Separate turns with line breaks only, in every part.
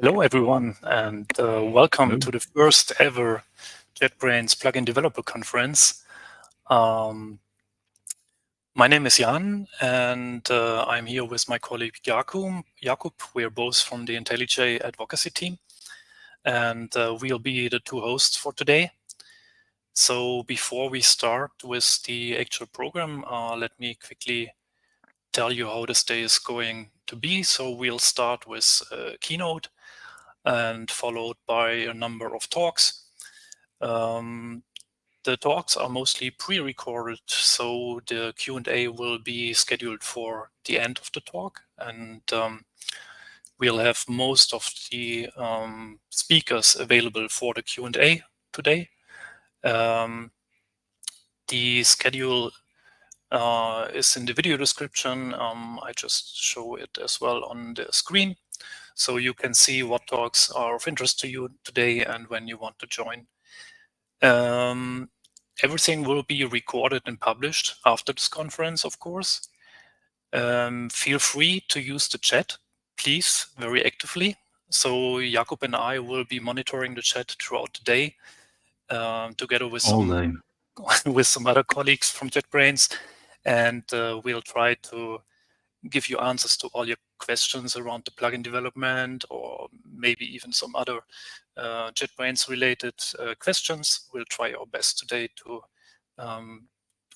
Hello, everyone, and welcome to the first ever JetBrains Plugin Developer Conference. My name is Jan, and I'm here with my colleague Jakub. We're both from the IntelliJ advocacy team, and we'll be the two hosts for today. So before we start with the actual program, let me quickly tell you how this day is going to be. So we'll start with Keynote, and followed by a number of talks. The talks are mostly pre-recorded, so the Q&A will be scheduled for the end of the talk, and we'll have most of the speakers available for the Q&A today. The schedule is in the video description. I just show it as well on the screen, so you can see what talks are of interest to you today and when you want to join. Everything will be recorded and published after this conference, of course. Feel free to use the chat, please, very actively. So Jakub and I will be monitoring the chat throughout the day, together with some other colleagues from JetBrains, and we'll try to give you answers to all your questions around the plugin development, or maybe even some other JetBrains related questions. We'll try our best today to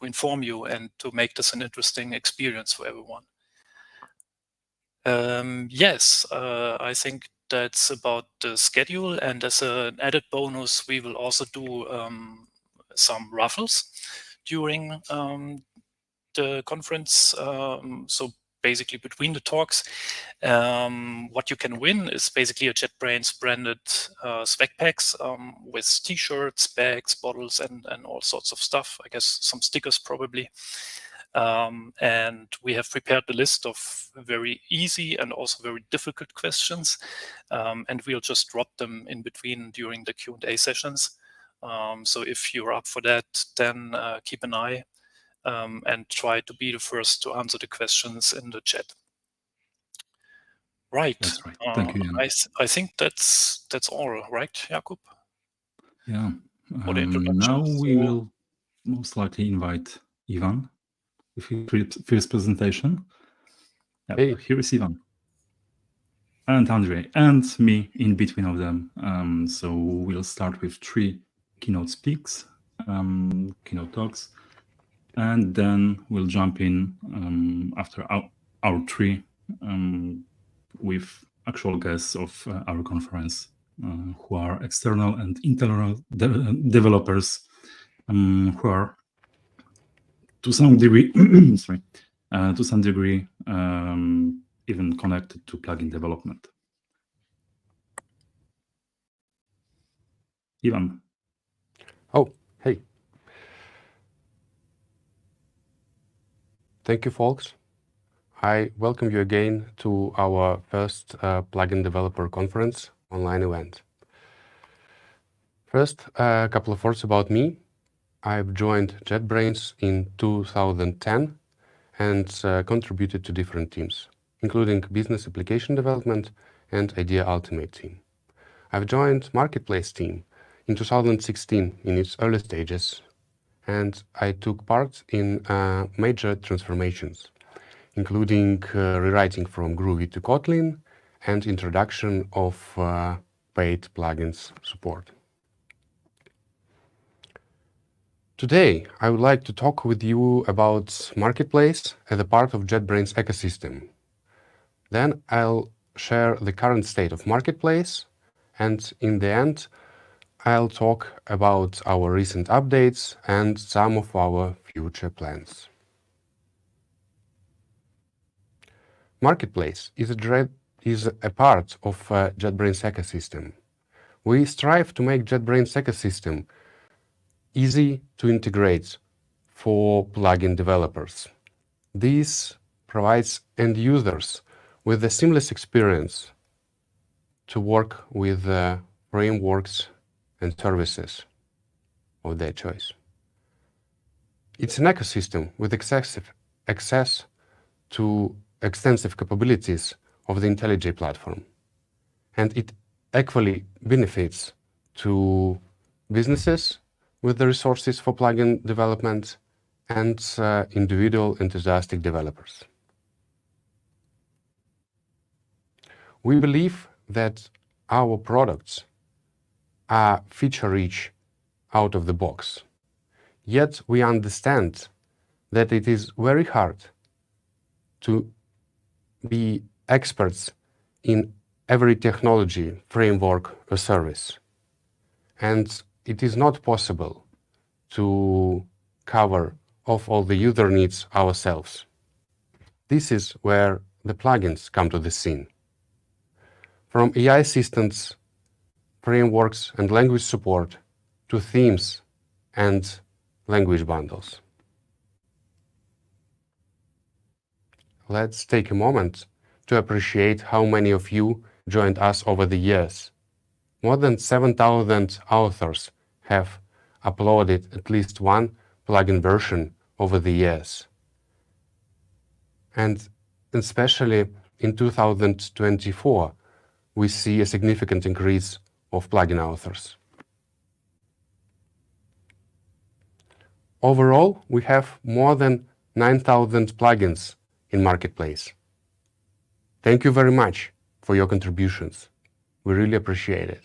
inform you and to make this an interesting experience for everyone. Yes, I think that's about the schedule, and as an added bonus, we will also do some raffles during the conference. So basically between the talks, what you can win is basically a JetBrains branded swag packs with t-shirts, bags, bottles, and all sorts of stuff. I guess some stickers probably. And we have prepared the list of very easy and also very difficult questions, and we'll just drop them in between during the Q&A sessions. So if you're up for that, then keep an eye and try to be the first to answer the questions in the chat. Right.
That's right. Thank you, Jan.
I think that's all, right, Jakub?
Yeah.
For the introduction.
Now we will most likely invite Ivan with his first presentation. Yeah, hey. Here is Ivan. And Andrey, and me in between of them. So we'll start with 3 keynote speaks, keynote talks, and then we'll jump in after our 3 with actual guests of our conference, who are external and internal developers, who are to some degree, even connected to plugin development. Ivan.
Oh, hey. Thank you, folks. I welcome you again to our first Plugin Developer Conference online event. First, a couple of words about me. I've joined JetBrains in 2010 and contributed to different teams, including business application development and Idea Ultimate team. I've joined Marketplace team in 2016 in its early stages, and I took part in major transformations, including rewriting from Groovy to Kotlin and introduction of paid plugins support. Today, I would like to talk with you about Marketplace as a part of JetBrains ecosystem. Then I'll share the current state of Marketplace, and in the end, I'll talk about our recent updates and some of our future plans. Marketplace is a part of JetBrains ecosystem. We strive to make JetBrains ecosystem easy to integrate for plugin developers. This provides end users with a seamless experience to work with frameworks and services of their choice. It's an ecosystem with access to extensive capabilities of the IntelliJ platform. and it equally benefits to businesses with the resources for plugin development and individual enthusiastic developers. We believe that our products are feature-rich out of the box, yet we understand that it is very hard to be experts in every technology, framework, or service. And it is not possible to cover off all the user needs ourselves. This is where the plugins come to the scene. From AI assistants, frameworks, and language support to themes and language bundles. Let's take a moment to appreciate how many of you joined us over the years. More than 7,000 authors have uploaded at least one plugin version over the years. And especially in 2024, we see a significant increase of plugin authors. Overall, we have more than 9,000 plugins in Marketplace. Thank you very much for your contributions. We really appreciate it.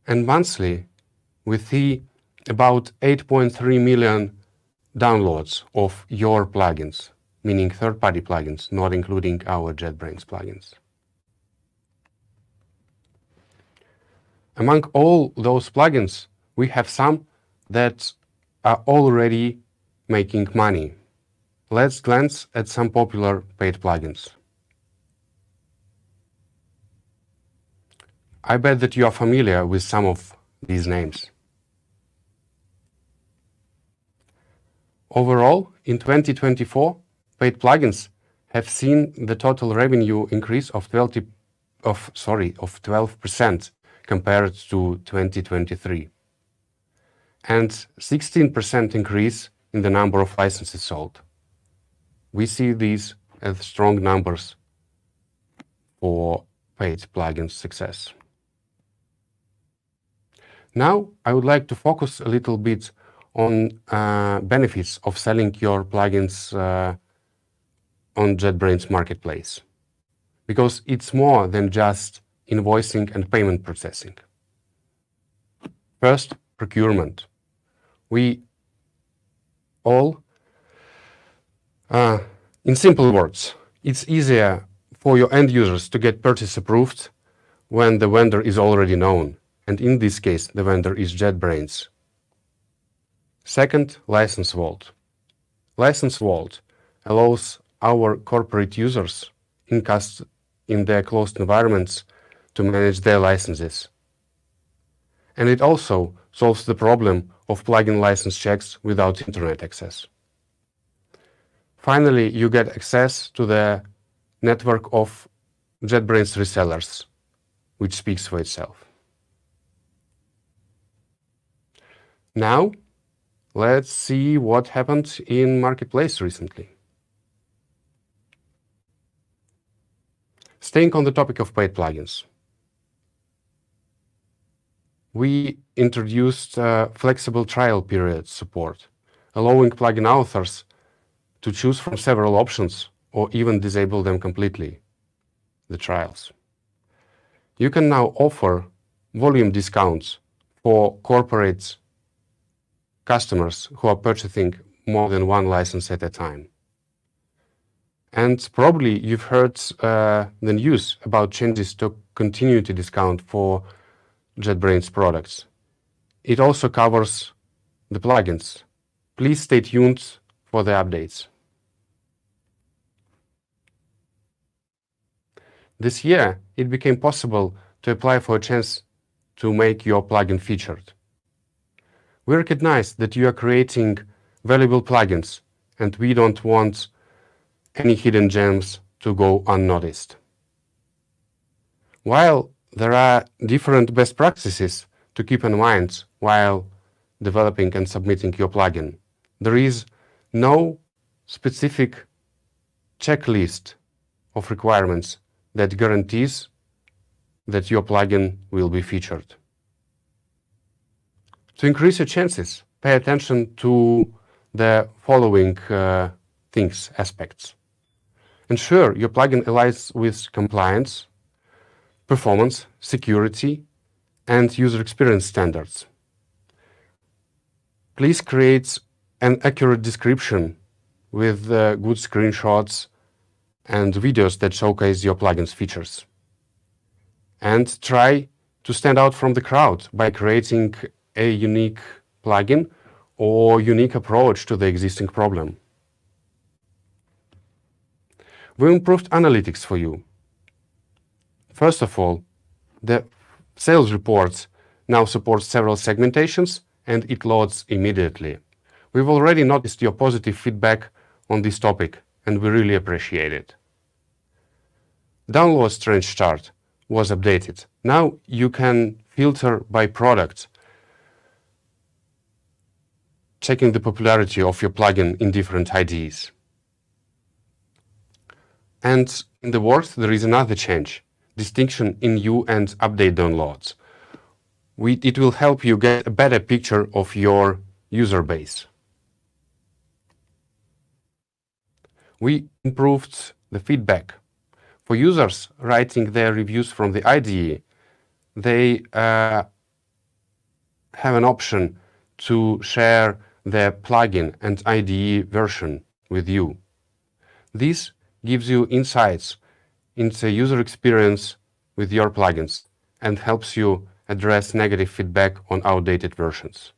And monthly, we see about 8.3 million downloads of your plugins, meaning third-party plugins, not including our JetBrains plugins. Among all those plugins, we have some that are already making money. Let's glance at some popular paid plugins. I bet that you are familiar with some of these names. Overall, in 2024, paid plugins have seen the total revenue increase of 12% compared to 2023, and 16% increase in the number of licenses sold. We see these as strong numbers for paid plugins success. Now, I would like to focus a little bit on benefits of selling your plugins on JetBrains Marketplace, because it's more than just invoicing and payment processing. First, procurement. We all, in simple words, it's easier for your end users to get purchase approved when the vendor is already known, and in this case, the vendor is JetBrains. Second, License Vault. License Vault allows our corporate users in their closed environments to manage their licenses. And it also solves the problem of plugin license checks without internet access. Finally, you get access to the network of JetBrains resellers, which speaks for itself. Now, let's see what happened in Marketplace recently. Staying on the topic of paid plugins, we introduced flexible trial period support, allowing plugin authors to choose from several options or even disable them completely, the trials. You can now offer volume discounts for corporate customers who are purchasing more than one license at a time. And probably you've heard the news about changes to continuity discount for JetBrains products. It also covers the plugins. Please stay tuned for the updates. This year, it became possible to apply for a chance to make your plugin featured. We recognize that you are creating valuable plugins, and we don't want any hidden gems to go unnoticed. While there are different best practices to keep in mind while developing and submitting your plugin, there is no specific checklist of requirements that guarantees that your plugin will be featured. To increase your chances, pay attention to the following aspects. Ensure your plugin aligns with compliance, performance, security, and user experience standards. Please create an accurate description with good screenshots and videos that showcase your plugin's features. And try to stand out from the crowd by creating a unique plugin or unique approach to the existing problem. We improved analytics for you. First of all, the sales reports now support several segmentations and it loads immediately. We've already noticed your positive feedback on this topic and we really appreciate it. Download strength chart was updated. Now you can filter by product, checking the popularity of your plugin in different IDEs. And in the works, there is another change, distinction in new and update downloads. It will help you get a better picture of your user base. We improved the feedback. For users writing their reviews from the IDE, they have an option to share their plugin and IDE version with you. This gives you insights into user experience with your plugins and helps you address negative feedback on outdated versions.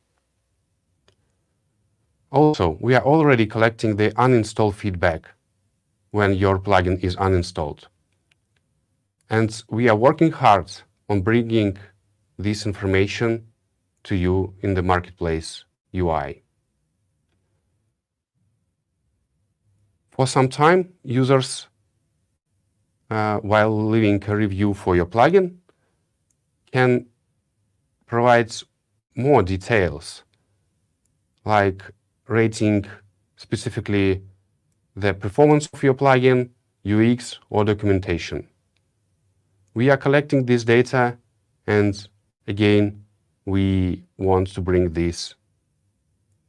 Also, we are already collecting the uninstall feedback when your plugin is uninstalled. And we are working hard on bringing this information to you in the marketplace UI. For some time, users, while leaving a review for your plugin, can provide more details, like rating specifically the performance of your plugin, UX, or documentation. We are collecting this data, and again, we want to bring this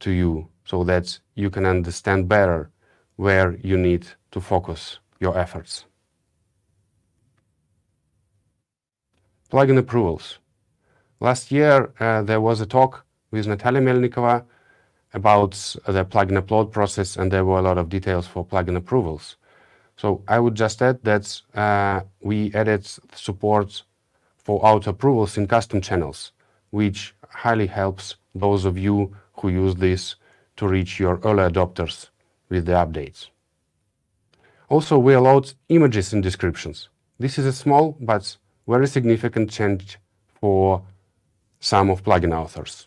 to you so that you can understand better where you need to focus your efforts. Plugin approvals. Last year, there was a talk with Natalia Melnikova about the plugin upload process, and there were a lot of details for plugin approvals. So I would just add that we added support for auto approvals in custom channels, which highly helps those of you who use this to reach your early adopters with the updates. Also, we allowed images in descriptions. This is a small but very significant change for some of plugin authors.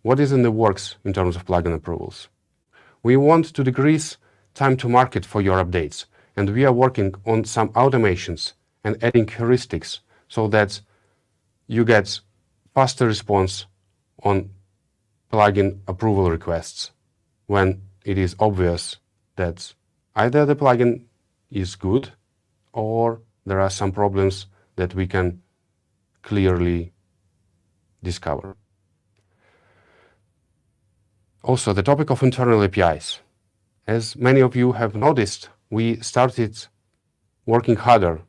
What is in the works in terms of plugin approvals? We want to decrease time to market for your updates, and we are working on some automations and adding heuristics so that you get faster response on plugin approval requests when it is obvious that either the plugin is good or there are some problems that we can clearly discover. Also, the topic of internal APIs. As many of you have noticed, we started working harder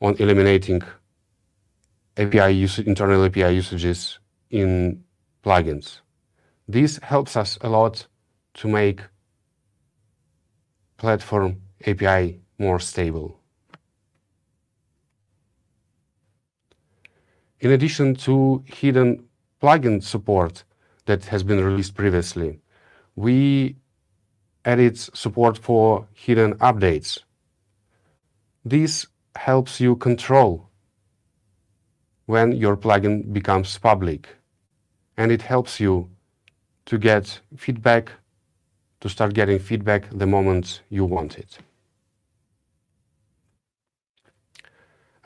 on eliminating internal API usages in plugins. This helps us a lot to make platform API more stable. In addition to hidden plugin support that has been released previously, we added support for hidden updates. This helps you control when your plugin becomes public, and it helps you to get feedback, to start getting feedback the moment you want it.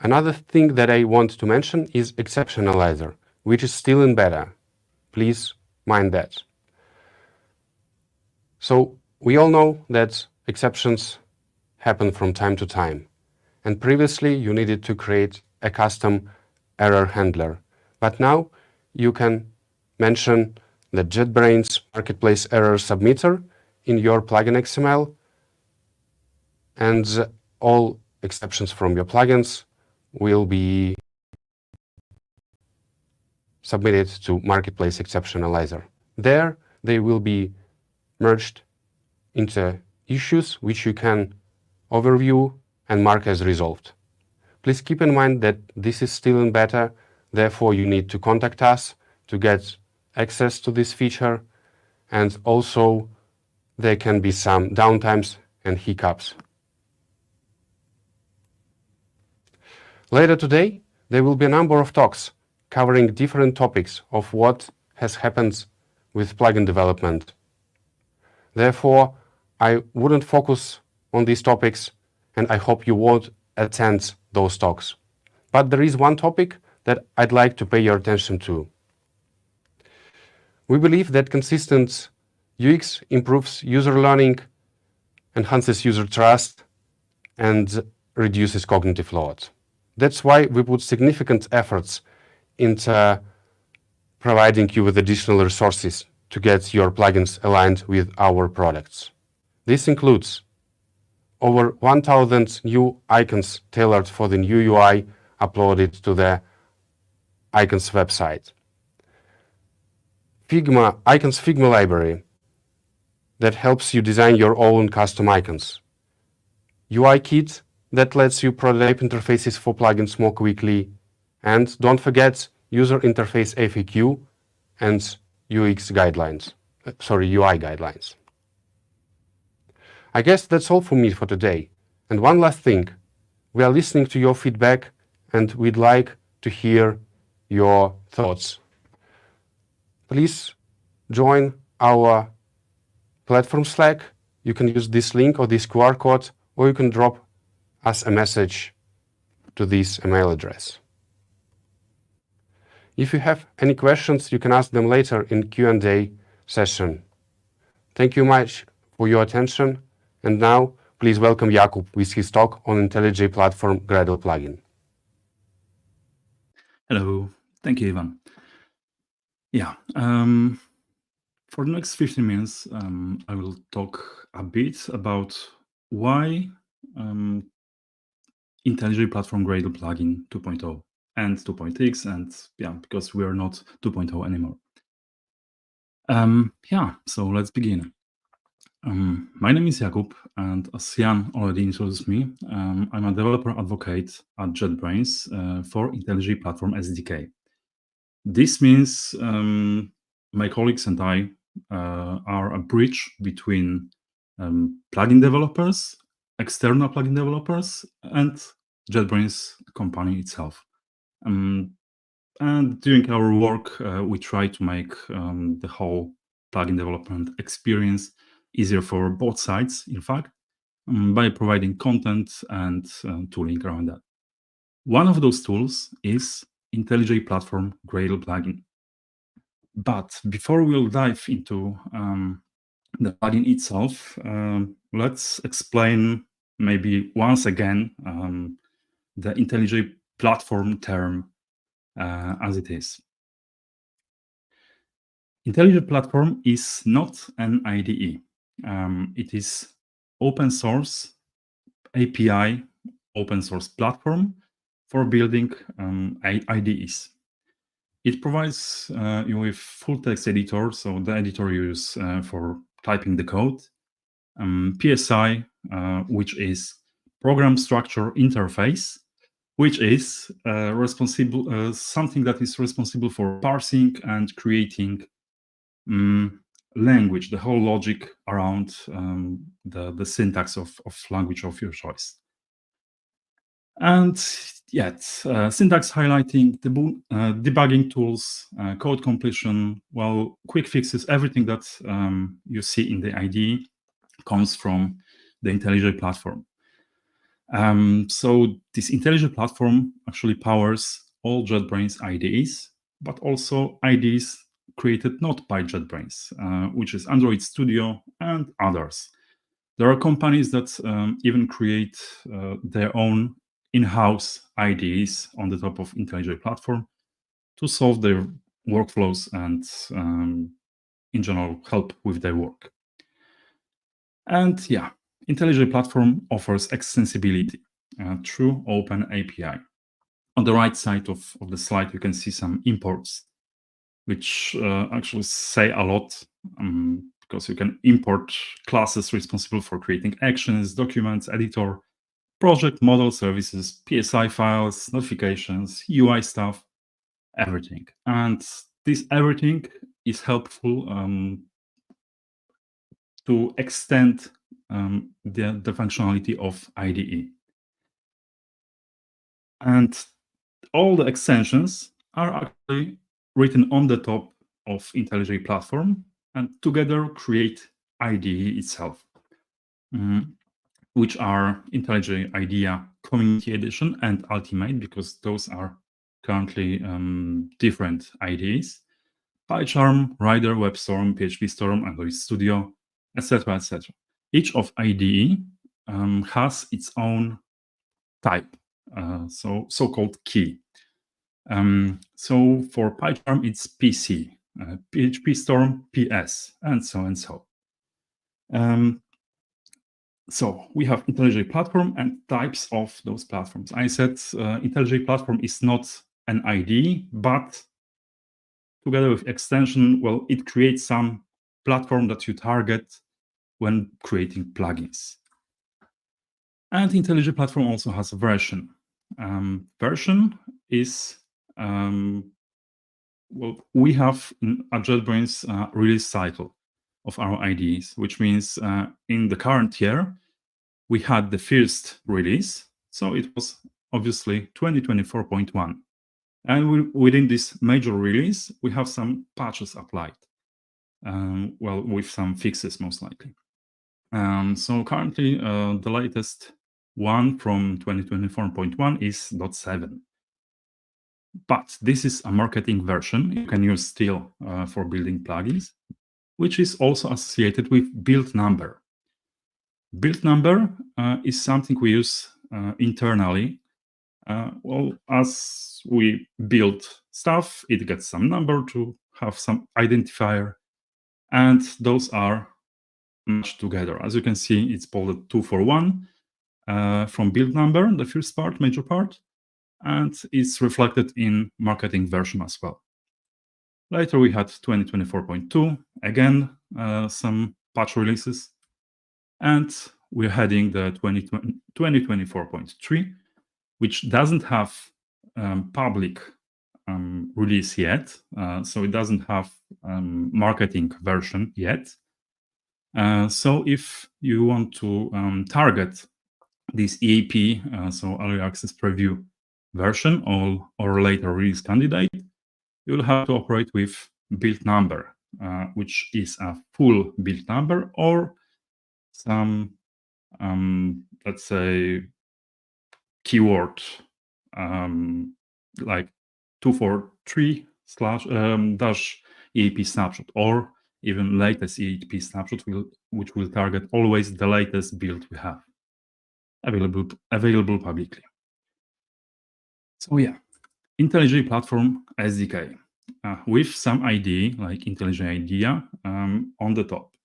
Another thing that I want to mention is exception analyzer, which is still in beta. Please mind that. So we all know that exceptions happen from time to time, and previously you needed to create a custom error handler. But now you can mention the JetBrains Marketplace Error Submitter in your plugin XML, and all exceptions from your plugins will be submitted to Marketplace Exception Analyzer. There, they will be merged into issues which you can overview and mark as resolved. Please keep in mind that this is still in beta, therefore you need to contact us to get access to this feature, and also there can be some downtimes and hiccups. Later today, there will be a number of talks covering different topics of what has happened with plugin development. Therefore, I wouldn't focus on these topics, and I hope you won't attend those talks. But there is one topic that I'd like to pay your attention to. We believe that consistent UX improves user learning, enhances user trust, and reduces cognitive load. That's why we put significant efforts into providing you with additional resources to get your plugins aligned with our products. This includes over 1,000 new icons tailored for the new UI uploaded to the icons website. Icons Figma library that helps you design your own custom icons. UI kit that lets you prototype interfaces for plugins more quickly. And don't forget user interface FAQ and UI guidelines. I guess that's all from me for today. And one last thing, we are listening to your feedback and we'd like to hear your thoughts. Please join our platform Slack. You can use this link or this QR code, or you can drop us a message to this email address. If you have any questions, you can ask them later in Q&A session. Thank you much for your attention. And now, please welcome Jakub with his talk on IntelliJ Platform Gradle plugin.
Hello, thank you, Ivan. Yeah, for the next 15 minutes, I will talk a bit about why IntelliJ Platform Gradle plugin 2.0 and 2.x, and yeah, because we are not 2.0 anymore. Yeah, so let's begin. My name is Jakub, and as Jan already introduced me, I'm a developer advocate at JetBrains for IntelliJ Platform SDK. This means my colleagues and I are a bridge between plugin developers, external plugin developers, and JetBrains company itself. And during our work, we try to make the whole plugin development experience easier for both sides, in fact, by providing content and tooling around that. One of those tools is IntelliJ Platform Gradle plugin. But before we'll dive into the plugin itself, let's explain maybe once again the IntelliJ Platform term as it is. IntelliJ Platform is not an IDE. It is open source API, open source platform for building IDEs. It provides you with full text editor, so the editor you use for typing the code, PSI, which is program structure interface, which is something that is responsible for parsing and creating language, the whole logic around the syntax of language of your choice. And yet, syntax highlighting, debugging tools, code completion, well, quick fixes, everything that you see in the IDE comes from the IntelliJ platform. So this IntelliJ platform actually powers all JetBrains IDEs, but also IDEs created not by JetBrains, which is Android Studio and others. There are companies that even create their own in-house IDEs on the top of IntelliJ platform to solve their workflows and in general help with their work. And yeah, IntelliJ platform offers extensibility through Open API. On the right side of the slide, you can see some imports, which actually say a lot because you can import classes responsible for creating actions, documents, editor, project, model, services, PSI files, notifications, UI stuff, everything. And this everything is helpful to extend the functionality of IDE. And all the extensions are actually written on the top of IntelliJ platform and together create IDE itself, which are IntelliJ IDEA Community Edition and Ultimate, because those are currently different IDEs. PyCharm, Rider, WebStorm, PhpStorm, Android Studio, etc., etc. Each of IDE has its own type, so-called key. So for PyCharm, it's PC, PhpStorm, PS, and so and so. So we have IntelliJ platform and types of those platforms. I said IntelliJ platform is not an IDE, but together with extension, well, it creates some platform that you target when creating plugins. And IntelliJ platform also has a version. Version is, well, we have a JetBrains release cycle of our IDEs, which means in the current year, we had the first release. So it was obviously 2024.1. And within this major release, we have some patches applied, well, with some fixes most likely. So currently, the latest one from 2024.1 is 0.7. But this is a marketing version you can use still for building plugins, which is also associated with build number. Build number is something we use internally. Well, as we build stuff, it gets some number to have some identifier, and those are matched together. As you can see, it's bolded 241 from build number, the first part, major part, and it's reflected in marketing version as well. Later, we had 2024.2, again, some patch releases, and we're heading the 2024.3, which doesn't have public release yet, so it doesn't have marketing version yet. So if you want to target this EAP, so early access preview version or later release candidate, you'll have to operate with build number, which is a full build number or some, let's say, keyword like 243/-EAP snapshot, or even latest EAP snapshot, which will target always the latest build we have available publicly. So yeah, IntelliJ platform SDK with some IDE like IntelliJ IDEA on the top,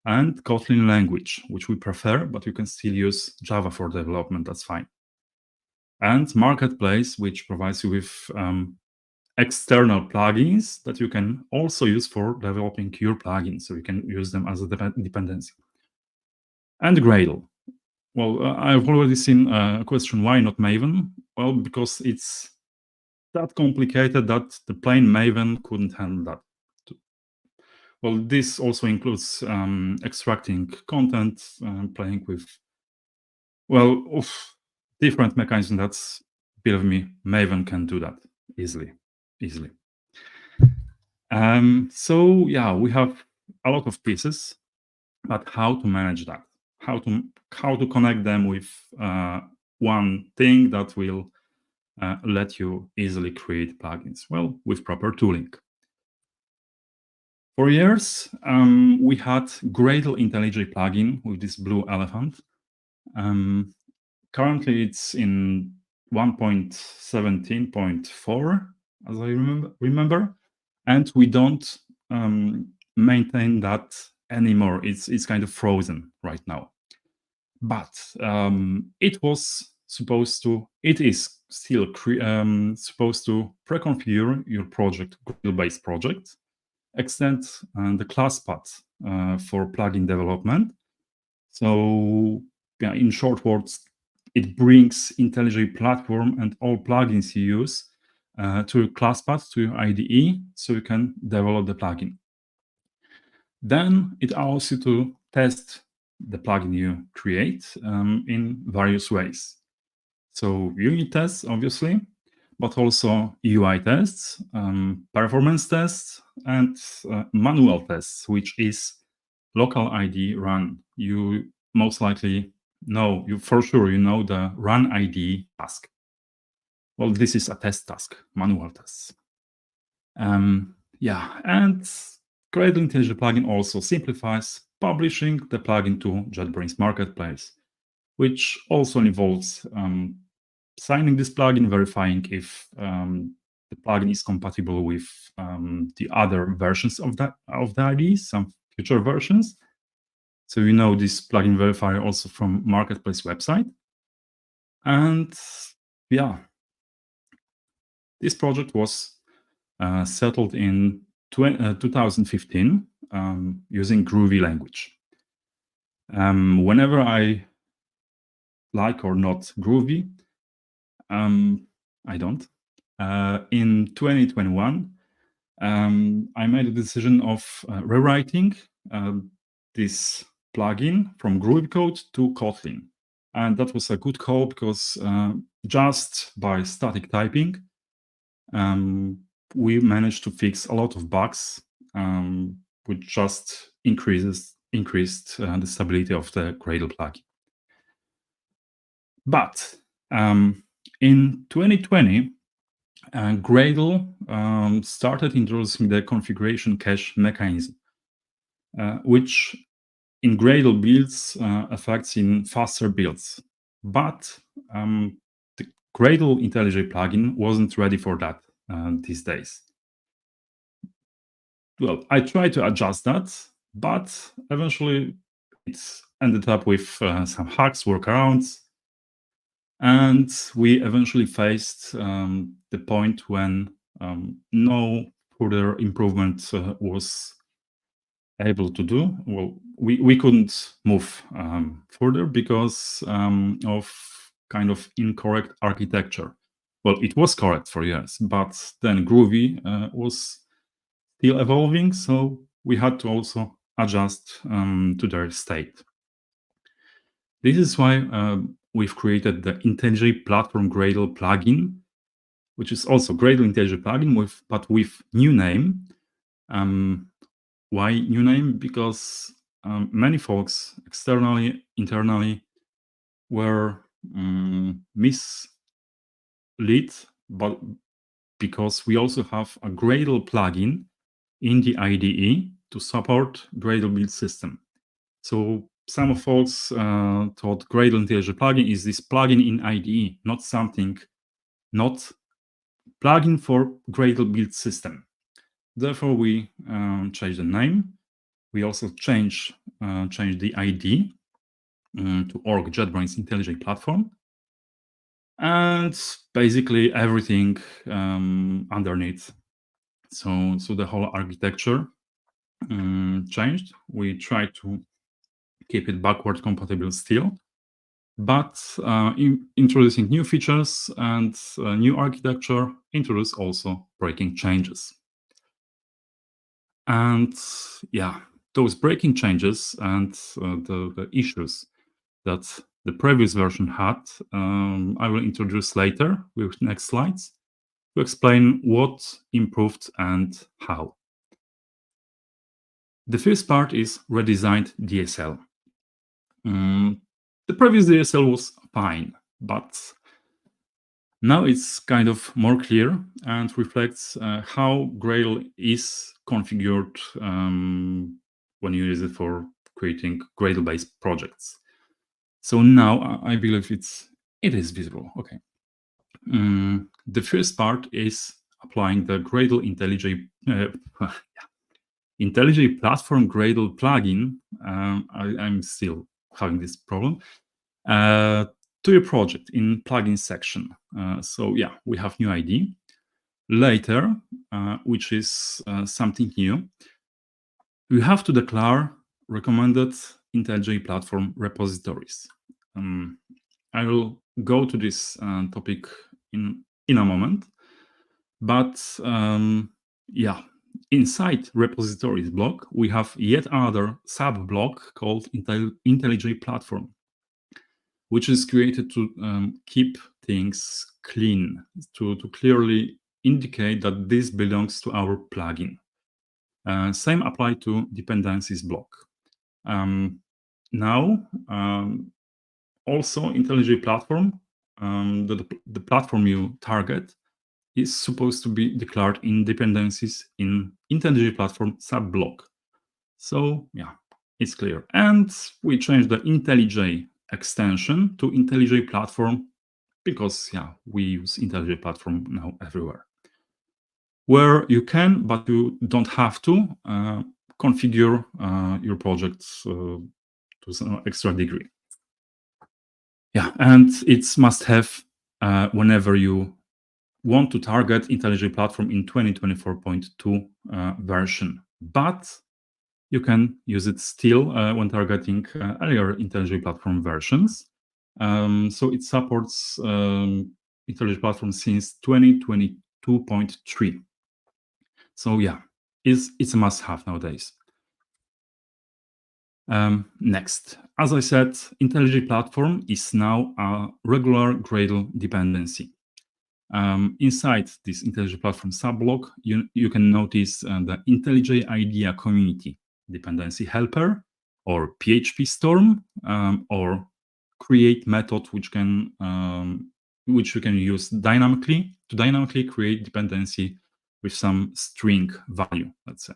and Kotlin language, which we prefer, but you can still use Java for development, that's fine. And Marketplace, which provides you with external plugins that you can also use for developing your plugins, so you can use them as a dependency. And Gradle. Well, I've already seen a question, why not Maven? Well, because it's that complicated that the plain Maven couldn't handle that. Well, this also includes extracting content, playing with, well, different mechanisms. That's, believe me, Maven can do that easily. So yeah, we have a lot of pieces, but how to manage that? How to connect them with one thing that will let you easily create plugins? Well, with proper tooling. For years, we had Gradle IntelliJ plugin with this blue elephant. Currently, it's in 1.17.4, as I remember, and we don't maintain that anymore. It's kind of frozen right now. But it is still supposed to pre-configure your project, Gradle-based project, extend the class path for plugin development. So yeah, in short words, it brings IntelliJ platform and all plugins you use to your class path, to your IDE, so you can develop the plugin. Then it allows you to test the plugin you create in various ways. So unit tests, obviously, but also UI tests, performance tests, and manual tests, which is local ID run. You most likely know, for sure you know the run ID task. Well, this is a test task, manual tests. Yeah, and Gradle IntelliJ plugin also simplifies publishing the plugin to JetBrains Marketplace, which also involves signing this plugin, verifying if the plugin is compatible with the other versions of the IDE, some future versions. So you know this plugin verifier also from Marketplace website. And yeah, this project was settled in 2015 using Groovy language. Whenever I like or not Groovy, I don't. In 2021, I made a decision of rewriting this plugin from Groovy code to Kotlin. And that was a good call because just by static typing, we managed to fix a lot of bugs, which just increased the stability of the Gradle plugin. But in 2020, Gradle started introducing the configuration cache mechanism, which in Gradle builds affects in faster builds. But the Gradle IntelliJ plugin wasn't ready for that these days. Well, I tried to adjust that, but eventually it ended up with some hacks, workarounds, and we eventually faced the point when no further improvement was able to do. Well, we couldn't move further because of kind of incorrect architecture. Well, it was correct for years, but then Groovy was still evolving, so we had to also adjust to their state. This is why we've created the IntelliJ Platform Gradle plugin, which is also Gradle IntelliJ plugin, but with new name. Why new name? Because many folks, externally, internally, were misled, but because we also have a Gradle plugin in the IDE to support Gradle build system. So some of folks thought Gradle IntelliJ plugin is this plugin in IDE, not plugin for Gradle build system. Therefore, we changed the name. We also changed the ID to org JetBrains IntelliJ platform, and basically everything underneath. So the whole architecture changed. We tried to keep it backward compatible still, but introducing new features and new architecture introduce also breaking changes. And yeah, those breaking changes and the issues that the previous version had, I will introduce later with next slides to explain what improved and how. The first part is redesigned DSL. The previous DSL was fine, but now it's kind of more clear and reflects how Gradle is configured when you use it for creating Gradle-based projects. So now I believe it is visible. Okay. The first part is applying the Gradle IntelliJ platform Gradle plugin. I'm still having this problem. To your project in plugin section. So yeah, we have new ID. Later, which is something new, we have to declare recommended IntelliJ platform repositories. I will go to this topic in a moment, but yeah, inside repositories block, we have yet another sub block called IntelliJ platform, which is created to keep things clean, to clearly indicate that this belongs to our plugin. Same apply to dependencies block. Now, also IntelliJ platform, the platform you target is supposed to be declared in dependencies in IntelliJ platform sub-block. So yeah, it's clear. And we change the IntelliJ extension to IntelliJ platform because yeah, we use IntelliJ platform now everywhere. Where you can, but you don't have to, configure your project to some extra degree. Yeah, and it's must have whenever you want to target IntelliJ platform in 2024.2 version, but you can use it still when targeting earlier IntelliJ platform versions. So it supports IntelliJ platform since 2022.3. So yeah, it's a must-have nowadays. Next, as I said, IntelliJ platform is now a regular Gradle dependency. Inside this IntelliJ platform subblock, you can notice the IntelliJ IDEA community dependency helper, or PhpStorm, or create method which you can use dynamically to dynamically create dependency with some string value, let's say.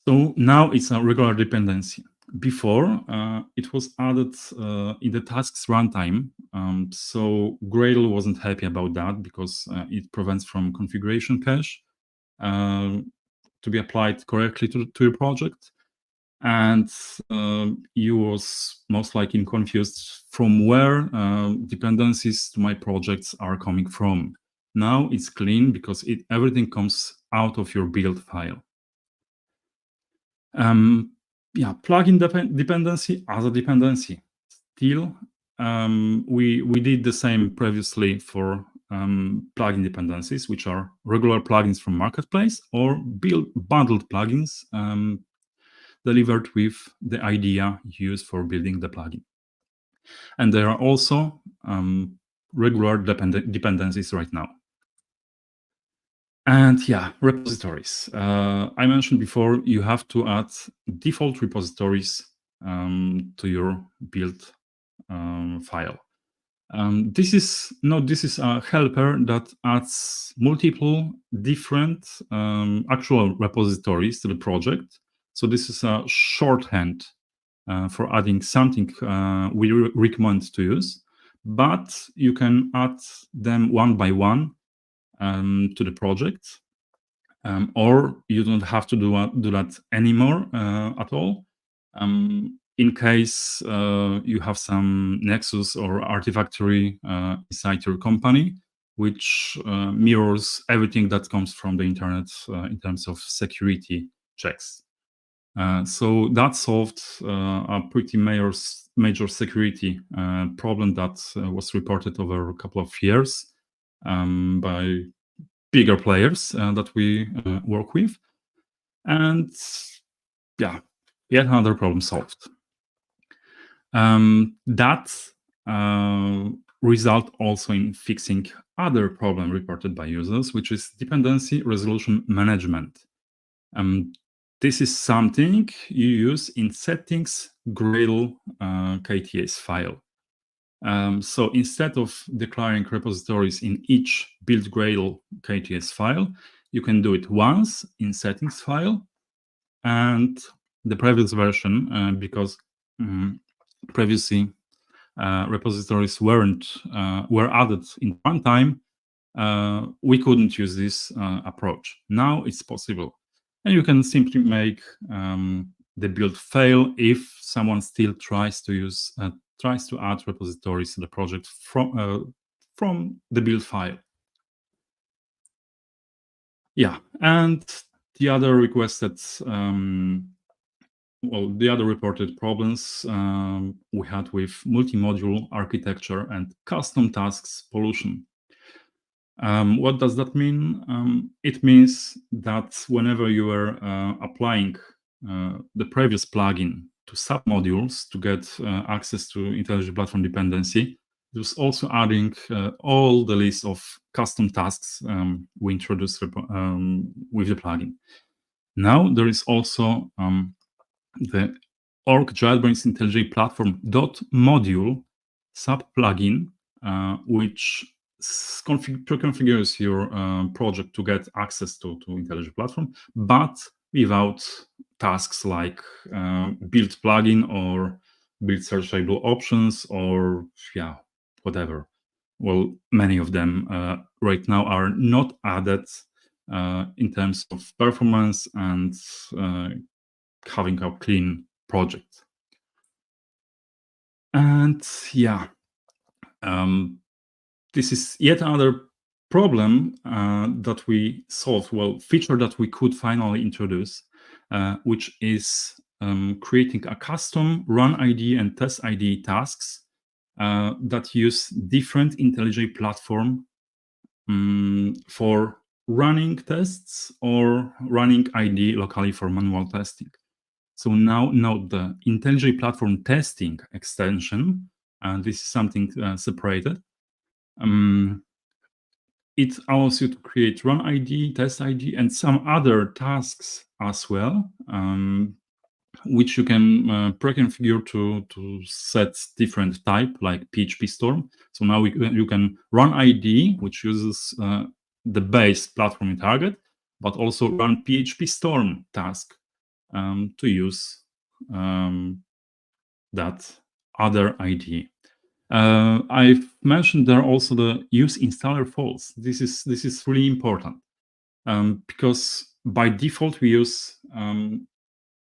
So now it's a regular dependency. Before, it was added in the tasks runtime. So Gradle wasn't happy about that because it prevents from configuration cache to be applied correctly to your project. And you was most likely confused from where dependencies to my projects are coming from. Now it's clean because everything comes out of your build file. Yeah, plugin dependency as a dependency. Still, we did the same previously for plugin dependencies, which are regular plugins from Marketplace or bundled plugins delivered with the idea used for building the plugin. And there are also regular dependencies right now. And yeah, repositories. I mentioned before, you have to add default repositories to your build file. This is a helper that adds multiple different actual repositories to the project. So this is a shorthand for adding something we recommend to use, but you can add them one by one to the project, or you don't have to do that anymore at all. In case you have some Nexus or Artifactory inside your company, which mirrors everything that comes from the internet in terms of security checks. So that solved a pretty major security problem that was reported over a couple of years by bigger players that we work with. And yeah, yet another problem solved. That result also in fixing other problem reported by users, which is dependency resolution management. This is something you use in settings Gradle KTS file. So instead of declaring repositories in each build Gradle KTS file, you can do it once in settings file, and the previous version, because previously repositories were added in runtime, we couldn't use this approach. Now it's possible, and you can simply make the build fail if someone still tries to add repositories to the project from the build file. Yeah, and the other requested, the other reported problems we had with multi-module architecture and custom tasks pollution. What does that mean? It means that whenever you are applying the previous plugin to submodules to get access to IntelliJ platform dependency, it was also adding all the list of custom tasks we introduced with the plugin. Now there is also the org JetBrains IntelliJ platform .module sub-plugin, which pre-configures your project to get access to IntelliJ platform, but without tasks like build plugin or build searchable options or whatever. Well, many of them right now are not added in terms of performance and having a clean project. And this is yet another problem that we solved, feature that we could finally introduce, which is creating a custom run ID and test ID tasks that use different IntelliJ platform for running tests or running ID locally for manual testing. So now note the IntelliJ platform testing extension, and this is something separated. It allows you to create run ID, test ID, and some other tasks as well, which you can pre-configure to set different type, like PhpStorm. So now you can run ID, which uses the base platform target, but also run PhpStorm task to use that other ID. I've mentioned there also the use installer false. This is really important because by default we use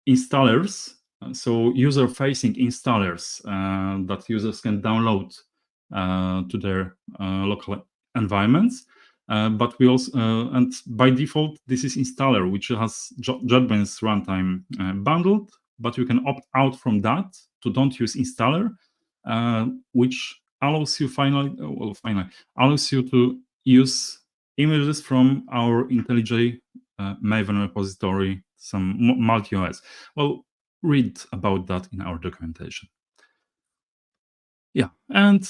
installers, so user-facing installers that users can download to their local environments. But we also, and by default, this is installer, which has JetBrains runtime bundled, but you can opt out from that to don't use installer, which allows you allows you to use images from our IntelliJ Maven repository, some multi-OS. Well, read about that in our documentation. Yeah, and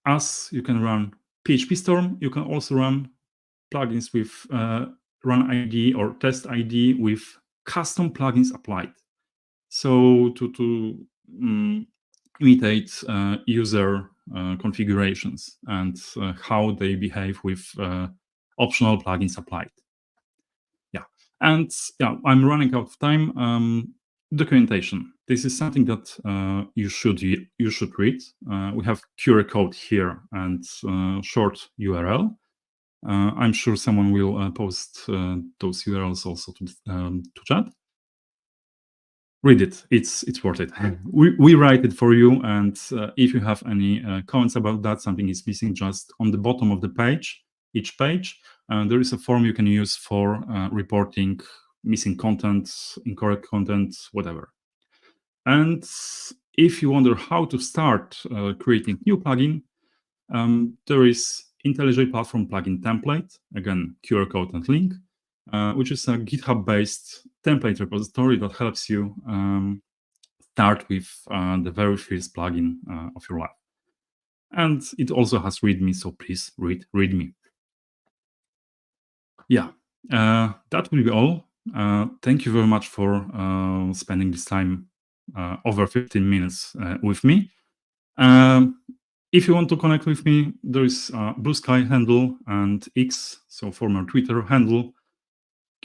as you can run PhpStorm, you can also run plugins with run ID or test ID with custom plugins applied. So to imitate user configurations and how they behave with optional plugins applied. Yeah, and I'm running out of time. Documentation. This is something that you should read. We have QR code here and short URL. I'm sure someone will post those URLs also to chat. Read it. It's worth it. We write it for you, and if you have any comments about that, something is missing, just on the bottom of the page, each page, there is a form you can use for reporting missing content, incorrect content, whatever. And if you wonder how to start creating new plugin, there is IntelliJ platform plugin template, again, QR code and link, which is a GitHub-based template repository that helps you start with the very first plugin of your life. And it also has README, so please read README. Yeah, that will be all. Thank you very much for spending this time, over 15 minutes with me. If you want to connect with me, there is a Blue Sky handle and X, so former Twitter handle,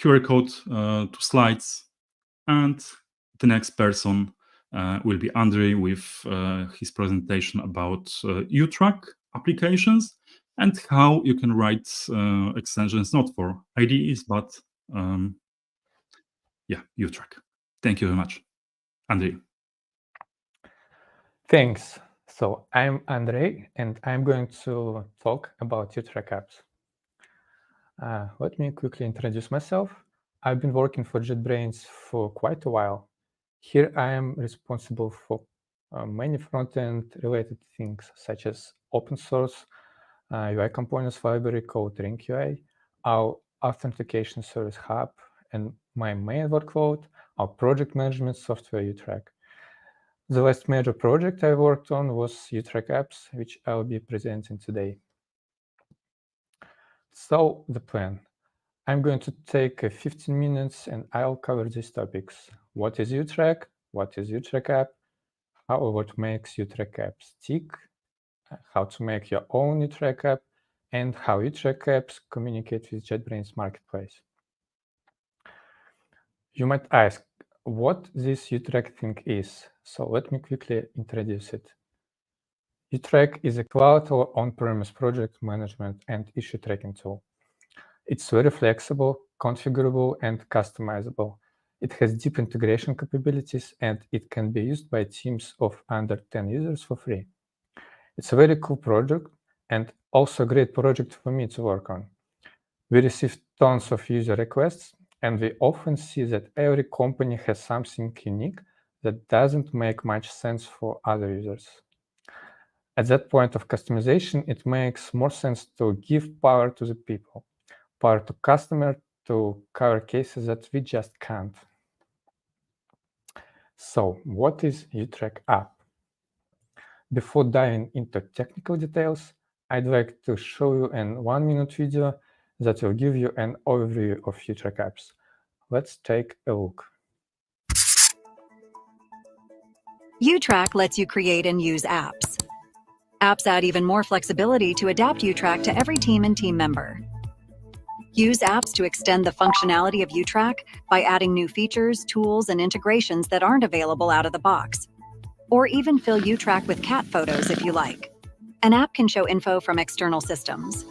QR code to slides, and the next person will be Andrey with his presentation about UTrack applications and how you can write extensions not for IDEs, but UTrack. Thank you very much. Andrey.
Thanks. So I'm Andrey, and I'm going to talk about UTrack apps. Let me quickly introduce myself. I've been working for JetBrains for quite a while. Here I am responsible for many front-end related things, such as open source UI components library called RinkUI, our authentication service hub, and my main workload, our project management software UTrack. The last major project I worked on was UTrack apps, which I'll be presenting today. So the plan. I'm going to take 15 minutes and I'll cover these topics. What is UTrack? What is UTrack app? What makes UTrack apps tick? How to make your own UTrack app, and how UTrack apps communicate with JetBrains Marketplace. You might ask what this UTrack thing is, so let me quickly introduce it. UTrack is a cloud or on-premise project management and issue tracking tool. It's very flexible, configurable, and customizable. It has deep integration capabilities, and it can be used by teams of under 10 users for free. It's a very cool project and also a great project for me to work on. We receive tons of user requests, and we often see that every company has something unique that doesn't make much sense for other users. At that point of customization, it makes more sense to give power to the people, power to customer to cover cases that we just can't. So what is UTrack app? Before diving into technical details, I'd like to show you a 1-minute video that will give you an overview of UTrack apps. Let's take a look.
UTrack lets you create and use apps. Apps add even more flexibility to adapt UTrack to every team and team member. Use apps to extend the functionality of UTrack by adding new features, tools, and integrations that aren't available out of the box. Or even fill UTrack with cat photos if you like. An app can show info from external systems,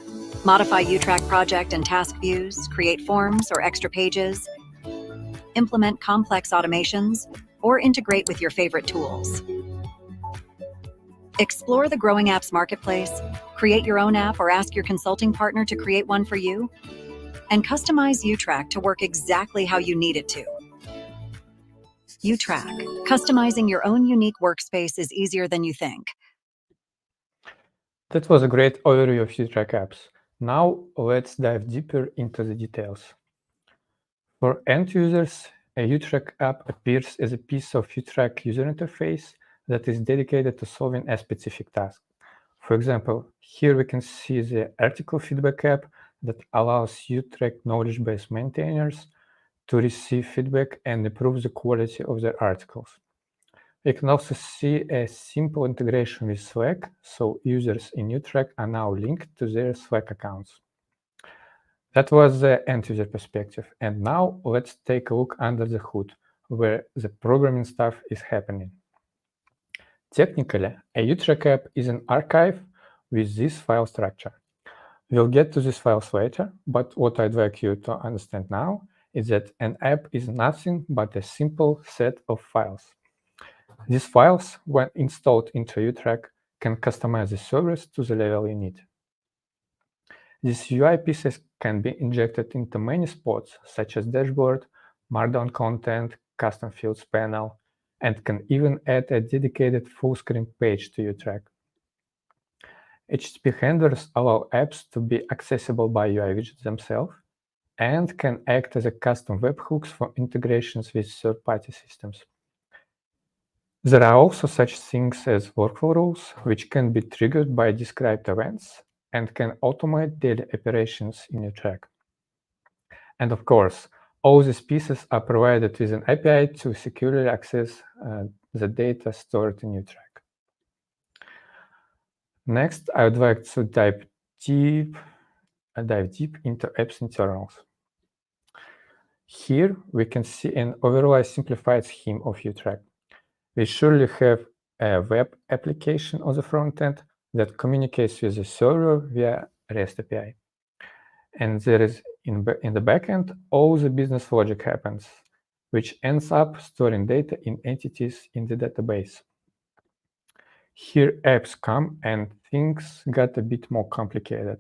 modify UTrack project and task views, create forms or extra pages, implement complex automations, or integrate with your favorite tools. Explore the growing apps marketplace, create your own app or ask your consulting partner to create one for you, and customize UTrack to work exactly how you need it to. UTrack. Customizing your own unique workspace is easier than you think.
That was a great overview of UTrack apps. Now let's dive deeper into the details. For end users, a UTrack app appears as a piece of UTrack user interface that is dedicated to solving a specific task. For example, here we can see the article feedback app that allows UTrack knowledge base maintainers to receive feedback and improve the quality of their articles. We can also see a simple integration with Slack, so users in UTrack are now linked to their Slack accounts. That was the end-user perspective, and now let's take a look under the hood, where the programming stuff is happening. Technically, a UTrack app is an archive with this file structure. We'll get to these files later, but what I'd like you to understand now is that an app is nothing but a simple set of files. These files, when installed into UTrack, can customize the service to the level you need. These UI pieces can be injected into many spots, such as dashboard, markdown content, custom fields panel, and can even add a dedicated full-screen page to UTrack. HTTP handlers allow apps to be accessible by UI widgets themselves and can act as a custom webhooks for integrations with third-party systems. There are also such things as workflow rules, which can be triggered by described events and can automate daily operations in UTrack. And of course, all these pieces are provided with an API to securely access the data stored in UTrack. Next, I would like to dive deep into apps internals. Here, we can see an overall simplified scheme of UTrack. We surely have a web application on the front end that communicates with the server via REST API. And there is in the backend, all the business logic happens, which ends up storing data in entities in the database. Here apps come and things got a bit more complicated.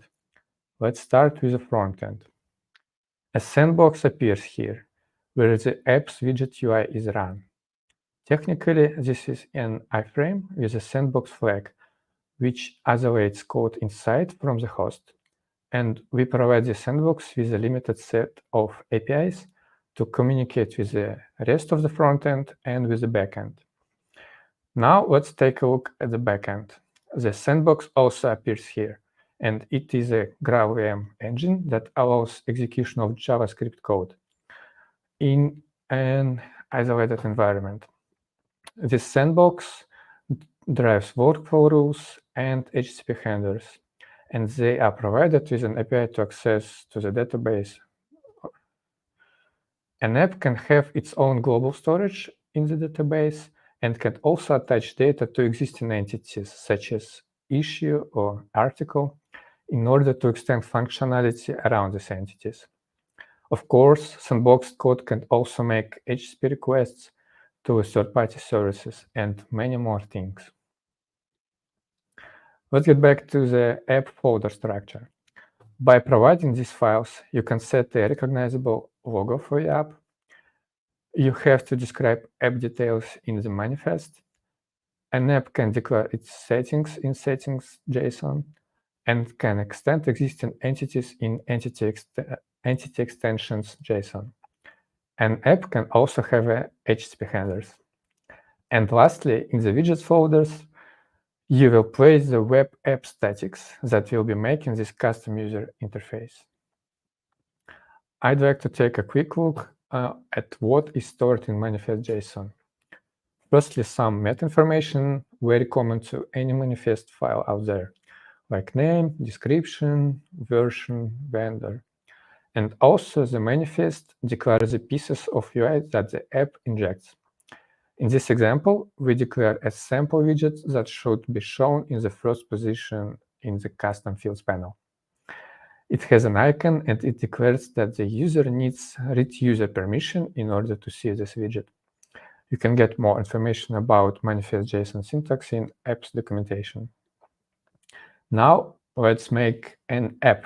Let's start with the front end. A sandbox appears here, where the app's widget UI is run. Technically, this is an iframe with a sandbox flag, which isolates code inside from the host. And we provide the sandbox with a limited set of APIs to communicate with the rest of the front end and with the backend. Now let's take a look at the backend. The sandbox also appears here, and it is a GraalVM engine that allows execution of JavaScript code in an isolated environment. This sandbox drives workflow rules and HTTP handlers, and they are provided with an API to access to the database. An app can have its own global storage in the database and can also attach data to existing entities such as issue or article in order to extend functionality around these entities. Of course, sandboxed code can also make HTTP requests to third-party services and many more things. Let's get back to the app folder structure. By providing these files, you can set a recognizable logo for your app. You have to describe app details in the manifest. An app can declare its settings in settings.json and can extend existing entities in entity extensions.json. An app can also have HTTP handlers. And lastly, in the widgets folders, you will place the web app statics that will be making this custom user interface. I'd like to take a quick look at what is stored in manifest.json. Firstly, some meta information very common to any manifest file out there, like name, description, version, vendor. And also the manifest declares the pieces of UI that the app injects. In this example, we declare a sample widget that should be shown in the first position in the custom fields panel. It has an icon and it declares that the user needs read user permission in order to see this widget. You can get more information about manifest.json syntax in apps documentation. Now let's make an app.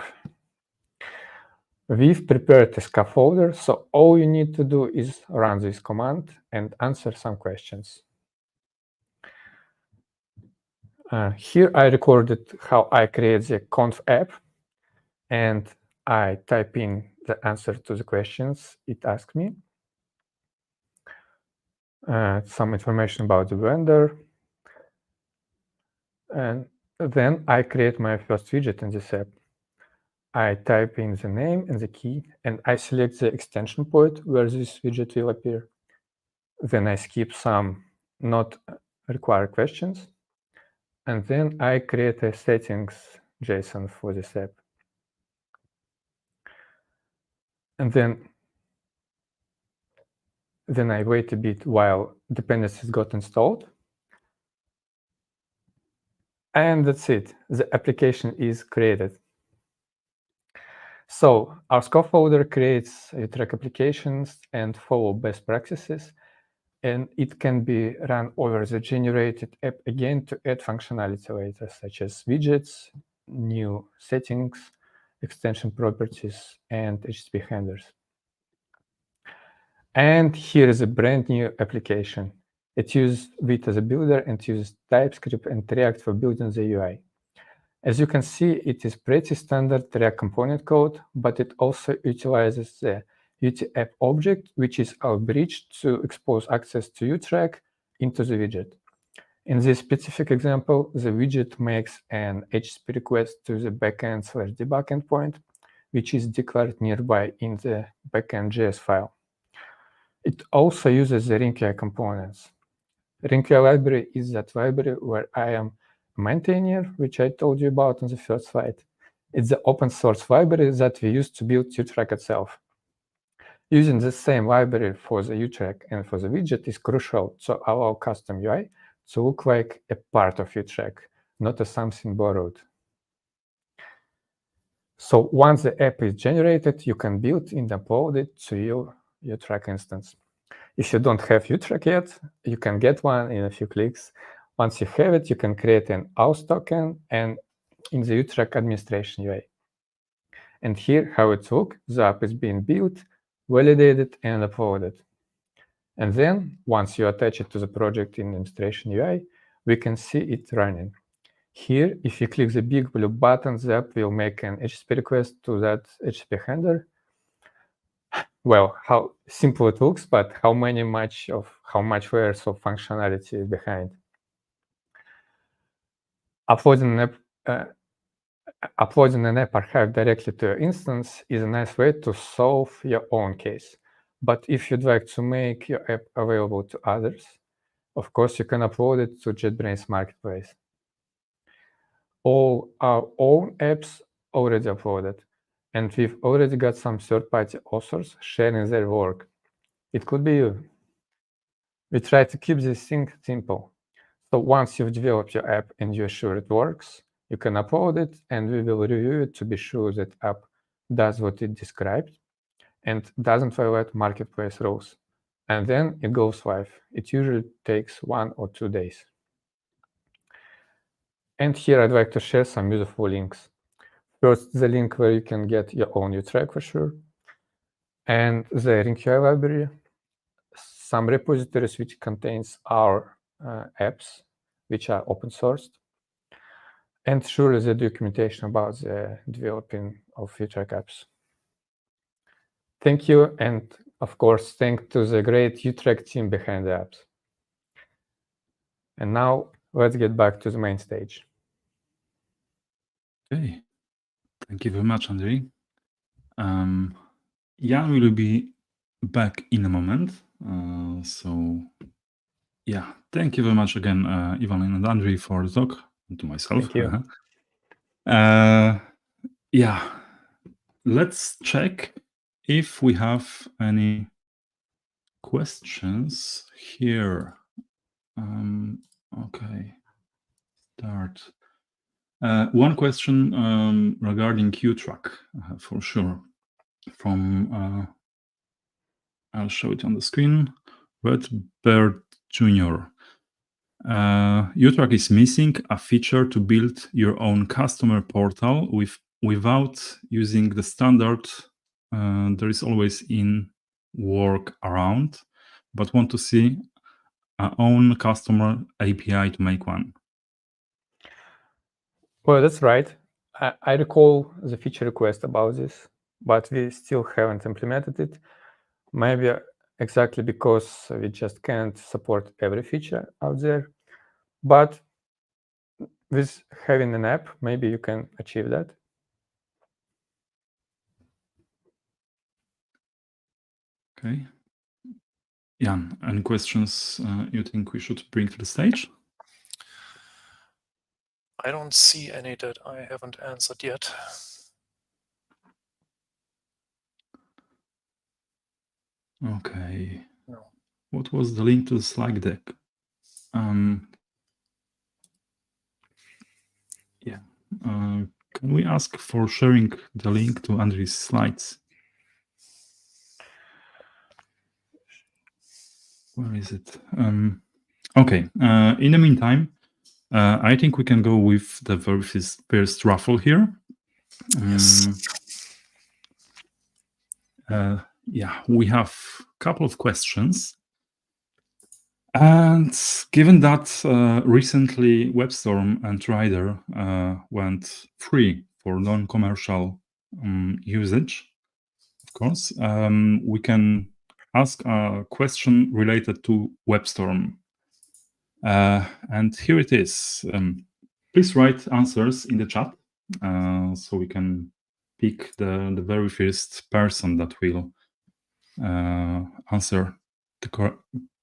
We've prepared a scaffolder, so all you need to do is run this command and answer some questions. Here I recorded how I create the conf app, and I type in the answer to the questions it asked me. Some information about the vendor. And then I create my first widget in this app. I type in the name and the key, and I select the extension point where this widget will appear. Then I skip some not required questions. And then I create a settings.json for this app. And then I wait a bit while dependencies got installed. And that's it. The application is created. So our scaffolder creates track applications and follow best practices, and it can be run over the generated app again to add functionality later, such as widgets, new settings, extension properties, and HTTP handlers. And here is a brand new application. It uses Vite as a builder and uses TypeScript and React for building the UI. As you can see, it is pretty standard React component code, but it also utilizes the UTApp object, which is our bridge to expose access to UTrack into the widget. In this specific example, the widget makes an HTTP request to the backend/debug endpoint, which is declared nearby in the backend.js file. It also uses the RingUI components. RingUI library is that library where I am maintainer, which I told you about on the first slide. It's the open source library that we use to build UTrack itself. Using the same library for the UTrack and for the widget is crucial to allow custom UI to look like a part of UTrack, not as something borrowed. So once the app is generated, you can build and upload it to your UTrack instance. If you don't have UTrack yet, you can get one in a few clicks. Once you have it, you can create an auth token and in the UTrack administration UI. And here how it looks, the app is being built, validated, and uploaded. And then once you attach it to the project in administration UI, we can see it running. Here, if you click the big blue button, the app will make an HTTP request to that HTTP handler. Well, how simple it looks, but how much layers of functionality is behind. Uploading an app archive directly to your instance is a nice way to solve your own case. But if you'd like to make your app available to others, of course, you can upload it to JetBrains Marketplace. All our own apps already uploaded, and we've already got some third-party authors sharing their work. It could be you. We try to keep this thing simple. So once you've developed your app and you're sure it works, you can upload it, and we will review it to be sure that app does what it described and doesn't violate marketplace rules. And then it goes live. It usually takes 1 or 2 days. And here I'd like to share some useful links. First, the link where you can get your own UTrack for sure, and the RinkUI library, some repositories which contains our apps, which are open sourced, and surely the documentation about the developing of UTrack apps. Thank you, and of course, thanks to the great UTrack team behind the apps. And now let's get back to the main stage.
Okay, thank you very much, Andrey. Jan will be back in a moment. So yeah, thank you very much again, Ivan and Andrey, for the talk, and to myself.
Thank you.
Yeah, let's check if we have any questions here. Okay, start. One question regarding UTrack, for sure. From, I'll show it on the screen. Redbird Jr. UTrack is missing a feature to build your own customer portal without using the standard. There is always in workaround, but want to see our own customer API to make one.
Well, that's right. I recall the feature request about this, but we still haven't implemented it. Maybe exactly because we just can't support every feature out there. But with having an app, maybe you can achieve that.
Okay. Jan, any questions you think we should bring to the stage?
I don't see any that I haven't answered yet.
Okay.
No.
What was the link to the slide deck? Yeah. Can we ask for sharing the link to Andrey's slides? Where is it? Okay. In the meantime, I think we can go with the very first raffle here.
Yes.
Yeah, we have a couple of questions. And given that recently WebStorm and Rider went free for non-commercial usage, of course, we can ask a question related to WebStorm. And here it is. Please write answers in the chat so we can pick the very first person that will answer,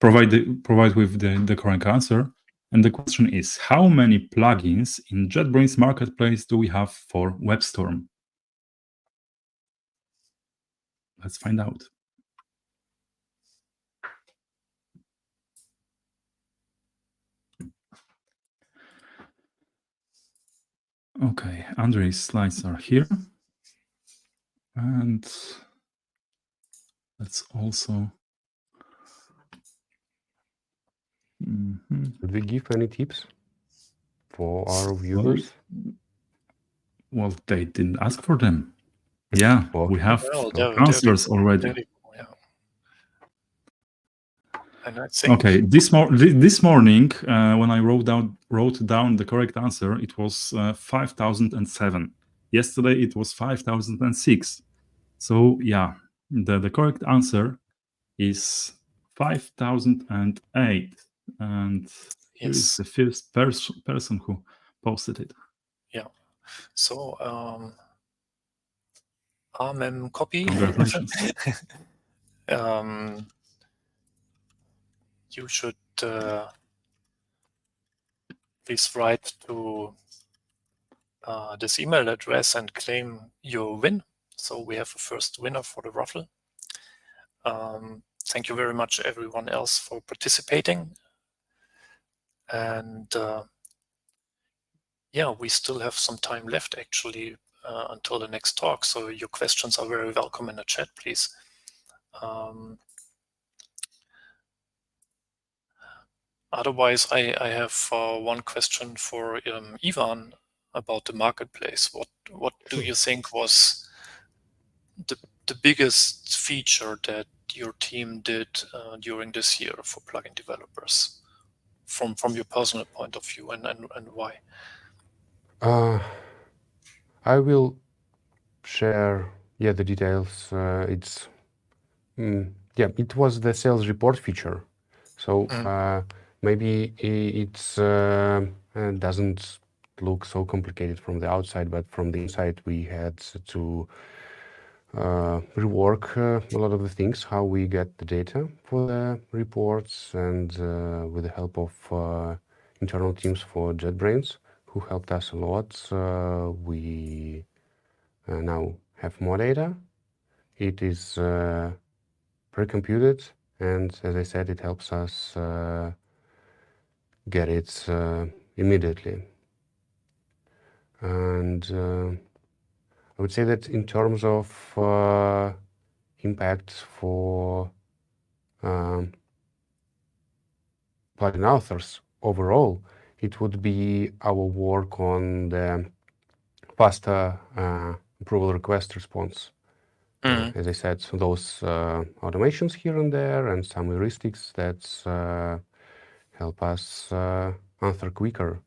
provide with the correct answer. And the question is, how many plugins in JetBrains Marketplace do we have for WebStorm? Let's find out. Okay, Andrey's slides are here. And let's also...
Should we give any tips for our viewers?
Well, they didn't ask for them. Yeah, we have answers already.
And I think...
Okay, this morning, when I wrote down the correct answer, it was 5,007. Yesterday, it was 5,006. So yeah, the correct answer is 5,008. And here is the first person who posted it.
Yeah. So, copy.
Congratulations.
You should please write to this email address and claim your win. So we have a first winner for the raffle. Thank you very much, everyone else, for participating. And yeah, we still have some time left, actually, until the next talk. So your questions are very welcome in the chat, please. Otherwise, I have one question for Ivan about the marketplace. What do you think was the biggest feature that your team did during this year for plugin developers, from your personal point of view, and why?
I will share the details. It was the sales report feature. So maybe it doesn't look so complicated from the outside, but from the inside we had to rework a lot of the things, how we get the data for the reports, and with the help of internal teams for JetBrains, who helped us a lot. We now have more data. It is pre-computed, and as I said, it helps us get it immediately. And I would say that in terms of impact for plugin authors overall, it would be our work on the faster approval request response. As I said, so those automations here and there and some heuristics that help us answer quicker,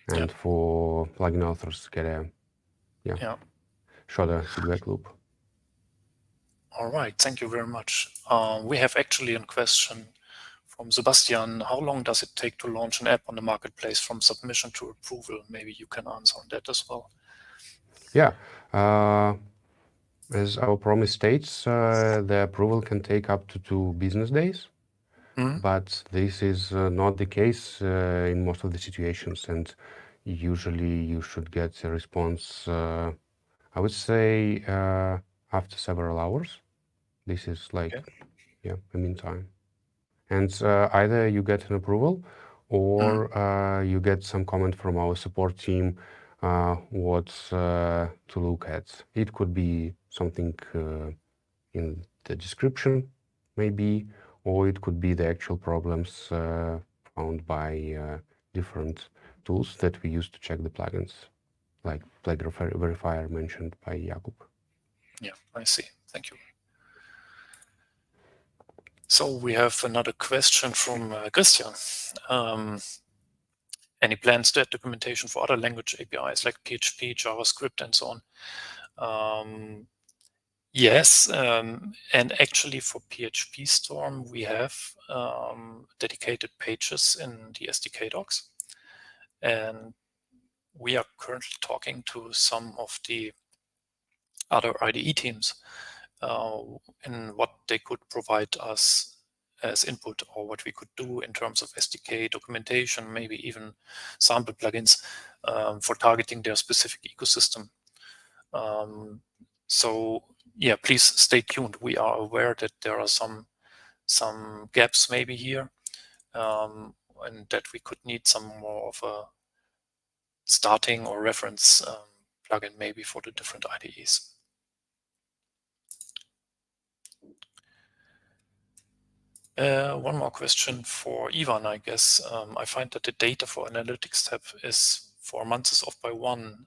and for plugin authors get a shorter feedback loop.
All right, thank you very much. We have actually a question from Sebastian. How long does it take to launch an app on the marketplace from submission to approval? Maybe you can answer on that as well.
Yeah. As our promise states, the approval can take up to 2 business days, but this is not the case in most of the situations, and usually you should get a response, I would say, after several hours. This is like, the meantime. And either you get an approval or you get some comment from our support team what to look at. It could be something in the description, maybe, or it could be the actual problems found by different tools that we use to check the plugins, like plugin verifier mentioned by Jakub.
Yeah, I see. Thank you. So we have another question from Christian. Any plans to add documentation for other language APIs like PHP, JavaScript, and so on? Yes, and actually for PhpStorm, we have dedicated pages in the SDK docs. And we are currently talking to some of the other IDE teams in what they could provide us as input, or what we could do in terms of SDK documentation, maybe even sample plugins for targeting their specific ecosystem. So yeah, please stay tuned. We are aware that there are some gaps maybe here, and that we could need some more of starting or reference plugin maybe for the different IDEs. One more question for Ivan, I guess. I find that the data for analytics tab is for months is off by 1.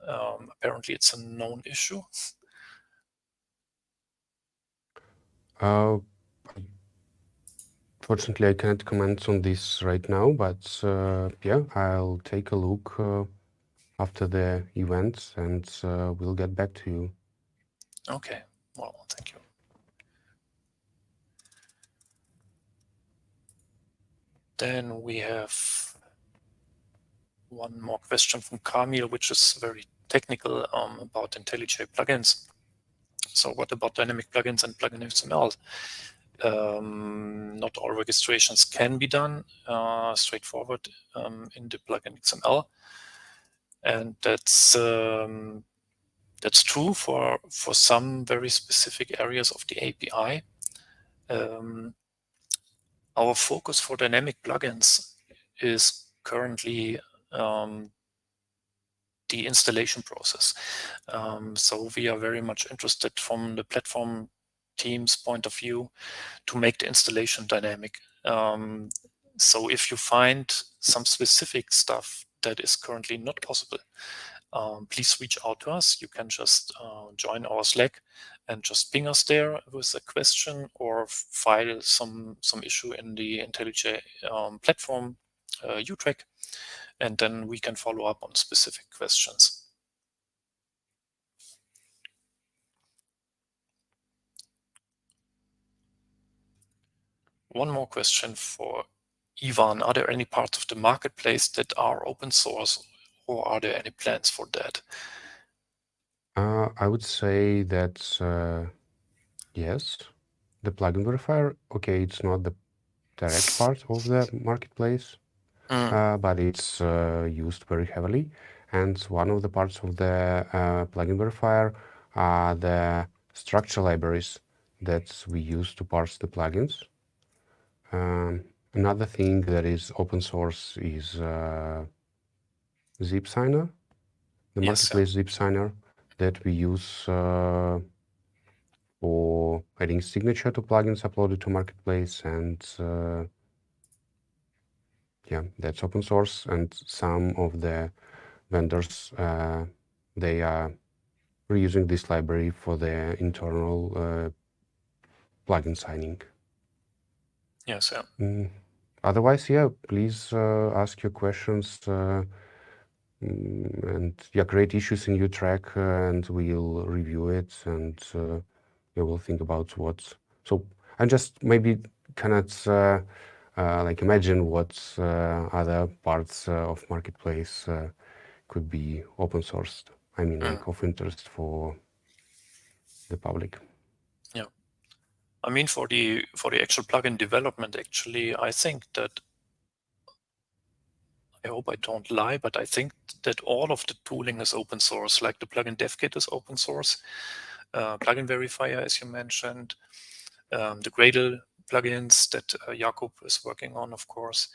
Apparently it's a known issue.
Fortunately, I cannot comment on this right now, but yeah, I'll take a look after the event and we'll get back to you.
Okay, well, thank you. Then we have one more question from Kamil, which is very technical about IntelliJ plugins. So what about dynamic plugins and plugin XML? Not all registrations can be done straightforward in the plugin XML, and that's true for some very specific areas of the API. Our focus for dynamic plugins is currently the installation process. So we are very much interested from the platform team's point of view to make the installation dynamic. So if you find some specific stuff that is currently not possible, please reach out to us. You can just join our Slack and just ping us there with a question or file some issue in the IntelliJ platform UTrack, and then we can follow up on specific questions. One more question for Ivan. Are there any parts of the marketplace that are open source, or are there any plans for that?
I would say that yes, the plugin verifier, okay, it's not the direct part of the marketplace, but it's used very heavily. And one of the parts of the plugin verifier are the structure libraries that we use to parse the plugins. Another thing that is open source is zip signer, the marketplace zip signer that we use for adding signature to plugins uploaded to marketplace, and yeah, that's open source. And some of the vendors they are reusing this library for their internal plugin signing.
Yes, yeah.
Otherwise, yeah, please ask your questions and yeah, create issues in UTrack and we'll review it, and yeah, we'll think about what. So I just maybe cannot like imagine what other parts of marketplace could be open sourced. I mean, like of interest for the public.
Yeah, I mean, for the actual plugin development, actually, I think that, I hope I don't lie, but I think that all of the tooling is open source. Like the plugin dev kit is open source, plugin verifier, as you mentioned, the Gradle plugins that Jakub is working on, of course,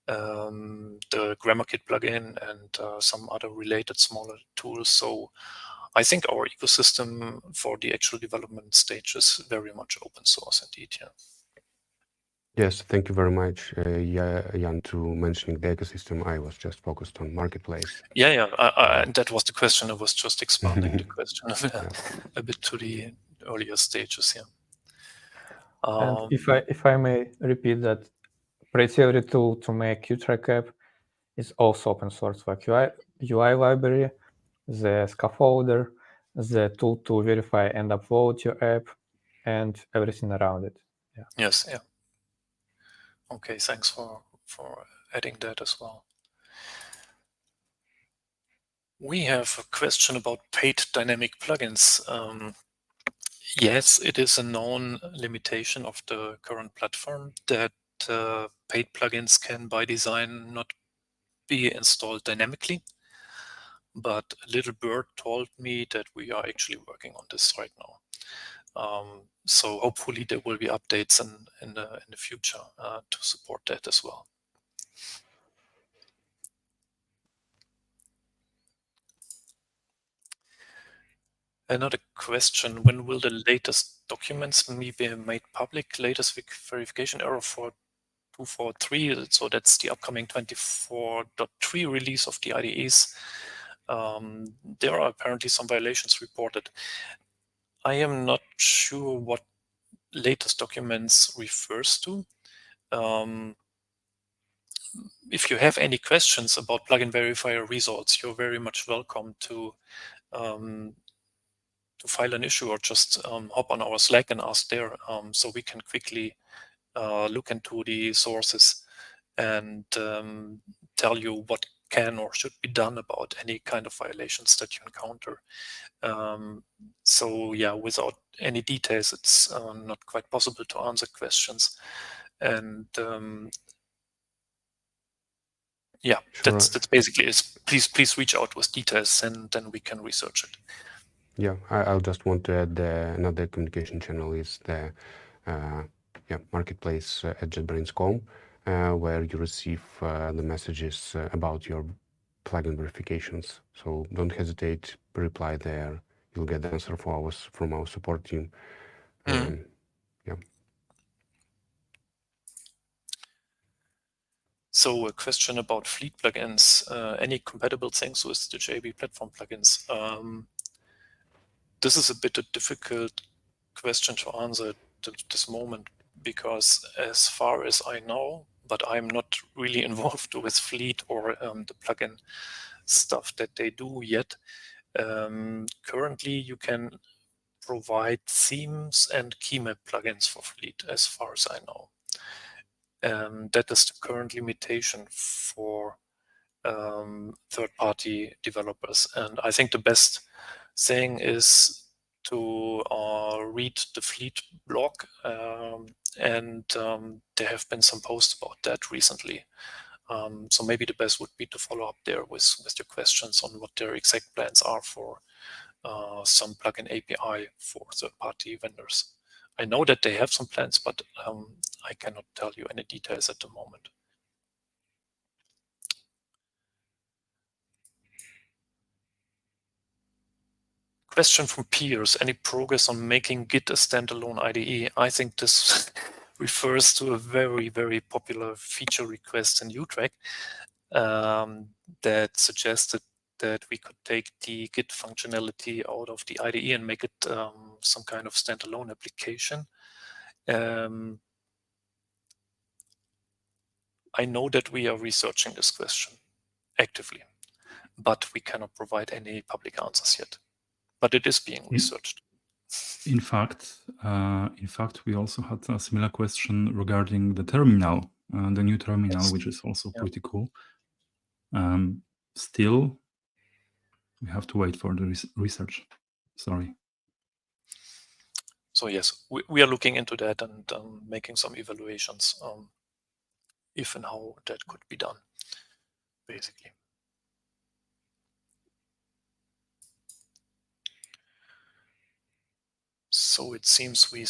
the Grammar Kit plugin, and some other related smaller tools. So I think our ecosystem for the actual development stage is very much open source indeed. Yeah.
Yes, thank you very much, Jan, to mentioning the ecosystem. I was just focused on marketplace.
Yeah, and that was the question. I was just expanding the question a bit to the earlier stages. Yeah.
And if I may repeat that, pretty every tool to make UTrack app is also open source, like UI library, the scaffolder, the tool to verify and upload your app, and everything around it. Yeah.
Yes, yeah. Okay, thanks for adding that as well. We have a question about paid dynamic plugins. Yes, it is a known limitation of the current platform that paid plugins can by design not be installed dynamically. But Little Bird told me that we are actually working on this right now. So hopefully there will be updates in the future to support that as well. Another question, when will the latest documents be made public? Latest verification error for 243, so that's the upcoming 24.3 release of the IDEs. There are apparently some violations reported. I am not sure what latest documents refers to. If you have any questions about plugin verifier results, you're very much welcome to file an issue or just hop on our Slack and ask there, so we can quickly look into the sources and tell you what can or should be done about any kind of violations that you encounter. So yeah, without any details, it's not quite possible to answer questions. And yeah,
Sure.
that's basically it. Please reach out with details, and then we can research it.
Yeah, I'll just want to add another communication channel is the marketplace at JetBrains.com, where you receive the messages about your plugin verifications. So don't hesitate, reply there. You'll get the answer from our support team. Yeah.
So a question about Fleet plugins. Any compatible things with the JB platform plugins? This is a bit a difficult question to answer at this moment, because as far as I know, but I'm not really involved with Fleet or the plugin stuff that they do yet. Currently, you can provide themes and key map plugins for Fleet, as far as I know. That is the current limitation for third-party developers. And I think the best thing is to read the Fleet blog, and there have been some posts about that recently. So maybe the best would be to follow up there with your questions on what their exact plans are for some plugin API for third-party vendors. I know that they have some plans, but I cannot tell you any details at the moment. Question from peers, any progress on making Git a standalone IDE? I think this refers to a very, very popular feature request in UTrack that suggested that we could take the Git functionality out of the IDE and make it some kind of standalone application. I know that we are researching this question actively, but we cannot provide any public answers yet. But it is being researched.
In fact, we also had a similar question regarding the terminal, the new terminal,
Yes.
which is also pretty cool. Still, we have to wait for the research. Sorry.
So yes, we are looking into that and making some evaluations if and how that could be done, basically. So it seems we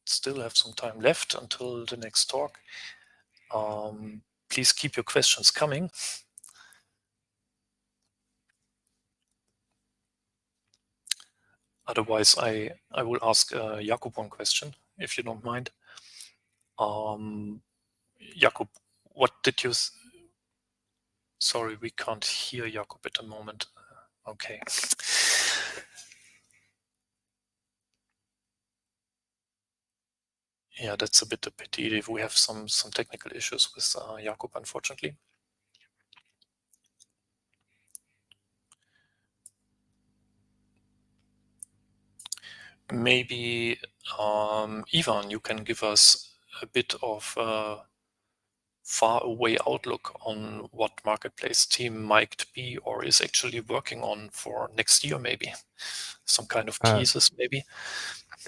still have some time left until the next talk. Please keep your questions coming. Otherwise, I will ask Jakub one question, if you don't mind. Jakub, what did you... Sorry, we can't hear Jakub at the moment. Okay. Yeah, that's a bit a pity. If we have some technical issues with Jakub, unfortunately. Maybe Ivan, you can give us a bit of far away outlook on what marketplace team might be or is actually working on for next year, maybe some kind of teasers, maybe.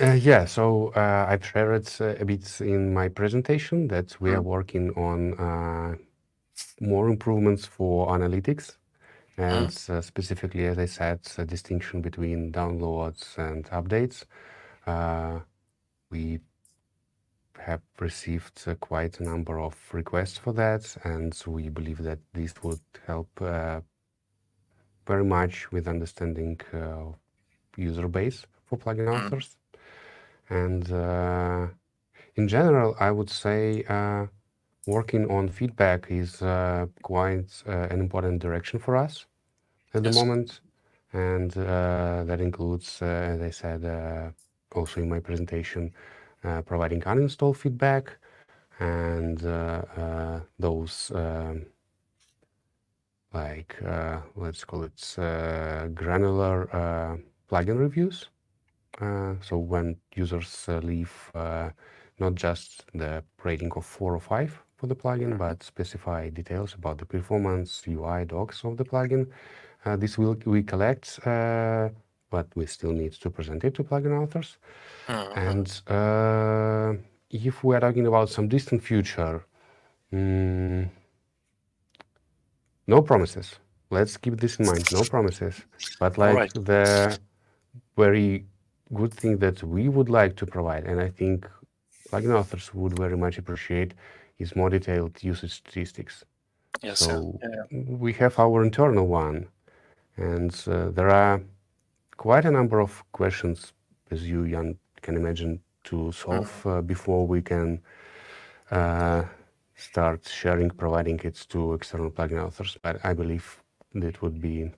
Yeah, so I've shared a bit in my presentation that we are working on more improvements for analytics, and specifically, as I said, a distinction between downloads and updates. We have received quite a number of requests for that, and we believe that this would help very much with understanding user base for plugin authors. And in general, I would say working on feedback is quite an important direction for us at the moment. And that includes, as I said, also in my presentation, providing uninstall feedback and those let's call it granular plugin reviews. So when users leave not just the rating of 4 or 5 for the plugin, but specify details about the performance, UI, docs of the plugin. This we collect, but we still need to present it to plugin authors. And if we're talking about some distant future, no promises. Let's keep this in mind, no promises. But like the very good thing that we would like to provide, and I think plugin authors would very much appreciate, is more detailed usage statistics. So we have our internal one, and there are quite a number of questions, as you, Jan, can imagine, to solve before we can start sharing, providing it to external plugin authors. But I believe that would be,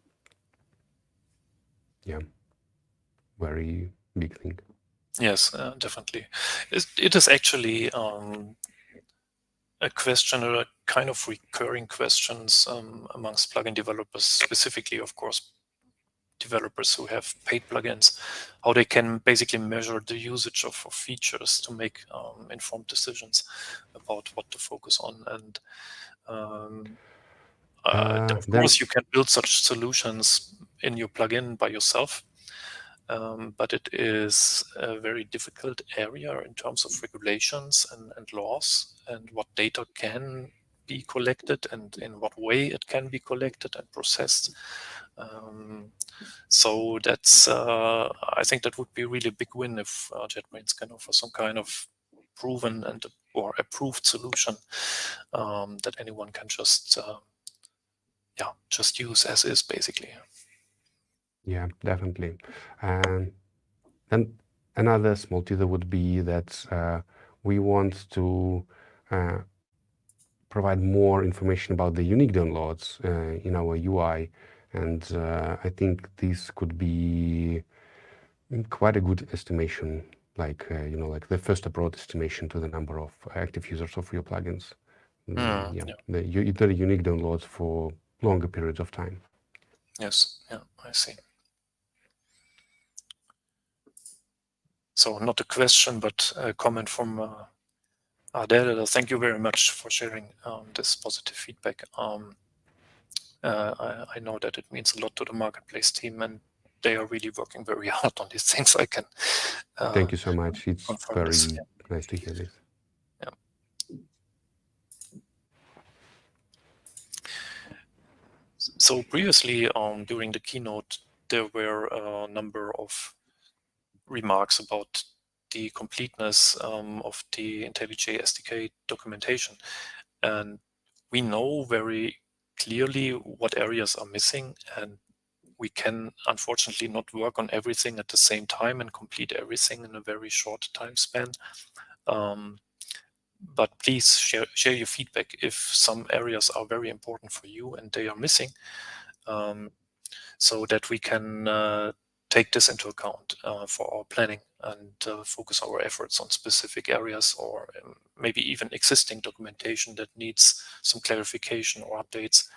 very big thing.
Yes, definitely. It is actually a question, or a kind of recurring questions amongst plugin developers, specifically, of course, developers who have paid plugins, how they can basically measure the usage of features to make informed decisions about what to focus on. And of course, you can build such solutions in your plugin by yourself, but it is a very difficult area in terms of regulations and laws, and what data can be collected and in what way it can be collected and processed. So that's, I think that would be really a big win if JetBrains can offer some kind of proven and or approved solution that anyone can just use as is, basically.
Yeah, definitely. And another small teaser would be that we want to provide more information about the unique downloads in our UI. And I think this could be quite a good estimation, like, like the first abroad estimation to the number of active users of your plugins. The unique downloads for longer periods of time.
Yes, I see. So not a question, but a comment from Adel. Thank you very much for sharing this positive feedback. I know that it means a lot to the marketplace team, and they are really working very hard on these things. I can
thank you so much. It's very nice to hear this.
So previously, during the keynote, there were a number of remarks about the completeness of the IntelliJ SDK documentation. And we know very clearly what areas are missing, and we can unfortunately not work on everything at the same time and complete everything in a very short time span. But please share your feedback if some areas are very important for you and they are missing, so that we can take this into account for our planning and focus our efforts on specific areas, or maybe even existing documentation that needs some clarification or updates.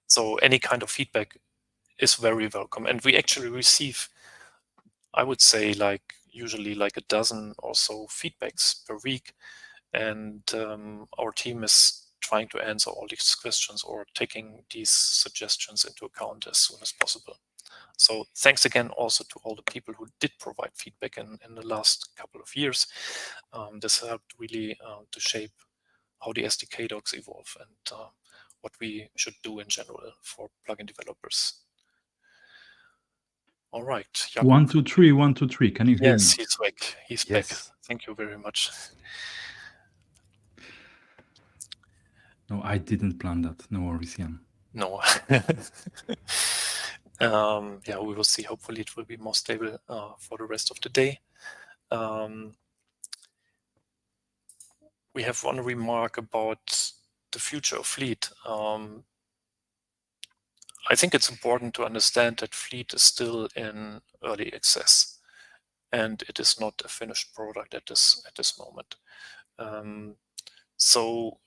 So any kind of feedback is very welcome. And we actually receive, I would say, usually like a dozen or so feedbacks per week. And our team is trying to answer all these questions or taking these suggestions into account as soon as possible. So thanks again also to all the people who did provide feedback in the last couple of years. This helped really to shape how the SDK docs evolve and what we should do in general for plugin developers. All right. Jakub.
1, 2, 3, 1, 2, 3. Can you hear me?
Yes, he's back. He's back. Thank you very much.
No, I didn't plan that. No worries, Jan.
No. Yeah, we will see. Hopefully it will be more stable for the rest of the day. We have one remark about the future of Fleet. I think it's important to understand that Fleet is still in early access, and it is not a finished product at this moment. So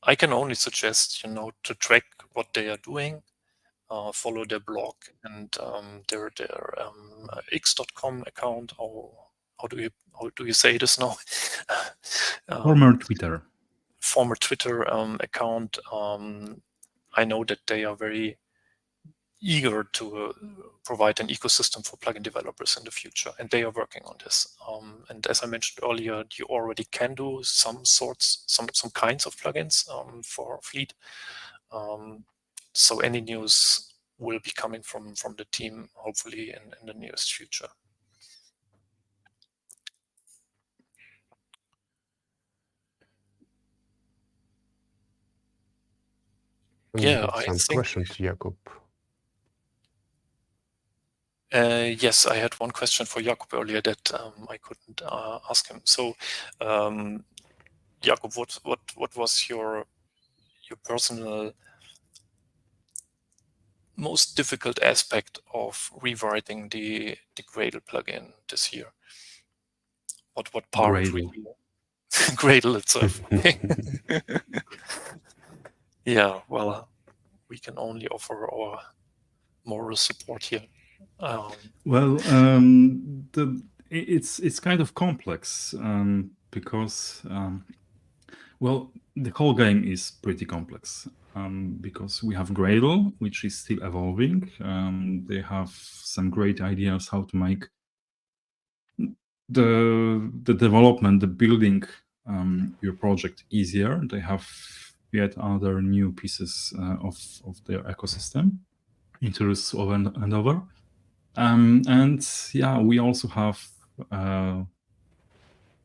I can only suggest, to track what they are doing, follow their blog and their x.com account. How do you say this now?
Former Twitter
account. I know that they are very eager to provide an ecosystem for plugin developers in the future, and they are working on this. And as I mentioned earlier, you already can do some kinds of plugins for Fleet. So any news will be coming from the team, hopefully in the nearest future. Yeah, I
some
think
questions, Jakub.
yes, I had one question for Jakub earlier that I couldn't ask him. So, Jakub, what was your personal most difficult aspect of rewriting the Gradle plugin this year? What part
Gradle.
really? Gradle itself. Yeah, well, we can only offer our moral support here.
Well, it's kind of complex because well, the whole game is pretty complex because we have Gradle, which is still evolving. They have some great ideas how to make the development, the building your project easier. They have yet other new pieces of their ecosystem introduced over and over. And yeah, we also have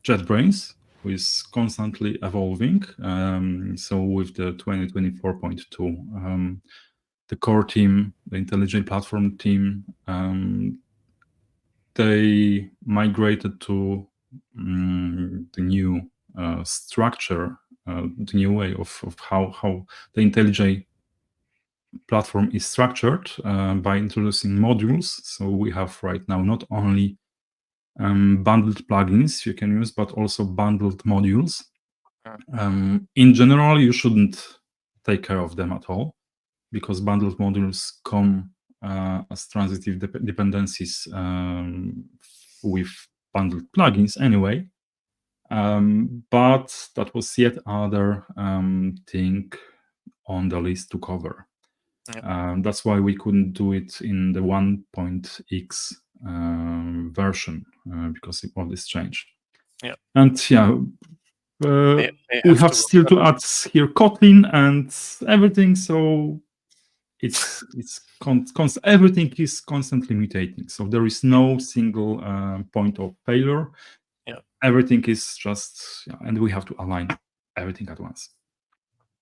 JetBrains, who is constantly evolving. So with the 2024.2, the core team, the IntelliJ platform team, they migrated to the new structure, the new way of how the IntelliJ platform is structured by introducing modules. So we have right now not only bundled plugins you can use, but also bundled modules. In general, you shouldn't take care of them at all because bundled modules come as transitive dependencies with bundled plugins anyway. But that was yet other thing on the list to cover. Yeah. That's why we couldn't do it in the 1.x version because of this change.
Yeah.
And yeah, we have still to add here Kotlin and everything, so it's everything is constantly mutating. So there is no single point of failure.
Yeah.
Everything is just, and we have to align everything at once.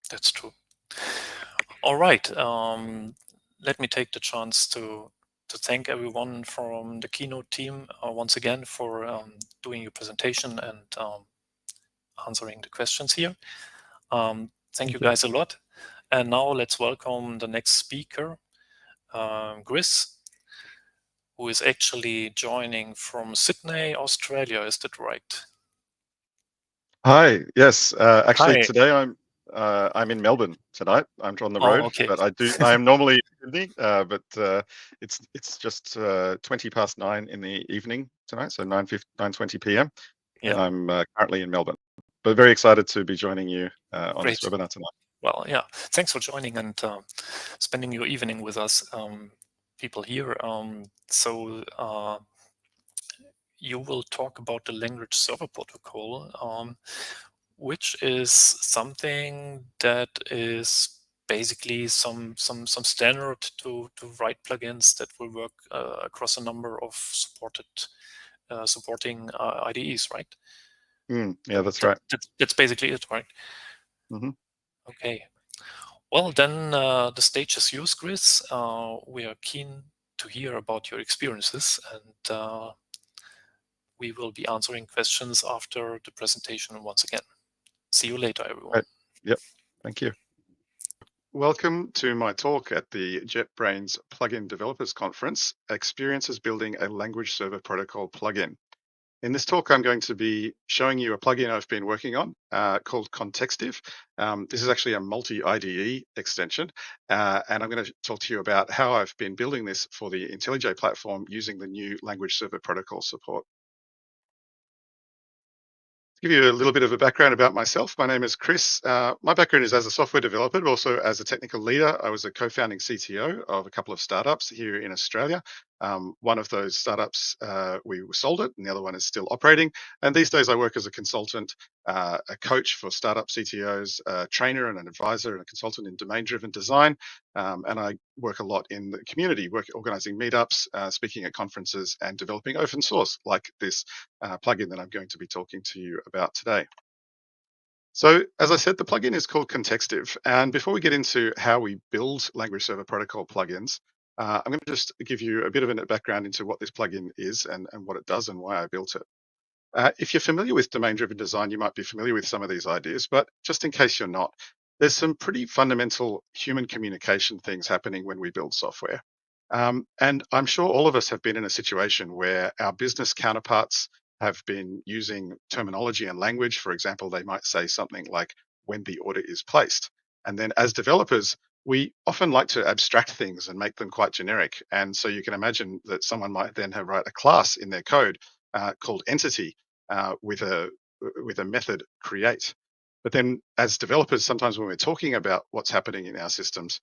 That's true. All right. Let me take the chance to thank everyone from the Keynote team once again for doing your presentation and answering the questions here. Thank you guys a lot. And now let's welcome the next speaker, Chris, who is actually joining from Sydney, Australia. Is that right?
Hi. Yes. Actually,
Hi.
today I'm in Melbourne tonight. I'm on the road,
okay.
but I am normally in Sydney. But it's just 9:20 in the evening tonight, so 9:20 p.m.
Yeah.
And I'm currently in Melbourne, but very excited to be joining you on this webinar tonight.
Well, yeah. Thanks for joining and spending your evening with us, people here. So you will talk about the language server protocol, which is something that is basically some standard to write plugins that will work across a number of supporting IDEs, right?
Yeah, that's right.
That's basically it, right?
Mm-hmm.
Okay. Well, then the stage is yours, Chris. We are keen to hear about your experiences, and we will be answering questions after the presentation once again. See you later, everyone.
Right. Yep. Thank you. Welcome to my talk at the JetBrains Plugin Developers Conference, Experiences Building a Language Server Protocol Plugin. In this talk, I'm going to be showing you a plugin I've been working on called Contextive. This is actually a multi-IDE extension, and I'm going to talk to you about how I've been building this for the IntelliJ platform using the new language server protocol support. To give you a little bit of a background about myself, my name is Chris. My background is as a software developer, but also as a technical leader. I was a co-founding CTO of a couple of startups here in Australia. One of those startups, we sold it, and the other one is still operating. And these days I work as a consultant, a coach for startup CTOs, a trainer and an advisor and a consultant in domain-driven design. And I work a lot in the community, organizing meetups, speaking at conferences, and developing open source like this plugin that I'm going to be talking to you about today. So as I said, the plugin is called Contextive. And before we get into how we build language server protocol plugins, I'm going to just give you a bit of a background into what this plugin is and what it does and why I built it. If you're familiar with domain-driven design, you might be familiar with some of these ideas, but just in case you're not, there's some pretty fundamental human communication things happening when we build software. And I'm sure all of us have been in a situation where our business counterparts have been using terminology and language. For example, they might say something like when the order is placed. And then as developers, we often like to abstract things and make them quite generic. And so you can imagine that someone might then write a class in their code called entity with a method create. But then as developers, sometimes when we're talking about what's happening in our systems,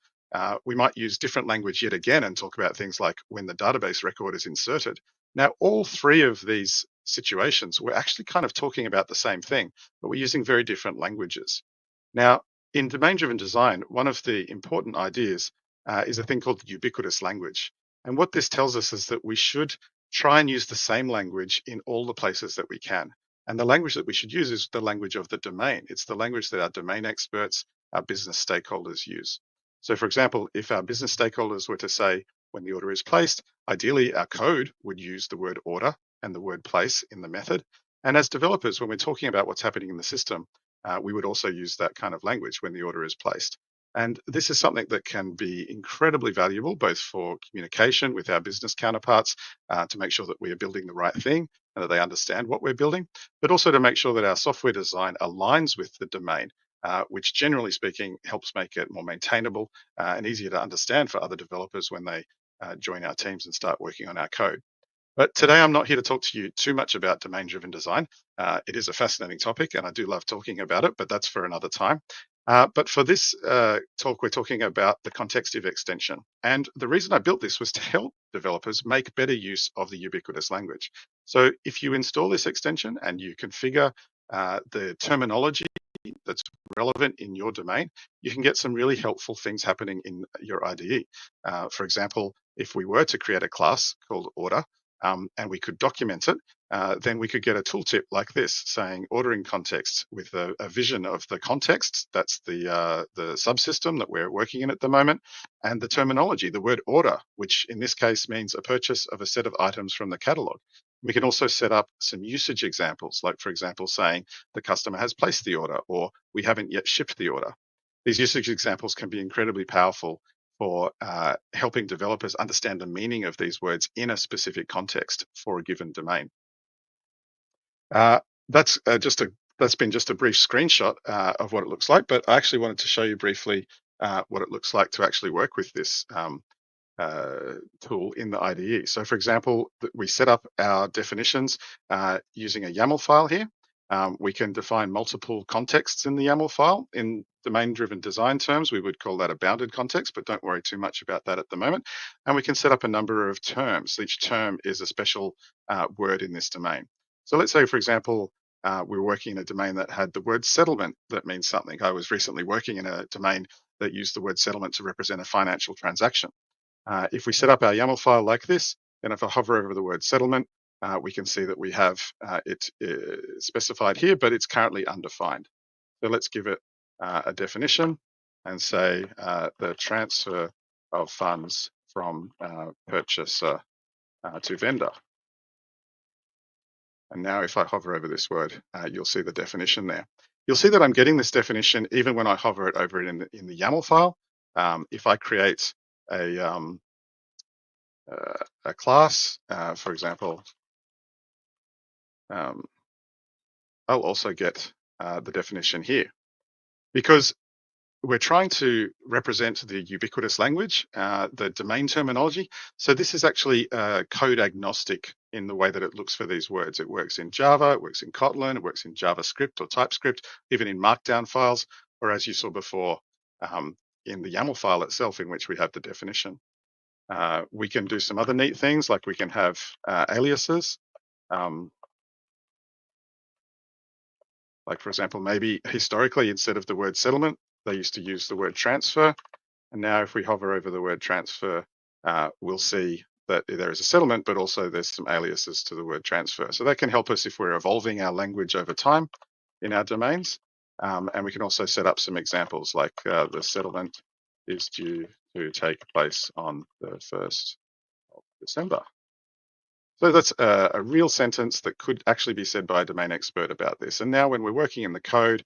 we might use different language yet again and talk about things like when the database record is inserted. Now, all three of these situations, we're actually kind of talking about the same thing, but we're using very different languages. Now, in domain-driven design, one of the important ideas is a thing called ubiquitous language. And what this tells us is that we should try and use the same language in all the places that we can. And the language that we should use is the language of the domain. It's the language that our domain experts, our business stakeholders use. So for example, if our business stakeholders were to say, when the order is placed, ideally our code would use the word order and the word place in the method. And as developers, when we're talking about what's happening in the system, we would also use that kind of language when the order is placed. And this is something that can be incredibly valuable, both for communication with our business counterparts to make sure that we are building the right thing and that they understand what we're building, but also to make sure that our software design aligns with the domain, which generally speaking helps make it more maintainable and easier to understand for other developers when they join our teams and start working on our code. But today I'm not here to talk to you too much about domain-driven design. It is a fascinating topic and I do love talking about it, but that's for another time. But for this talk, we're talking about the Contextive extension. And the reason I built this was to help developers make better use of the ubiquitous language. So if you install this extension and you configure the terminology that's relevant in your domain, you can get some really helpful things happening in your IDE. For example, if we were to create a class called order, and we could document it, then we could get a tooltip like this saying ordering context with a vision of the context. That's the subsystem that we're working in at the moment. And the terminology, the word order, which in this case means a purchase of a set of items from the catalog. We can also set up some usage examples, like for example, saying the customer has placed the order or we haven't yet shipped the order. These usage examples can be incredibly powerful for helping developers understand the meaning of these words in a specific context for a given domain. That's been just a brief screenshot of what it looks like, but I actually wanted to show you briefly what it looks like to actually work with this tool in the IDE. So for example, we set up our definitions using a YAML file here. We can define multiple contexts in the YAML file. In domain-driven design terms, we would call that a bounded context, but don't worry too much about that at the moment. And we can set up a number of terms. Each term is a special word in this domain. So let's say, for example, we were working in a domain that had the word settlement that means something. I was recently working in a domain that used the word settlement to represent a financial transaction. If we set up our YAML file like this, then if I hover over the word settlement, we can see that we have it specified here, but it's currently undefined. So let's give it a definition. and say the transfer of funds from purchaser to vendor. And now if I hover over this word, you'll see the definition there. You'll see that I'm getting this definition even when I hover it over it in the YAML file. If I create a class, for example, I'll also get the definition here. Because we're trying to represent the ubiquitous language, the domain terminology. So this is actually code agnostic in the way that it looks for these words. It works in Java, it works in Kotlin, it works in JavaScript or TypeScript, even in Markdown files, or as you saw before, in the YAML file itself in which we have the definition. We can do some other neat things, like we can have aliases. Like for example, maybe historically, instead of the word settlement, they used to use the word transfer. And now if we hover over the word transfer, we'll see that there is a settlement, but also there's some aliases to the word transfer. So that can help us if we're evolving our language over time in our domains. And we can also set up some examples like the settlement is due to take place on the 1st of December. So that's a real sentence that could actually be said by a domain expert about this. And now when we're working in the code,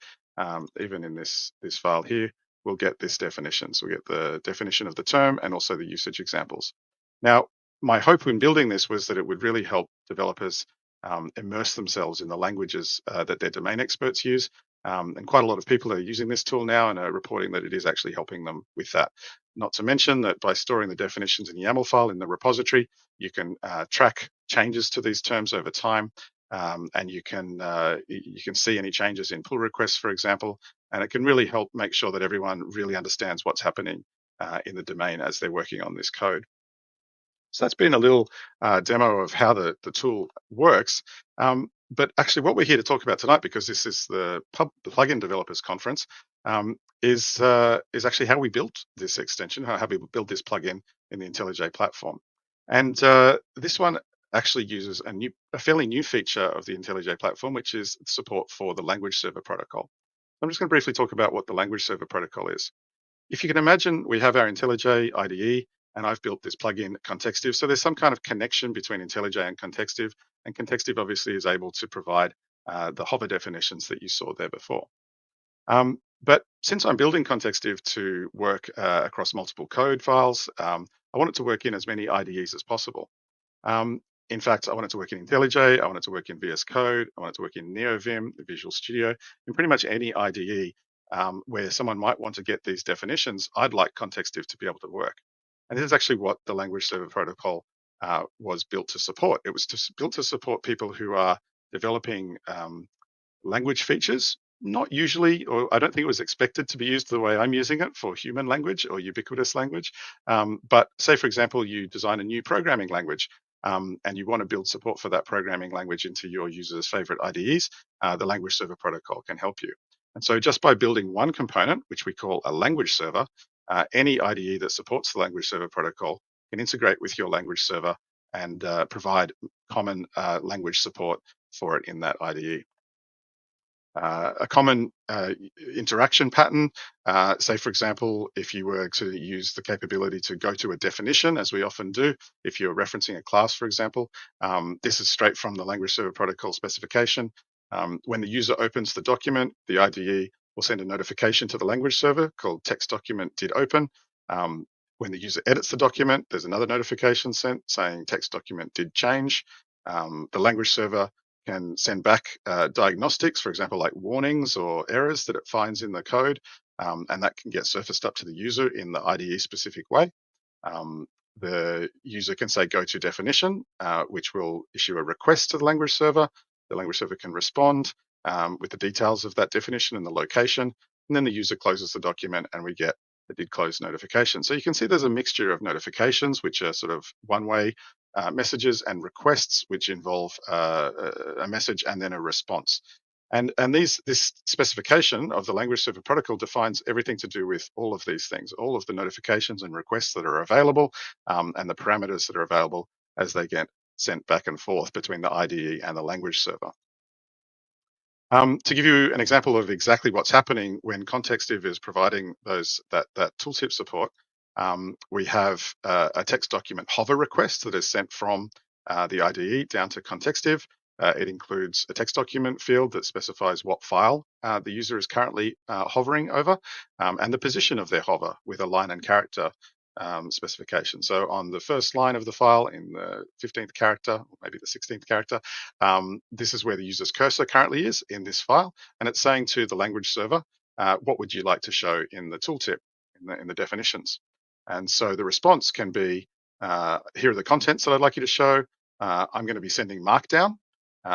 even in this file here, we'll get this definition. So we get the definition of the term and also the usage examples. Now, my hope in building this was that it would really help developers immerse themselves in the languages that their domain experts use. And quite a lot of people are using this tool now and are reporting that it is actually helping them with that. Not to mention that by storing the definitions in the YAML file in the repository, you can track changes to these terms over time, and you can see any changes in pull requests, for example, and it can really help make sure that everyone really understands what's happening in the domain as they're working on this code. So that's been a little demo of how the tool works. But actually what we're here to talk about tonight, because this is the Plugin Developers Conference, is actually how we built this extension, how we built this plugin in the IntelliJ platform. And this one actually uses a fairly new feature of the IntelliJ platform, which is support for the language server protocol. I'm just going to briefly talk about what the language server protocol is. If you can imagine, we have our IntelliJ IDE, and I've built this plugin Contextiv. So there's some kind of connection between IntelliJ and Contextiv, and Contextiv obviously is able to provide the hover definitions that you saw there before. But since I'm building Contextiv to work across multiple code files, I want it to work in as many IDEs as possible. In fact, I want it to work in IntelliJ, I want it to work in VS Code, I want it to work in NeoVim, Visual Studio, in pretty much any IDE where someone might want to get these definitions. I'd like Contextiv to be able to work. And this is actually what the language server protocol was built to support. It was built to support people who are developing language features, not usually, or I don't think it was expected to be used the way I'm using it for human language or ubiquitous language. But say, for example, you design a new programming language and you want to build support for that programming language into your users' favorite IDEs, the language server protocol can help you. And so just by building one component, which we call a language server, any IDE that supports the language server protocol can integrate with your language server and provide common language support for it in that IDE. A common interaction pattern, say for example, if you were to use the capability to go to a definition, as we often do, if you're referencing a class, for example, this is straight from the language server protocol specification. When the user opens the document, the IDE will send a notification to the language server called text document did open. When the user edits the document, there's another notification sent saying text document did change. The language server can send back diagnostics, for example, like warnings or errors that it finds in the code, and that can get surfaced up to the user in the IDE specific way. The user can say go to definition, which will issue a request to the language server. The language server can respond with the details of that definition and the location, and then the user closes the document and we get the did close notification. So you can see there's a mixture of notifications, which are sort of one-way messages, and requests, which involve a message and then a response. And this specification of the language server protocol defines everything to do with all of these things, all of the notifications and requests that are available, and the parameters that are available as they get sent back and forth between the IDE and the language server. To give you an example of exactly what's happening when ContextDiv is providing that tooltip support, we have a text document hover request that is sent from the IDE down to ContextDiv. It includes a text document field that specifies what file the user is currently hovering over, and the position of their hover with a line and character specification. So on the first line of the file, in the 15th character, or maybe the 16th character, this is where the user's cursor currently is in this file, and it's saying to the language server, what would you like to show in the tooltip, in the definitions? And so the response can be, here are the contents that I'd like you to show. I'm going to be sending Markdown.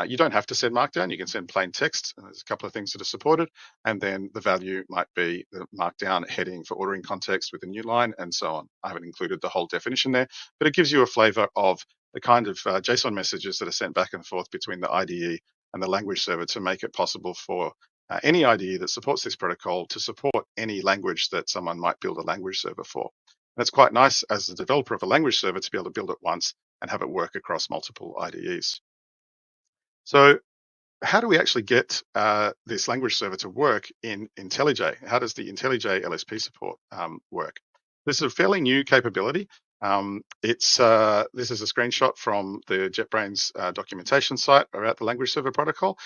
You don't have to send Markdown. You can send plain text. And there's a couple of things that are supported. And then the value might be the Markdown heading for ordering context with a new line and so on. I haven't included the whole definition there, but it gives you a flavor of the kind of JSON messages that are sent back and forth between the IDE and the language server to make it possible for any IDE that supports this protocol to support any language that someone might build a language server for. And it's quite nice as the developer of a language server to be able to build it once and have it work across multiple IDEs. So how do we actually get this language server to work in IntelliJ? How does the IntelliJ LSP support work? This is a fairly new capability. This is a screenshot from the JetBrains documentation site about the language server protocol.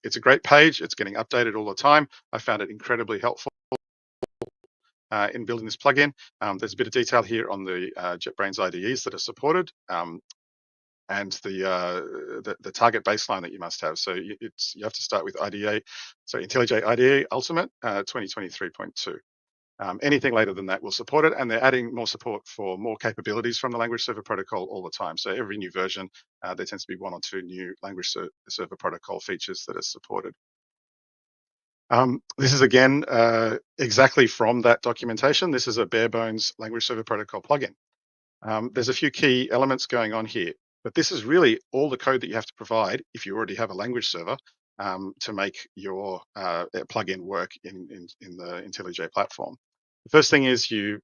It's a great page. It's getting updated all the time. I found it incredibly helpful in building this plugin. There's a bit of detail here on the JetBrains IDEs that are supported. And the target baseline that you must have. So you have to start with IDE. So IntelliJ IDE Ultimate 2023.2. Anything later than that will support it, and they're adding more support for more capabilities from the language server protocol all the time. So every new version, there tends to be 1 or 2 new language server protocol features that are supported. This is again exactly from that documentation. This is a bare bones language server protocol plugin. There's a few key elements going on here. But this is really all the code that you have to provide if you already have a language server to make your plugin work in the IntelliJ platform. The first thing is you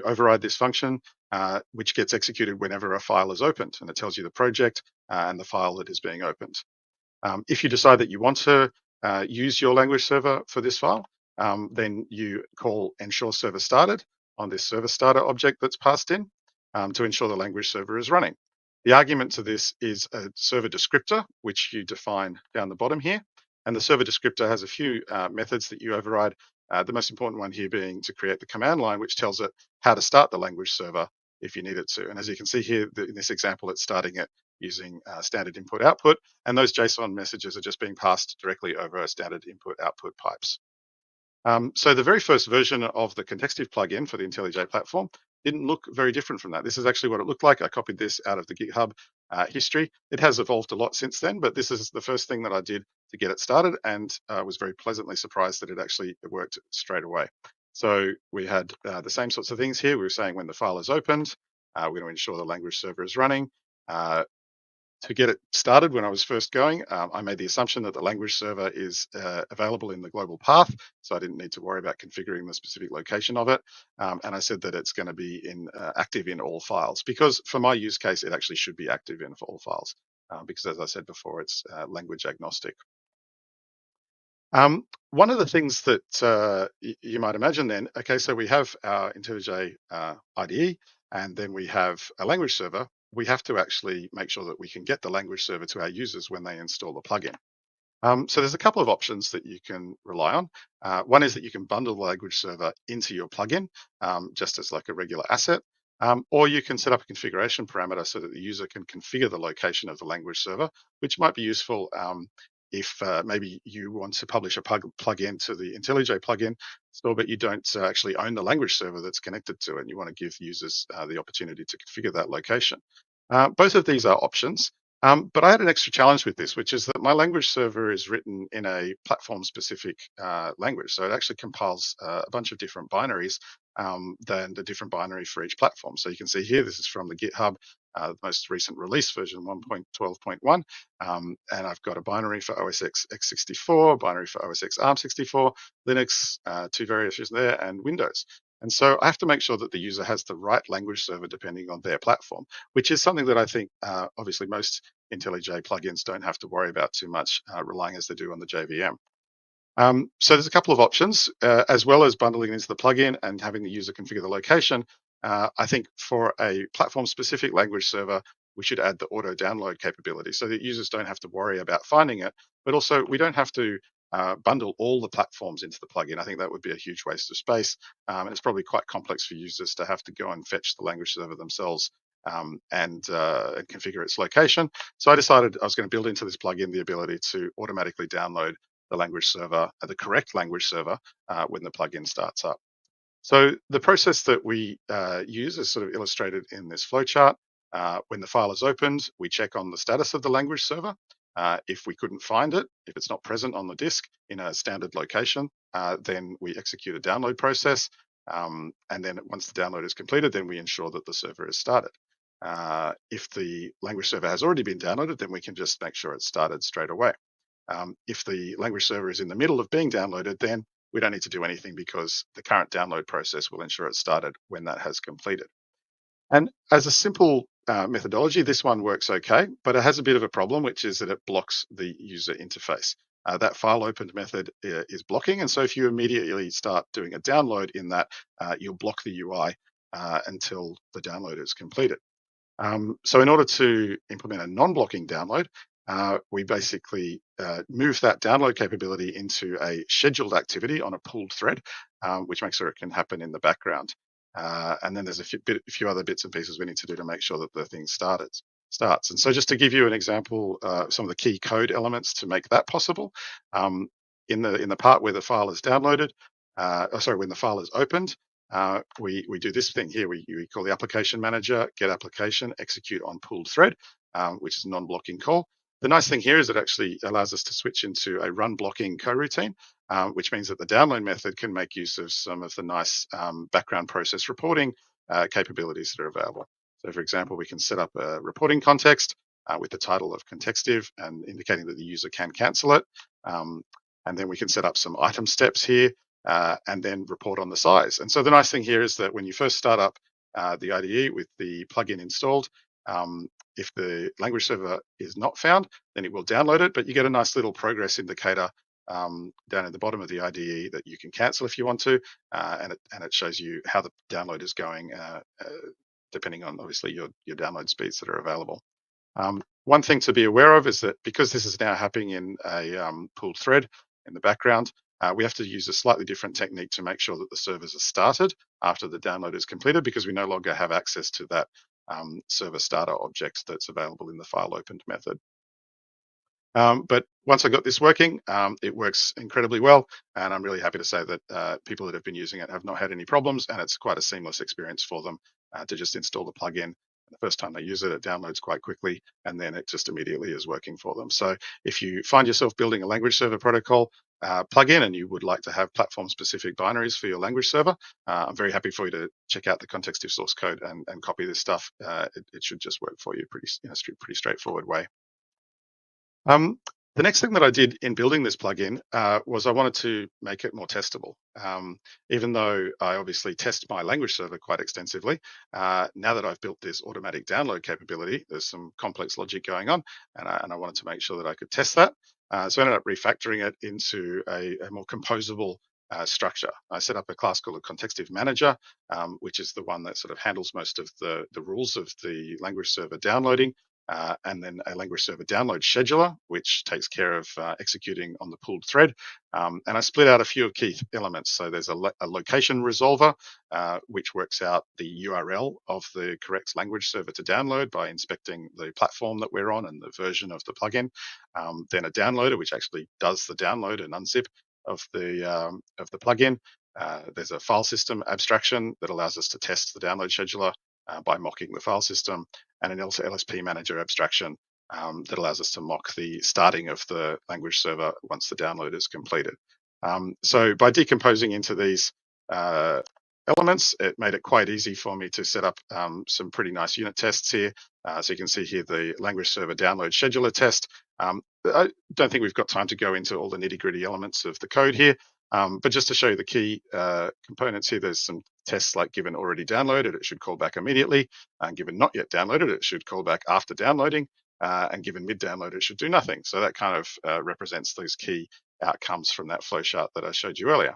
override this function, which gets executed whenever a file is opened, and it tells you the project and the file that is being opened. If you decide that you want to use your language server for this file, then you call ensure server started on this server starter object that's passed in to ensure the language server is running. The argument to this is a server descriptor, which you define down the bottom here. And the server descriptor has a few methods that you override. The most important one here being to create the command line, which tells it how to start the language server if you need it to. And as you can see here, in this example, it's starting it using standard input-output. And those JSON messages are just being passed directly over standard input-output pipes. So the very first version of the ContextDiv plugin for the IntelliJ platform didn't look very different from that. This is actually what it looked like. I copied this out of the GitHub history. It has evolved a lot since then, but this is the first thing that I did to get it started, and was very pleasantly surprised that it worked straight away. So we had the same sorts of things here. We were saying when the file is opened, we're going to ensure the language server is running. To get it started, when I was first going, I made the assumption that the language server is available in the global path, so I didn't need to worry about configuring the specific location of it. And I said that it's going to be active in all files, because for my use case, it actually should be active for all files, because as I said before, it's language agnostic. One of the things that you might imagine then, okay, so we have our IntelliJ IDE, and then we have a language server. We have to actually make sure that we can get the language server to our users when they install the plugin. So there's a couple of options that you can rely on. One is that you can bundle the language server into your plugin, just as like a regular asset, or you can set up a configuration parameter so that the user can configure the location of the language server, which might be useful if maybe you want to publish a plugin to the IntelliJ plugin store, but you don't actually own the language server that's connected to it, and you want to give users the opportunity to configure that location. Both of these are options, but I had an extra challenge with this, which is that my language server is written in a platform-specific language, so it actually compiles a bunch of different binaries than the different binary for each platform. So you can see here, this is from the GitHub, the most recent release version 1.12.1, and I've got a binary for OS X x64, binary for OS X ARM64, Linux, 2 variations there, and Windows. And so I have to make sure that the user has the right language server depending on their platform, which is something that I think obviously most IntelliJ plugins don't have to worry about too much, relying as they do on the JVM. So there's a couple of options, as well as bundling into the plugin and having the user configure the location. I think for a platform-specific language server, we should add the auto download capability so that users don't have to worry about finding it, but also we don't have to bundle all the platforms into the plugin. I think that would be a huge waste of space, and it's probably quite complex for users to have to go and fetch the language server themselves and configure its location. So I decided I was going to build into this plugin the ability to automatically download the language server, the correct language server, when the plugin starts up. So the process that we use is sort of illustrated in this flowchart. When the file is opened, we check on the status of the language server. If we couldn't find it, if it's not present on the disk in a standard location, then we execute a download process. And then once the download is completed, then we ensure that the server is started. If the language server has already been downloaded, then we can just make sure it's started straight away. If the language server is in the middle of being downloaded, then we don't need to do anything because the current download process will ensure it's started when that has completed. And as a simple methodology, this one works okay, but it has a bit of a problem, which is that it blocks the user interface. That file opened method is blocking, and so if you immediately start doing a download in that, you'll block the UI until the download is completed. So in order to implement a non-blocking download, we basically move that download capability into a scheduled activity on a pooled thread, which makes sure it can happen in the background. And then there's a few other bits and pieces we need to do to make sure that the thing starts. And so just to give you an example, some of the key code elements to make that possible, in the part where the file is downloaded, when the file is opened, we do this thing here. We call the application manager, get application, execute on pooled thread, which is a non-blocking call. The nice thing here is it actually allows us to switch into a run blocking coroutine, which means that the download method can make use of some of the nice background process reporting capabilities that are available. So for example, we can set up a reporting context with the title of contextive and indicating that the user can cancel it. And then we can set up some item steps here and then report on the size. And so the nice thing here is that when you first start up the IDE with the plugin installed, if the language server is not found, then it will download it, but you get a nice little progress indicator down at the bottom of the IDE that you can cancel if you want to, and it shows you how the download is going, depending on obviously your download speeds that are available. One thing to be aware of is that because this is now happening in a pooled thread in the background, we have to use a slightly different technique to make sure that the servers are started after the download is completed, because we no longer have access to that server starter object that's available in the file opened method. But once I got this working, it works incredibly well, and I'm really happy to say that people that have been using it have not had any problems, and it's quite a seamless experience for them to just install the plugin. The first time they use it, it downloads quite quickly, and then it just immediately is working for them. So if you find yourself building a language server protocol plugin and you would like to have platform-specific binaries for your language server, I'm very happy for you to check out the contextive source code and copy this stuff. It should just work for you in a pretty straightforward way. The next thing that I did in building this plugin was I wanted to make it more testable. Even though I obviously test my language server quite extensively, now that I've built this automatic download capability, there's some complex logic going on, and I wanted to make sure that I could test that. So I ended up refactoring it into a more composable structure. I set up a class called a contextive manager, which is the one that sort of handles most of the rules of the language server downloading. And then a language server download scheduler, which takes care of executing on the pooled thread. And I split out a few key elements. So there's a location resolver, which works out the URL of the correct language server to download by inspecting the platform that we're on and the version of the plugin. Then a downloader, which actually does the download and unzip of the plugin. There's a file system abstraction that allows us to test the download scheduler by mocking the file system, and an LSP manager abstraction that allows us to mock the starting of the language server once the download is completed. So by decomposing into these elements, it made it quite easy for me to set up some pretty nice unit tests here. So you can see here the language server download scheduler test. I don't think we've got time to go into all the nitty-gritty elements of the code here, but just to show you the key components here, there's some tests like given already downloaded, it should call back immediately, and given not yet downloaded, it should call back after downloading. and given mid-download, it should do nothing. So that kind of represents those key outcomes from that flowchart that I showed you earlier.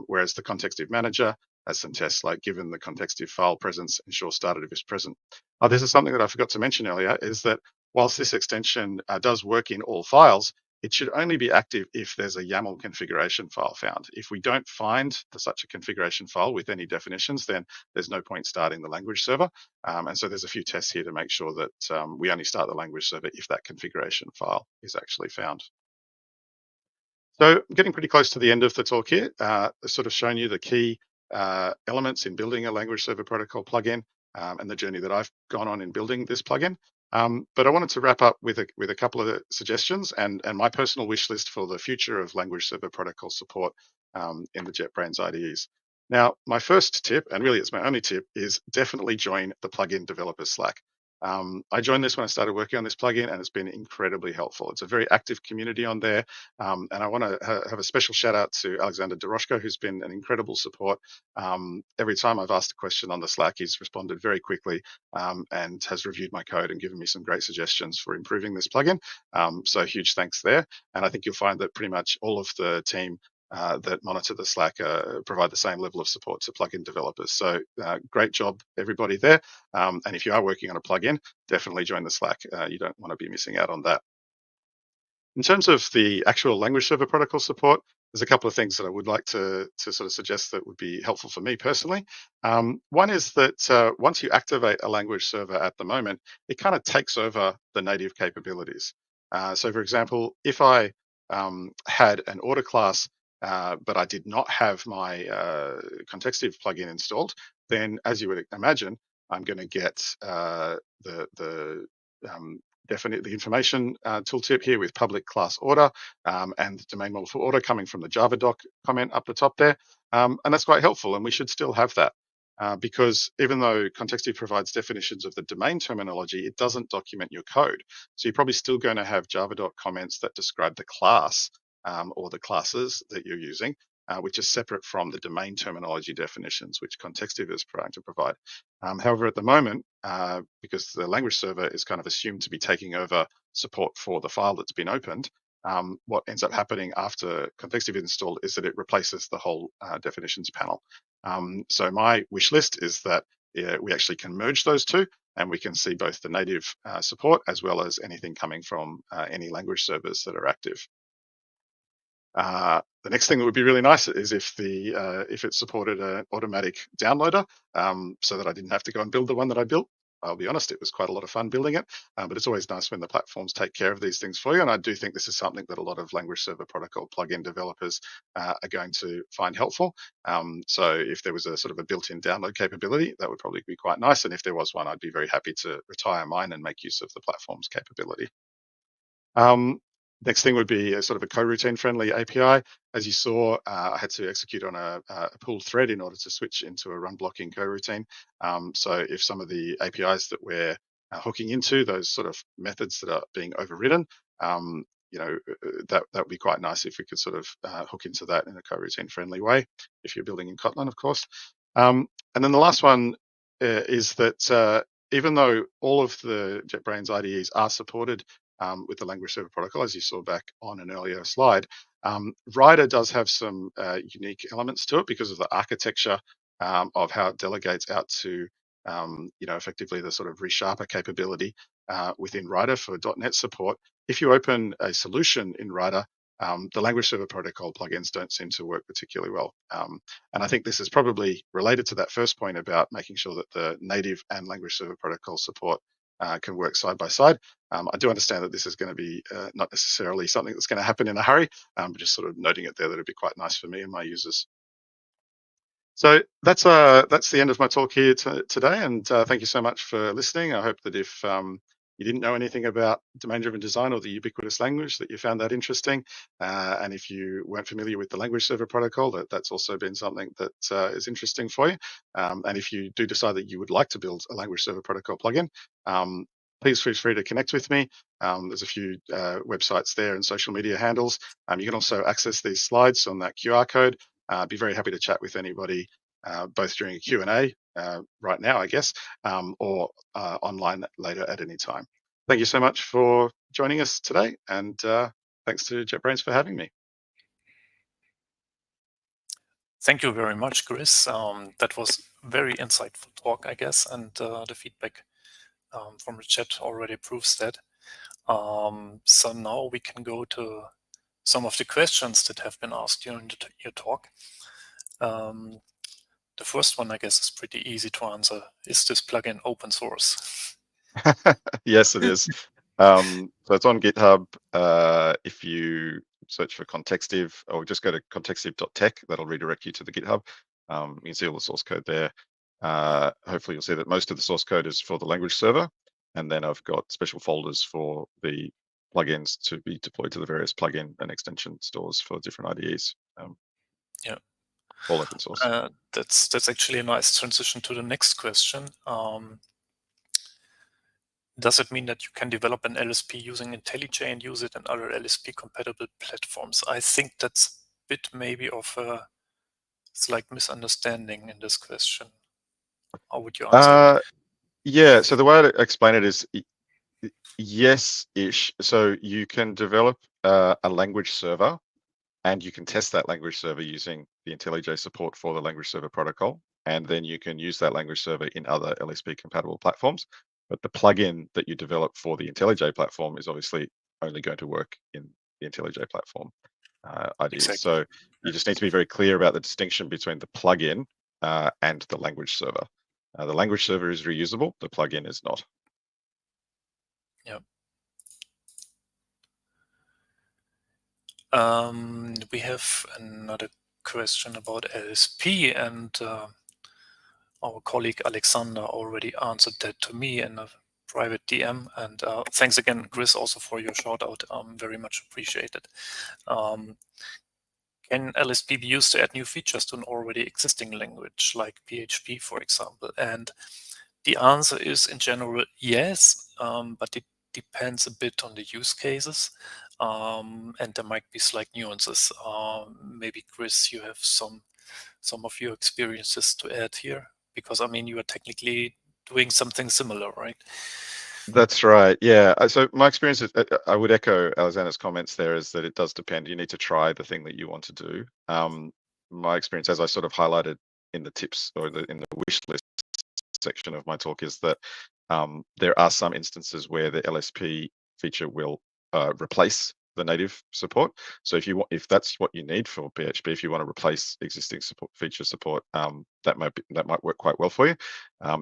Whereas the contextive manager has some tests like given the contextive file presence, ensure started if is present. This is something that I forgot to mention earlier, is that whilst this extension does work in all files, it should only be active if there's a YAML configuration file found. If we don't find such a configuration file with any definitions, then there's no point starting the language server. And so there's a few tests here to make sure that we only start the language server if that configuration file is actually found. So getting pretty close to the end of the talk here, I've sort of shown you the key elements in building a language server protocol plugin and the journey that I've gone on in building this plugin. But I wanted to wrap up with a couple of suggestions and my personal wish list for the future of language server protocol support in the JetBrains IDEs. Now, my first tip, and really it's my only tip, is definitely join the plugin developer Slack. I joined this when I started working on this plugin, and it's been incredibly helpful. It's a very active community on there, and I want to have a special shout out to Alexander Doroshko, who's been an incredible support. Every time I've asked a question on the Slack, he's responded very quickly and has reviewed my code and given me some great suggestions for improving this plugin. So huge thanks there. And I think you'll find that pretty much all of the team that monitor the Slack provide the same level of support to plugin developers. So great job, everybody there. And if you are working on a plugin, definitely join the Slack. You don't want to be missing out on that. In terms of the actual language server protocol support, there's a couple of things that I would like to sort of suggest that would be helpful for me personally. One is that once you activate a language server at the moment, it kind of takes over the native capabilities. So for example, if I had an order class but I did not have my contextive plugin installed, then as you would imagine, I'm going to get the information tooltip here with public class order and the domain model for order coming from the Java doc comment up the top there. And that's quite helpful, and we should still have that. Because even though contextive provides definitions of the domain terminology, it doesn't document your code. So you're probably still going to have Java doc comments that describe the class or the classes that you're using, which is separate from the domain terminology definitions, which contextive is trying to provide. However, at the moment, because the language server is kind of assumed to be taking over support for the file that's been opened, what ends up happening after contextive is installed is that it replaces the whole definitions panel. So my wish list is that we actually can merge those two, and we can see both the native support as well as anything coming from any language servers that are active. The next thing that would be really nice is if it supported an automatic downloader, so that I didn't have to go and build the one that I built. I'll be honest, it was quite a lot of fun building it, but it's always nice when the platforms take care of these things for you. And I do think this is something that a lot of language server protocol plugin developers are going to find helpful. So if there was a sort of a built-in download capability, that would probably be quite nice. And if there was one, I'd be very happy to retire mine and make use of the platform's capability. Next thing would be a sort of a coroutine friendly API. As you saw, I had to execute on a pulled thread in order to switch into a run blocking coroutine. So if some of the APIs that we're hooking into, those sort of methods that are being overridden, that would be quite nice if we could sort of hook into that in a coroutine friendly way, if you're building in Kotlin, of course. And then the last one is that even though all of the JetBrains IDEs are supported with the language server protocol, as you saw back on an earlier slide, Rider does have some unique elements to it because of the architecture of how it delegates out to, effectively the sort of resharper capability within Rider for .NET support. If you open a solution in Rider, the language server protocol plugins don't seem to work particularly well. And I think this is probably related to that first point about making sure that the native and language server protocol support can work side by side. I do understand that this is going to be not necessarily something that's going to happen in a hurry, but just sort of noting it there that it'd be quite nice for me and my users. So that's the end of my talk here today, and thank you so much for listening. I hope that if you didn't know anything about domain-driven design or the ubiquitous language, that you found that interesting. And if you weren't familiar with the language server protocol, that's also been something that is interesting for you. And if you do decide that you would like to build a language server protocol plugin, please feel free to connect with me. There's a few websites there and social media handles. You can also access these slides on that QR code. I'd be very happy to chat with anybody, both during a Q&A right now, I guess, or online later at any time. Thank you so much for joining us today, and thanks to JetBrains for having me.
Thank you very much, Chris. That was very insightful talk, I guess, and the feedback from the chat already proves that. So now we can go to some of the questions that have been asked during your talk. The first one, I guess, is pretty easy to answer. Is this plugin open source?
Yes, it is. So it's on GitHub. If you search for Contextive, or just go to contextive.tech, that'll redirect you to the GitHub. You can see all the source code there. Hopefully you'll see that most of the source code is for the language server. And then I've got special folders for the plugins to be deployed to the various plugin and extension stores for different IDEs.
Yeah.
All open source.
That's actually a nice transition to the next question. Does it mean that you can develop an LSP using IntelliJ and use it in other LSP-compatible platforms? I think that's a bit maybe of a slight misunderstanding in this question. How would you answer it?
Yeah, so the way I explain it is yes-ish. So you can develop a language server, and you can test that language server using the IntelliJ support for the language server protocol. And then you can use that language server in other LSP-compatible platforms. But the plugin that you develop for the IntelliJ platform is obviously only going to work in the IntelliJ platform IDE.
Exactly.
So you just need to be very clear about the distinction between the plugin and the language server. The language server is reusable, the plugin is not.
Yeah. We have another question about LSP, and our colleague Alexander already answered that to me in a private DM. And thanks again, Chris, also for your shout out. Very much appreciated. Can LSP be used to add new features to an already existing language, like PHP, for example? And the answer is, in general, yes, but it depends a bit on the use cases, and there might be slight nuances. Maybe, Chris, you have some of your experiences to add here, because I mean, you are technically doing something similar, right?
That's right. Yeah. So my experience is, I would echo Alexander's comments there, is that it does depend. You need to try the thing that you want to do. My experience, as I sort of highlighted in the tips or in the wish list section of my talk, is that there are some instances where the LSP feature will replace the native support. So if that's what you need for PHP, if you want to replace existing feature support, that might work quite well for you.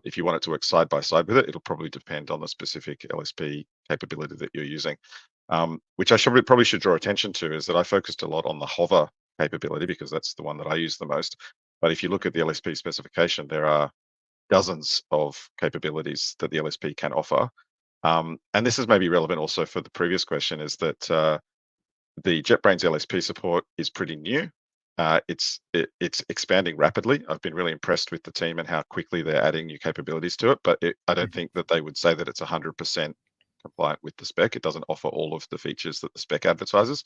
If you want it to work side by side with it, it'll probably depend on the specific LSP capability that you're using. Which I probably should draw attention to is that I focused a lot on the hover capability because that's the one that I use the most. But if you look at the LSP specification, there are dozens of capabilities that the LSP can offer. And this is maybe relevant also for the previous question, is that the JetBrains LSP support is pretty new. It's expanding rapidly. I've been really impressed with the team and how quickly they're adding new capabilities to it, but I don't think that they would say that it's 100% compliant with the spec. It doesn't offer all of the features that the spec advertises.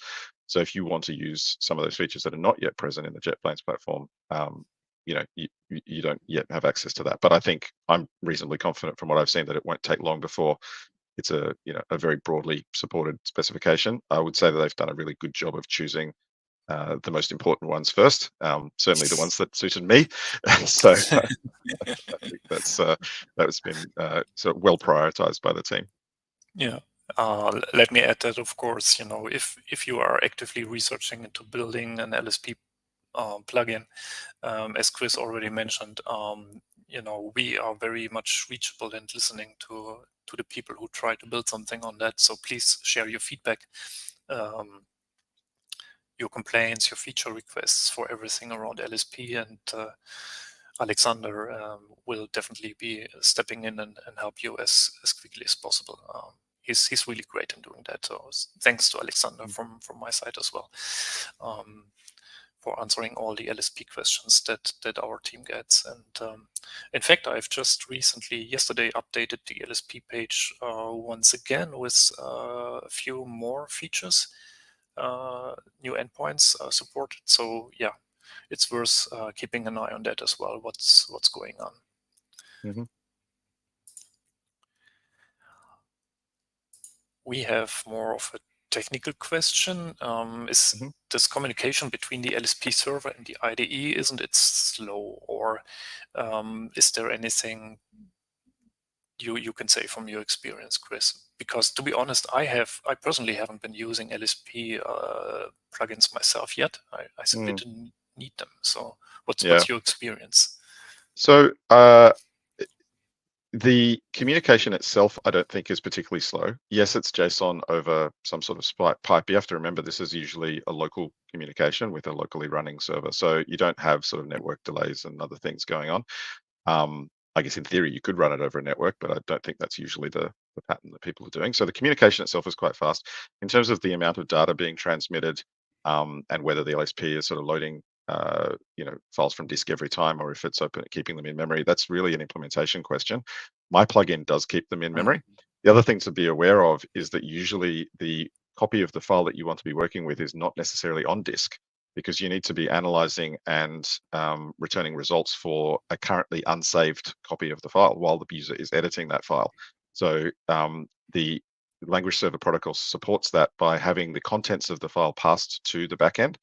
So if you want to use some of those features that are not yet present in the JetBrains platform, you don't yet have access to that. But I think I'm reasonably confident from what I've seen that it won't take long before it's a very broadly supported specification. I would say that they've done a really good job of choosing the most important ones first, certainly the ones that suited me. So I think that's been sort of well prioritized by the team.
Yeah. Let me add that, of course, if you are actively researching into building an LSP plugin, as Chris already mentioned, we are very much reachable and listening to the people who try to build something on that. So please share your feedback, your complaints, your feature requests for everything around LSP, and Alexander will definitely be stepping in and help you as quickly as possible. He's really great in doing that. So thanks to Alexander from my side as well, for answering all the LSP questions that our team gets. And in fact, I've just yesterday updated the LSP page once again with a few more features, new endpoints supported. So yeah, it's worth keeping an eye on that as well, what's going on.
Mm-hmm.
we have more of a technical question. Is this communication between the LSP server and the IDE, isn't it slow? Or is there anything you can say from your experience, Chris? Because to be honest, I personally haven't been using LSP plugins myself yet. I simply didn't need them. So what's your experience?
So the communication itself, I don't think is particularly slow. Yes, it's JSON over some sort of pipe. You have to remember this is usually a local communication with a locally running server. So you don't have sort of network delays and other things going on. I guess in theory you could run it over a network, but I don't think that's usually the pattern that people are doing. So the communication itself is quite fast. In terms of the amount of data being transmitted and whether the LSP is sort of loading files from disk every time, or if it's open, keeping them in memory, that's really an implementation question. My plugin does keep them in memory. The other thing to be aware of is that usually the copy of the file that you want to be working with is not necessarily on disk, because you need to be analyzing and returning results for a currently unsaved copy of the file while the user is editing that file. So the language server protocol supports that by having the contents of the file passed to the backend,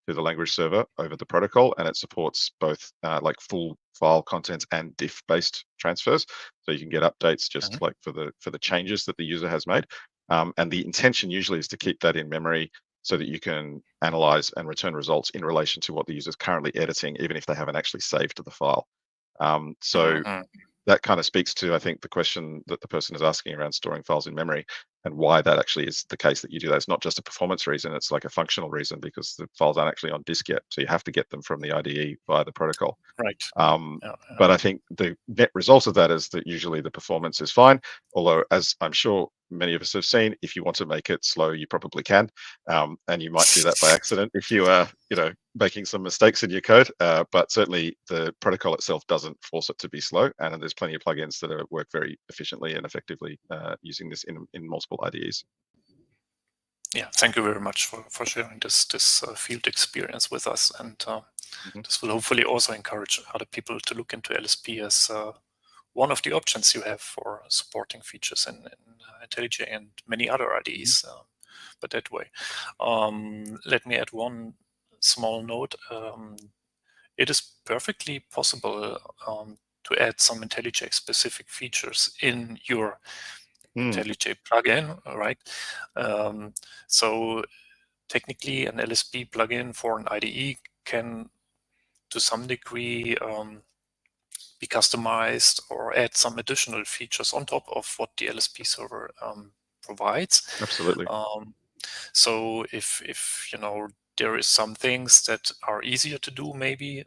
to the language server over the protocol, and it supports both like full file contents and diff-based transfers. So you can get updates just like for the changes that the user has made. And the intention usually is to keep that in memory so that you can analyze and return results in relation to what the user is currently editing, even if they haven't actually saved the file. So that kind of speaks to, I think, the question that the person is asking around storing files in memory and why that actually is the case that you do that. It's not just a performance reason, it's like a functional reason, because the files aren't actually on disk yet. So you have to get them from the IDE via the protocol.
Right.
But I think the net result of that is that usually the performance is fine. Although, as I'm sure many of us have seen, if you want to make it slow, you probably can. And you might do that by accident if you are, making some mistakes in your code. But certainly the protocol itself doesn't force it to be slow. And there's plenty of plugins that work very efficiently and effectively using this in multiple IDEs.
Yeah, thank you very much for sharing this field experience with us. And this will hopefully also encourage other people to look into LSP as one of the options you have for supporting features in IntelliJ and many other IDEs, but that way. Let me add one small note. It is perfectly possible to add some IntelliJ specific features in your IntelliJ plugin, right? So technically an LSP plugin for an IDE can, to some degree, be customized or add some additional features on top of what the LSP server provides.
Absolutely.
So if there is some things that are easier to do, maybe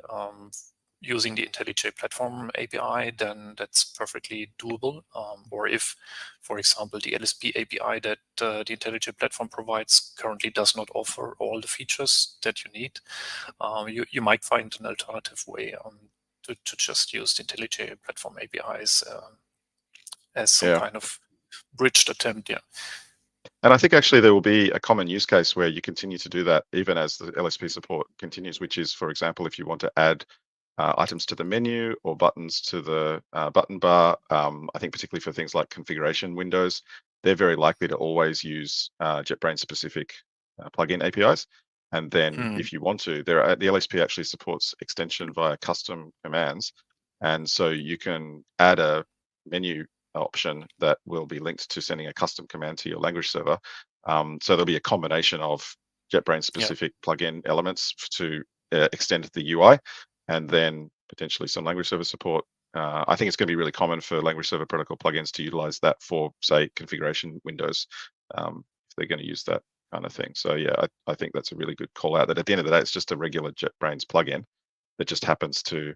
using the IntelliJ platform API, then that's perfectly doable. Or if, for example, the LSP API that the IntelliJ platform provides currently does not offer all the features that you need, you might find an alternative way to just use the IntelliJ platform APIs as some kind of bridged attempt. Yeah.
And I think actually there will be a common use case where you continue to do that even as the LSP support continues, which is, for example, if you want to add items to the menu or buttons to the button bar. I think particularly for things like configuration windows, they're very likely to always use JetBrains specific plugin APIs. And then if you want to, the LSP actually supports extension via custom commands. And so you can add a menu option that will be linked to sending a custom command to your language server. So there'll be a combination of JetBrains specific plugin elements to extend the UI, and then potentially some language server support. I think it's going to be really common for language server protocol plugins to utilize that for, say, configuration windows, if they're going to use that kind of thing. So yeah, I think that's a really good call out, that at the end of the day, it's just a regular JetBrains plugin that just happens to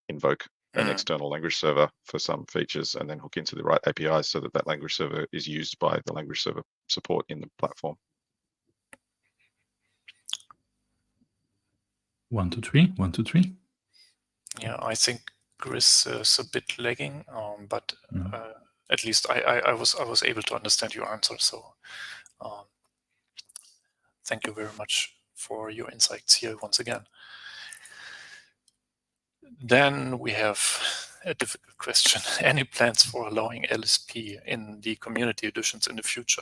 invoke an external language server for some features and then hook into the right APIs so that that language server is used by the language server support in the platform.
1, 2, 3. 1, 2, 3.
Yeah, I think Chris is a bit lagging, but at least I was able to understand your answer. So thank you very much for your insights here once again. Then we have a difficult question. Any plans for allowing LSP in the community editions in the future?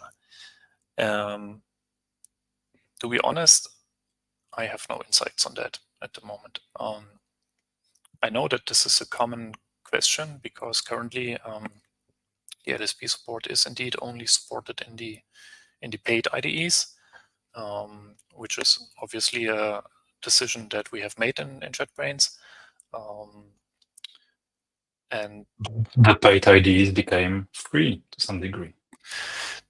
To be honest, I have no insights on that at the moment. I know that this is a common question because currently the LSP support is indeed only supported in the paid IDEs, which is obviously a decision that we have made in JetBrains. And
the paid IDEs became free to some degree.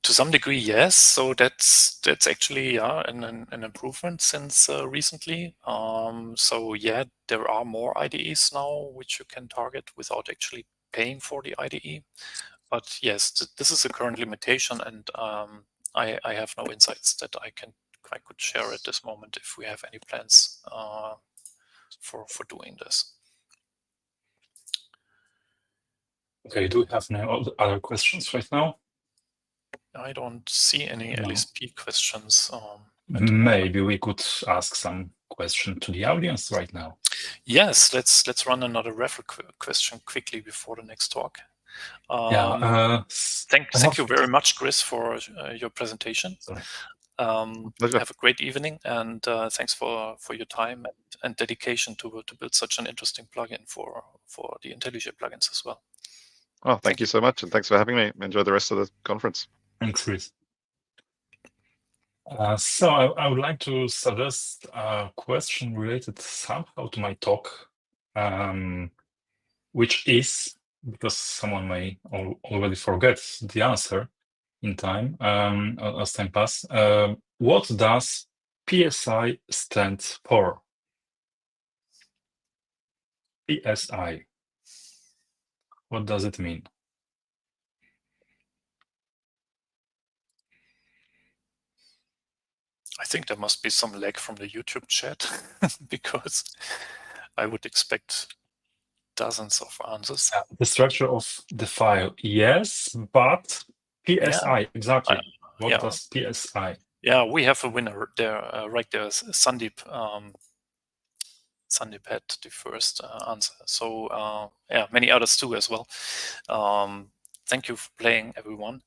To some degree, yes. So that's actually an improvement since recently. So yeah, there are more IDEs now which you can target without actually paying for the IDE. But yes, this is a current limitation, and I have no insights that I could share at this moment if we have any plans for doing this.
Okay, do we have no other questions right now?
I don't see any LSP questions.
Maybe we could ask some question to the audience right now.
Yes, let's run another referral question quickly before the next talk. Thank you very much, Chris, for your presentation. Have a great evening, and thanks for your time and dedication to build such an interesting plugin for the IntelliJ plugins as well.
Oh, thank you so much, and thanks for having me. Enjoy the rest of the conference.
Thanks, Ruiz. So I would like to suggest a question related somehow to my talk, which is, because someone may already forget the answer in time, as time passes, what does PSI stand for? PSI. What does it mean?
I think there must be some lag from the YouTube chat because I would expect dozens of answers.
The structure of the file, yes, but PSI, exactly. What does PSI?
Yeah, we have a winner there, right there. Sandeep had the first answer. So yeah, many others too as well. Thank you for playing, everyone.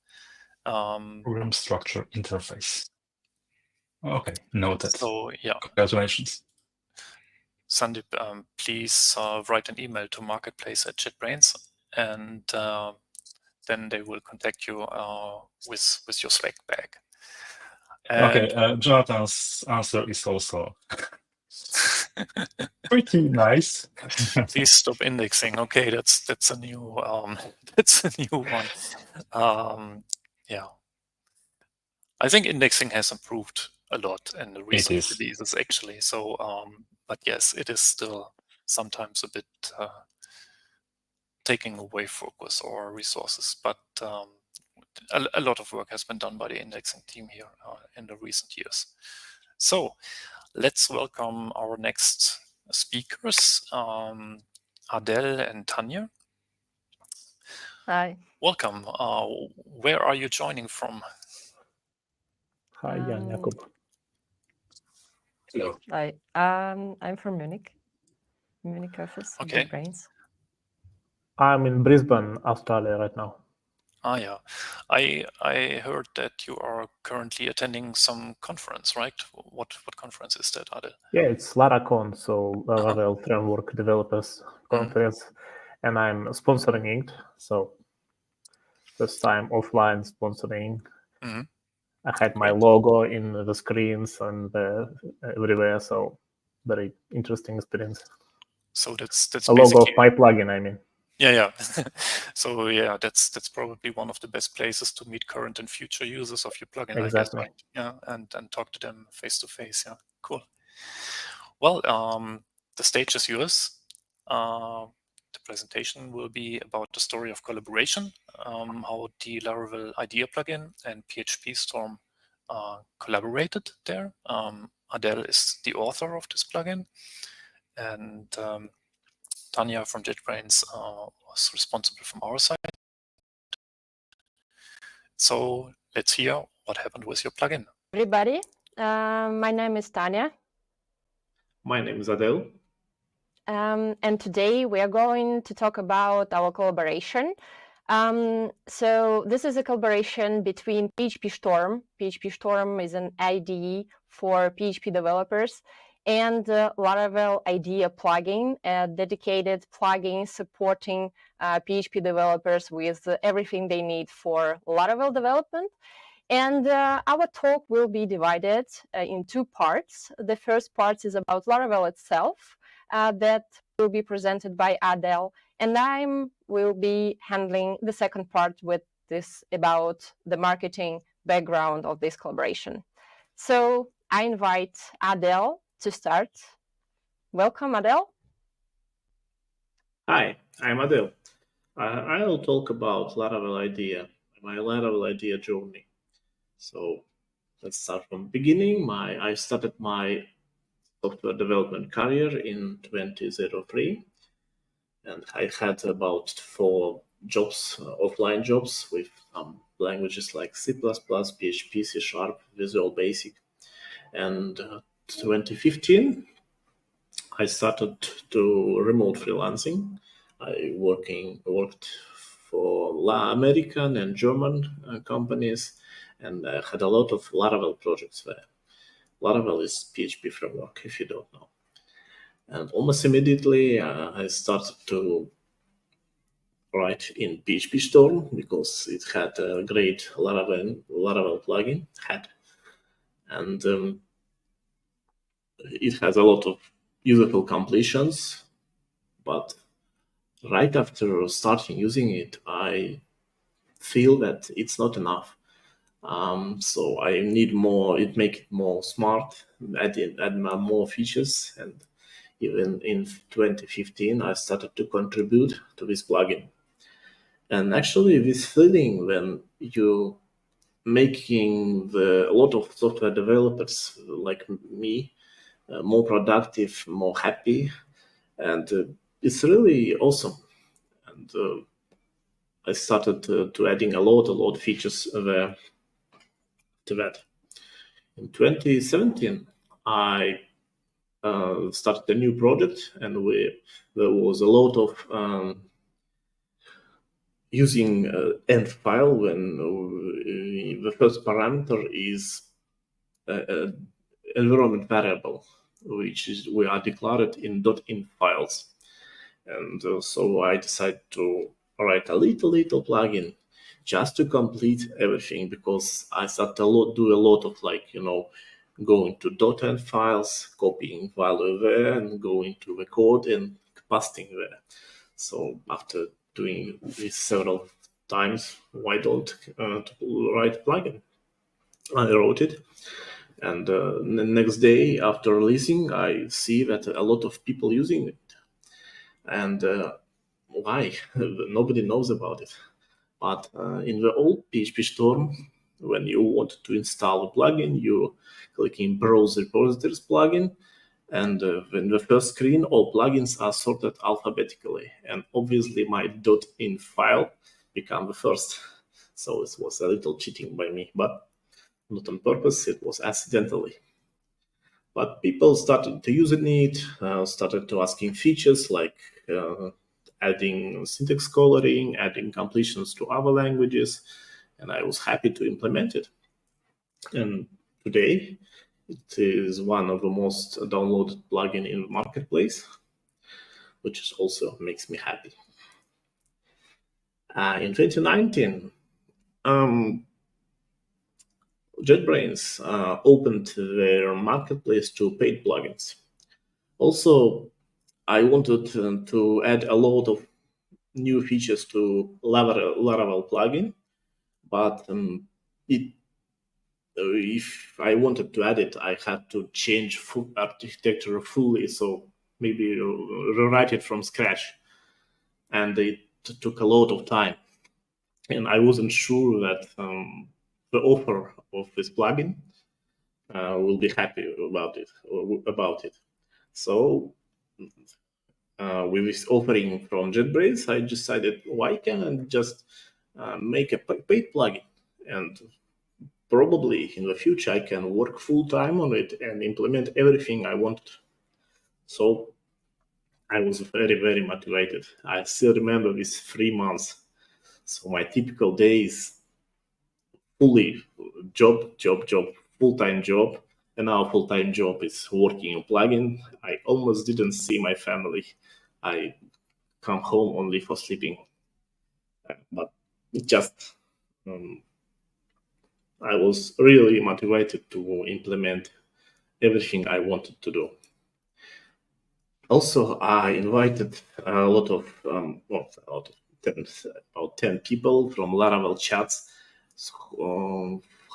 Program structure interface. Okay, noted.
So yeah,
congratulations.
Sandeep, please write an email to marketplace@JetBrains, and then they will contact you with your swag bag.
And okay, Jonathan's answer is also pretty nice.
Please stop indexing. Okay, that's a new one. Yeah, I think indexing has improved a lot in the recent releases, actually. So, but yes, it is still sometimes a bit taking away focus or resources. But a lot of work has been done by the indexing team here in the recent years. So let's welcome our next speakers, Adel and Tania.
Hi.
Welcome. Where are you joining from?
Hi, Jan Jakub.
Hello.
Hi. I'm from Munich office.
Okay.
JetBrains.
I'm in Brisbane, Australia right now.
Ah, yeah. I heard that you are currently attending some conference, right? What conference is that, Adel?
Yeah, it's LaraCon, so Laravel Framework Developers Conference, and I'm sponsoring it. So first time offline sponsoring. I had my logo in the screens and everywhere, so very interesting experience.
So that's
a logo of my plugin, I mean.
Yeah. So yeah, that's probably one of the best places to meet current and future users of your plugin.
Exactly.
I guess, right? Yeah, and talk to them face to face. Yeah, cool. Well, the stage is yours. The presentation will be about the story of collaboration, how the Laravel IDEA plugin and PhpStorm collaborated there. Adel is the author of this plugin, and Tania from JetBrains was responsible from our side. So let's hear what happened with your plugin.
Everybody, my name is Tania.
My name is Adel.
And today we are going to talk about our collaboration So this is a collaboration between PhpStorm. PhpStorm is an IDE for PHP developers, and Laravel IDEA plugin, a dedicated plugin supporting PHP developers with everything they need for Laravel development. And our talk will be divided in two parts. The first part is about Laravel itself, that will be presented by Adel, and I will be handling the second part with this about the marketing background of this collaboration. So I invite Adel to start. Welcome, Adel.
Hi, I'm Adel. I'll talk about Laravel IDEA, my Laravel IDEA journey. So let's start from the beginning. I started my software development career in 2003, and I had about 4 jobs, offline jobs with languages like C++, PHP, C#, Visual Basic. And 2015, I started to remote freelancing. I worked for American and German companies, and I had a lot of Laravel projects there. Laravel is PHP framework, if you don't know. And almost immediately, I started to write in PhpStorm because it had a great Laravel plugin. And it has a lot of useful completions, but right after starting using it, I feel that it's not enough. So I need more. It make it more smart, add more features, and even in 2015, I started to contribute to this plugin. And actually, this feeling when you making a lot of software developers like me more productive, more happy, and it's really awesome. And I started to adding a lot of features there to that. In 2017, I started a new project, and there was a lot of using end file when the first parameter is environment variable, which is we are declared in .in files. And so I decided to write a little plugin just to complete everything, because I started to do a lot of going to .env files, copying value there, and going to the code and pasting there. So after doing this several times, why don't write a plugin? I wrote it, and the next day after releasing, I see that a lot of people using it. And why? Nobody knows about it. But in the old PhpStorm, when you want to install a plugin, you click in Browse Repositories plugin, and in the first screen, all plugins are sorted alphabetically. And obviously, my .in file became the first. So it was a little cheating by me, but not on purpose, it was accidentally. But people started to using it, started to asking features like adding syntax coloring, adding completions to other languages, and I was happy to implement it. And today, it is one of the most downloaded plugin in the marketplace, which also makes me happy. In 2019, JetBrains opened their marketplace to paid plugins. Also, I wanted to add a lot of new features to Laravel plugin, but if I wanted to add it, I had to change full architecture fully, so maybe rewrite it from scratch, and it took a lot of time. And I wasn't sure that the author of this plugin will be happy about it. So with this offering from JetBrains, I decided, why can't I just make a paid plugin? And probably in the future, I can work full-time on it and implement everything I wanted. So I was very, very motivated. I still remember these 3 months So my typical day is fully job, full-time job. And our full-time job is working on plugin. I almost didn't see my family. I come home only for sleeping. But just I was really motivated to implement everything I wanted to do. Also, I invited a lot of, about 10 people from Laravel chats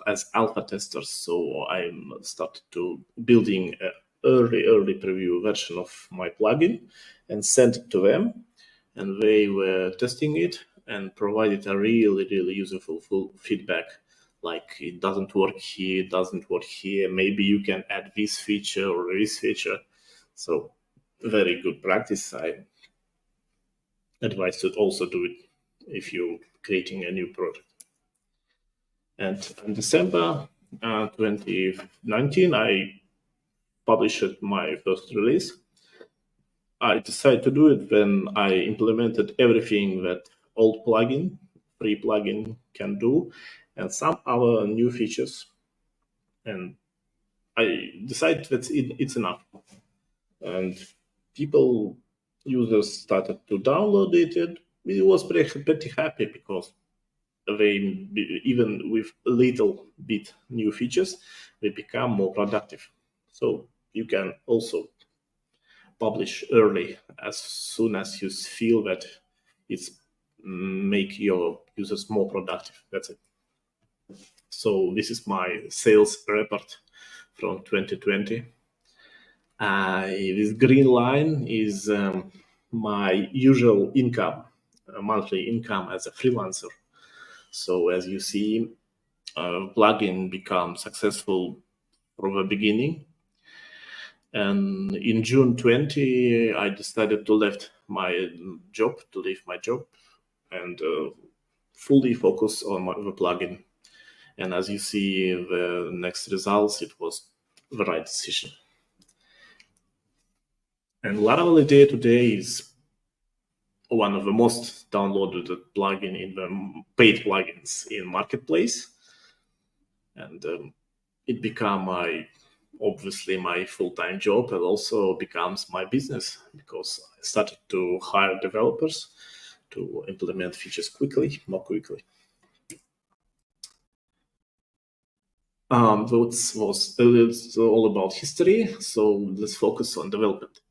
as alpha testers. So I started to building an early preview version of my plugin and sent it to them. And they were testing it and provided a really useful feedback. Like, it doesn't work here, it doesn't work here. Maybe you can add this feature or this feature. So very good practice. I advise to also do it if you're creating a new project. And in December 2019, I published my first release. I decided to do it when I implemented everything that old plugin, free plugin can do, and some other new features. And I decided that it's enough. And users started to download it. It was pretty happy because they, even with little bit new features, they become more productive. So you can also publish early as soon as you feel that it's make your users more productive. That's it. So this is my sales report from 2020. This green line is my usual income, monthly income as a freelancer. So as you see, plugin becomes successful from the beginning. And in June 20, I decided to leave my job, and fully focus on the plugin. And as you see the next results, it was the right decision. And Laravel Idea today is one of the most downloaded plugin in the paid plugins in marketplace. And it became obviously my full-time job, and also becomes my business because I started to hire developers to implement features more quickly. It's all about history, so let's focus on development.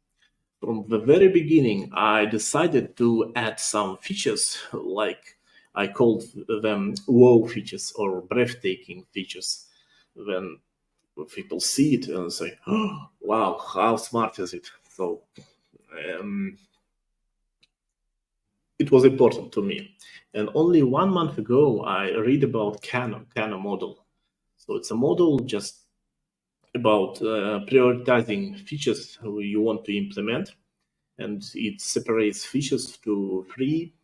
From the very beginning, I decided to add some features, like I called them wow features or breathtaking features. When people see it and say, oh, wow, how smart is it? So it was important to me. And only 1 month ago, I read about Kano model. So it's a model just about prioritizing features you want to implement. And it separates features to three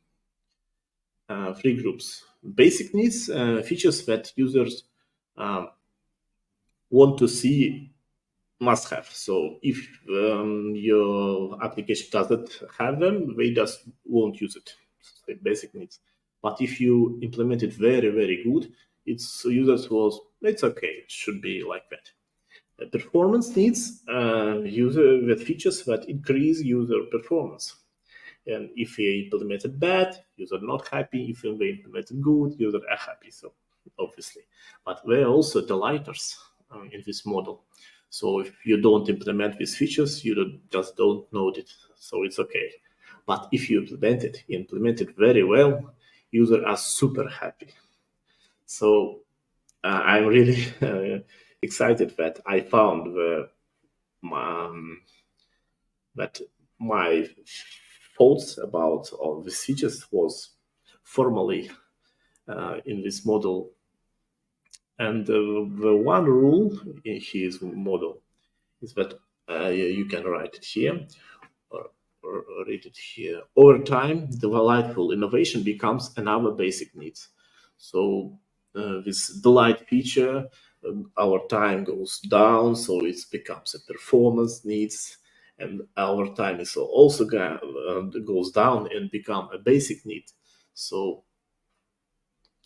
groups. Basic needs, features that users want to see, must have. So if your application doesn't have them, they just won't use it. So basic needs. But if you implement it very good, it's okay. It should be like that. Performance needs, features that increase user performance. And if you implement it bad, user not happy. If you implement it good, user are happy. So obviously, but there are also delighters in this model. So if you don't implement these features, you just don't know it. So it's okay. But if you implement it very well, users are super happy. So I'm really excited that I found that my thoughts about all these features was formally in this model. And the one rule in his model is that you can write it here or read it here. Over time, the delightful innovation becomes another basic need. So this delight feature, our time goes down, so it becomes a performance needs, and our time is also goes down and become a basic need. So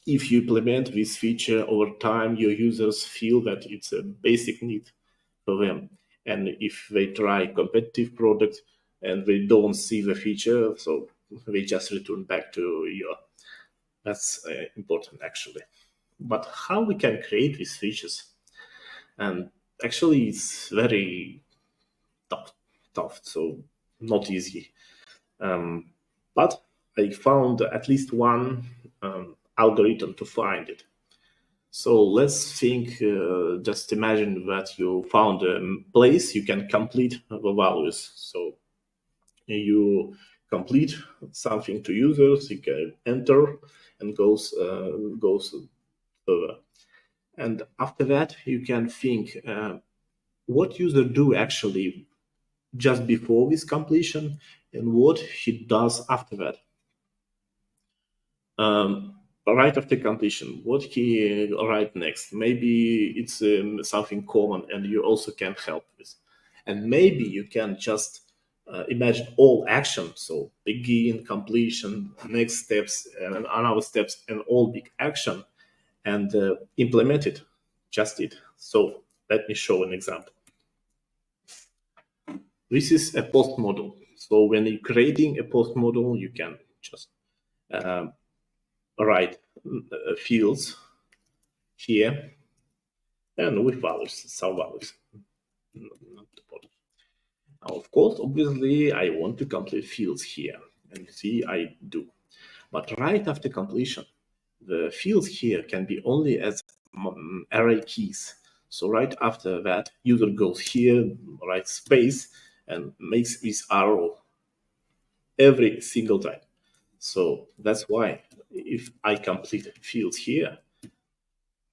if you implement this feature over time, your users feel that it's a basic need for them. And if they try competitive product and they don't see the feature, so they just return back to your. That's important, actually. But how we can create these features? And actually, it's very tough, so not easy. But I found at least one algorithm to find it. So let's think, just imagine that you found a place you can complete the values. So you complete something to users, you can enter and goes further. And after that, you can think what user do actually just before this completion and what he does after that. Right after completion, what he write next? Maybe it's something common and you also can help with. And maybe you can just imagine all actions, so begin, completion, next steps, and another steps, and all big action, and implement it, just it. So let me show an example. This is a post model. So when you're creating a post model, you can just write fields here and with values, some values. Now, of course, obviously, I want to complete fields here, and see, I do. But right after completion, the fields here can be only as array keys. So right after that, user goes here, writes space, and makes this arrow every single time. So that's why if I complete fields here,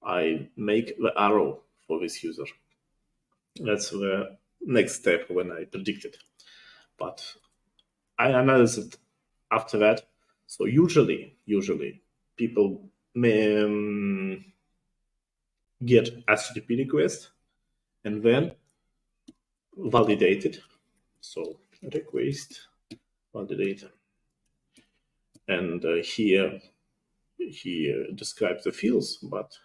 I make the arrow for this user. That's the next step when I predict it. But I analyze it after that. So usually people may get HTTP request and then validate it. So request validate. And here describes the fields, but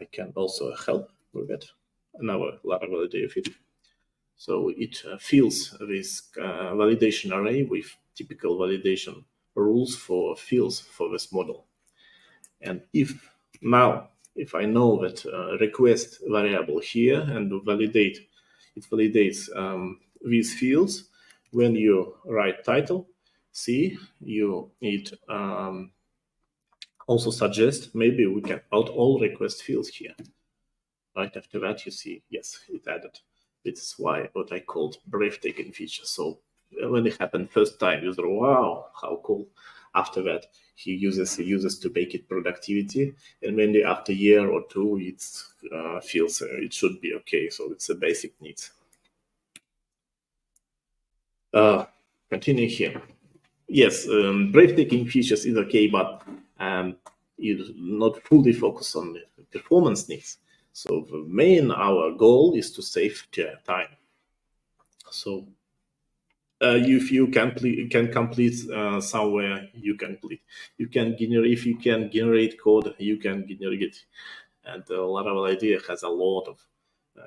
I can also help with it. Another Laravel IDE fit. So it fills this validation array with typical validation rules for fields for this model. And if I know that request variable here and it validates these fields, when you write title, see, it also suggests maybe we can add all request fields here. Right after that, you see, yes, it added. It's why what I called breathtaking feature. So when it happened first time, user, wow, how cool. After that, he uses to make it productivity, and maybe after a year or two, it feels it should be okay. So it's a basic need. Continue here. Yes, breathtaking features is okay, but you not fully focus on the performance needs. So the our goal is to save time. So if you can complete somewhere, you complete. You can generate, if you can generate code, you can generate it. And Laravel IDE has a lot of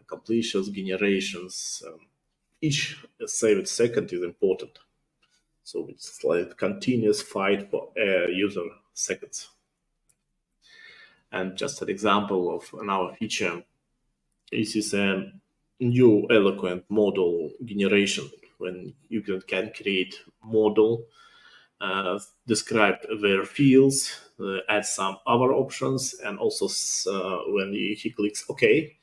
completions, generations. Each saved second is important. So it's like a continuous fight for user seconds. And just an example of another feature, this is a new eloquent model generation when you can create model, describe their fields, add some other options, and also when he clicks OK,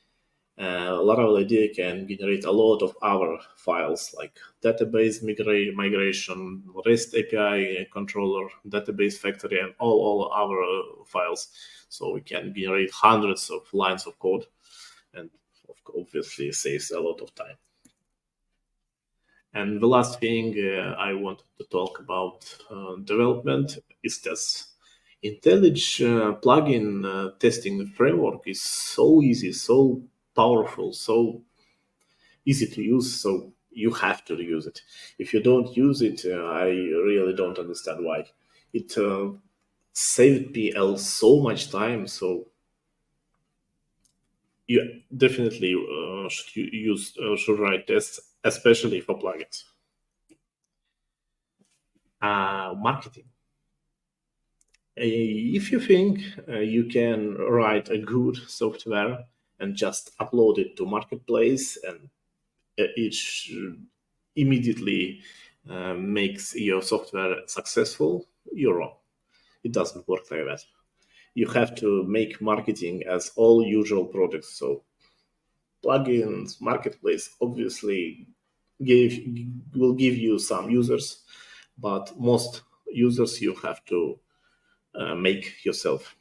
Laravel IDE can generate a lot of other files like database migration, REST API controller, database factory, and all other files. So we can generate hundreds of lines of code, and obviously saves a lot of time. And the last thing I wanted to talk about development is this. IntelliJ plugin testing framework is so easy, so powerful, so easy to use, so you have to use it. If you don't use it, I really don't understand why. It saved PL so much time. So you definitely should write tests, especially for plugins. Marketing. If you think you can write a good software and just upload it to marketplace and it immediately makes your software successful, you're wrong. It doesn't work like that. You have to make marketing as all usual products. So plugins, marketplace, obviously will give you some users, but most users you have to make yourself.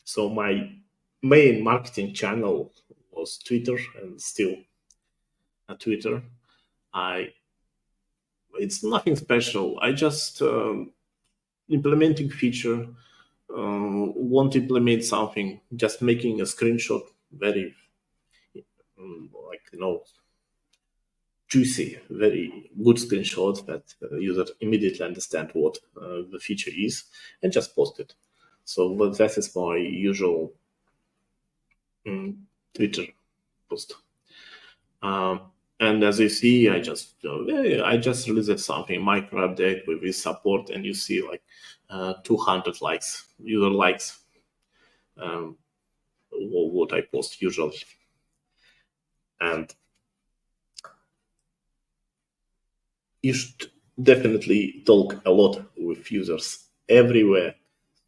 So my main marketing channel was Twitter, and still Twitter. It's nothing special. I just implementing feature, want to implement something, just making a screenshot, very juicy, very good screenshot that the user immediately understand what the feature is, and just post it. So that is my usual Twitter post. And as you see, I just released something, micro update with this support, and you see like 200 likes, user likes, what I post usually. And you should definitely talk a lot with users everywhere.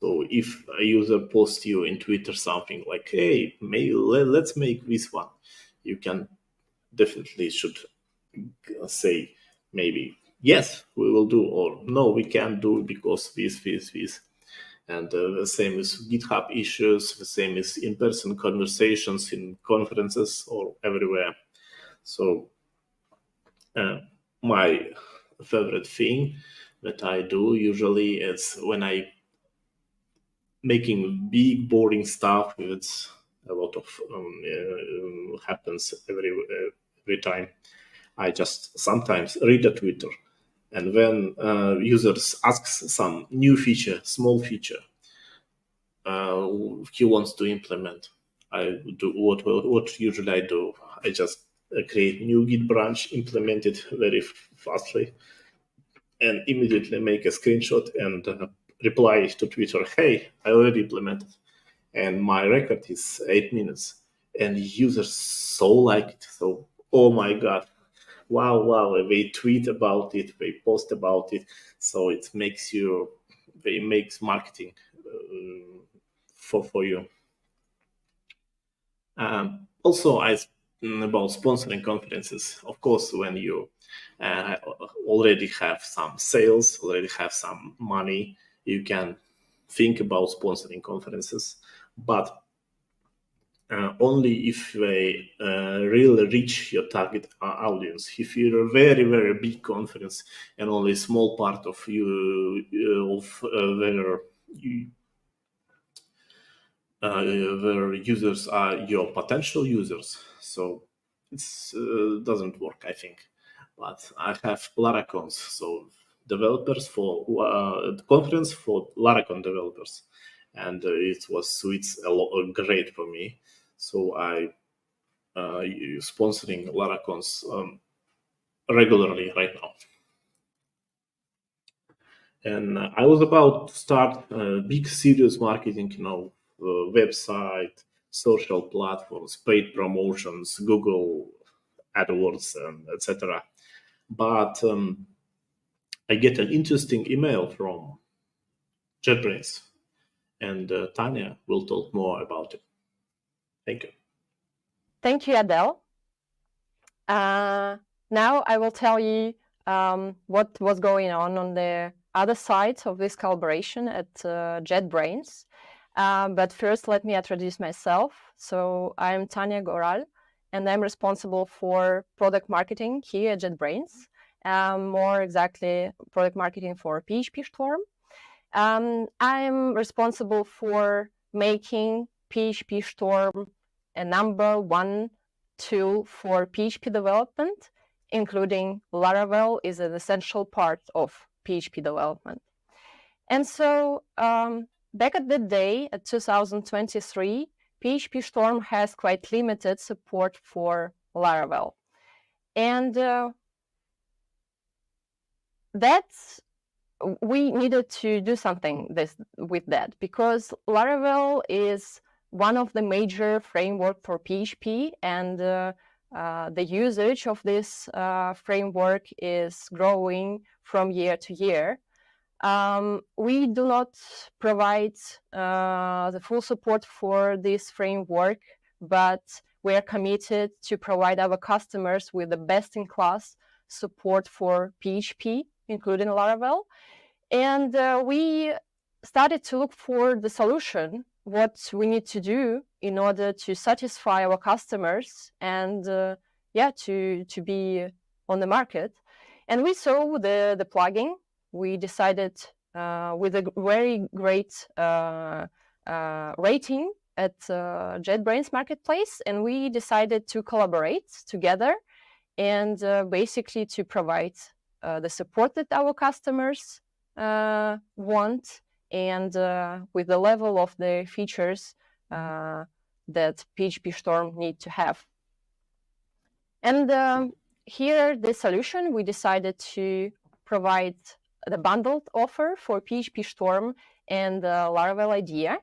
So if a user posts you in Twitter something like, hey, maybe let's make this one, you can definitely should say maybe, yes, we will do, or no, we can't do because this. And the same is GitHub issues, the same is in-person conversations in conferences or everywhere. So my favorite thing that I do usually is when I making big boring stuff, it's a lot of happens every time. I just sometimes read a Twitter, and when users asks some new feature, small feature, he wants to implement, I do what usually I do. I just create new Git branch, implement it very fastly, and immediately make a screenshot and reply to Twitter, hey, I already implemented. And my record is 8 minutes. And users so like it. So, oh my God, wow, they tweet about it, they post about it. So it makes marketing for you. Also, about sponsoring conferences. Of course, when you already have some sales, already have some money, you can think about sponsoring conferences, but only if they really reach your target audience. If you're a very, very big conference and only a small part of their users are your potential users, so it doesn't work, I think. But I have Laracons, so developers for the conference for Laracon developers, and it was great for me. So I sponsoring Laracons regularly right now. And I was about to start big serious marketing, website, social platforms, paid promotions, Google AdWords, etc. But I get an interesting email from JetBrains, and Tania will talk more about it. Thank you.
Thank you, Adel. Now I will tell you what was going on the other side of this collaboration at JetBrains. But first, let me introduce myself. So I'm Tania Goral, and I'm responsible for product marketing here at JetBrains. More exactly, product marketing for PhpStorm. I'm responsible for making PhpStorm a #1 tool for PHP development, including Laravel is an essential part of PHP development. And so back at the day, at 2023, PhpStorm has quite limited support for Laravel. And we needed to do something with that, because Laravel is one of the major framework for PHP, and the usage of this framework is growing from year to year. We do not provide the full support for this framework, but we are committed to provide our customers with the best-in-class support for PHP, including Laravel. And we started to look for the solution, what we need to do in order to satisfy our customers and to be on the market. And we saw the plugin. We decided with a very great rating at JetBrains Marketplace, and we decided to collaborate together and basically to provide the support that our customers want, and with the level of the features that PhpStorm need to have. And here, the solution, we decided to provide the bundled offer for PhpStorm and Laravel IDEA.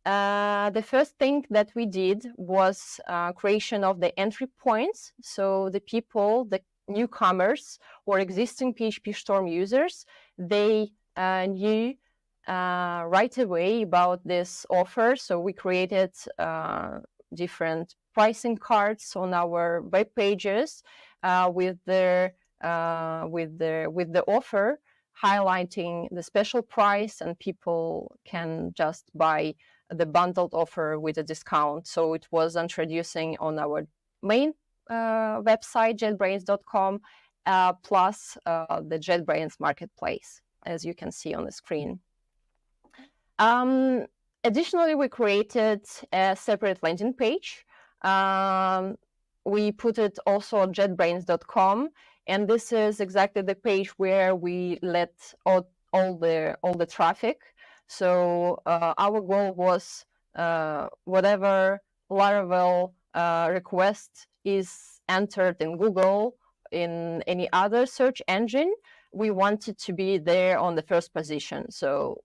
The first thing that we did was creation of the entry points. So the people, the newcomers or existing PhpStorm users, they knew right away about this offer. So we created different pricing cards on our web pages with the offer, highlighting the special price, and people can just buy the bundled offer with a discount. So it was introducing on our main website, jetbrains.com, plus the JetBrains Marketplace, as you can see on the screen. Additionally, we created a separate landing page. We put it also on jetbrains.com, and this is exactly the page where we let all the traffic. So our goal was whatever Laravel request is entered in Google, in any other search engine, we wanted to be there on the first position. So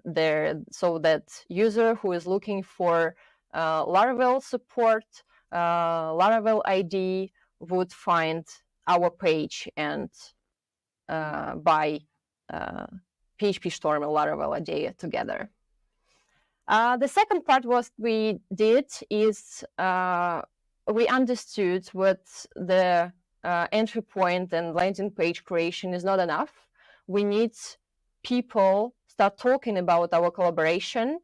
that user who is looking for Laravel support, Laravel ID, would find our page and buy PhpStorm and Laravel IDEA together. The second part we did is we understood what the entry point and landing page creation is not enough. We need people start talking about our collaboration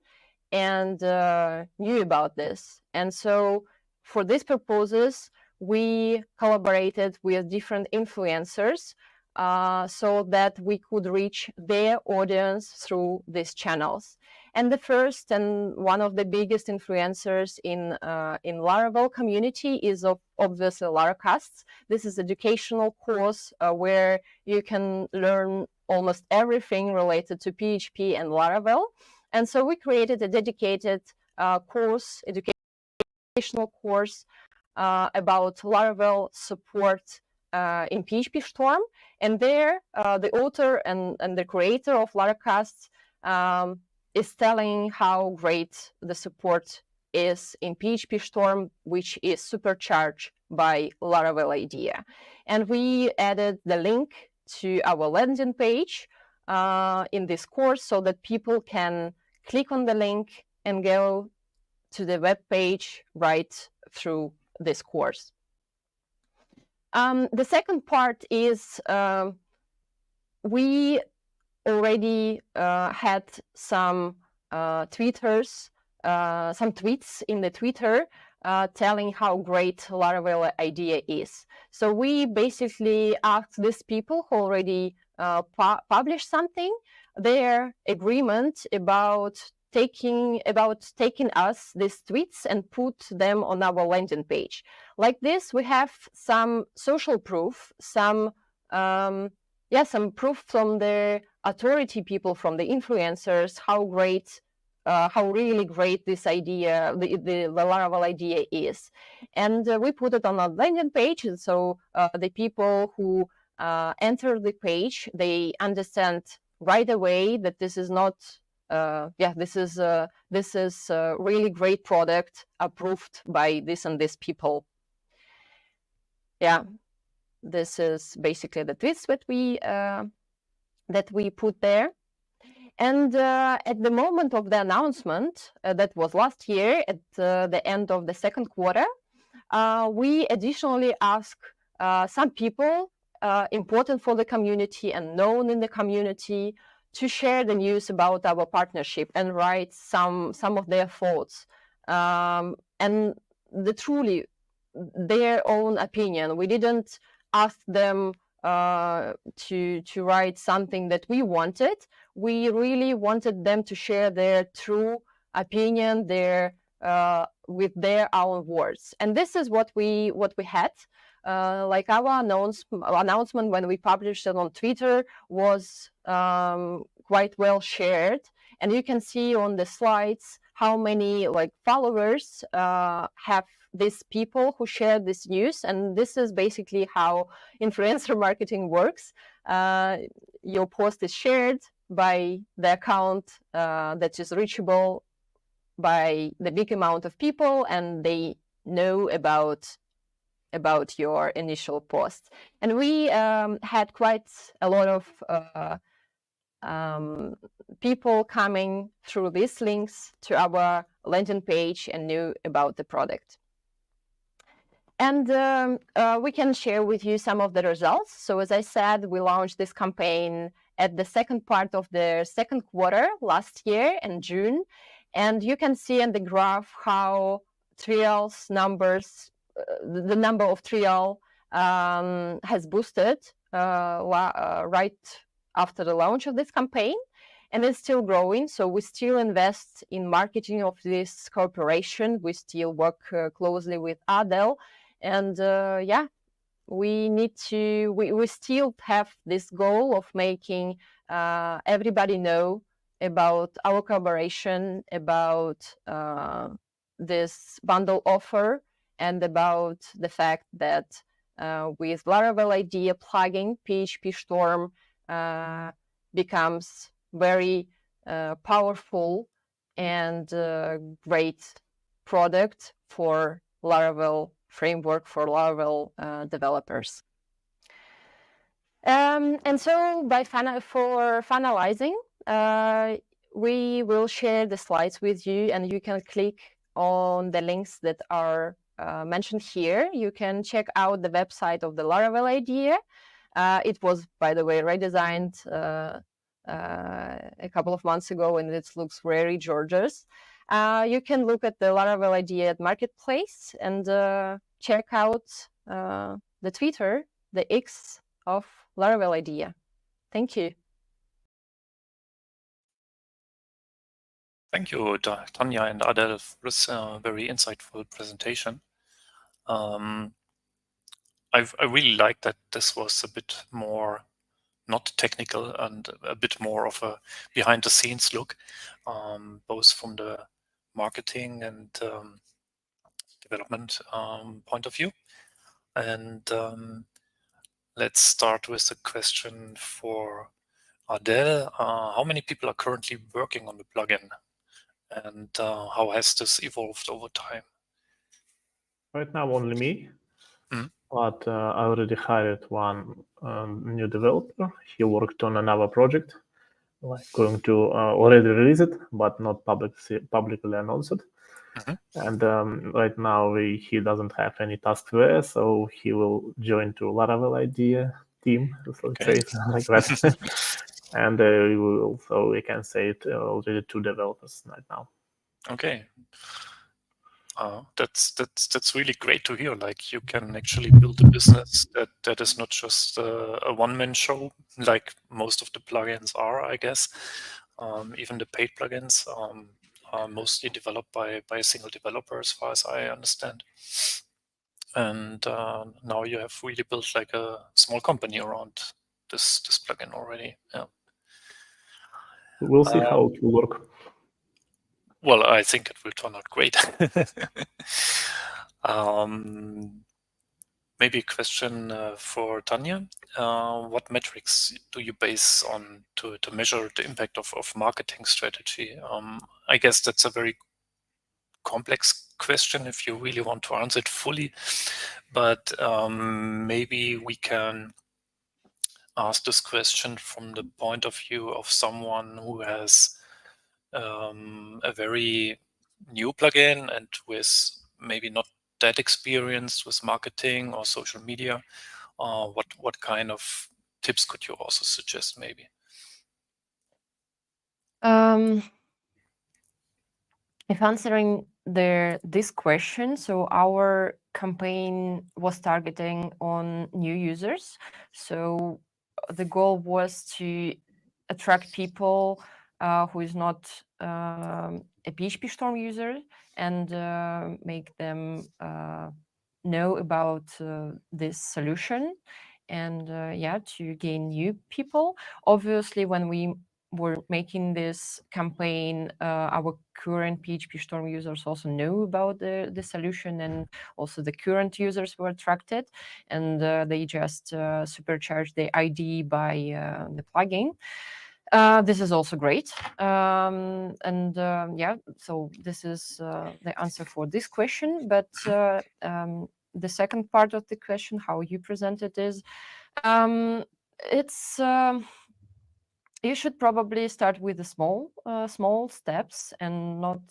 and knew about this. And so for these purposes, we collaborated with different influencers so that we could reach their audience through these channels. And the first and one of the biggest influencers in Laravel community is obviously Laracast. This is an educational course where you can learn almost everything related to PHP and Laravel. And so we created a dedicated course, educational course about Laravel support in PhpStorm. And there, the author and the creator of Laracast is telling how great the support is in PhpStorm, which is supercharged by Laravel IDEA. And we added the link to our landing page in this course so that people can click on the link and go to the web page right through this course. The second part is we already had some tweets in the Twitter telling how great Laravel IDEA is. So we basically asked these people who already published something their agreement about taking us these tweets and put them on our landing page. Like this, we have some social proof, some proof from the authority people, from the influencers, how really great this idea, the Laravel idea is. And we put it on a landing page, and so the people who enter the page, they understand right away that this is not, this is a really great product approved by this and this people. Yeah, this is basically the twist that we put there. And at the moment of the announcement, that was last year, at the end of the second quarter, we additionally asked some people important for the community and known in the community to share the news about our partnership and write some of their thoughts and truly their own opinion. We didn't ask them to write something that we wanted. We really wanted them to share their true opinion, with their own words. And this is what we had. Like our announcement when we published it on Twitter was quite well shared. And you can see on the slides how many followers have these people who share this news. And this is basically how influencer marketing works. Your post is shared by the account that is reachable by the big amount of people, and they know about your initial post. And we had quite a lot of people coming through these links to our landing page and knew about the product. And we can share with you some of the results. So as I said, we launched this campaign at the second part of the second quarter last year in June. And you can see in the graph how trials numbers, the number of trial has boosted right after the launch of this campaign. And it's still growing. So we still invest in marketing of this cooperation. We still work closely with Adel. And we still have this goal of making everybody know about our collaboration, about this bundle offer, and about the fact that with Laravel IDEA plugin, PhpStorm becomes very powerful and great product for Laravel framework for Laravel developers. And so for finalizing, we will share the slides with you, and you can click on the links that are mentioned here. You can check out the website of the Laravel IDEA. It was, by the way, redesigned a couple of months ago, and it looks very gorgeous. You can look at the Laravel IDEA at Marketplace and check out the Twitter, the X of Laravel IDEA. Thank you.
Thank you, Tania and Adel, for this very insightful presentation. I really like that this was a bit more not technical and a bit more of a behind-the-scenes look, both from the marketing and development point of view. And let's start with a question for Adel. How many people are currently working on the plugin? And how has this evolved over time?
Right now, only me. But I already hired one new developer. He worked on another project, going to already release it, but not publicly announced it. And right now, he doesn't have any tasks there, so he will join to Laravel IDEA team, so let's say it like that. And we can say it already 2 developers right now.
Okay. That's really great to hear. Like, you can actually build a business that is not just a one-man show, like most of the plugins are, I guess. Even the paid plugins are mostly developed by a single developer, as far as I understand. And now you have really built like a small company around this plugin already. Yeah.
We'll see how it will work.
Well, I think it will turn out great. Maybe a question for Tania. What metrics do you base on to measure the impact of marketing strategy? I guess that's a very complex question if you really want to answer it fully, but maybe we can ask this question from the point of view of someone who has a very new plugin and with maybe not that experienced with marketing or social media. What kind of tips could you also suggest maybe?
If answering this question, so our campaign was targeting on new users. So the goal was to attract people who is not a PhpStorm user and make them know about this solution and to gain new people. Obviously, when we were making this campaign, our current PhpStorm users also knew about the solution, and also the current users were attracted, and they just supercharged the ID by the plugin. This is also great. So this is the answer for this question. But the second part of the question, how you presented is, it's you should probably start with the small steps and not,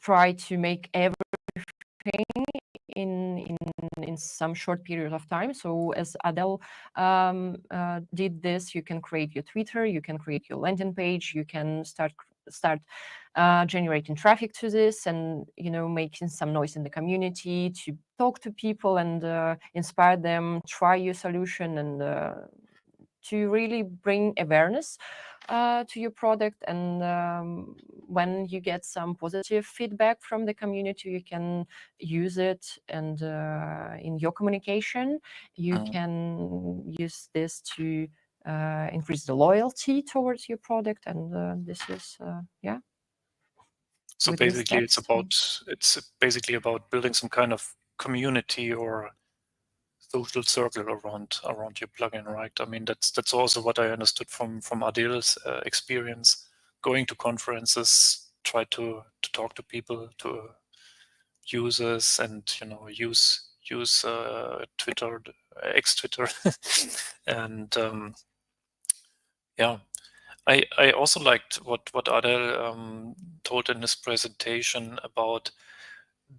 try to make everything in some short period of time. So as Adel did this, you can create your Twitter, you can create your landing page, you can start generating traffic to this, and making some noise in the community to talk to people and inspire them, try your solution, and to really bring awareness to your product. And when you get some positive feedback from the community, you can use it, and in your communication, you can use this to increase the loyalty towards your product. And this is
So basically, it's basically about building some kind of community or social circle around your plugin, right? I mean, that's also what I understood from Adel's experience, going to conferences, try to talk to people, to users, and use Twitter, ex-Twitter, and I also liked what Adel told in his presentation about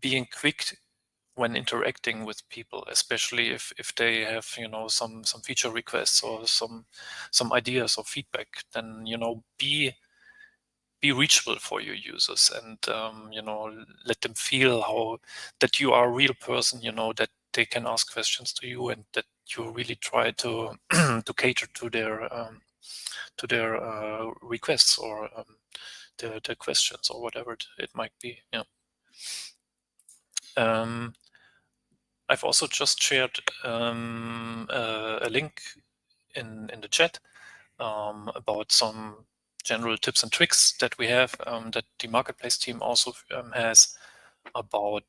being quick when interacting with people, especially if they have some feature requests or some ideas or feedback, then be reachable for your users, and let them feel that you are a real person, that they can ask questions to you, and that you really try to to cater to their requests or their questions or whatever it might be. I've also just shared a link in the chat about some general tips and tricks that we have, that the marketplace team also has, about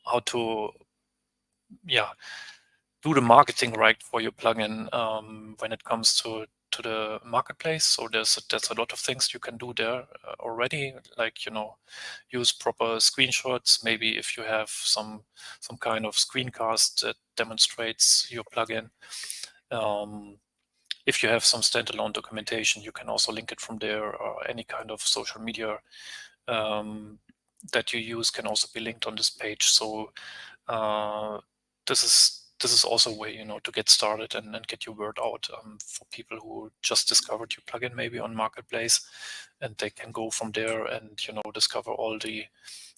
how to do the marketing right for your plugin when it comes to the marketplace. So there's a lot of things you can do there already, like use proper screenshots. Maybe if you have some kind of screencast that demonstrates your plugin. If you have some standalone documentation, you can also link it from there, or any kind of social media that you use can also be linked on this page. So this is also a way to get started and get your word out for people who just discovered your plugin maybe on marketplace, and they can go from there and discover all the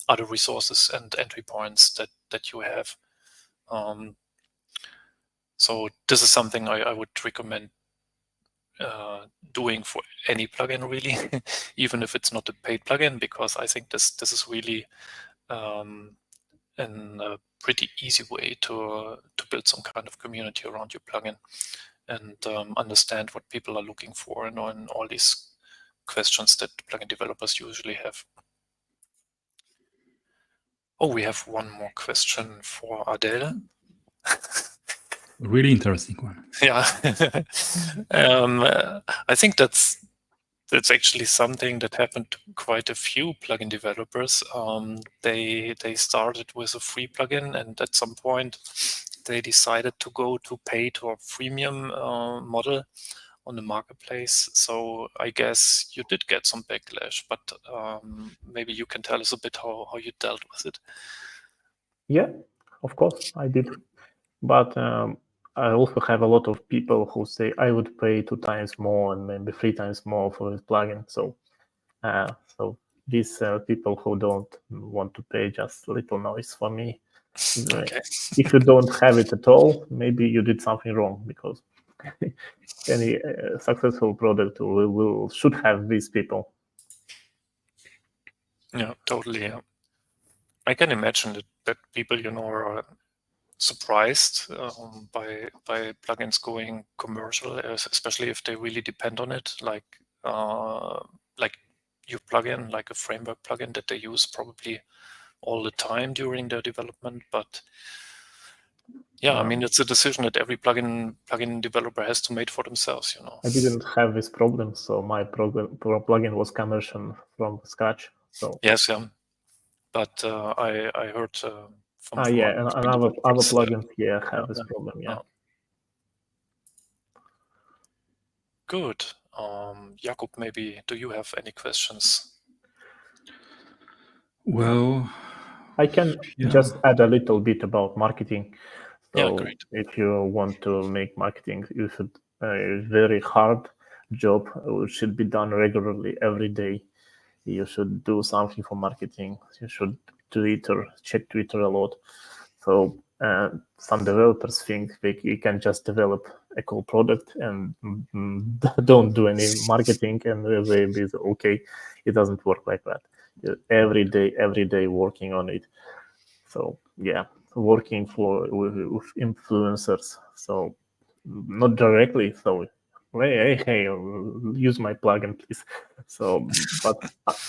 other resources and entry points that you have. So this is something I would recommend doing for any plugin, really, even if it's not a paid plugin, because I think this is really a pretty easy way to build some kind of community around your plugin. and understand what people are looking for and all these questions that plugin developers usually have. Oh, we have one more question for Adel.
Really interesting one.
Yeah. I think that's actually something that happened to quite a few plugin developers. They started with a free plugin, and at some point they decided to go to paid or freemium model on the marketplace. So I guess you did get some backlash, but maybe you can tell us a bit how you dealt with it.
Yeah, of course I did. But I also have a lot of people who say I would pay 2 times more and maybe 3 times more for this plugin. So these people who don't want to pay just little noise for me.
Okay.
If you don't have it at all, maybe you did something wrong, because any successful product should have these people.
Yeah, totally. Yeah. I can imagine that people, are surprised by plugins going commercial, especially if they really depend on it, like your plugin, like a framework plugin that they use probably all the time during their development. But yeah, I mean, it's a decision that every plugin developer has to make for themselves.
I didn't have this problem, so my plugin was commercial from scratch. So
yes, yeah, but I heard from
other plugins have this problem. Yeah.
Good. Jakub, maybe do you have any questions?
Well,
I can just add a little bit about marketing. So
great.
if you want to make marketing, you should a very hard job, which should be done regularly every day. You should do something for marketing. You should check Twitter a lot. So some developers think you can just develop a cool product and don't do any marketing, and they be okay. It doesn't work like that. You're every day working on it. So yeah, working with influencers. So not directly. So hey, use my plugin, please. So, but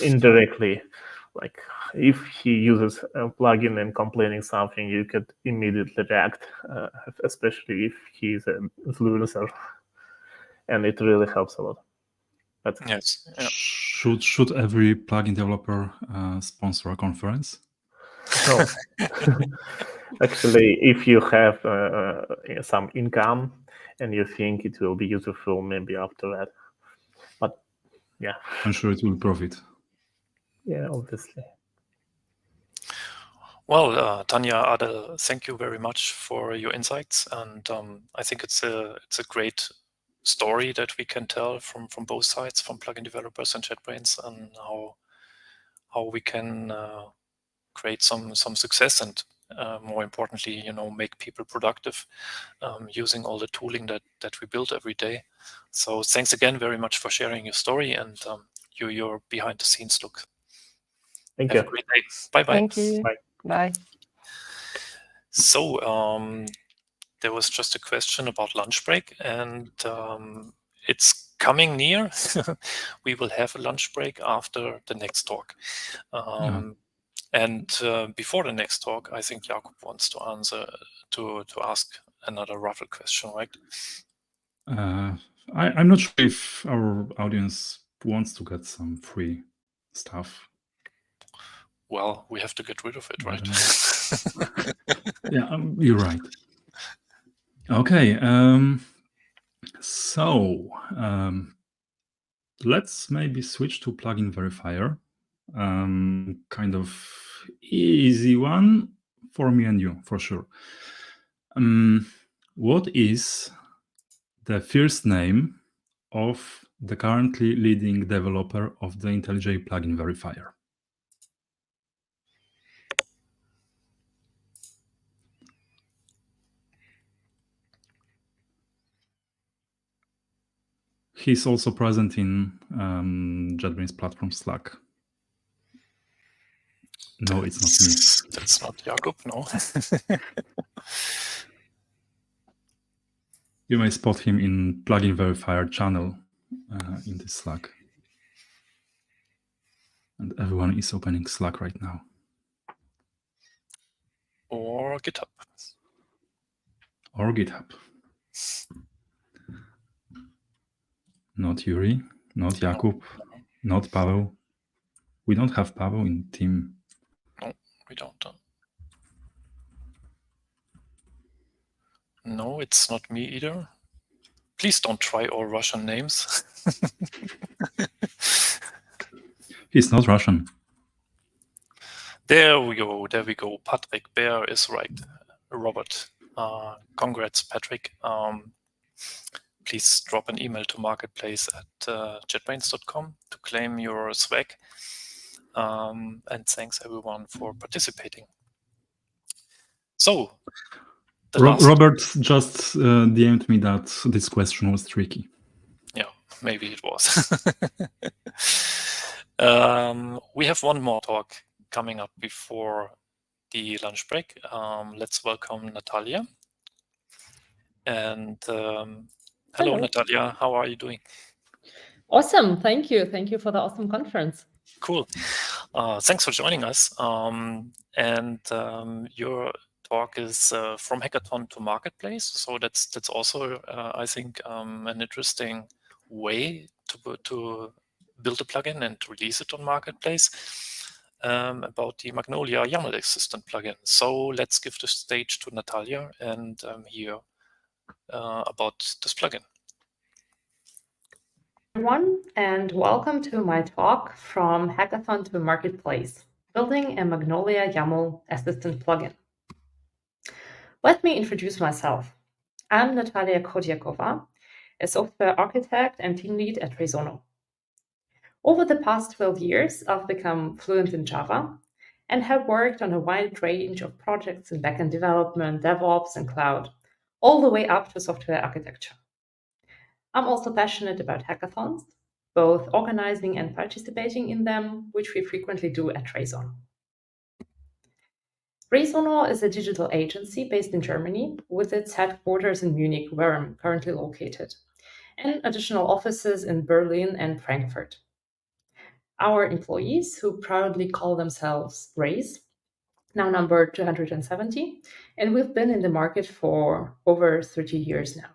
indirectly, like if he uses a plugin and complaining something, you could immediately react, especially if he's an influencer, and it really helps a lot. But
yes, yeah.
Should every plugin developer sponsor a conference?
No. Actually, if you have some income and you think it will be useful, maybe after that. But yeah,
I'm sure it will profit.
Yeah, obviously.
Well, Tania, Adel, thank you very much for your insights, and I think it's a great story that we can tell from both sides, from plugin developers and JetBrains, and how we can create some success and more importantly, make people productive using all the tooling that we build every day. So thanks again very much for sharing your story and your behind the scenes look.
Thank
Have
you.
a great day. Bye-bye.
Thank you.
Bye.
Bye.
So there was just a question about lunch break, and it's coming near. We will have a lunch break after the next talk. And before the next talk, I think Jakub wants to answer to ask another Raffle question, right?
I'm not sure if our audience wants to get some free stuff.
Well, we have to get rid of it, right?
Yeah, you're right. Okay, so let's maybe switch to plugin verifier. Kind of easy one for me and you, for sure. What is the first name of the currently leading developer of the IntelliJ plugin verifier? He's also present in JetBrains platform Slack. No, it's not me.
That's not Jakub, no.
You may spot him in plugin verifier channel in the Slack. And everyone is opening Slack right now.
Or GitHub.
Or GitHub. Not Yuriy, not Jakub, not Pavel. We don't have Pavel in team.
No, we don't. No, it's not me either. Please don't try all Russian names.
He's not Russian.
There we go. There we go. Patrick Bear is right. Robert. Congrats, Patrick. Please drop an email to marketplace at jetbrains.com to claim your swag. And thanks everyone for participating. So,
Robert just DM'd me that this question was tricky.
Yeah, maybe it was. We have one more talk coming up before the lunch break. Let's welcome Natalia. And hello, Natalia. How are you doing?
Awesome. Thank you. Thank you for the awesome conference.
Cool. Thanks for joining us. Your talk is from Hackathon to Marketplace. So that's also, I think, an interesting way to build a plugin and release it on Marketplace about the Magnolia YAML Assistant plugin. So let's give the stage to Natalia and hear about this plugin.
Everyone, and welcome to my talk from Hackathon to Marketplace, building a Magnolia YAML Assistant plugin. Let me introduce myself. I'm Natalia Khodiakova, a software architect and team lead at Reizono. Over the past 12 years, I've become fluent in Java and have worked on a wide range of projects in backend development, DevOps, and cloud, all the way up to software architecture. I'm also passionate about hackathons, both organizing and participating in them, which we frequently do at Reizono. Reizono is a digital agency based in Germany with its headquarters in Munich, where I'm currently located, and additional offices in Berlin and Frankfurt. Our employees, who proudly call themselves Ruiz, now number 270, and we've been in the market for over 30 years now.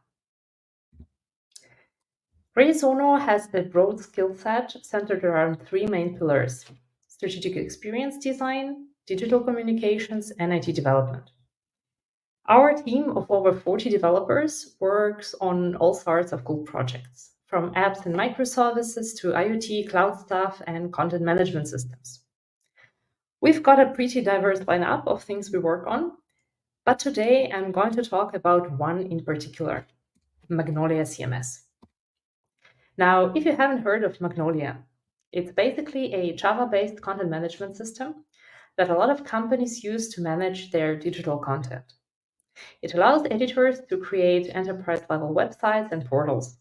Reizono has a broad skill set centered around three main pillars: strategic experience design, digital communications, and IT development. Our team of over 40 developers works on all sorts of cool projects, from apps and microservices to IoT, cloud stuff, and content management systems. We've got a pretty diverse lineup of things we work on, but today I'm going to talk about one in particular, Magnolia CMS. Now, if you haven't heard of Magnolia, it's basically a Java-based content management system that a lot of companies use to manage their digital content. It allows editors to create enterprise-level websites and portals.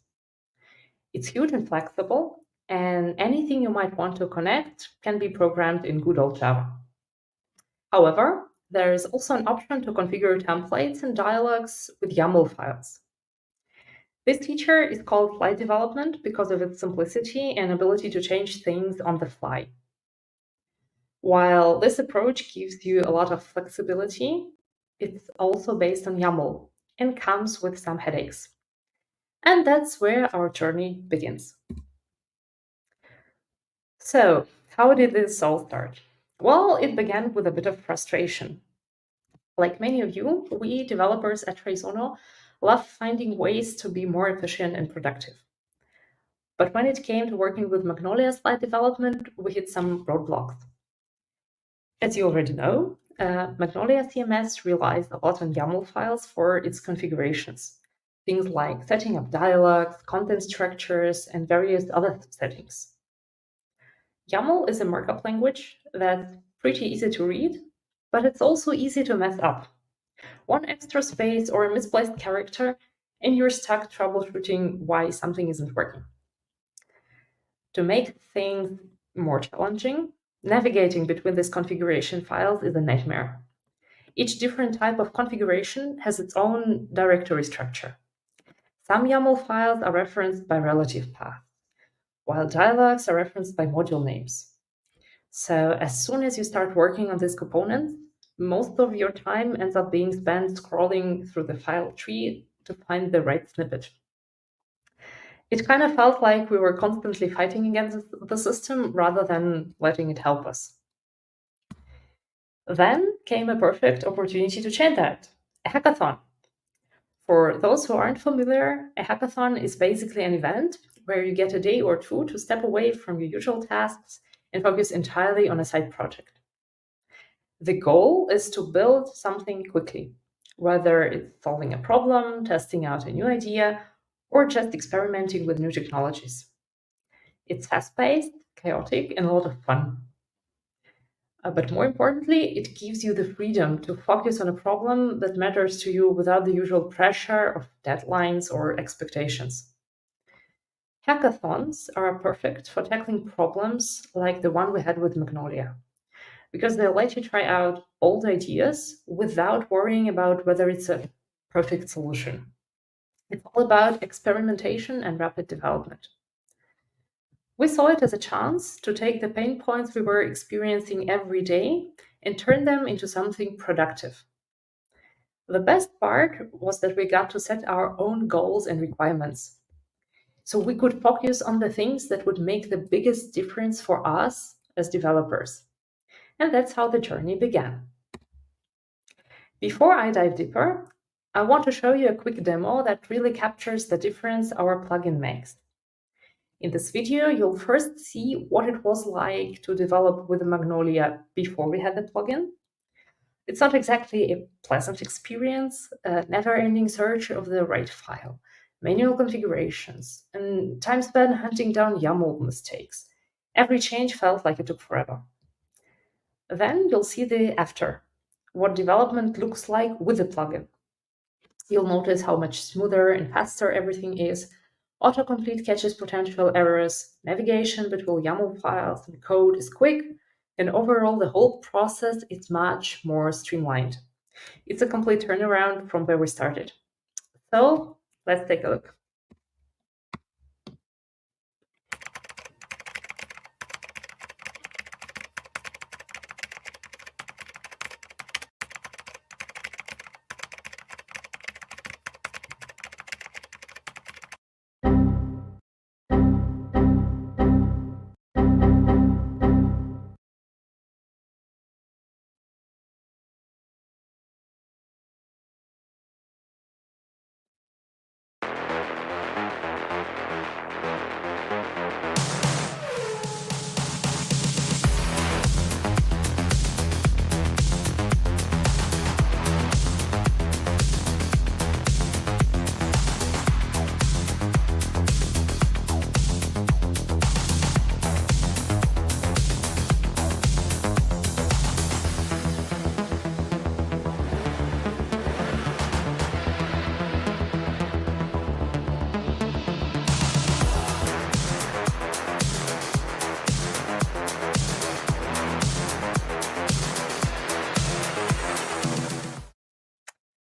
It's huge and flexible, and anything you might want to connect can be programmed in good old Java. However, there is also an option to configure templates and dialogues with YAML files. This feature is called fly development because of its simplicity and ability to change things on the fly. While this approach gives you a lot of flexibility, it's also based on YAML and comes with some headaches. And that's where our journey begins. So, how did this all start? Well, it began with a bit of frustration. Like many of you, we developers at Reizono love finding ways to be more efficient and productive. But when it came to working with Magnolia slide development, we hit some roadblocks. As you already know, Magnolia CMS relies a lot on YAML files for its configurations. Things like setting up dialogues, content structures, and various other settings. YAML is a markup language that's pretty easy to read, but it's also easy to mess up. One extra space or a misplaced character, and you're stuck troubleshooting why something isn't working. To make things more challenging, navigating between these configuration files is a nightmare. Each different type of configuration has its own directory structure. Some YAML files are referenced by relative paths, while dialogues are referenced by module names. So as soon as you start working on these components, most of your time ends up being spent scrolling through the file tree to find the right snippet. It kind of felt like we were constantly fighting against the system rather than letting it help us. Then came a perfect opportunity to change that, a hackathon. For those who aren't familiar, a hackathon is basically an event where you get a day or two to step away from your usual tasks and focus entirely on a side project. The goal is to build something quickly, whether it's solving a problem, testing out a new idea, or just experimenting with new technologies. It's fast-paced, chaotic, and a lot of fun. But more importantly, it gives you the freedom to focus on a problem that matters to you without the usual pressure of deadlines or expectations. Hackathons are perfect for tackling problems like the one we had with Magnolia, because they let you try out old ideas without worrying about whether it's a perfect solution. It's all about experimentation and rapid development. We saw it as a chance to take the pain points we were experiencing every day and turn them into something productive. The best part was that we got to set our own goals and requirements. So we could focus on the things that would make the biggest difference for us as developers. And that's how the journey began. Before I dive deeper, I want to show you a quick demo that really captures the difference our plugin makes. In this video, you'll first see what it was like to develop with Magnolia before we had the plugin. It's not exactly a pleasant experience, a never-ending search of the right file, manual configurations, and time spent hunting down YAML mistakes. Every change felt like it took forever. Then you'll see the after, what development looks like with the plugin. You'll notice how much smoother and faster everything is. Autocomplete catches potential errors, navigation between YAML files and code is quick, and overall the whole process is much more streamlined. It's a complete turnaround from where we started. So let's take a look.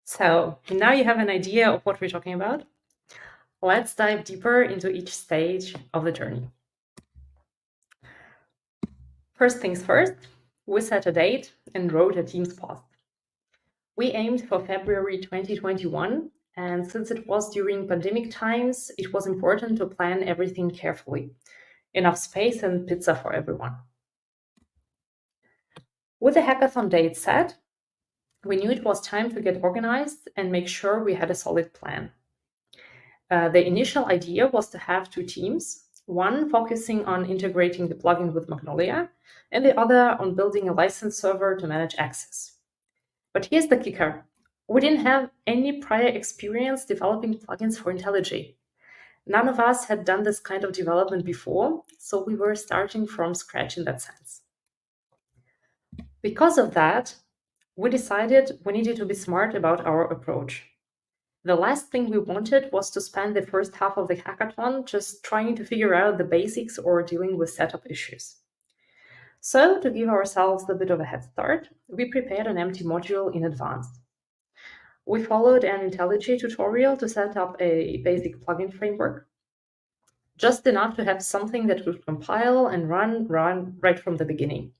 So now you have an idea of what we're talking about. Let's dive deeper into each stage of the journey. First things first, we set a date and wrote a Teams post. We aimed for February 2021, and since it was during pandemic times, it was important to plan everything carefully. Enough space and pizza for everyone. With the hackathon date set, we knew it was time to get organized and make sure we had a solid plan. The initial idea was to have two teams, one focusing on integrating the plugin with Magnolia, and the other on building a license server to manage access. But here's the kicker. We didn't have any prior experience developing plugins for IntelliJ. None of us had done this kind of development before, so we were starting from scratch in that sense. Because of that, we decided we needed to be smart about our approach. The last thing we wanted was to spend the first half of the hackathon just trying to figure out the basics or dealing with setup issues. So, to give ourselves a bit of a head start, we prepared an empty module in advance. we followed an IntelliJ tutorial to set up a basic plugin framework, just enough to have something that would compile and run right from the beginning.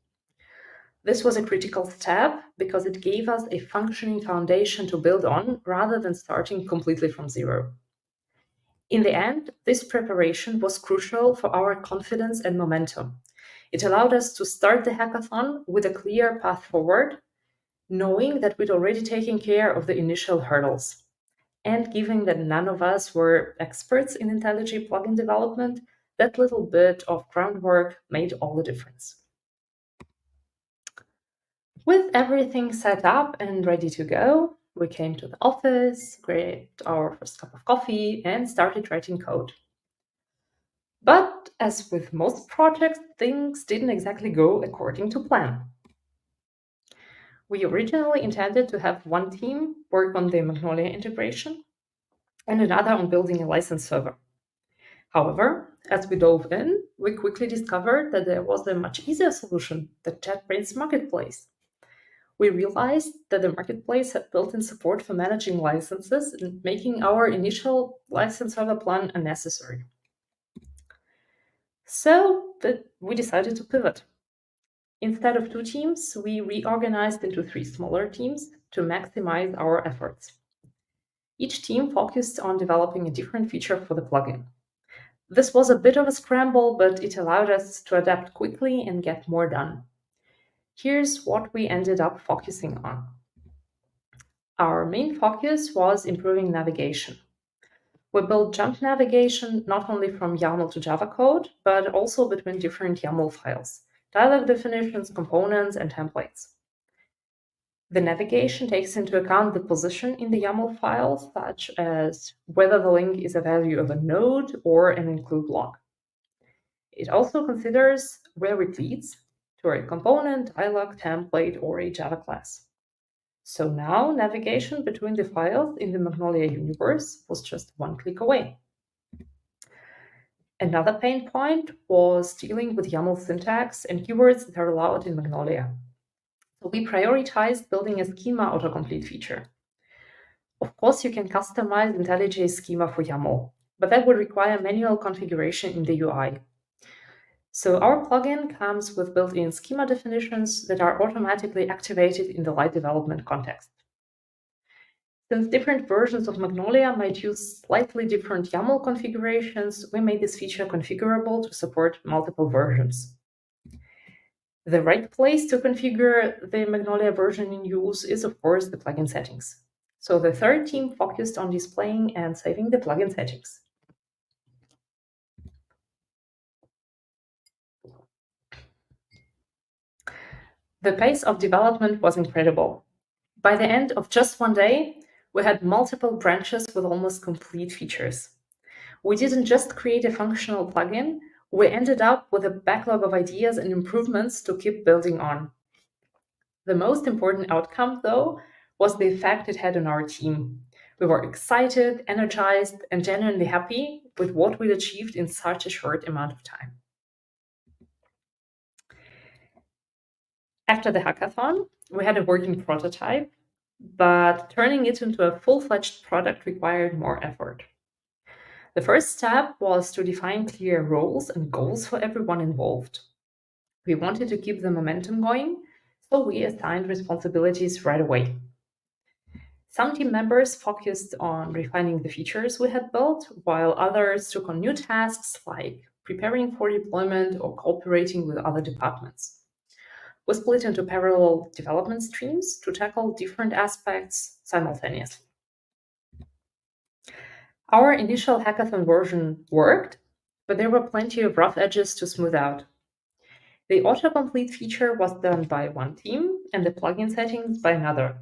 This was a critical step because it gave us a functioning foundation to build on rather than starting completely from zero. In the end, this preparation was crucial for our confidence and momentum. It allowed us to start the hackathon with a clear path forward, knowing that we'd already taken care of the initial hurdles. And given that none of us were experts in IntelliJ plugin development, that little bit of groundwork made all the difference. With everything set up and ready to go, we came to the office, grabbed our first cup of coffee, and started writing code. But as with most projects, things didn't exactly go according to plan. We originally intended to have one team work on the Magnolia integration and another on building a license server. However, as we dove in, we quickly discovered that there was a much easier solution, the JetBrains Marketplace. We realized that the marketplace had built-in support for managing licenses and making our initial license server plan unnecessary. So we decided to pivot. Instead of 2 teams, we reorganized into 3 smaller teams to maximize our efforts. Each team focused on developing a different feature for the plugin. This was a bit of a scramble, but it allowed us to adapt quickly and get more done. Here's what we ended up focusing on. Our main focus was improving navigation. We built jump navigation not only from YAML to Java code, but also between different YAML files, dialog definitions, components, and templates. The navigation takes into account the position in the YAML file, such as whether the link is a value of a node or an include block. It also considers where it leads, to a component, dialog, template, or a Java class. So now navigation between the files in the Magnolia universe was just one click away. Another pain point was dealing with YAML syntax and keywords that are allowed in Magnolia. So we prioritized building a schema autocomplete feature. Of course, you can customize IntelliJ's schema for YAML, but that would require manual configuration in the UI. So our plugin comes with built-in schema definitions that are automatically activated in the light development context. Since different versions of Magnolia might use slightly different YAML configurations, we made this feature configurable to support multiple versions. The right place to configure the Magnolia version in use is, of course, the plugin settings. So the 3rd team focused on displaying and saving the plugin settings. The pace of development was incredible. By the end of just one day, we had multiple branches with almost complete features. We didn't just create a functional plugin, we ended up with a backlog of ideas and improvements to keep building on. The most important outcome, though, was the effect it had on our team. We were excited, energized, and genuinely happy with what we'd achieved in such a short amount of time. After the hackathon, we had a working prototype, but turning it into a full-fledged product required more effort. The first step was to define clear roles and goals for everyone involved. We wanted to keep the momentum going, so we assigned responsibilities right away. Some team members focused on refining the features we had built, while others took on new tasks like preparing for deployment or cooperating with other departments. We split into parallel development streams to tackle different aspects simultaneously. Our initial hackathon version worked, but there were plenty of rough edges to smooth out. The autocomplete feature was done by one team and the plugin settings by another.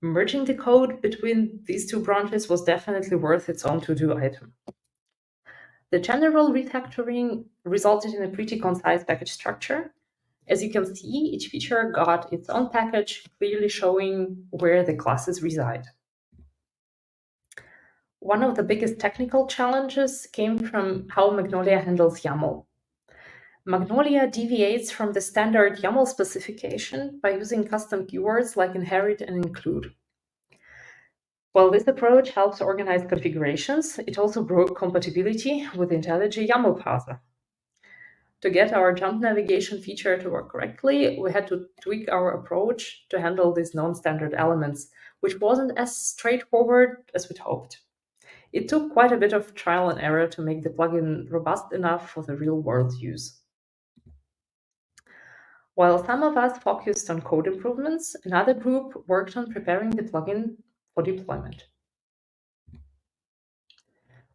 Merging the code between these 2 branches was definitely worth its own to-do item. The general refactoring resulted in a pretty concise package structure. As you can see, each feature got its own package, clearly showing where the classes reside. One of the biggest technical challenges came from how Magnolia handles YAML. Magnolia deviates from the standard YAML specification by using custom keywords like inherit and include. While this approach helps organize configurations, it also broke compatibility with IntelliJ YAML parser. To get our jump navigation feature to work correctly, we had to tweak our approach to handle these non-standard elements, which wasn't as straightforward as we'd hoped. It took quite a bit of trial and error to make the plugin robust enough for the real-world use. While some of us focused on code improvements, another group worked on preparing the plugin for deployment.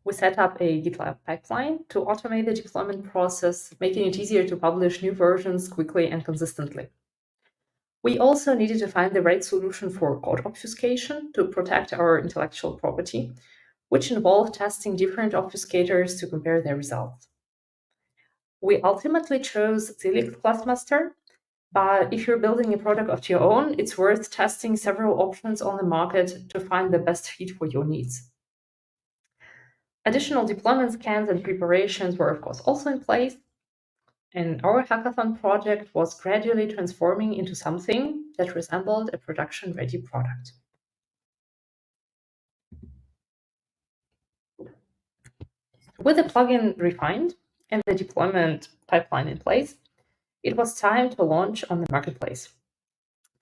We set up a GitLab pipeline to automate the deployment process, making it easier to publish new versions quickly and consistently. We also needed to find the right solution for code obfuscation to protect our intellectual property, which involved testing different obfuscators to compare their results. We ultimately chose Zilix Classmaster, but if you're building a product of your own, it's worth testing several options on the market to find the best fit for your needs. Additional deployment scans and preparations were, of course, also in place, and our hackathon project was gradually transforming into something that resembled a production-ready product. With the plugin refined and the deployment pipeline in place, it was time to launch on the marketplace.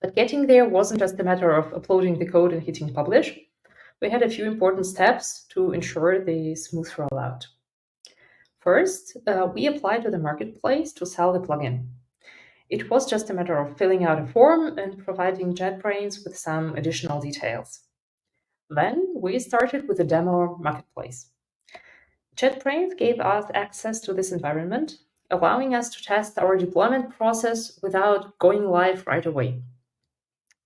But getting there wasn't just a matter of uploading the code and hitting publish. We had a few important steps to ensure the smooth rollout. First, we applied to the marketplace to sell the plugin. It was just a matter of filling out a form and providing JetBrains with some additional details. Then we started with a demo marketplace. JetBrains gave us access to this environment, allowing us to test our deployment process without going live right away.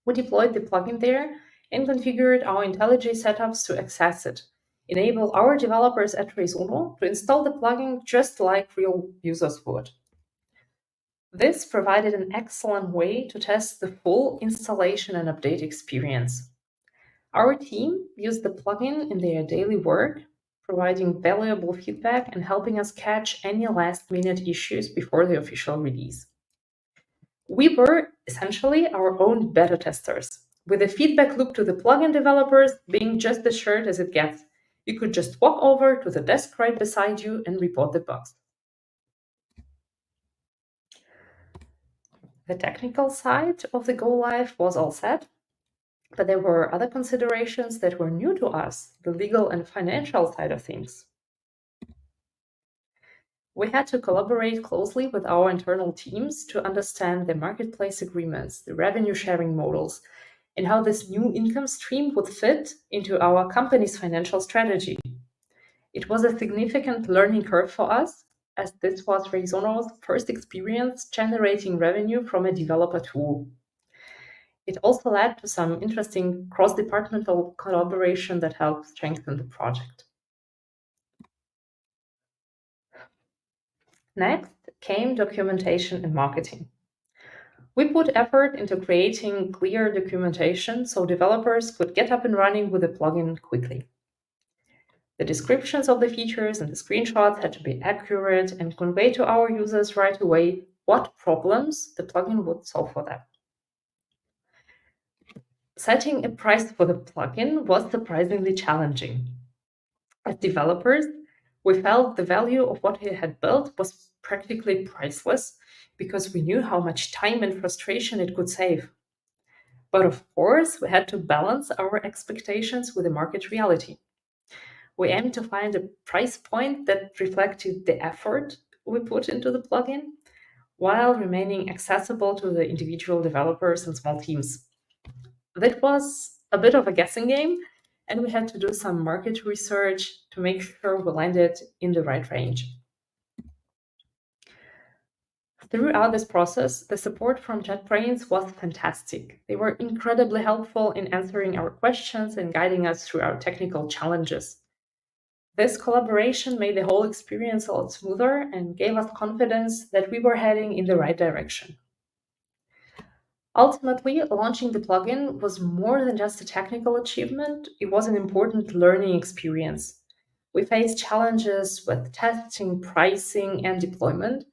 We deployed the plugin there and configured our IntelliJ setups to access it, enable our developers at RaceUno to install the plugin just like real users would. This provided an excellent way to test the full installation and update experience. Our team used the plugin in their daily work, providing valuable feedback and helping us catch any last-minute issues before the official release. We were essentially our own beta testers, with a feedback loop to the plugin developers being just as short as it gets. You could just walk over to the desk right beside you and report the bugs. The technical side of the go-live was all set, but there were other considerations that were new to us, the legal and financial side of things. We had to collaborate closely with our internal teams to understand the marketplace agreements, the revenue sharing models, and how this new income stream would fit into our company's financial strategy. It was a significant learning curve for us, as this was RaceUno's first experience generating revenue from a developer tool. It also led to some interesting cross-departmental collaboration that helped strengthen the project. Next came documentation and marketing. We put effort into creating clear documentation so developers could get up and running with the plugin quickly. The descriptions of the features and the screenshots had to be accurate and convey to our users right away what problems the plugin would solve for them. Setting a price for the plugin was surprisingly challenging. As developers, we felt the value of what we had built was practically priceless because we knew how much time and frustration it could save. But of course, we had to balance our expectations with the market reality. We aimed to find a price point that reflected the effort we put into the plugin, while remaining accessible to the individual developers and small teams. That was a bit of a guessing game, and we had to do some market research to make sure we landed in the right range. Throughout this process, the support from JetBrains was fantastic. They were incredibly helpful in answering our questions and guiding us through our technical challenges. This collaboration made the whole experience a lot smoother and gave us confidence that we were heading in the right direction. Ultimately, launching the plugin was more than just a technical achievement, it was an important learning experience. We faced challenges with testing, pricing, and deployment,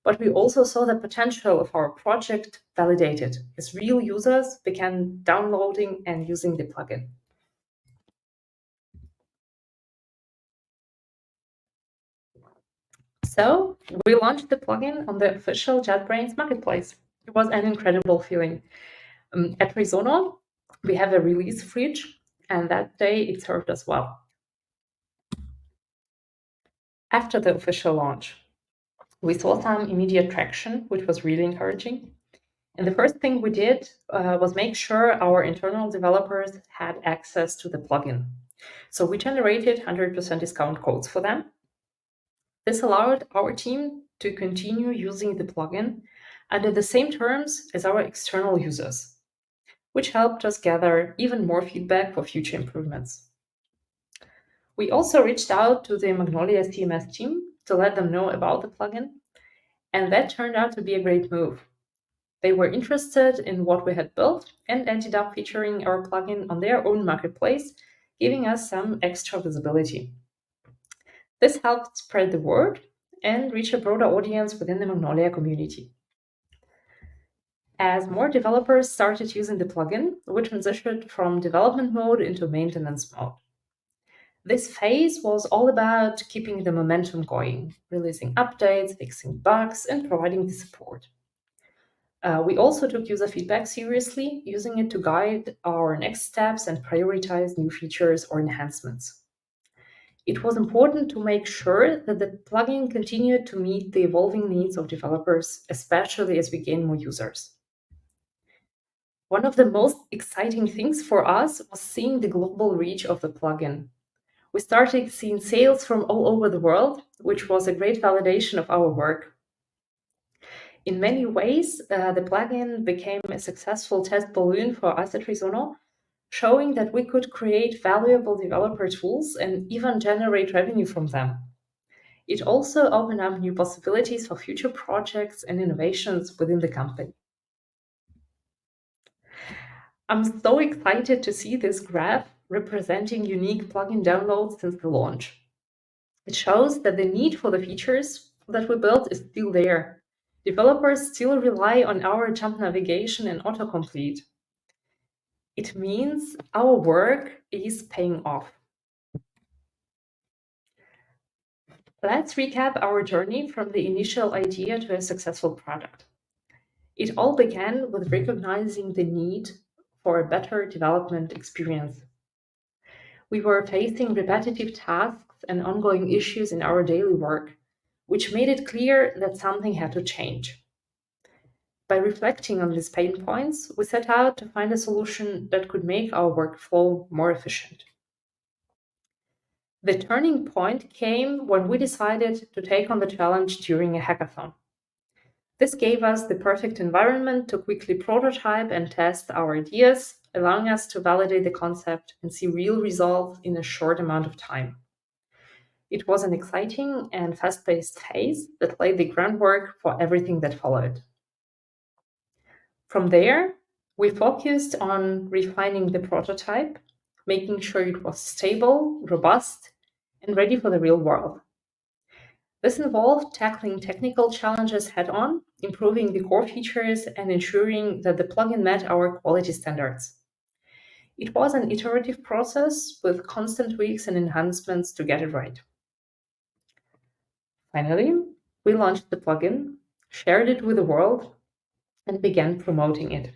but we also saw the potential of our project validated as real users began downloading and using the plugin. So we launched the plugin on the official JetBrains marketplace. It was an incredible feeling. At Risono, we have a release fridge, and that day it served us well. After the official launch, we saw some immediate traction, which was really encouraging. And the first thing we did was make sure our internal developers had access to the plugin. So we generated 100% discount codes for them. This allowed our team to continue using the plugin under the same terms as our external users, which helped us gather even more feedback for future improvements. We also reached out to the Magnolia CMS team to let them know about the plugin, and that turned out to be a great move. They were interested in what we had built and ended up featuring our plugin on their own marketplace, giving us some extra visibility. This helped spread the word and reach a broader audience within the Magnolia community. As more developers started using the plugin, we transitioned from development mode into maintenance mode. This phase was all about keeping the momentum going, releasing updates, fixing bugs, and providing the support. We also took user feedback seriously, using it to guide our next steps and prioritize new features or enhancements. It was important to make sure that the plugin continued to meet the evolving needs of developers, especially as we gain more users. One of the most exciting things for us was seeing the global reach of the plugin. We started seeing sales from all over the world, which was a great validation of our work. In many ways, the plugin became a successful test balloon for us at Risono, showing that we could create valuable developer tools and even generate revenue from them. It also opened up new possibilities for future projects and innovations within the company. I'm so excited to see this graph representing unique plugin downloads since the launch. It shows that the need for the features that we built is still there. Developers still rely on our jump navigation and autocomplete. It means our work is paying off. Let's recap our journey from the initial idea to a successful product. It all began with recognizing the need for a better development experience. We were facing repetitive tasks and ongoing issues in our daily work, which made it clear that something had to change. By reflecting on these pain points, we set out to find a solution that could make our workflow more efficient. The turning point came when we decided to take on the challenge during a hackathon. This gave us the perfect environment to quickly prototype and test our ideas, allowing us to validate the concept and see real results in a short amount of time. It was an exciting and fast-paced phase that laid the groundwork for everything that followed. From there, we focused on refining the prototype, making sure it was stable, robust, and ready for the real world. This involved tackling technical challenges head-on, improving the core features, and ensuring that the plugin met our quality standards. It was an iterative process with constant tweaks and enhancements to get it right. Finally, we launched the plugin, shared it with the world, and began promoting it.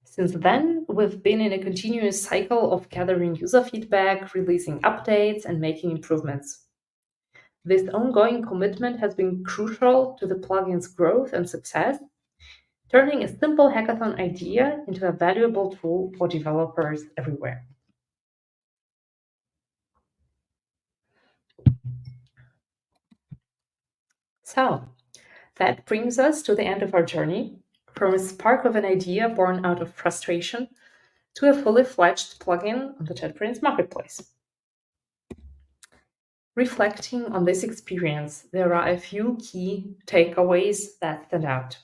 Since then, we've been in a continuous cycle of gathering user feedback, releasing updates, and making improvements. This ongoing commitment has been crucial to the plugin's growth and success, turning a simple hackathon idea into a valuable tool for developers everywhere. So, that brings us to the end of our journey, from a spark of an idea born out of frustration to a fully fledged plugin on the JetBrains marketplace. Reflecting on this experience, there are a few key takeaways that stand out.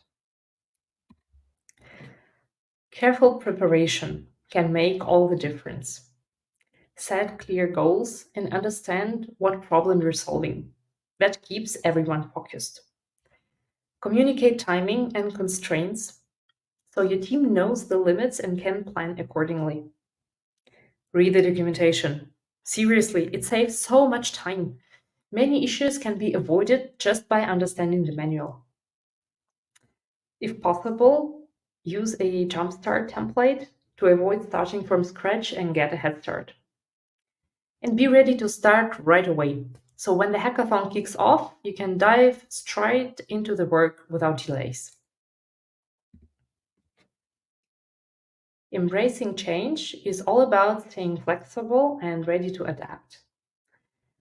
Careful preparation can make all the difference. Set clear goals and understand what problem you're solving. That keeps everyone focused. Communicate timing and constraints so your team knows the limits and can plan accordingly. Read the documentation. Seriously, it saves so much time. Many issues can be avoided just by understanding the manual. If possible, use a jumpstart template to avoid starting from scratch and get a head start. And be ready to start right away. So when the hackathon kicks off, you can dive straight into the work without delays. Embracing change is all about staying flexible and ready to adapt.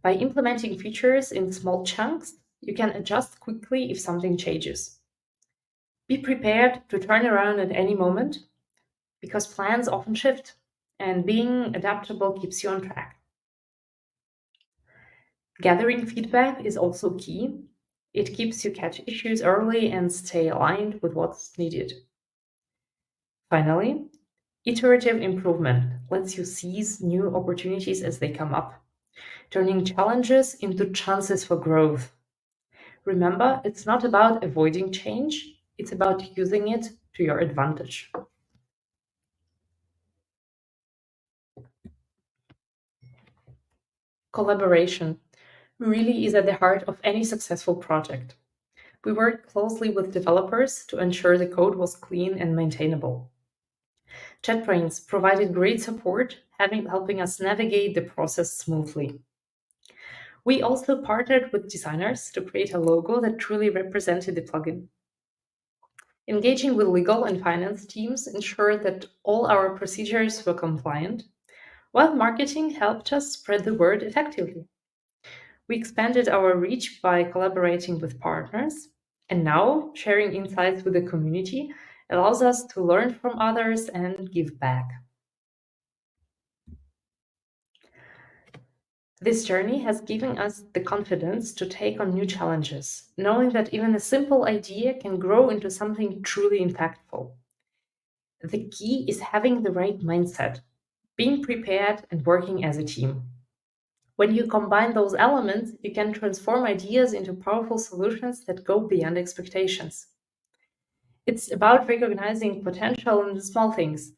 By implementing features in small chunks, you can adjust quickly if something changes. Be prepared to turn around at any moment, because plans often shift, and being adaptable keeps you on track. Gathering feedback is also key. It keeps you catch issues early and stay aligned with what's needed. Finally, iterative improvement lets you seize new opportunities as they come up, turning challenges into chances for growth. Remember, it's not about avoiding change, it's about using it to your advantage. Collaboration really is at the heart of any successful project. We worked closely with developers to ensure the code was clean and maintainable. JetBrains provided great support, helping us navigate the process smoothly. We also partnered with designers to create a logo that truly represented the plugin. Engaging with legal and finance teams ensured that all our procedures were compliant, while marketing helped us spread the word effectively. We expanded our reach by collaborating with partners, and now sharing insights with the community allows us to learn from others and give back. This journey has given us the confidence to take on new challenges, knowing that even a simple idea can grow into something truly impactful. The key is having the right mindset, being prepared and working as a team. When you combine those elements, you can transform ideas into powerful solutions that go beyond expectations. It's about recognizing potential in the small things,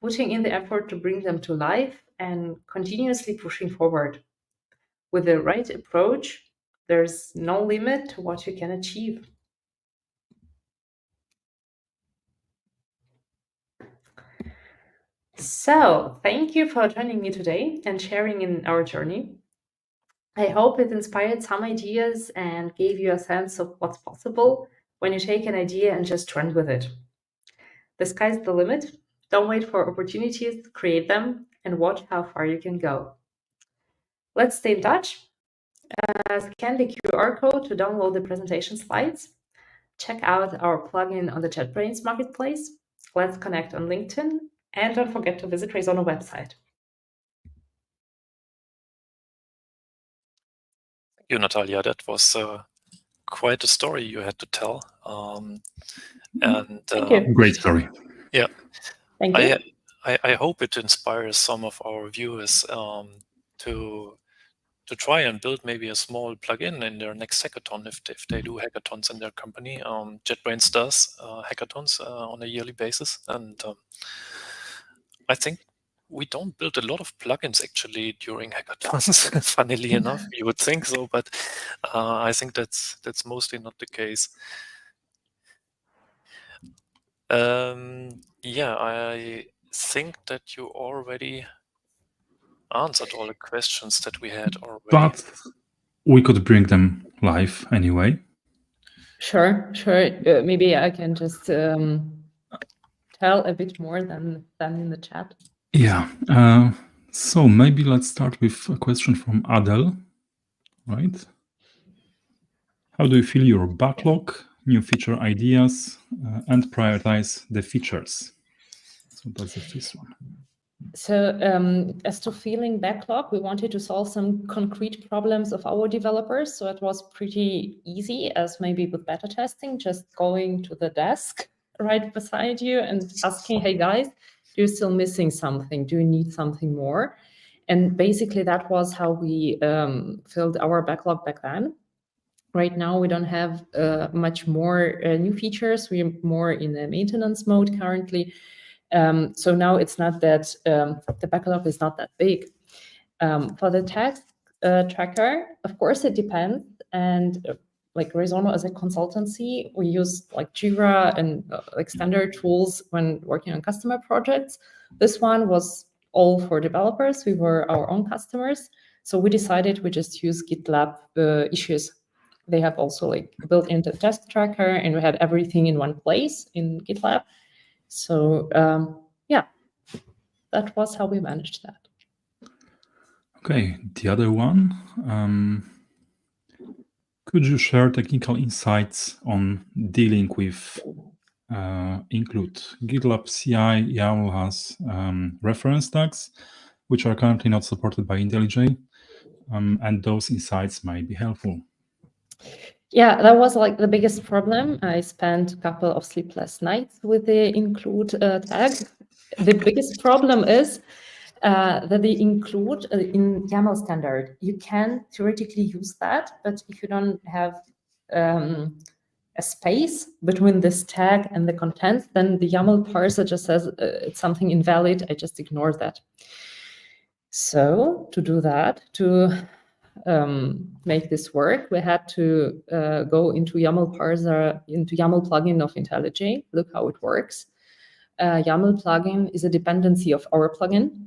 putting in the effort to bring them to life, and continuously pushing forward. With the right approach, there's no limit to what you can achieve. So, thank you for joining me today and sharing in our journey. I hope it inspired some ideas and gave you a sense of what's possible when you take an idea and just run with it. The sky's the limit. Don't wait for opportunities, create them, and watch how far you can go. Let's stay in touch. Scan the QR code to download the presentation slides. Check out our plugin on the JetBrains marketplace. Let's connect on LinkedIn, and don't forget to visit Razono website.
Thank you, Natalia. That was quite a story you had to tell.
Thank you.
Great story.
Yeah.
Thank you.
I hope it inspires some of our viewers to try and build maybe a small plugin in their next hackathon if they do hackathons in their company. JetBrains does hackathons on a yearly basis, and I think we don't build a lot of plugins actually during hackathons. Funnily enough, you would think so, but I think that's mostly not the case. Yeah, I think that you already answered all the questions that we had already.
But we could bring them live anyway.
Sure. Maybe I can just tell a bit more than in the chat.
Yeah. So maybe let's start with a question from Adel, right? How do you feel your backlog, new feature ideas, and prioritize the features? So that's the first one.
So as to feeling backlog, we wanted to solve some concrete problems of our developers. So it was pretty easy, as maybe with beta testing, just going to the desk right beside you and asking, hey guys, do you still missing something? Do you need something more? And basically that was how we filled our backlog back then. Right now, we don't have much more new features. We're more in the maintenance mode currently. So now it's not that the backlog is not that big. For the tasks tracker. Of course, it depends. And like Rezono as a consultancy, we use like Jira and like standard tools when working on customer projects. This one was all for developers. We were our own customers. So we decided we just use GitLab issues. They have also like built-in task tracker, and we had everything in one place in GitLab. So yeah, that was how we managed that.
Okay, the other one. Could you share technical insights on dealing with include GitLab CI YAML has reference tags, which are currently not supported by IntelliJ, and those insights might be helpful.
Yeah, that was like the biggest problem. I spent a couple of sleepless nights with the include tag. The biggest problem is that the include in YAML standard, you can theoretically use that, but if you don't have a space between this tag and the content, then the YAML parser just says it's something invalid. I just ignore that. So to do that, to make this work, we had to go into YAML parser, into YAML plugin of IntelliJ. Look how it works. YAML plugin is a dependency of our plugin.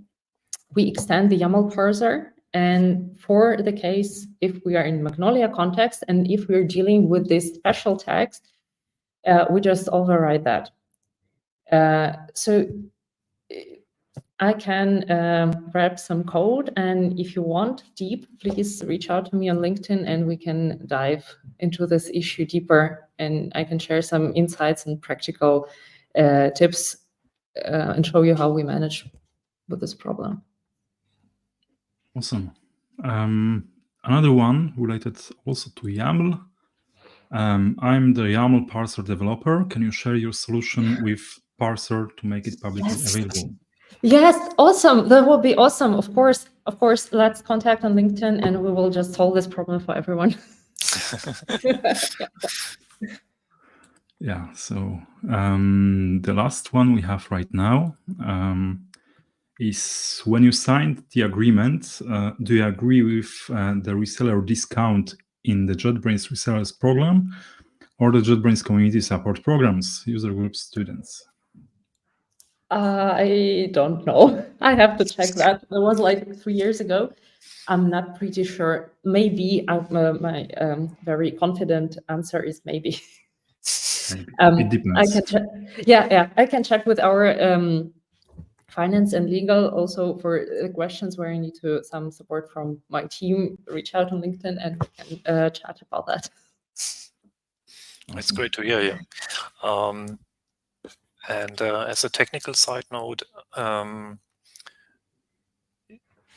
We extend the YAML parser, and for the case if we are in Magnolia context and if we're dealing with this special text, we just override that. So I can grab some code, and if you want deep, please reach out to me on LinkedIn and we can dive into this issue deeper, and I can share some insights and practical tips and show you how we manage with this problem.
Awesome. Another one related also to YAML. I'm the YAML parser developer. Can you share your solution with parser to make it publicly available?
Yes, awesome. That would be awesome. Of course, let's contact on LinkedIn and we will just solve this problem for everyone.
Yeah, so the last one we have right now is when you signed the agreement, do you agree with the reseller discount in the JetBrains resellers program or the JetBrains community support programs, user groups, students?
I don't know. I have to check that. It was like 3 years ago. I'm not pretty sure. Maybe my very confident answer is maybe.
It depends.
I can check. Yeah, I can check with our finance and legal also for questions where I need some support from my team. Reach out on LinkedIn and we can chat about that.
It's great to hear you. And as a technical side note,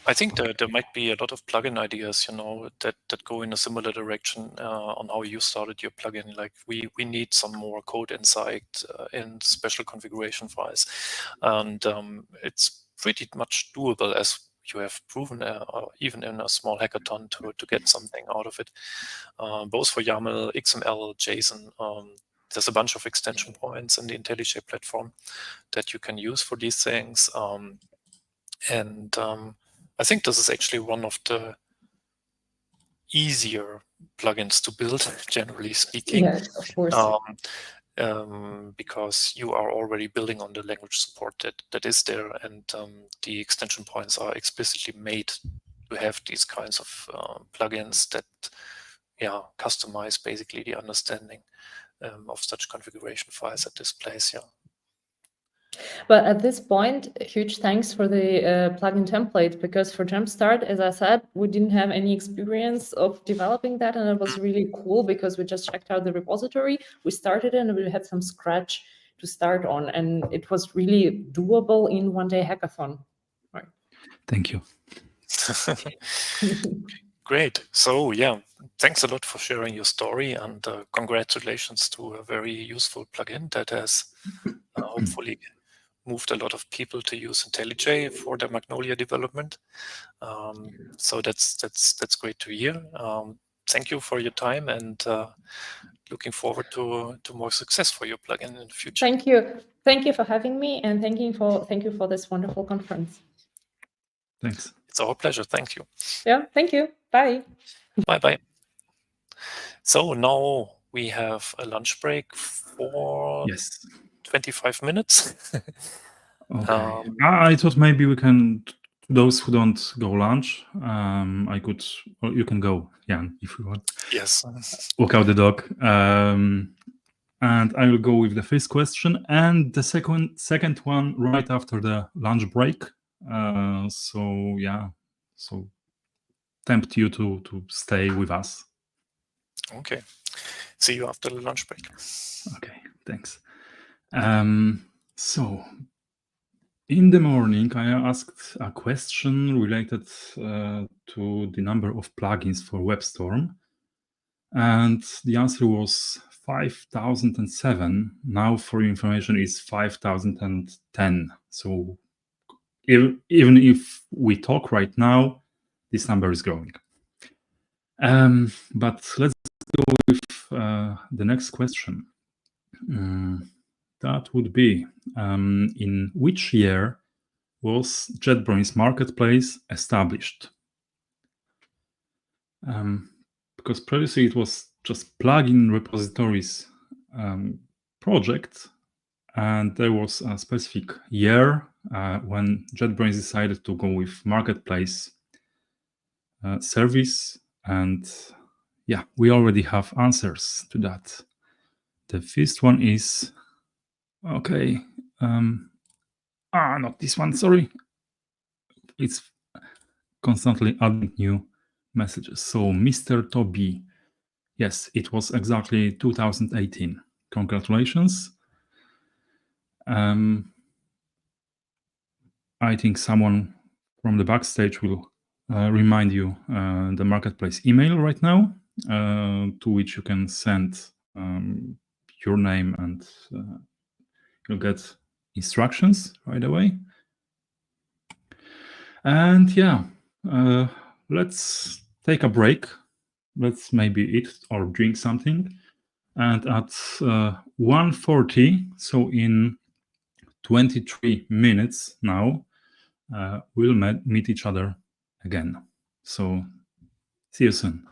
I think there might be a lot of plugin ideas, that go in a similar direction on how you started your plugin. Like we need some more code insight in special configuration files, and it's pretty much doable, as you have proven, even in a small hackathon, to get something out of it, both for YAML, XML, JSON. There's a bunch of extension points in the IntelliJ platform that you can use for these things. I think this is actually one of the easier plugins to build, generally speaking.
Yes, of course.
Because you are already building on the language support that is there, and the extension points are explicitly made to have these kinds of plugins that customize basically the understanding of such configuration files at this place.
But at this point, huge thanks for the plugin template, because for Jumpstart, as I said, we didn't have any experience of developing that, and it was really cool because we just checked out the repository, we started it, and we had some scratch to start on, and it was really doable in one-day hackathon. Right.
Thank you.
Great. So thanks a lot for sharing your story, and congratulations to a very useful plugin that has hopefully moved a lot of people to use IntelliJ for their Magnolia development. So that's great to hear. Thank you for your time, and looking forward to more success for your plugin in the future.
Thank you. Thank you for having me, and thank you for this wonderful conference.
Thanks.
It's our pleasure. Thank you.
Yeah, thank you. Bye.
Bye-bye. So now we have a lunch break for 25 minutes.
Okay. I thought maybe we can, those who don't go lunch, or you can go, Jan, if you want.
Yes.
Walk out the dog. And I will go with the first question and the second one right after the lunch break. So tempt you to stay with us.
Okay. See you after the lunch break.
Okay, thanks. So in the morning, I asked a question related to the number of plugins for WebStorm. And the answer was 5,007. Now, for your information, is 5,010. So even if we talk right now, this number is growing. But let's go with the next question. That would be, in which year was JetBrains Marketplace established? Because previously it was just plugin repositories project, and there was a specific year when JetBrains decided to go with Marketplace service, and yeah, we already have answers to that. The first one is, okay, not this one, sorry. It's constantly adding new messages. So Mr. Toby, yes, it was exactly 2018. Congratulations. I think someone from the backstage will remind you the Marketplace email right now, to which you can send your name and you'll get instructions right away. And yeah, let's take a break. Let's maybe eat or drink something. And at 1:40, so in 23 minutes now, we'll meet each other again. So see you soon.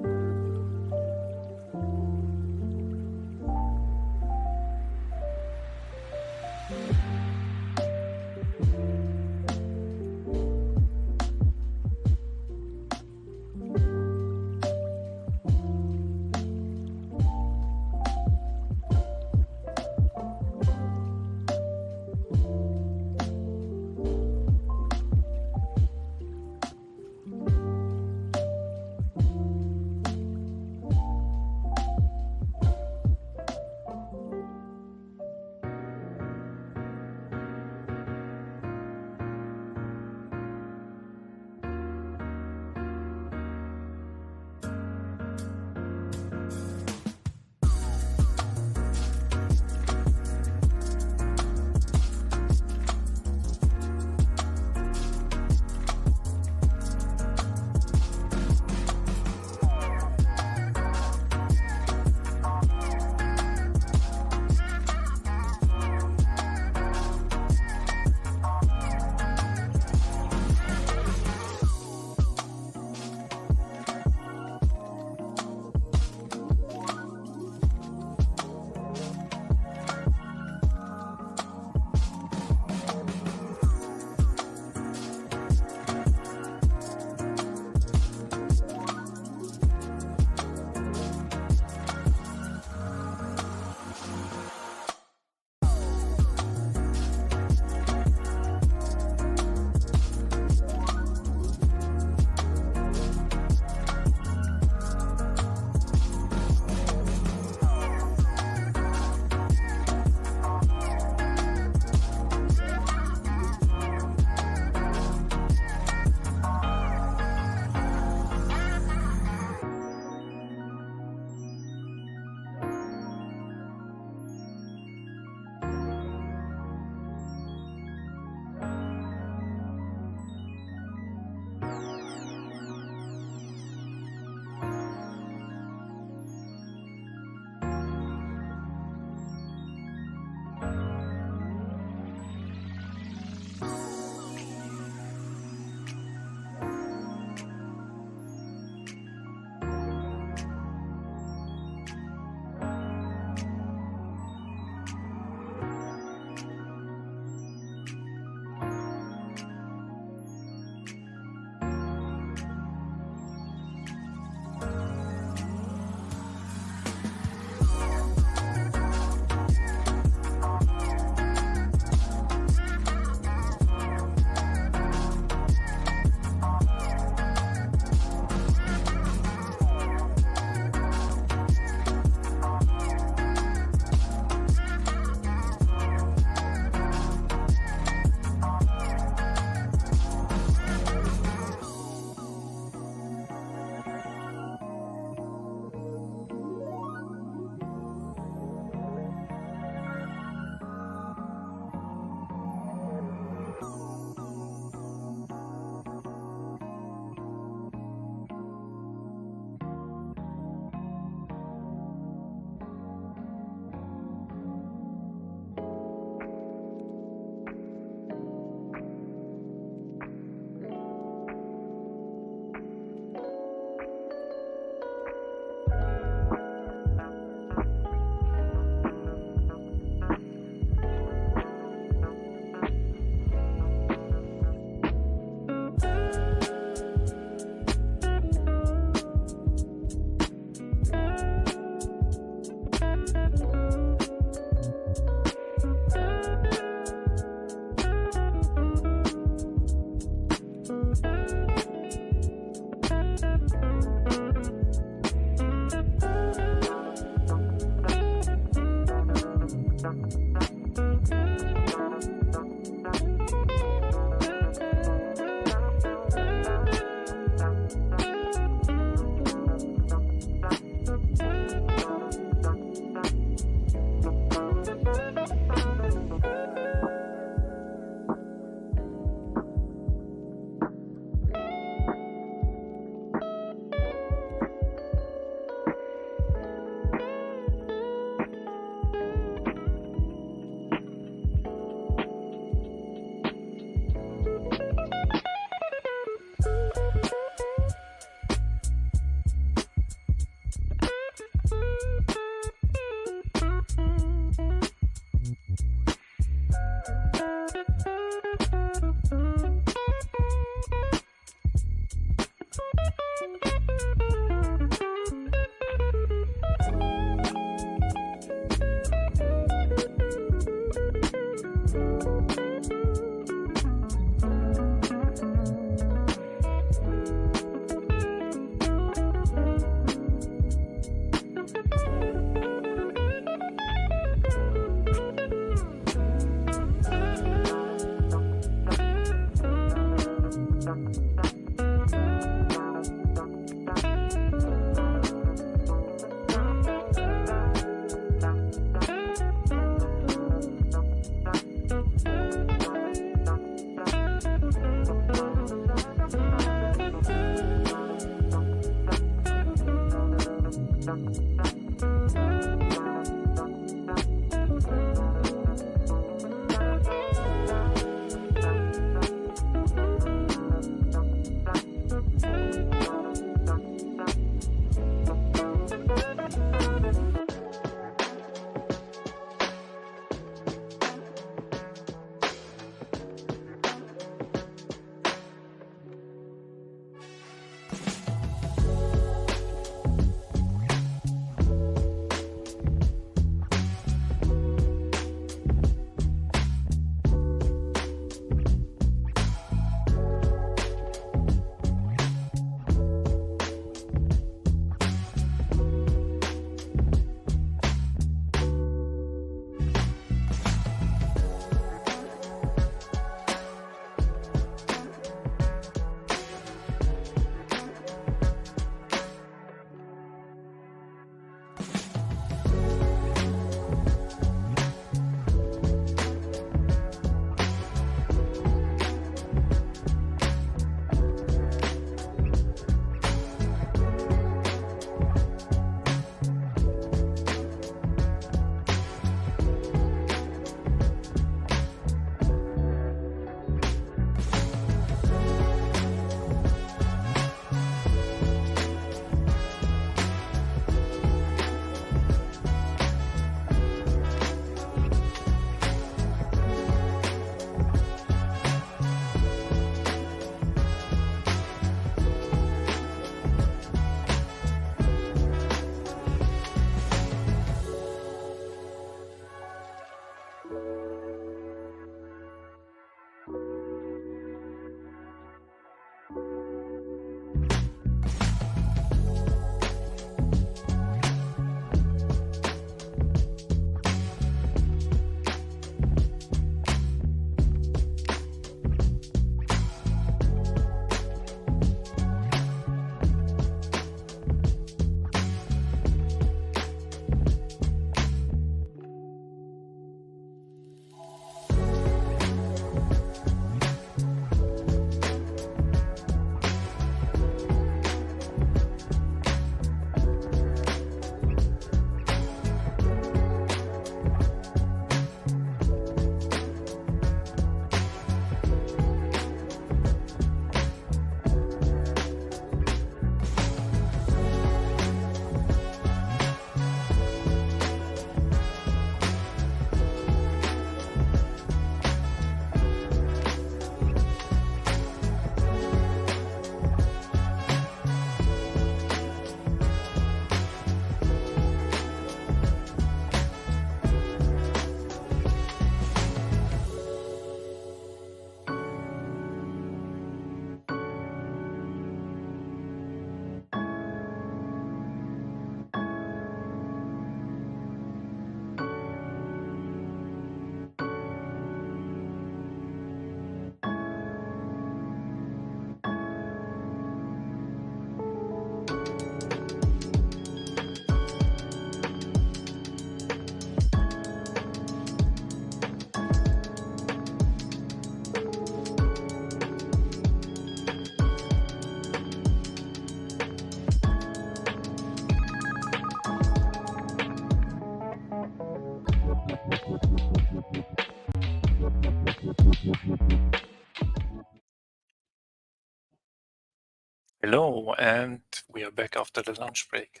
Hello, and we are back after the lunch break.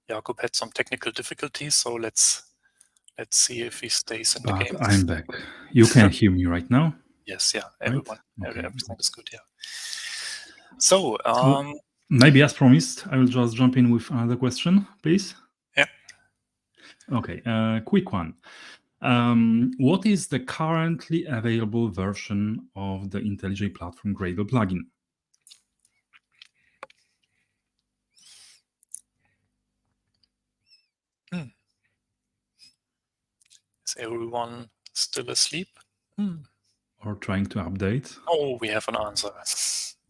Jakub had some technical difficulties, so let's see if he stays in the game.
I'm back. You can hear me right now?
Yes, yeah,
Right?
everyone,
Okay.
everything is good, yeah. So,
maybe as promised, I will just jump in with another question, please.
Yeah.
Okay, quick one. What is the currently available version of the IntelliJ platform Gradle plugin?
Is everyone still asleep?
Or trying to update?
Oh, we have an answer.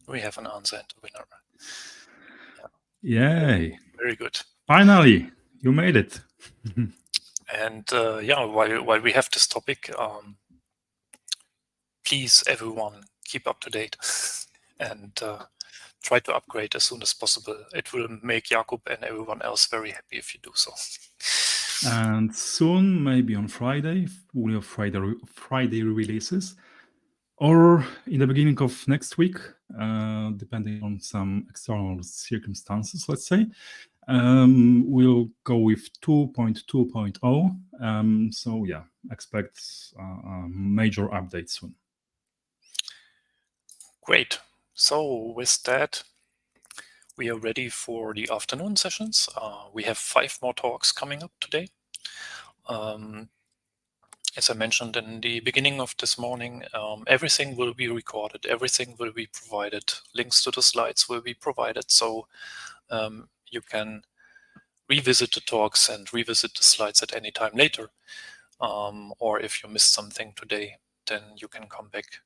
We have an answer in the winner.
Yeah. Yay!
Very good.
Finally, you made it.
And yeah, while we have this topic, please, everyone, keep up to date and try to upgrade as soon as possible. It will make Jakub and everyone else very happy if you do so.
And soon, maybe on Friday, we'll have Friday releases, or in the beginning of next week, depending on some external circumstances, let's say, we'll go with 2.2.0. So yeah, expect a major update soon. Great.
So with that, we are ready for the afternoon sessions. We have 5 more talks coming up today. As I mentioned in the beginning of this morning, everything will be recorded, everything will be provided, links to the slides will be provided, so you can revisit the talks and revisit the slides at any time later. Or if you missed something today, then you can come back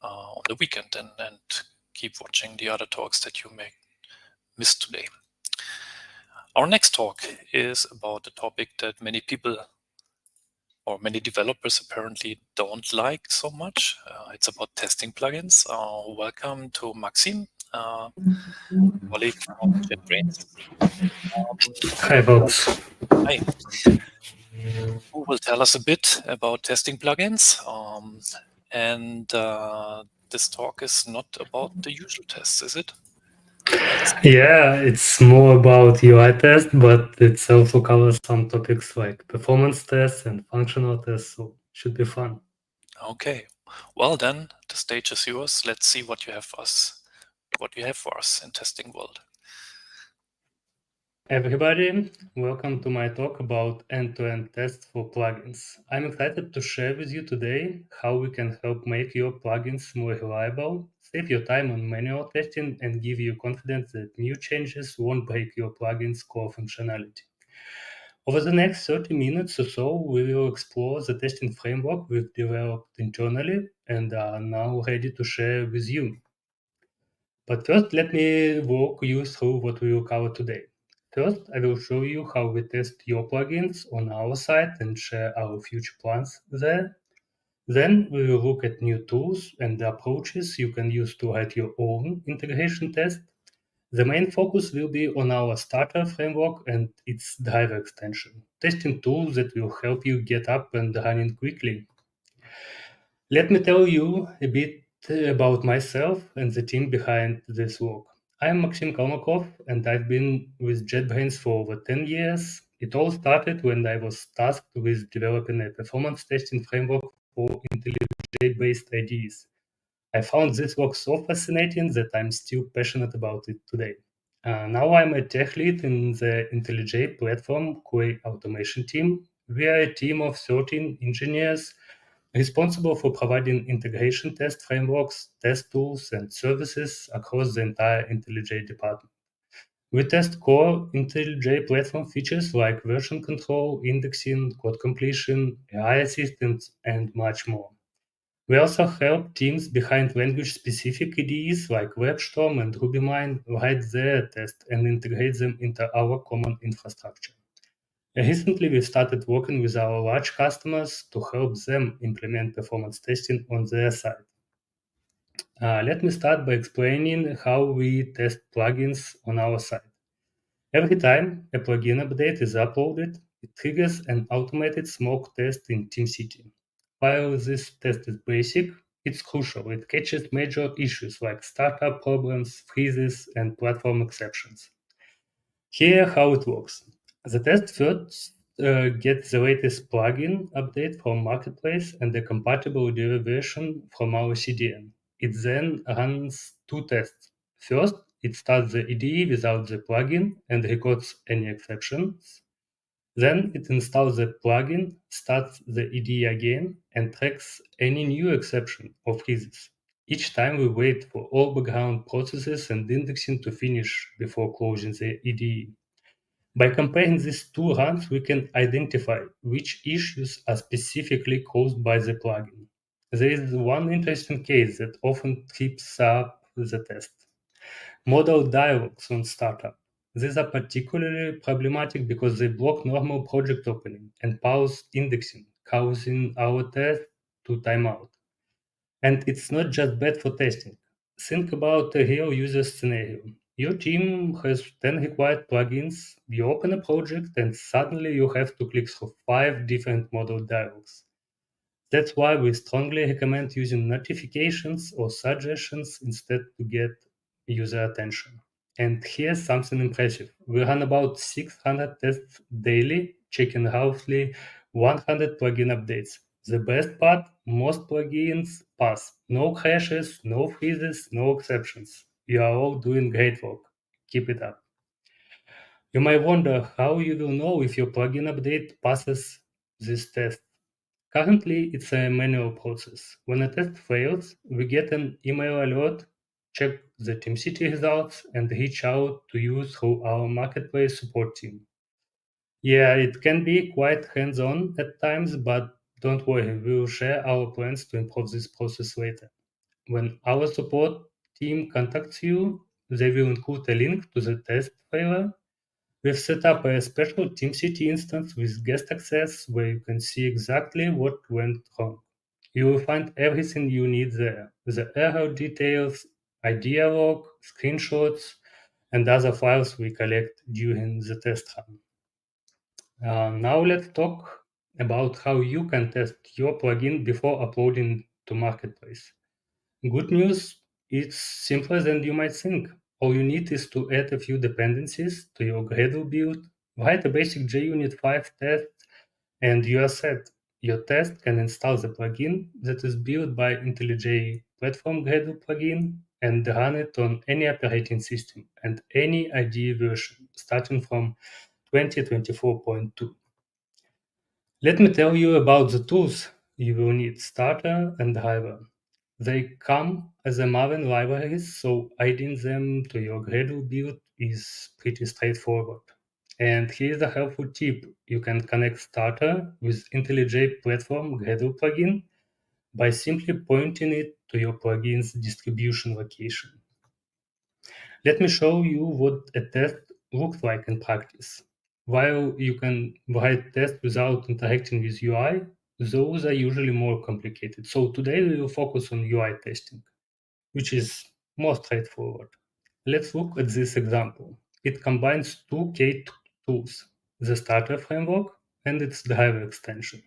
on the weekend and keep watching the other talks that you may miss today. Our next talk is about a topic that many people or many developers apparently don't like so much. It's about testing plugins. Welcome to Maxim, colleague from JetBrains.
Hi, folks.
Hi. Who will tell us a bit about testing plugins? And this talk is not about the usual tests, is it?
Yeah, it's more about UI test, but it also covers some topics like performance tests and functional tests, so should be fun.
Okay, well then, the stage is yours. Let's see what you have for us in testing world.
Everybody, welcome to my talk about end-to-end tests for plugins. I'm excited to share with you today how we can help make your plugins more reliable, save your time on manual testing, and give you confidence that new changes won't break your plugin's core functionality. Over the next 30 minutes or so, we will explore the testing framework we've developed internally and are now ready to share with you. But first, let me walk you through what we will cover today. First, I will show you how we test your plugins on our site and share our future plans there. Then we will look at new tools and the approaches you can use to write your own integration test. The main focus will be on our starter framework and its driver extension, testing tools that will help you get up and running quickly. Let me tell you a bit about myself and the team behind this work. I'm Maxim Kolmakov, and I've been with JetBrains for over 10 years. It all started when I was tasked with developing a performance testing framework for IntelliJ-based IDEs. I found this work so fascinating that I'm still passionate about it today. Now I'm a tech lead in the IntelliJ platform QA automation team. We are a team of 13 engineers responsible for providing integration test frameworks, test tools, and services across the entire IntelliJ department. We test core IntelliJ platform features like version control, indexing, code completion, AI assistance, and much more. We also help teams behind language-specific IDEs like PhpStorm and RubyMine write their tests and integrate them into our common infrastructure. Recently, we started working with our large customers to help them implement performance testing on their side. Let me start by explaining how we test plugins on our side. Every time a plugin update is uploaded, it triggers an automated smoke test in TeamCity. While this test is basic, It's crucial. It catches major issues like startup problems, freezes, and platform exceptions. Here, how it works. The test first gets the latest plugin update from Marketplace and the compatible version from our CDN. It then runs two tests. First, it starts the IDE without the plugin and records any exceptions. Then it installs the plugin, starts the IDE again, and tracks any new exception or freezes. Each time we wait for all background processes and indexing to finish before closing the IDE. By comparing these two runs, we can identify which issues are specifically caused by the plugin. There is one interesting case that often trips up the test. Modal dialogues on startup. These are particularly problematic because they block normal project opening and pause indexing, causing our test to time out. And it's not just bad for testing. Think about a real user scenario. Your team has 10 required plugins, you open a project, and suddenly you have to click through 5 different modal dialogues. That's why we strongly recommend using notifications or suggestions instead to get user attention. And here's something impressive. We run about 600 tests daily, checking roughly 100 plugin updates. The best part, most plugins pass. No crashes, no freezes, no exceptions. You are all doing great work. Keep it up. You might wonder how you will know if your plugin update passes this test. Currently, it's a manual process. When a test fails, we get an email alert, check the TeamCity results, and reach out to you through our Marketplace support team. Yeah, it can be quite hands-on at times, but don't worry, we will share our plans to improve this process later. When our support team contacts you, they will include a link to the test failure. We've set up a special TeamCity instance with guest access where you can see exactly what went wrong. You will find everything you need there, the error details, idea log, screenshots, and other files we collect during the test run. Now let's talk about how you can test your plugin before uploading to Marketplace. Good news, it's simpler than you might think. All you need is to add a few dependencies to your Gradle build, write a basic JUnit 5 test, and you are set. Your test can install the plugin that is built by IntelliJ Platform Gradle plugin and run it on any operating system and any IDE version, starting from 2024.2. Let me tell you about the tools you will need, Starter and Driver. They come as a Maven libraries, so adding them to your Gradle build is pretty straightforward. And here's a helpful tip. You can connect Starter with IntelliJ Platform Gradle plugin by simply pointing it to your plugin's distribution location. Let me show you what a test looks like in practice. While you can write tests without interacting with UI, those are usually more complicated. So today we will focus on UI testing, which is more straightforward. Let's look at this example. It combines two key tools, the Starter framework and its driver extension.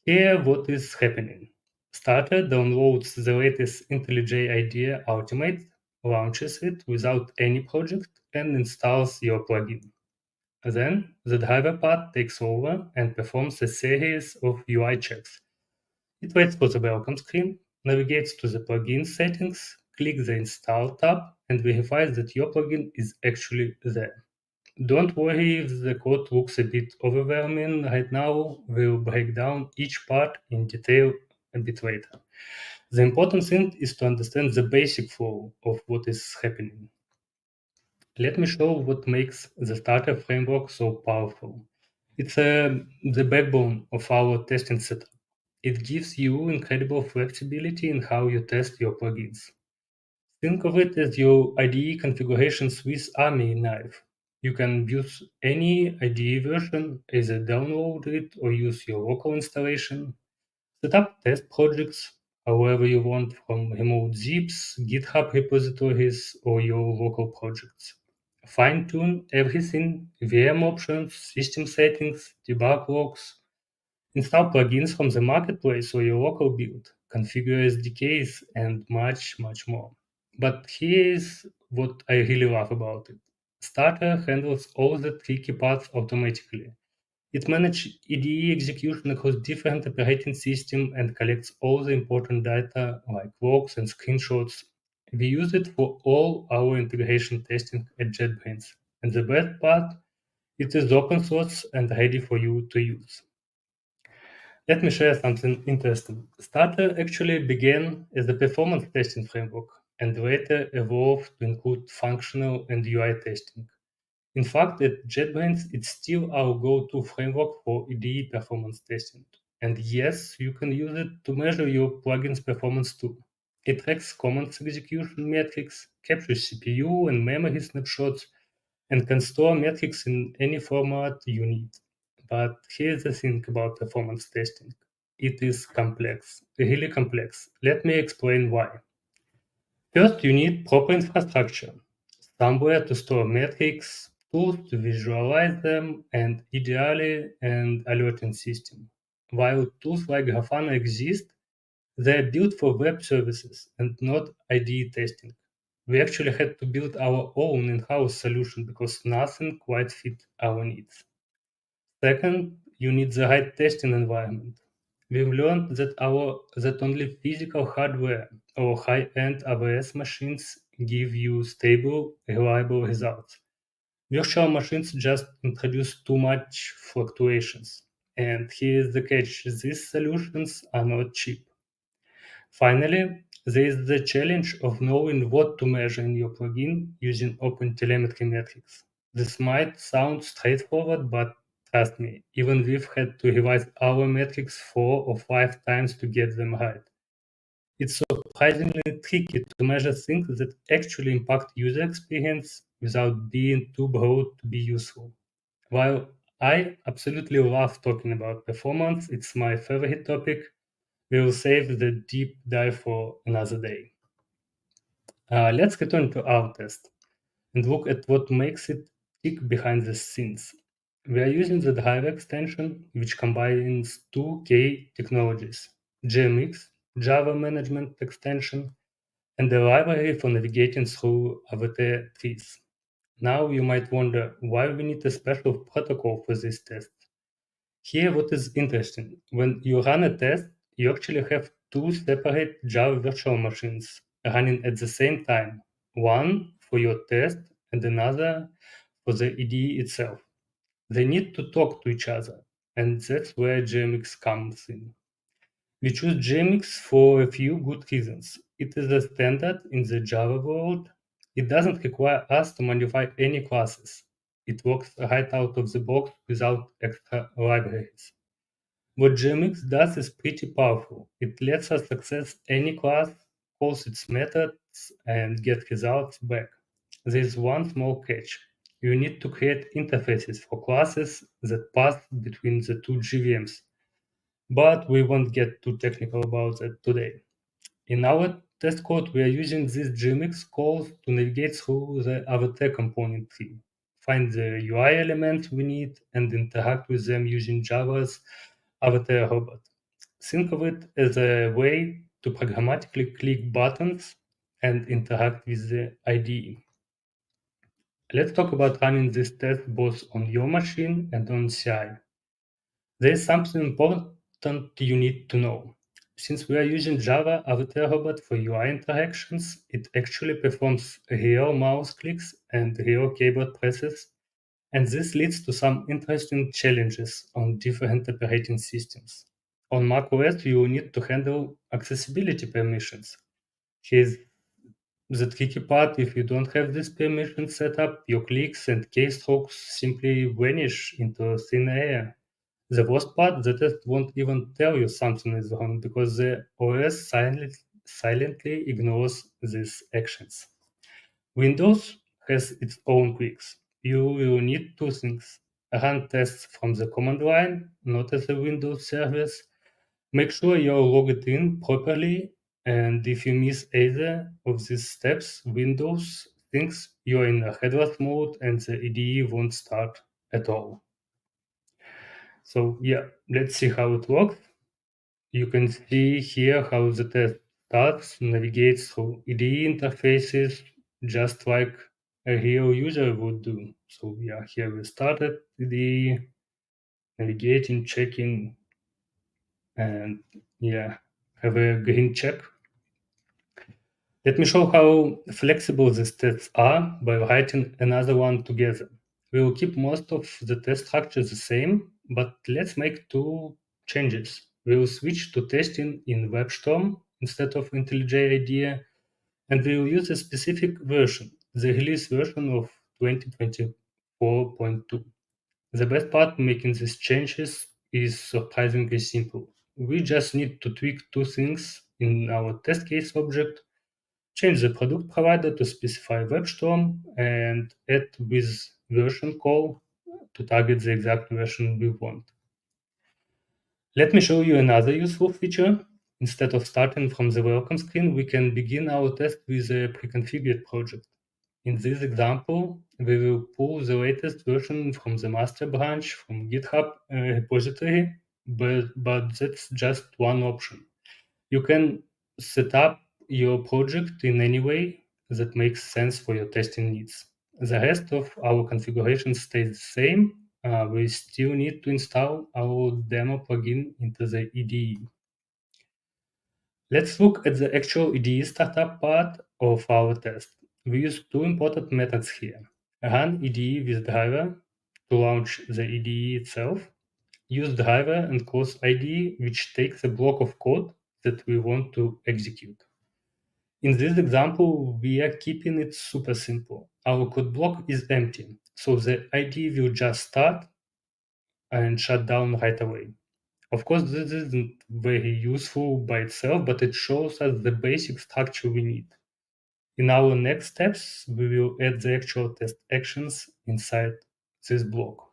Here, what is happening? Starter downloads the latest IntelliJ IDEA Ultimate, launches it without any project, and installs your plugin. Then, the driver part takes over and performs a series of UI checks. It waits for the welcome screen, navigates to the plugin settings, clicks the Install tab, and verifies that your plugin is actually there. Don't worry if the code looks a bit overwhelming right now. We'll break down each part in detail a bit later. The important thing is to understand the basic flow of what is happening. Let me show what makes the Starter framework so powerful. It's the backbone of our testing setup. It gives you incredible flexibility in how you test your plugins. Think of it as your IDE configuration Swiss Army knife. You can use any IDE version, either download it or use your local installation. Set up test projects however you want, from remote zips, GitHub repositories, or your local projects. Fine-tune everything, VM options, system settings, debug logs. Install plugins from the marketplace or your local build. configure SDKs, and much, much more. But here is what I really love about it. Starter handles all the tricky parts automatically. It manages IDE execution across different operating systems and collects all the important data like logs and screenshots. We use it for all our integration testing at JetBrains. And the best part, it is open source and ready for you to use. Let me share something interesting. Starter actually began as a performance testing framework and later evolved to include functional and UI testing. In fact, at JetBrains, it's still our go-to framework for IDE performance testing. And yes, you can use it to measure your plugin's performance too. It tracks commands execution metrics, captures CPU and memory snapshots, and can store metrics in any format you need. But here's the thing about performance testing. It is complex, really complex. Let me explain why. First, you need proper infrastructure, somewhere to store metrics, tools to visualize them, and ideally an alerting system. While tools like Grafana exist, they're built for web services and not IDE testing. We actually had to build our own in-house solution because nothing quite fit our needs. Second, you need the right testing environment. We've learned that only physical hardware or high-end AWS machines give you stable, reliable results. Virtual machines just introduce too much fluctuations. And here's the catch, these solutions are not cheap. Finally, there is the challenge of knowing what to measure in your plugin using OpenTelemetry metrics. This might sound straightforward, but trust me, even we've had to revise our metrics 4 or 5 times to get them right. It's surprisingly tricky to measure things that actually impact user experience without being too broad to be useful. While I absolutely love talking about performance, it's my favorite topic, we will save the deep dive for another day. Let's return to our test and look at what makes it tick behind the scenes. We are using the driver extension, which combines two key technologies, JMX, Java Management Extension, and the library for navigating through AVT trees. Now you might wonder why we need a special protocol for this test. Here what is interesting, when you run a test, you actually have two separate Java virtual machines running at the same time, one for your test and another for the IDE itself. They need to talk to each other, and that's where JMX comes in. We choose JMX for a few good reasons. It is a standard in the Java world. It doesn't require us to modify any classes. It works right out of the box without extra libraries. What JMX does is pretty powerful. It lets us access any class, calls its methods, and get results back. There is one small catch. You need to create interfaces for classes that pass between the two JVMs. But we won't get too technical about that today. In our test code, we are using these JMX calls to navigate through the AVT component tree, find the UI elements we need, and interact with them using Java's AVT robot. Think of it as a way to programmatically click buttons and interact with the IDE. Let's talk about running this test both on your machine and on CI. There is something important you need to know. Since we are using Java AVT robot for UI interactions, it actually performs real mouse clicks and real keyboard presses, and this leads to some interesting challenges on different operating systems. On macOS, you need to handle accessibility permissions. Here's the tricky part: if you don't have this permission set up, your clicks and keystrokes simply vanish into thin air. The worst part, the test won't even tell you something is wrong because the OS silently ignores these actions. Windows has its own quirks. You will need two things: run tests from the command line, not as a Windows service. Make sure you're logged in properly, and if you miss either of these steps, Windows thinks you're in a headless mode and the IDE won't start at all. So yeah, let's see how it works. You can see here how the test starts, navigates through IDE interfaces, just like a real user would do. So yeah, here we started IDE, navigating, checking, and yeah, have a green check. Let me show how flexible these tests are by writing another one together. We will keep most of the test structure the same, but let's make two changes. We will switch to testing in PhpStorm instead of IntelliJ IDEA, and we will use a specific version, the release version of 2024.2. The best part making these changes is surprisingly simple. We just need to tweak two things in our test case object, change the product provider to specify PhpStorm, and add with version call to target the exact version we want. Let me show you another useful feature. Instead of starting from the welcome screen, we can begin our test with a pre-configured project. In this example, we will pull the latest version from the master branch from GitHub repository, but that's just one option. You can set up your project in any way that makes sense for your testing needs. The rest of our configuration stays the same. We still need to install our demo plugin into the IDE. Let's look at the actual IDE startup part of our test. We use two important methods here. Run IDE with driver to launch the IDE itself. Use driver and close IDE, which takes a block of code that we want to execute. In this example, we are keeping it super simple. Our code block is empty, so the IDE will just start and shut down right away. Of course, this isn't very useful by itself, but it shows us the basic structure we need. In our next steps, we will add the actual test actions inside this block.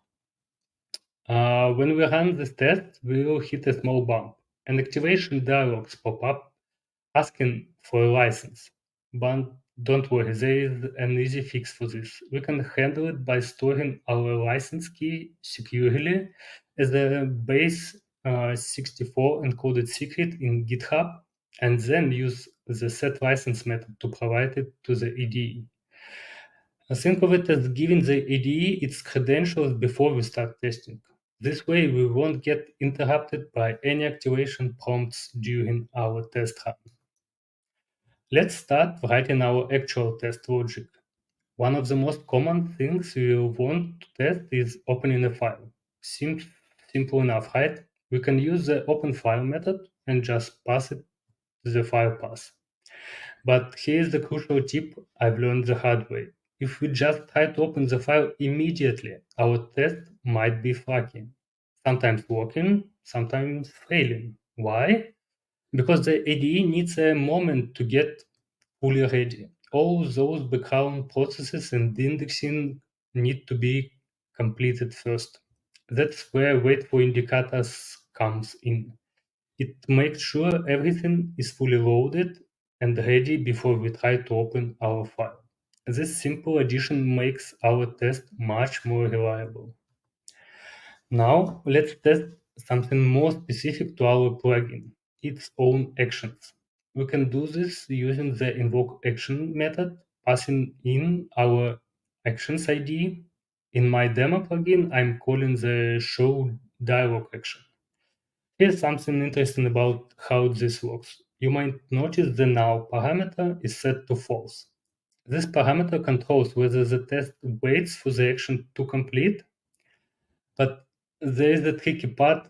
When we run this test, we will hit a small bump. An activation dialog pop up asking for a license. But don't worry, there is an easy fix for this. We can handle it by storing our license key securely as a base 64 encoded secret in GitHub, and then use the setLicense method to provide it to the IDE. Think of it as giving the IDE its credentials before we start testing. This way, we won't get interrupted by any activation prompts during our test run. Let's start writing our actual test logic. One of the most common things we will want to test is opening a file. Simple enough, right? We can use the openFile method and just pass it to the file path. But here's the crucial tip I've learned the hard way. If we just try to open the file immediately, our test might be flaky. Sometimes working, sometimes failing. Why? Because the IDE needs a moment to get fully ready. All those background processes and indexing need to be completed first. That's where wait for indicators comes in. It makes sure everything is fully loaded and ready before we try to open our file. This simple addition makes our test much more reliable. Now let's test something more specific to our plugin, its own actions. We can do this using the invoke action method, passing in our actions ID. In my demo plugin, I'm calling the show dialog action. Here's something interesting about how this works. You might notice the now parameter is set to false. This parameter controls whether the test waits for the action to complete, but there is a tricky part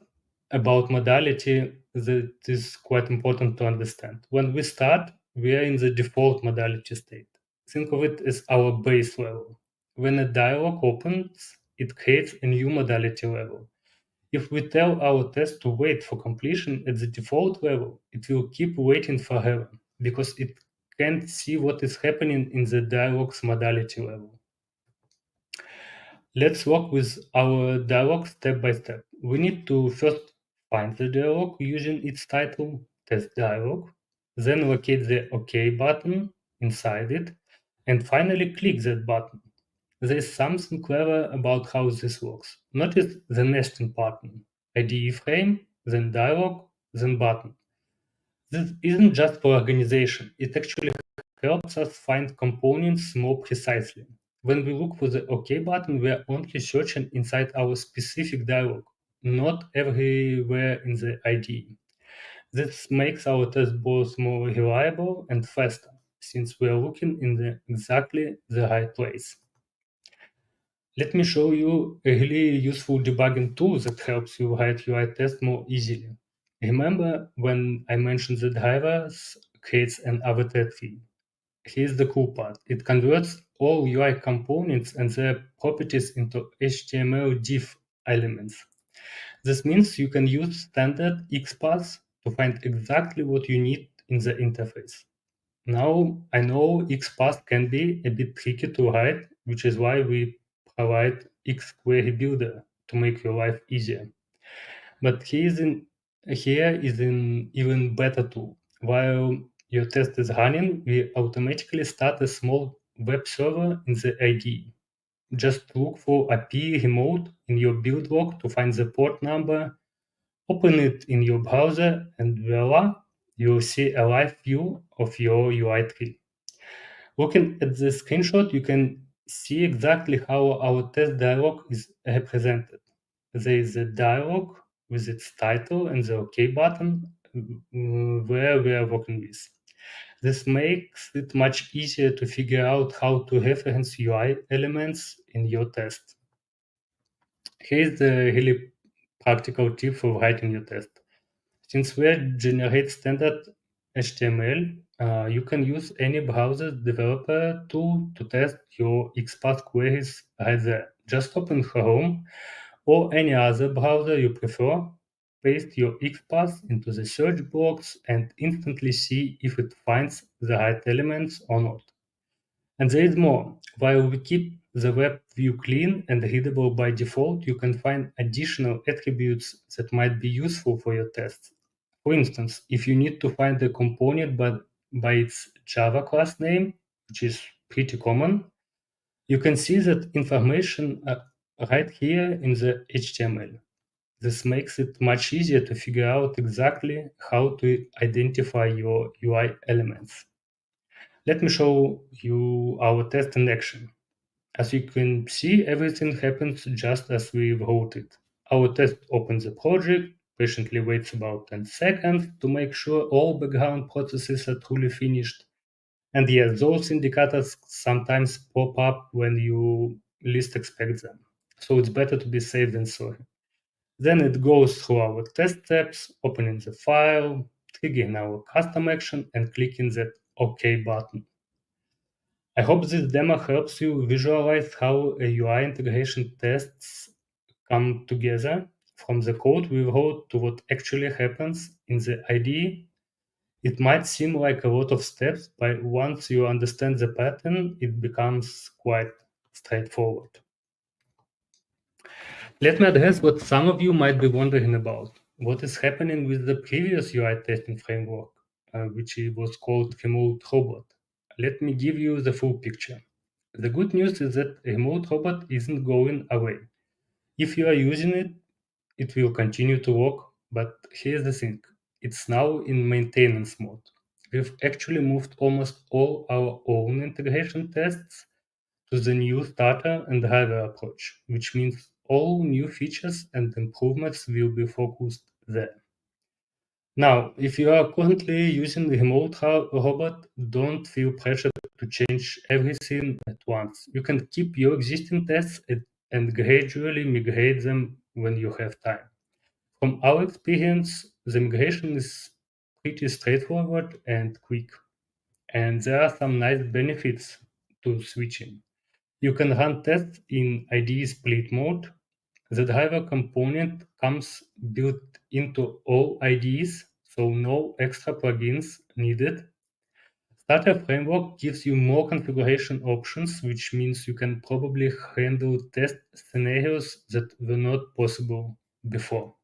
about modality that is quite important to understand. When we start, we are in the default modality state. Think of it as our base level. When a dialog opens, it creates a new modality level. If we tell our test to wait for completion at the default level, it will keep waiting forever because it can't see what is happening in the dialog's modality level. Let's work with our dialog step by step. We need to first find the dialog using its title, test dialog, then locate the OK button inside it, and finally click that button. There is something clever about how this works. Notice the nesting pattern. IDE frame, then dialog, then button. This isn't just for organization. It actually helps us find components more precisely. When we look for the OK button, we are only searching inside our specific dialog, not everywhere in the IDE. This makes our test both more reliable and faster, since we are looking in exactly the right place. Let me show you a really useful debugging tool that helps you write UI tests more easily. Remember when I mentioned the drivers creates an avatar tree? Here's the cool part. It converts all UI components and their properties into HTML div elements. This means you can use standard XPath to find exactly what you need in the interface. Now, I know XPath can be a bit tricky to write, which is why we provide XQuery Builder to make your life easier. But here is an even better tool. While your test is running, we automatically start a small web server in the IDE. Just look for API remote in your build log to find the port number, open it in your browser, and voila, you'll see a live view of your UI tree. Looking at the screenshot, you can see exactly how our test dialog is represented. There is a dialog with its title and the OK button where we are working with. This makes it much easier to figure out how to reference UI elements in your test. Here's the really practical tip for writing your test. Since we generate standard HTML, you can use any browser developer tool to test your XPath queries right there. Just open Chrome or any other browser you prefer, paste your XPath into the search box, and instantly see if it finds the right elements or not. And there is more. While we keep the web view clean and readable by default, you can find additional attributes that might be useful for your tests. For instance, if you need to find a component by its Java class name, which is pretty common, you can see that information right here in the HTML. This makes it much easier to figure out exactly how to identify your UI elements. Let me show you our test in action. As you can see, everything happens just as we wrote it. Our test opens the project, patiently waits about 10 seconds to make sure all background processes are truly finished. And yes, those indicators sometimes pop up when you least expect them. So it's better to be safe than sorry. Then it goes through our test steps, opening the file, triggering our custom action, and clicking that OK button. I hope this demo helps you visualize how a UI integration tests come together from the code we wrote to what actually happens in the IDE. It might seem like a lot of steps, but once you understand the pattern, it becomes quite straightforward. Let me address what some of you might be wondering about. What is happening with the previous UI testing framework, which was called Remote Robot? Let me give you the full picture. The good news is that Remote Robot isn't going away. If you are using it, it will continue to work, but here's the thing. It's now in maintenance mode. We've actually moved almost all our own integration tests to the new starter and driver approach, which means all new features and improvements will be focused there. Now, if you are currently using Remote Robot, don't feel pressure to change everything at once. You can keep your existing tests and gradually migrate them when you have time. From our experience, the migration is pretty straightforward and quick. And there are some nice benefits to switching. You can run tests in IDE split mode. The driver component comes built into all IDEs, so no extra plugins needed. Starter Framework gives you more configuration options, which means you can probably handle test scenarios that were not possible before.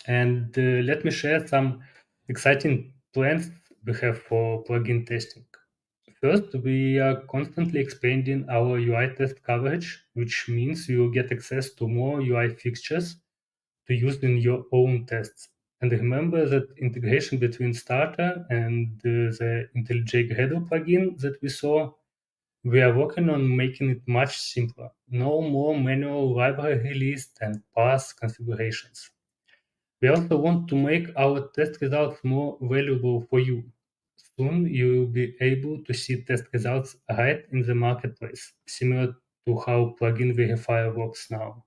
And let me share some exciting plans we have for plugin testing. First, we are constantly expanding our UI test coverage, which means you will get access to more UI fixtures to use in your own tests. And remember that integration between Starter and the IntelliJ Gradle plugin that we saw, we are working on making it much simpler. No more manual library list and path configurations. We also want to make our test results more valuable for you. Soon you will be able to see test results right in the marketplace, similar to how Plugin Verifier works now.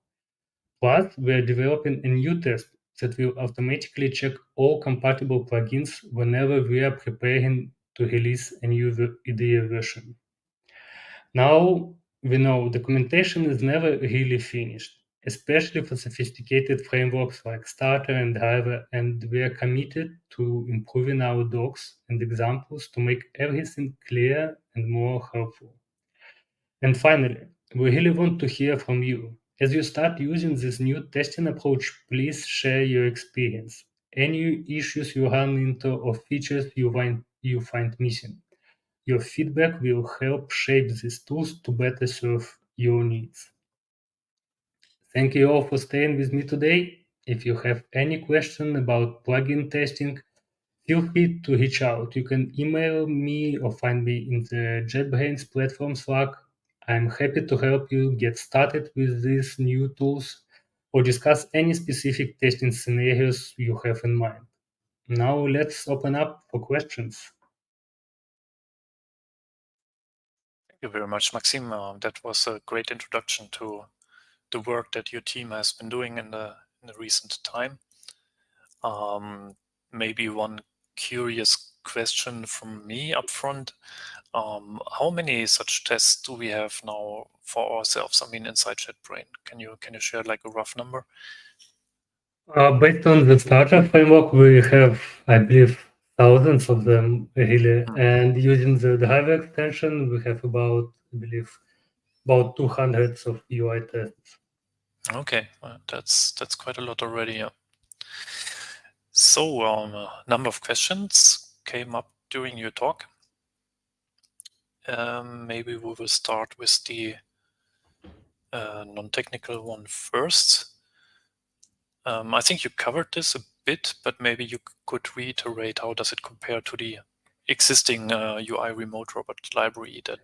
Plus, we are developing a new test that will automatically check all compatible plugins whenever we are preparing to release a new IDE version. Now, we know documentation is never really finished, especially for sophisticated frameworks like Starter and Driver, and we are committed to improving our docs and examples to make everything clear and more helpful. And finally, we really want to hear from you. As you start using this new testing approach, please share your experience. Any issues you run into or features you find missing. Your feedback will help shape these tools to better serve your needs. Thank you all for staying with me today. If you have any question about plugin testing, feel free to reach out. You can email me or find me in the JetBrains platform Slack. I'm happy to help you get started with these new tools or discuss any specific testing scenarios you have in mind. Now let's open up for questions.
Thank you very much, Maxim. That was a great introduction to the work that your team has been doing in the recent time. Maybe one curious question from me up front. How many such tests do we have now for ourselves? I mean, inside JetBrains, can you share like a rough number?
Based on the Starter framework, we have, I believe, thousands of them really. And using the driver extension, we have about, I believe, about 200 of UI tests.
Okay, that's quite a lot already. Yeah. So a number of questions came up during your talk. Maybe we will start with the non-technical one first. I think you covered this a bit, but maybe you could reiterate how does it compare to the existing UI remote robot library that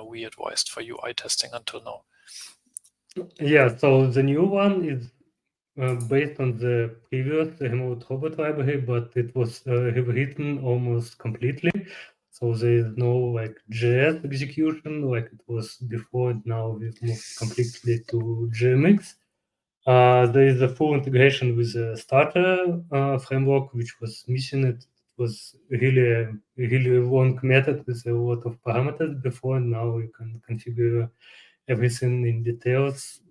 we advised for UI testing until now?
Yeah, so the new one is based on the previous remote robot library, but it was rewritten almost completely. So there is no like JS execution like it was before, and now we've moved completely to JMX. There is a full integration with the Starter framework, which was missing. It was really a long method with a lot of parameters before, and now you can configure everything in details.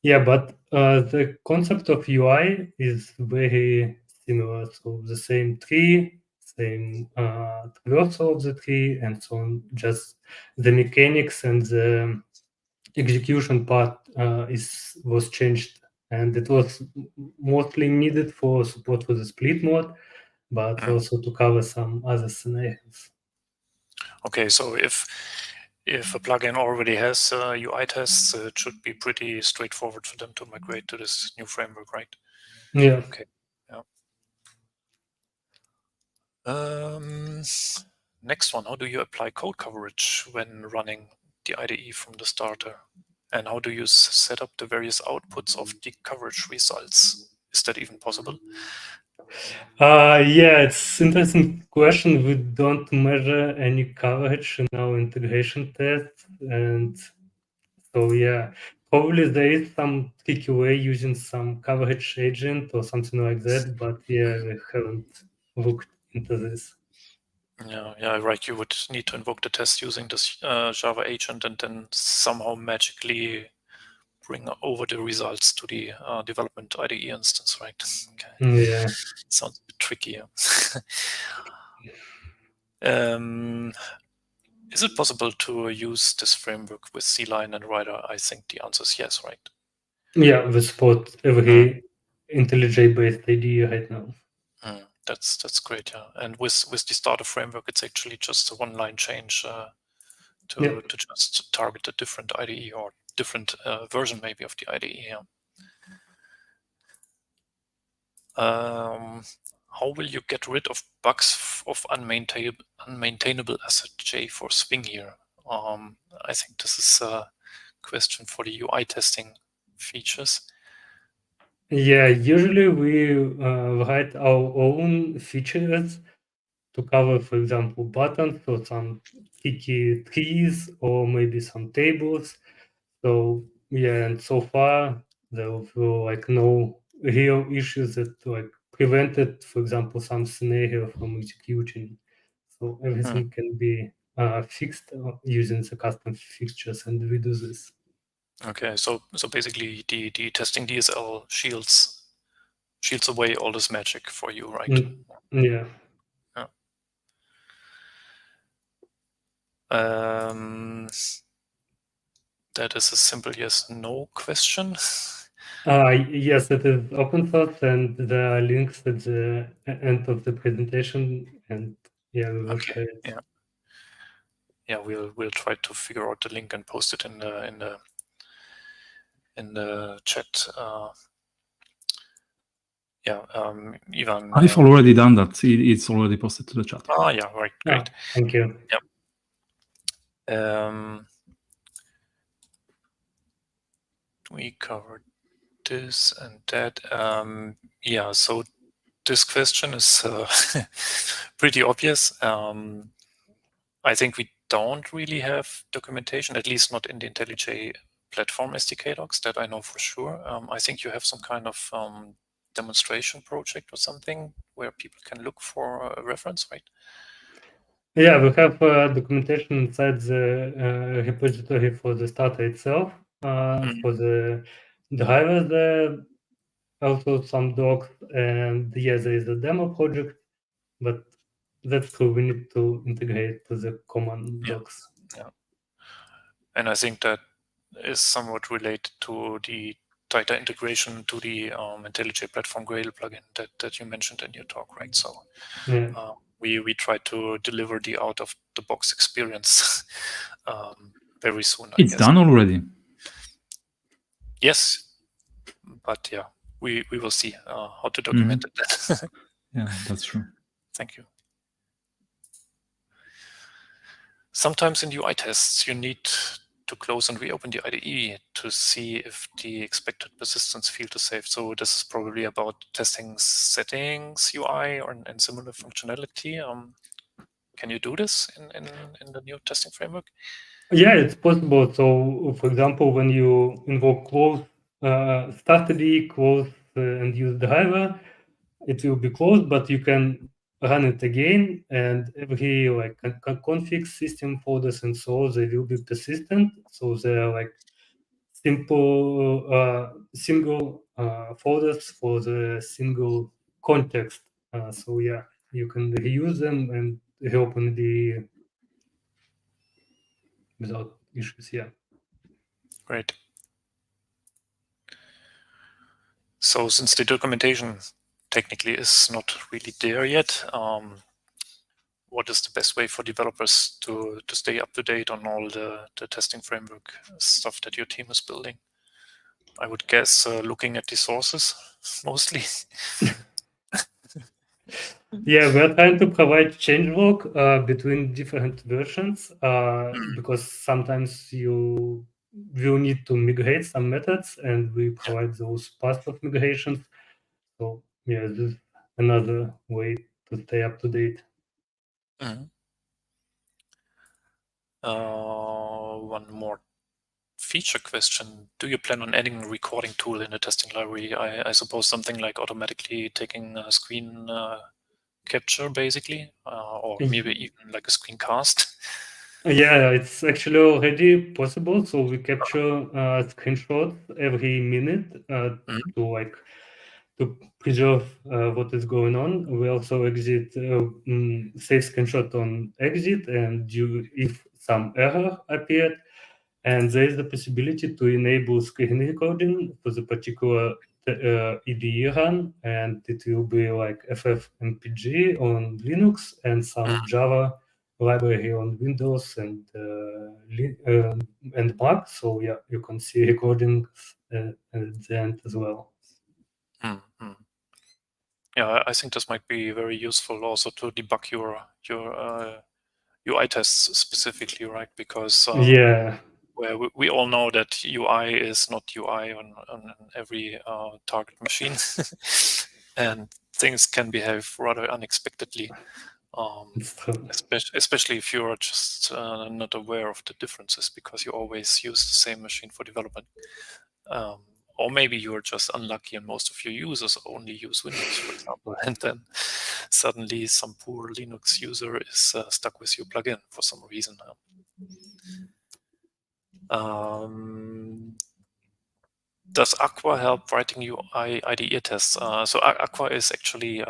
Yeah, but the concept of UI is very similar. So the same tree, same traversal of the tree, and so on. Just the mechanics and the execution part was changed, and it was mostly needed for support for the split mode, but also to cover some other scenarios.
Okay, so if a plugin already has UI tests, it should be pretty straightforward for them to migrate to this new framework, right?
Yeah.
Okay. Yeah. Next one, how do you apply code coverage when running the IDE from the starter? And how do you set up the various outputs of the coverage results? Is that even possible?
Yeah, it's interesting question. We don't measure any coverage in our integration tests, and so yeah, probably there is some tricky way using some coverage agent or something like that, but yeah, we haven't looked into this.
Yeah, right. You would need to invoke the test using this Java agent and then somehow magically bring over the results to the development IDE instance, right? Okay.
Yeah.
Sounds a bit tricky. Is it possible to use this framework with C-Line and Rider? I think the answer is yes, right?
Yeah, we support every IntelliJ-based IDE right now.
That's great, yeah. And with the starter framework, it's actually just a one-line change to just target a different IDE or different version maybe of the IDE. Yeah. How will you get rid of bugs of unmaintainable asset J for Swing here? I think this is a question for the UI testing features.
Yeah, usually we write our own features to cover, for example, buttons or some sticky trees or maybe some tables. So yeah, and so far there were like no real issues that like prevented, for example, some scenario from executing. So everything can be fixed using the custom fixtures, and we do this.
Okay, so basically the testing DSL shields away all this magic for you, right?
Yeah.
That is a simple yes/no question.
Yes, it is open source, and there are links at the end of the presentation, and yeah, we will share it.
Yeah, we'll try to figure out the link and post it in the chat. Ivan.
I've already done that. It's already posted to the chat.
Oh yeah, right, great.
Thank you.
Yeah. We covered this and that. Yeah, so this question is pretty obvious. I think we don't really have documentation, at least not in the IntelliJ platform SDK docs, that I know for sure. I think you have some kind of demonstration project or something where people can look for a reference, right?
Yeah, we have documentation inside the repository for the starter itself, for the drivers there, also some docs, and yeah, there is a demo project, but that's true, we need to integrate to the common docs.
Yeah. And I think that is somewhat related to the tighter integration to the IntelliJ platform Gradle plugin that you mentioned in your talk, right? So
yeah.
We try to deliver the out-of-the-box experience very soon.
It's done already.
Yes, but yeah, we will see how to document it.
Yeah, that's true.
Thank you. Sometimes in UI tests, you need to close and reopen the IDE to see if the expected persistence field is safe. So this is probably about testing settings UI and similar functionality. Can you do this in the new testing framework?
Yeah, it's possible. So, for example, when you invoke close, start IDE, close and use driver, it will be closed, but you can run it again, and every like config system folders and so on, they will be persistent. So they're like simple single folders for the single context. So yeah, you can reuse them and reopen the without issues. Yeah.
Great. So since the documentation technically is not really there yet, what is the best way for developers to stay up to date on all the testing framework stuff that your team is building? I would guess looking at the sources mostly.
Yeah, we're trying to provide changelog between different versions because sometimes you will need to migrate some methods, and we provide those paths of migrations. So yeah, this is another way to stay up to date.
One more feature question. Do you plan on adding a recording tool in the testing library? I suppose something like automatically taking a screen capture, basically, or maybe even like a screencast.
Yeah, it's actually already possible. So we capture screenshots every minute to preserve what is going on. We also exit save screenshot on exit, and if some error appeared, and there is the possibility to enable screen recording for the particular IDE run, and it will be like FFmpeg on Linux and some Java library on Windows and Mac. So yeah, you can see recordings at the end as well.
yeah, I think this might be very useful also to debug your UI tests specifically, right? Because
Yeah,
where we all know that UI is not UI on every target machine, and things can behave rather unexpectedly.
it's true.
Especially if you're just not aware of the differences because you always use the same machine for development. Or maybe you're just unlucky and most of your users only use Windows, for example, and then suddenly some poor Linux user is stuck with your plugin for some reason. Does Aqua help writing UI IDE tests? So Aqua is actually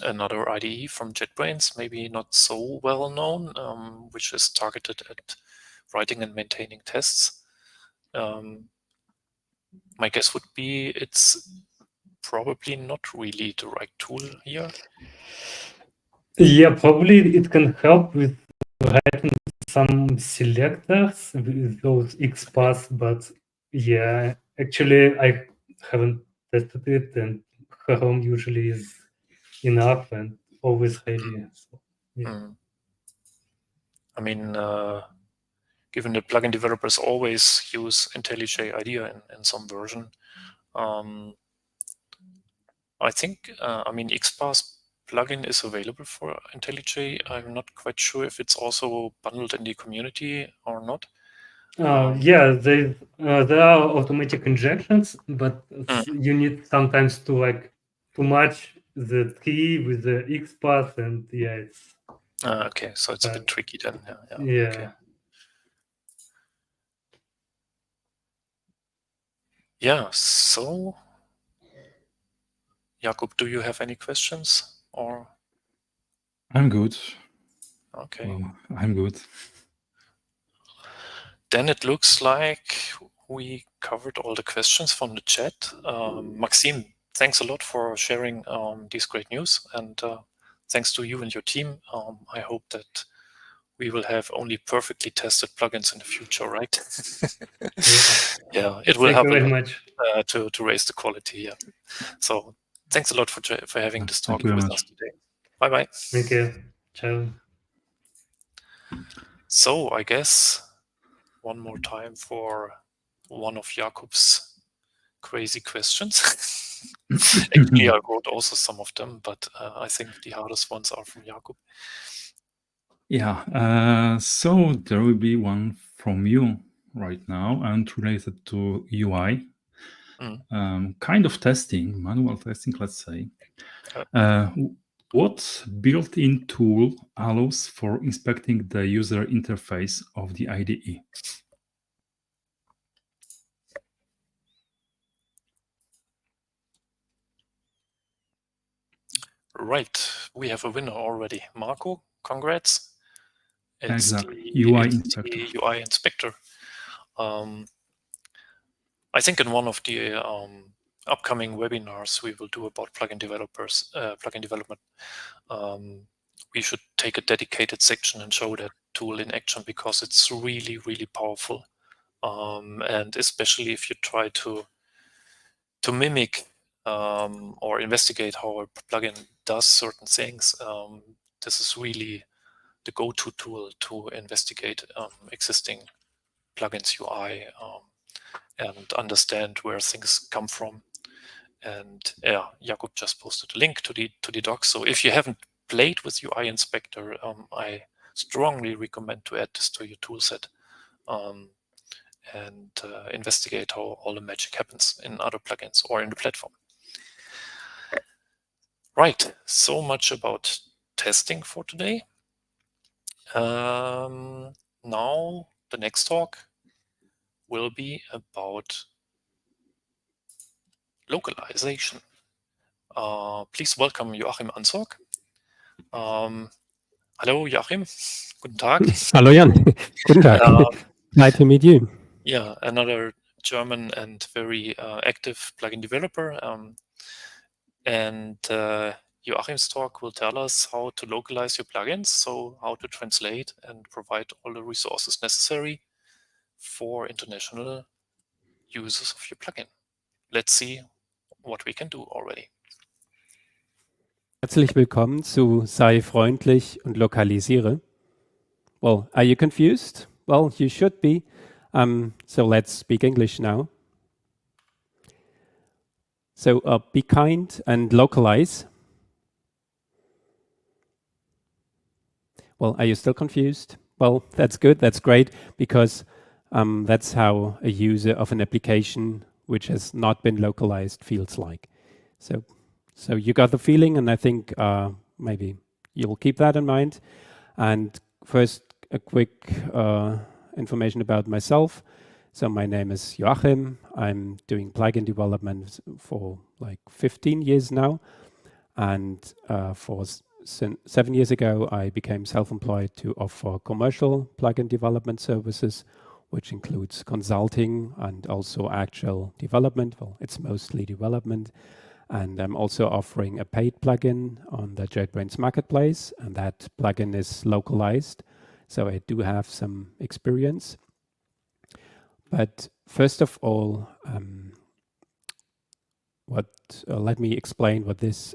another IDE from JetBrains, maybe not so well known, which is targeted at writing and maintaining tests. My guess would be it's probably not really the right tool here.
Yeah, probably it can help with writing some selectors with those XPaths, but yeah, actually I haven't tested it, and Chrome usually is enough and always ready. So, yeah.
I mean, given that plugin developers always use IntelliJ IDEA in some version, I think, I mean, XPath plugin is available for IntelliJ. I'm not quite sure if it's also bundled in the community or not.
Yeah, there are automatic injections, but you need sometimes to match the tree with the XPath, and yeah, it's
okay, so it's a bit tricky then.
Yeah.
Okay. Yeah. So, Jakub, do you have any questions or?
I'm good.
Okay.
Well, I'm good.
Then it looks like we covered all the questions from the chat. Maxim, thanks a lot for sharing these great news, and thanks to you and your team. I hope that we will have only perfectly tested plugins in the future, right? Yeah, it will help
very much
to raise the quality. Yeah. So thanks a lot for having this talk with us today. Bye bye.
Thank you. Ciao.
So I guess one more time for one of Jakub's crazy questions. Actually, I wrote also some of them, but I think the hardest ones are from Jakub.
Yeah, so there will be one from you right now and related to UI. Kind of testing, manual testing, let's say. What built-in tool allows for inspecting the user interface of the IDE?
Right, we have a winner already. Marco, congrats. It's
exactly,
the
UI inspector.
The UI inspector. I think in one of the upcoming webinars we will do about plugin developers, plugin development. We should take a dedicated section and show that tool in action because it's really, really powerful. And especially if you try to mimic or investigate how a plugin does certain things, this is really the go-to tool to investigate existing plugins UI and understand where things come from. And yeah, Jakub just posted a link to the doc. So if you haven't played with UI Inspector, I strongly recommend to add this to your toolset and investigate how all the magic happens in other plugins or in the platform. Right, so much about testing for today. Now the next talk will be about localization. Please welcome Joachim Ansorg. Hello, Joachim. Guten Tag.
Hello, Jan. Guten Tag. Nice to meet you.
Yeah, another German and very active plugin developer. And Joachim's talk will tell us how to localize your plugins, so how to translate and provide all the resources necessary for international users of your plugin. Let's see what we can do already.
Herzlich willkommen zu Sei freundlich und lokalisiere. Well, are you confused? Well, you should be. So let's speak English now. So be kind and localize. Well, are you still confused? Well, that's good, that's great, because that's how a user of an application which has not been localized feels like. So you got the feeling, and I think maybe you'll keep that in mind. And first, a quick information about myself. So my name is Joachim. I'm doing plugin development for like 15 years now. And 7 years ago, I became self-employed to offer commercial plugin development services, which includes consulting and also actual development. Well, it's mostly development. And I'm also offering a paid plugin on the JetBrains marketplace, and that plugin is localized. So I do have some experience. But first of all, let me explain what this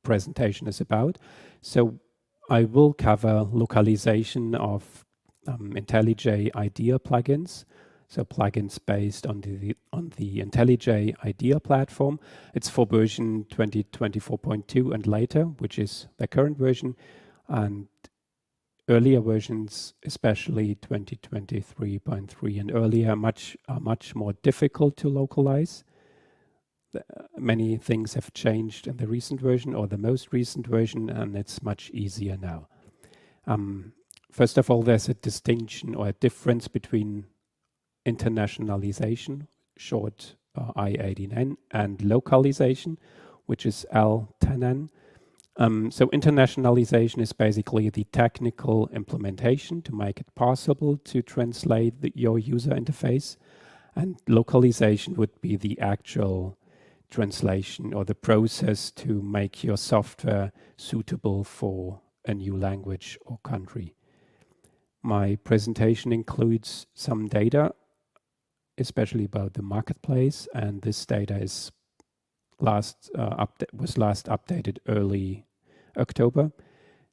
presentation is about. So I will cover localization of IntelliJ IDEA plugins. So plugins based on the IntelliJ IDEA platform. It's for version 2024.2 and later, which is the current version, and earlier versions, especially 2023.3 and earlier, are much more difficult to localize. Many things have changed in the recent version or the most recent version, and it's much easier now. First of all, there's a distinction or a difference between internationalization, short I89, and localization, which is L10N. So internationalization is basically the technical implementation to make it possible to translate your user interface, and localization would be the actual translation or the process to make your software suitable for a new language or country. My presentation includes some data, especially about the marketplace, and this data is was last updated early October.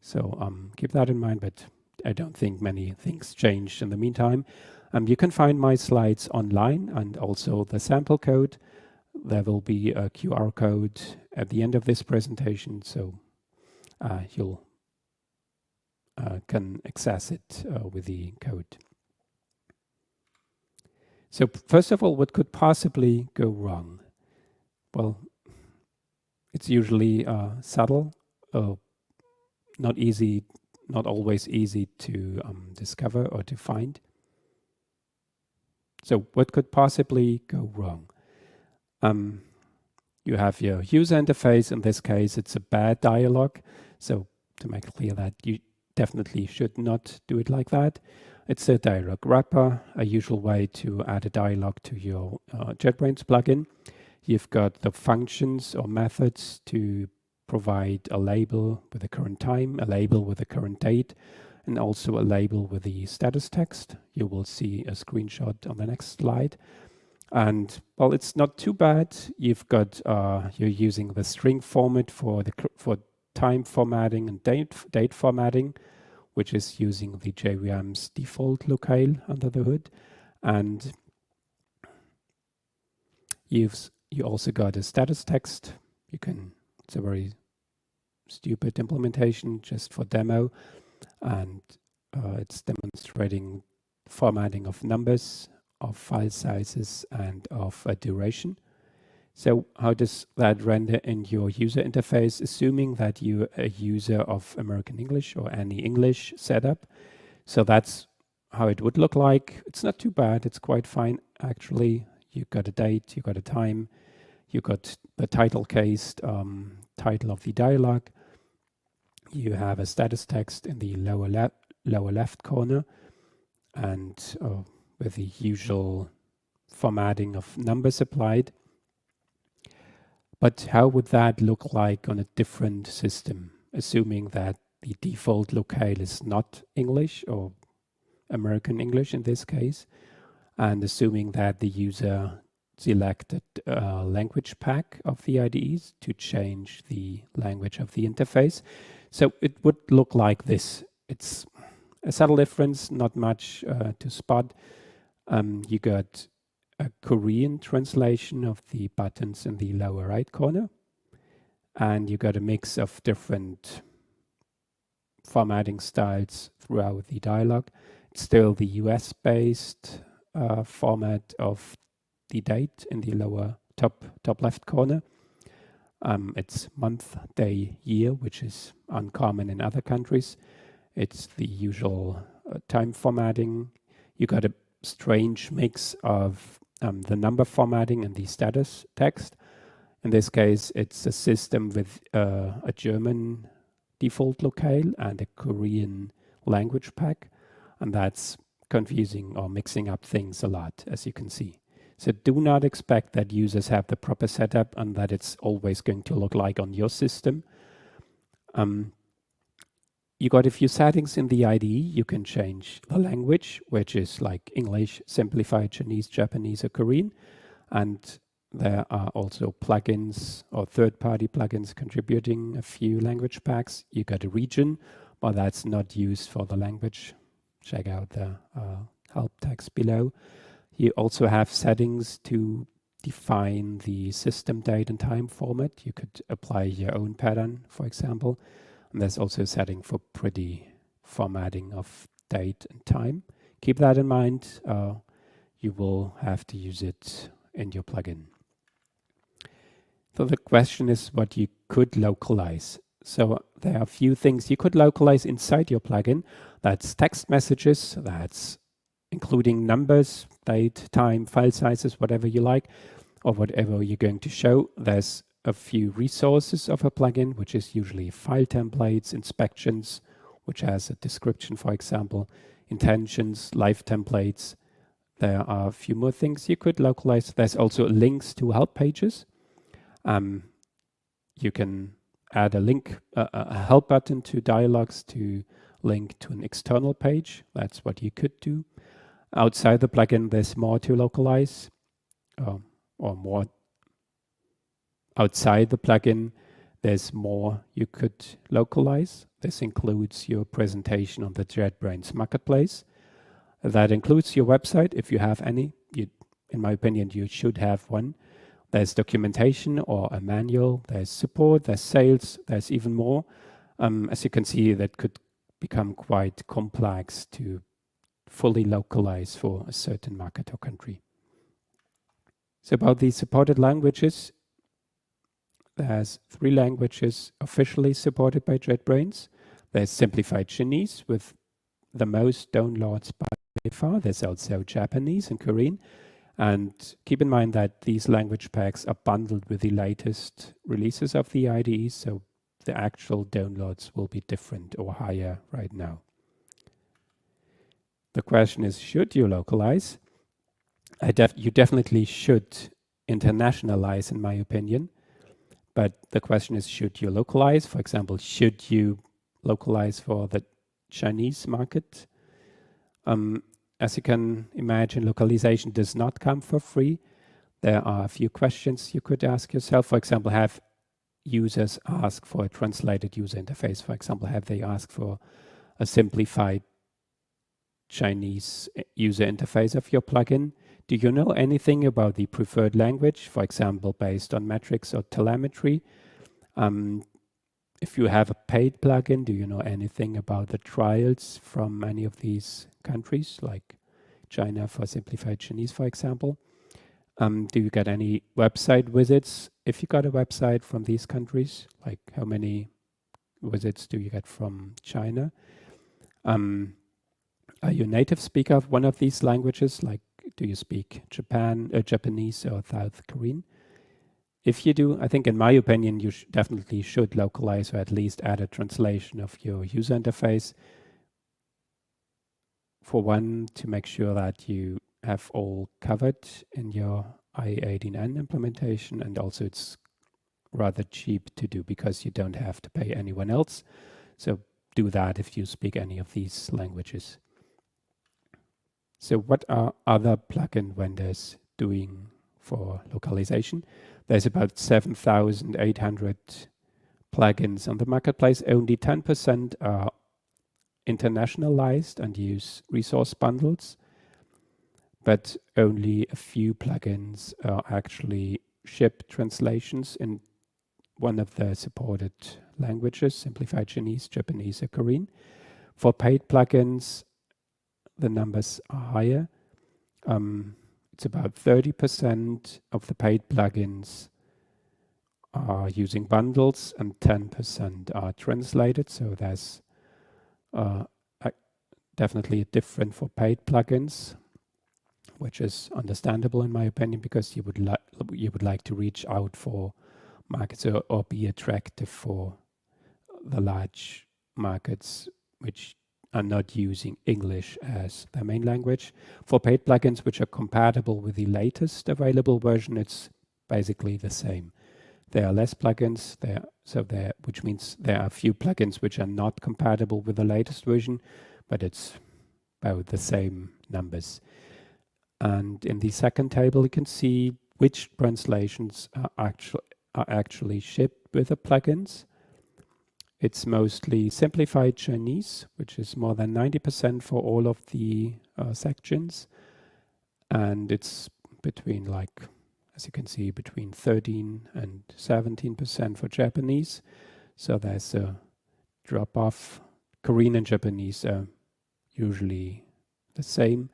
So keep that in mind, but I don't think many things changed in the meantime. You can find my slides online and also the sample code. There will be a QR code at the end of this presentation, so you'll can access it with the code. So first of all, what could possibly go wrong? Well, it's usually subtle, not always easy to discover or to find. So what could possibly go wrong? You have your user interface. In this case, it's a bad dialog. So to make it clear that you definitely should not do it like that. It's a dialog wrapper, a usual way to add a dialog to your JetBrains plugin. You've got the functions or methods to provide a label with the current time, a label with the current date, and also a label with the status text. You will see a screenshot on the next slide. And well, it's not too bad. You've got you're using the string format for time formatting and date formatting, which is using the JVM's default locale under the hood. And you also got a status text. It's a very stupid implementation just for demo, and it's demonstrating formatting of numbers, of file sizes, and of a duration. So how does that render in your user interface, assuming that you're a user of American English or any English setup? So that's how it would look like. It's not too bad. It's quite fine, actually. You got a date, you got a time, you got the title cased title of the dialog. You have a status text in the lower left corner, and with the usual formatting of numbers applied. But how would that look like on a different system, assuming that the default locale is not English or American English in this case, and assuming that the user selected language pack of the IDEs to change the language of the interface. So it would look like this. It's a subtle difference, not much to spot. You got a Korean translation of the buttons in the lower right corner, and you got a mix of different formatting styles throughout the dialog. It's still the US-based format of the date in the lower top left corner. It's month, day, year, which is uncommon in other countries. It's the usual time formatting. You got a strange mix of the number formatting and the status text. In this case, it's a system with a German default locale and a Korean language pack, and that's confusing or mixing up things a lot, as you can see. So do not expect that users have the proper setup and that it's always going to look like on your system. You got a few settings in the IDE. You can change the language, which is like English, simplified Chinese, Japanese, or Korean. And there are also plugins or third-party plugins contributing a few language packs. You got a region, but that's not used for the language. Check out the help text below. You also have settings to define the system date and time format. You could apply your own pattern, for example. And there's also a setting for pretty formatting of date and time. Keep that in mind. You will have to use it in your plugin. So the question is what you could localize. So there are a few things you could localize inside your plugin. That's text messages, that's including numbers, date, time, file sizes, whatever you like, or whatever you're going to show. There's a few resources of a plugin, which is usually file templates, inspections, which has a description, for example, intentions, live templates. There are a few more things you could localize. There's also links to help pages. You can add a link, a help button to dialogues to link to an external page. That's what you could do. Outside the plugin, there's more to localize, or more. Outside the plugin, there's more you could localize. This includes your presentation on the JetBrains Marketplace. That includes your website, if you have any. In my opinion, you should have one. There's documentation or a manual. There's support, there's sales, there's even more. As you can see, that could become quite complex to fully localize for a certain market or country. So about the supported languages, there's 3 languages officially supported by JetBrains. There's simplified Chinese with the most downloads by far. There's also Japanese and Korean. And keep in mind that these language packs are bundled with the latest releases of the IDE, so the actual downloads will be different or higher right now. The question is, should you localize? You definitely should internationalize, in my opinion. But the question is, should you localize? For example, should you localize for the Chinese market? As you can imagine, localization does not come for free. There are a few questions you could ask yourself. For example, have users ask for a translated user interface? For example, have they asked for a simplified Chinese user interface of your plugin? Do you know anything about the preferred language, for example, based on metrics or telemetry? If you have a paid plugin, do you know anything about the trials from any of these countries, like China for simplified Chinese, for example? Do you get any website visits? If you got a website from these countries, like how many visits do you get from China? Are you a native speaker of one of these languages? Like, do you speak Japanese or South Korean? If you do, I think in my opinion, you definitely should localize or at least add a translation of your user interface. For one, to make sure that you have all covered in your IE18N implementation, and also it's rather cheap to do because you don't have to pay anyone else. So do that if you speak any of these languages. So what are other plugin vendors doing for localization. There's about 7,800 plugins on the marketplace. Only 10% are internationalized and use resource bundles, but only a few plugins are actually ship translations in one of the supported languages, simplified Chinese, Japanese, or Korean. For paid plugins, the numbers are higher. It's about 30% of the paid plugins are using bundles and 10% are translated. So there's definitely different for paid plugins, which is understandable in my opinion, because you would like to reach out for markets or be attractive for the large markets which are not using English as their main language. For paid plugins which are compatible with the latest available version, it's basically the same. There are less plugins, which means there are few plugins which are not compatible with the latest version, but it's about the same numbers. And in the second table, you can see which translations are actually shipped with the plugins. It's mostly simplified Chinese, which is more than 90% for all of the sections. And it's between, like, as you can see, between 13 and 17% for Japanese. So there's a drop off. Korean and Japanese are usually the same,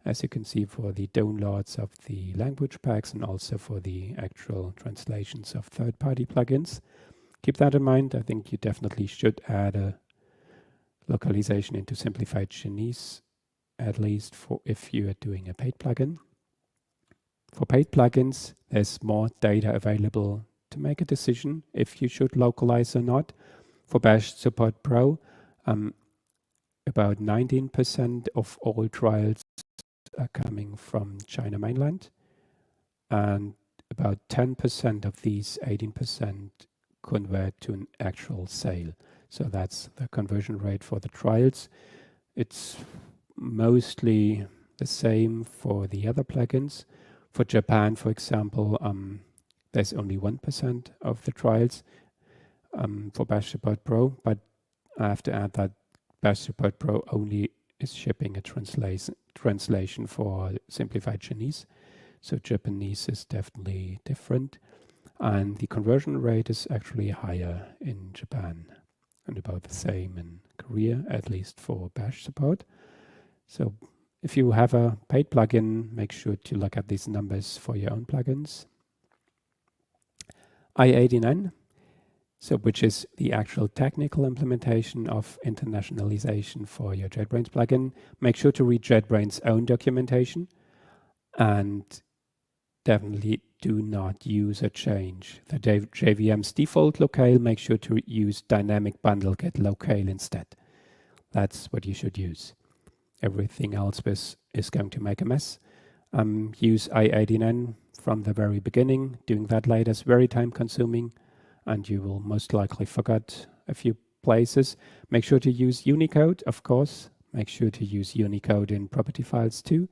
as you can see, for the downloads of the language packs and also for the actual translations of third-party plugins. Keep that in mind. I think you definitely should add a localization into simplified Chinese, at least for if you are doing a paid plugin. For paid plugins, there's more data available to make a decision if you should localize or not. For Bash Support Pro, about 19% of all trials are coming from China mainland, and about 10% of these 18% convert to an actual sale. So that's the conversion rate for the trials. It's mostly the same for the other plugins. For Japan, for example, there's only 1% of the trials for Bash Support Pro, but I have to add that Bash Support Pro only is shipping a translation for simplified Chinese. So Japanese is definitely different. And the conversion rate is actually higher in Japan and about the same in Korea, at least for Bash support. So if you have a paid plugin, make sure to look at these numbers for your own plugins. I-89, so which is the actual technical implementation of internationalization for your JetBrains plugin. Make sure to read JetBrains' own documentation and definitely do not use or change the JVM's default locale. Make sure to use dynamic bundle get locale instead. That's what you should use. Everything else is going to make a mess. Use I-89 from the very beginning. Doing that later is very time consuming and you will most likely forget a few places. Make sure to use Unicode, of course. Make sure to use Unicode in property files too.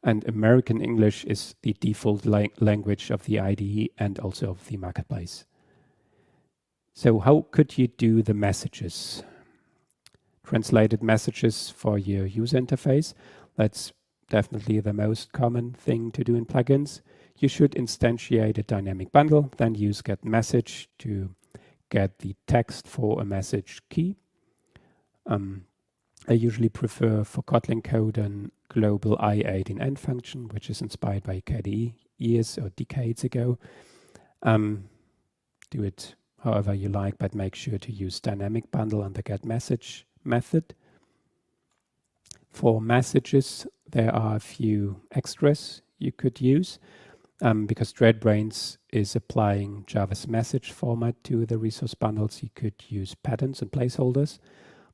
And American English is the default language of the IDE and also of the marketplace. So how could you do the messages? Translated messages for your user interface. That's definitely the most common thing to do in plugins. You should instantiate a dynamic bundle, then use get message to get the text for a message key. I usually prefer for Kotlin code an global I-18N function, which is inspired by KDE years or decades ago. Do it however you like, but make sure to use dynamic bundle and the get message method. For messages, there are a few extras you could use because JetBrains is applying Java's message format to the resource bundles. You could use patterns and placeholders.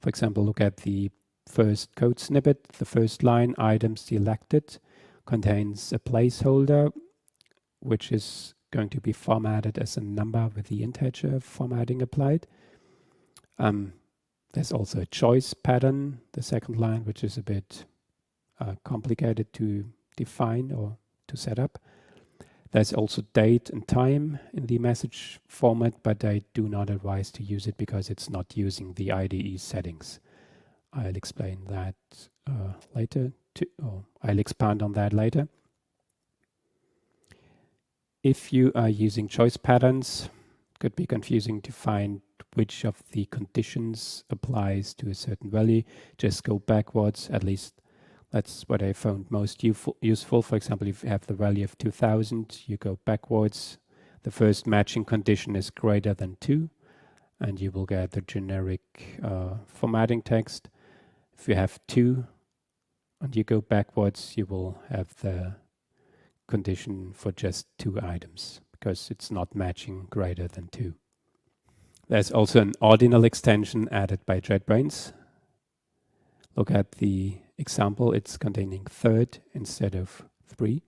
For example, look at the first code snippet. The first line, item selected, contains a placeholder, which is going to be formatted as a number with the integer formatting applied. There's also a choice pattern, the second line, which is a bit complicated to define or to set up. There's also date and time in the message format, but I do not advise to use it because it's not using the IDE settings. I'll explain that later, or I'll expand on that later. If you are using choice patterns, it could be confusing to find which of the conditions applies to a certain value. Just go backwards, at least that's what I found most useful. For example, if you have the value of 2000, you go backwards. The first matching condition is greater than 2, and you will get the generic formatting text. If you have 2 and you go backwards, you will have the condition for just 2 items because it's not matching greater than 2. There's also an ordinal extension added by JetBrains. Look at the example, it's containing third instead of 3.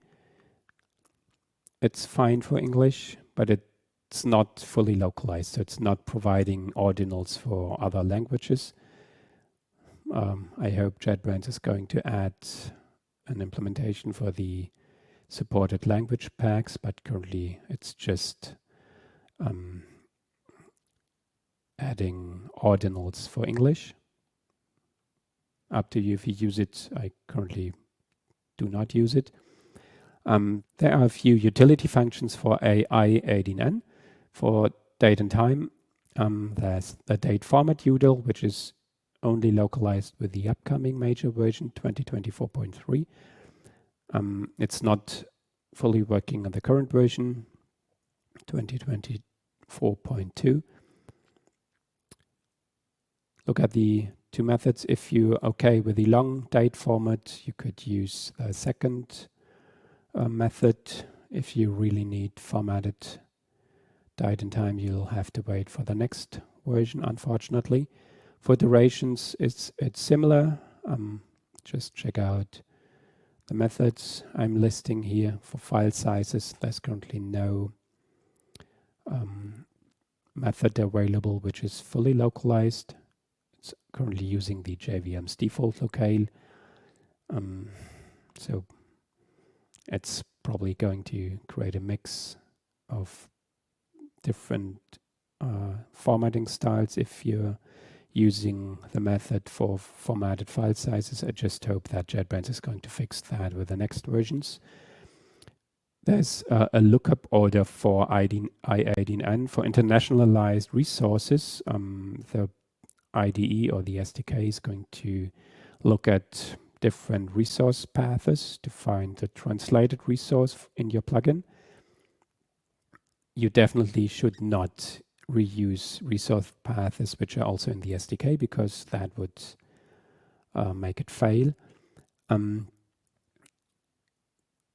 It's fine for English, but it's not fully localized, so it's not providing ordinals for other languages. I hope JetBrains is going to add an implementation for the supported language packs, but currently it's just adding ordinals for English. Up to you if you use it. I currently do not use it. There are a few utility functions for AI18N. For date and time, there's the date format util, which is only localized with the upcoming major version 2024.3. It's not fully working on the current version 2024.2. Look at the 2 methods. If you're okay with the long date format, you could use the second method. If you really need formatted date and time, you'll have to wait for the next version, unfortunately. For durations, it's similar. Just check out the methods I'm listing here. For file sizes, there's currently no method available which is fully localized. It's currently using the JVM's default locale. So it's probably going to create a mix of different formatting styles if you're using the method for formatted file sizes. I just hope that JetBrains is going to fix that with the next versions. There's a lookup order for I18N for internationalized resources. The IDE or the SDK is going to look at different resource paths to find the translated resource in your plugin. You definitely should not reuse resource paths which are also in the SDK because that would make it fail.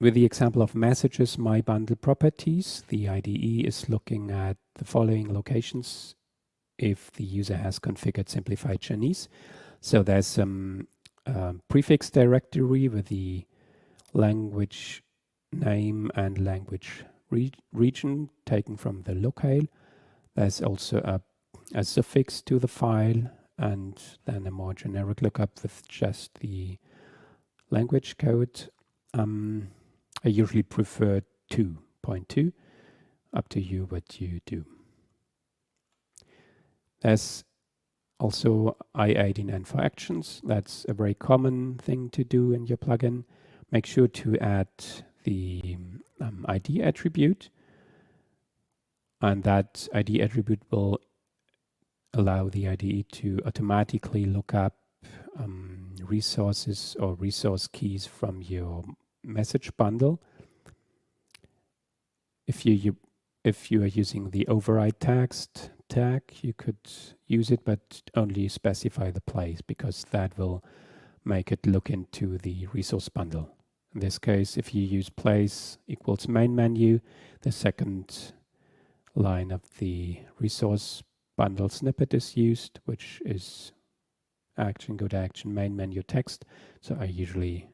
With the example of messages, my bundle properties, the IDE is looking at the following locations if the user has configured simplified Chinese. So there's some prefix directory with the language name and language region taken from the locale. There's also a suffix to the file and then a more generic lookup with just the language code. I usually prefer 2.2. Up to you what you do. There's also I18N for actions. That's a very common thing to do in your plugin. Make sure to add the ID attribute, and that ID attribute will allow the IDE to automatically look up resources or resource keys from your message bundle. If you are using the override text tag, you could use it, but only specify the place because that will make it look into the resource bundle. In this case, if you use place equals main menu, the second line of the resource bundle snippet is used, which is action, go to action, main menu text. So I usually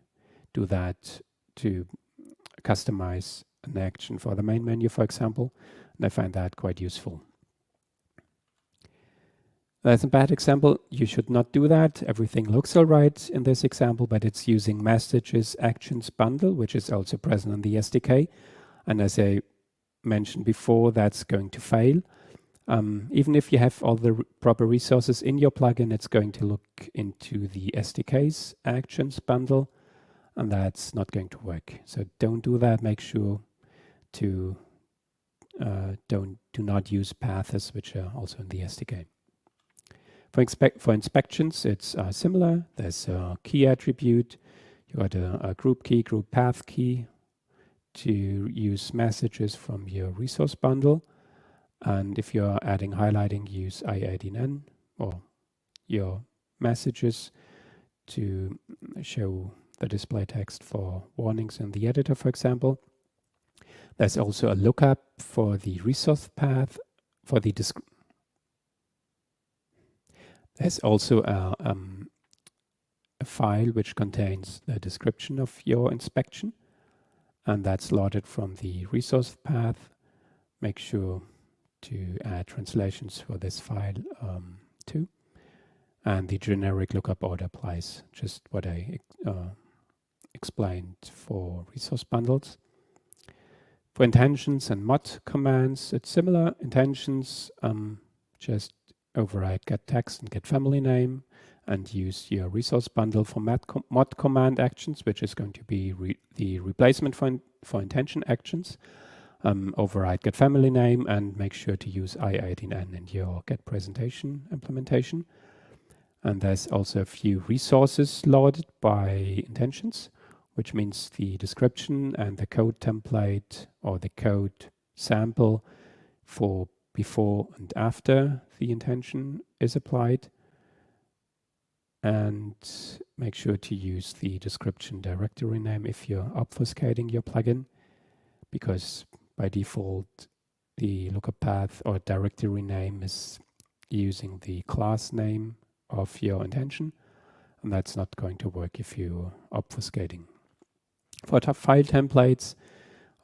do that to customize an action for the main menu, for example, and I find that quite useful. That's a bad example. You should not do that. Everything looks all right in this example, but it's using messages actions bundle, which is also present in the SDK. And as I mentioned before, that's going to fail. Even if you have all the proper resources in your plugin, it's going to look into the SDK's actions bundle, and that's not going to work. So don't do that. Make sure to do not use paths which are also in the SDK. For inspections, it's similar. There's a key attribute. You got a group key, group path key to use messages from your resource bundle. And if you're adding highlighting, use I18N or your messages to show the display text for warnings in the editor, for example. There's also a lookup for the resource path for the There's also a file which contains the description of your inspection, and that's loaded from the resource path. Make sure to add translations for this file too. And the generic lookup order applies, just what I explained for resource bundles. For intentions and mod commands, it's similar. Intentions, just override get text and get family name and use your resource bundle for mod command actions, which is going to be the replacement for intention actions. Override get family name and make sure to use I18N in your get presentation implementation. And there's also a few resources loaded by intentions, which means the description and the code template or the code sample for before and after the intention is applied. And make sure to use the description directory name if you're obfuscating your plugin, because by default, the lookup path or directory name is using the class name of your intention, and that's not going to work if you're obfuscating. For file templates,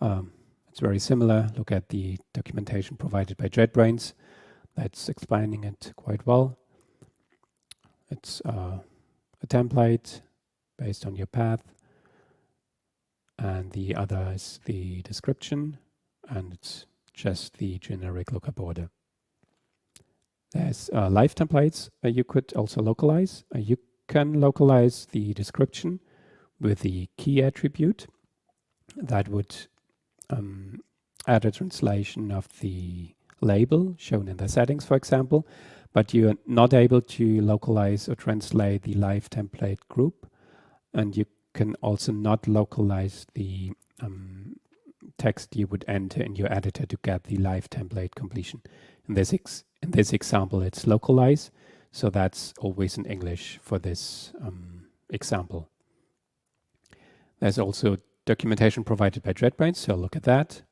it's very similar. Look at the documentation provided by JetBrains. That's explaining it quite well. It's a template based on your path, and the other is the description, and it's just the generic lookup order. There's live templates you could also localize. You can localize the description with the key attribute. That would add a translation of the label shown in the settings, for example, but you're not able to localize or translate the live template group, and you can also not localize the text you would enter in your editor to get the live template completion. In this example, it's localize, so that's always in English for this example. There's also documentation provided by JetBrains, so look at that.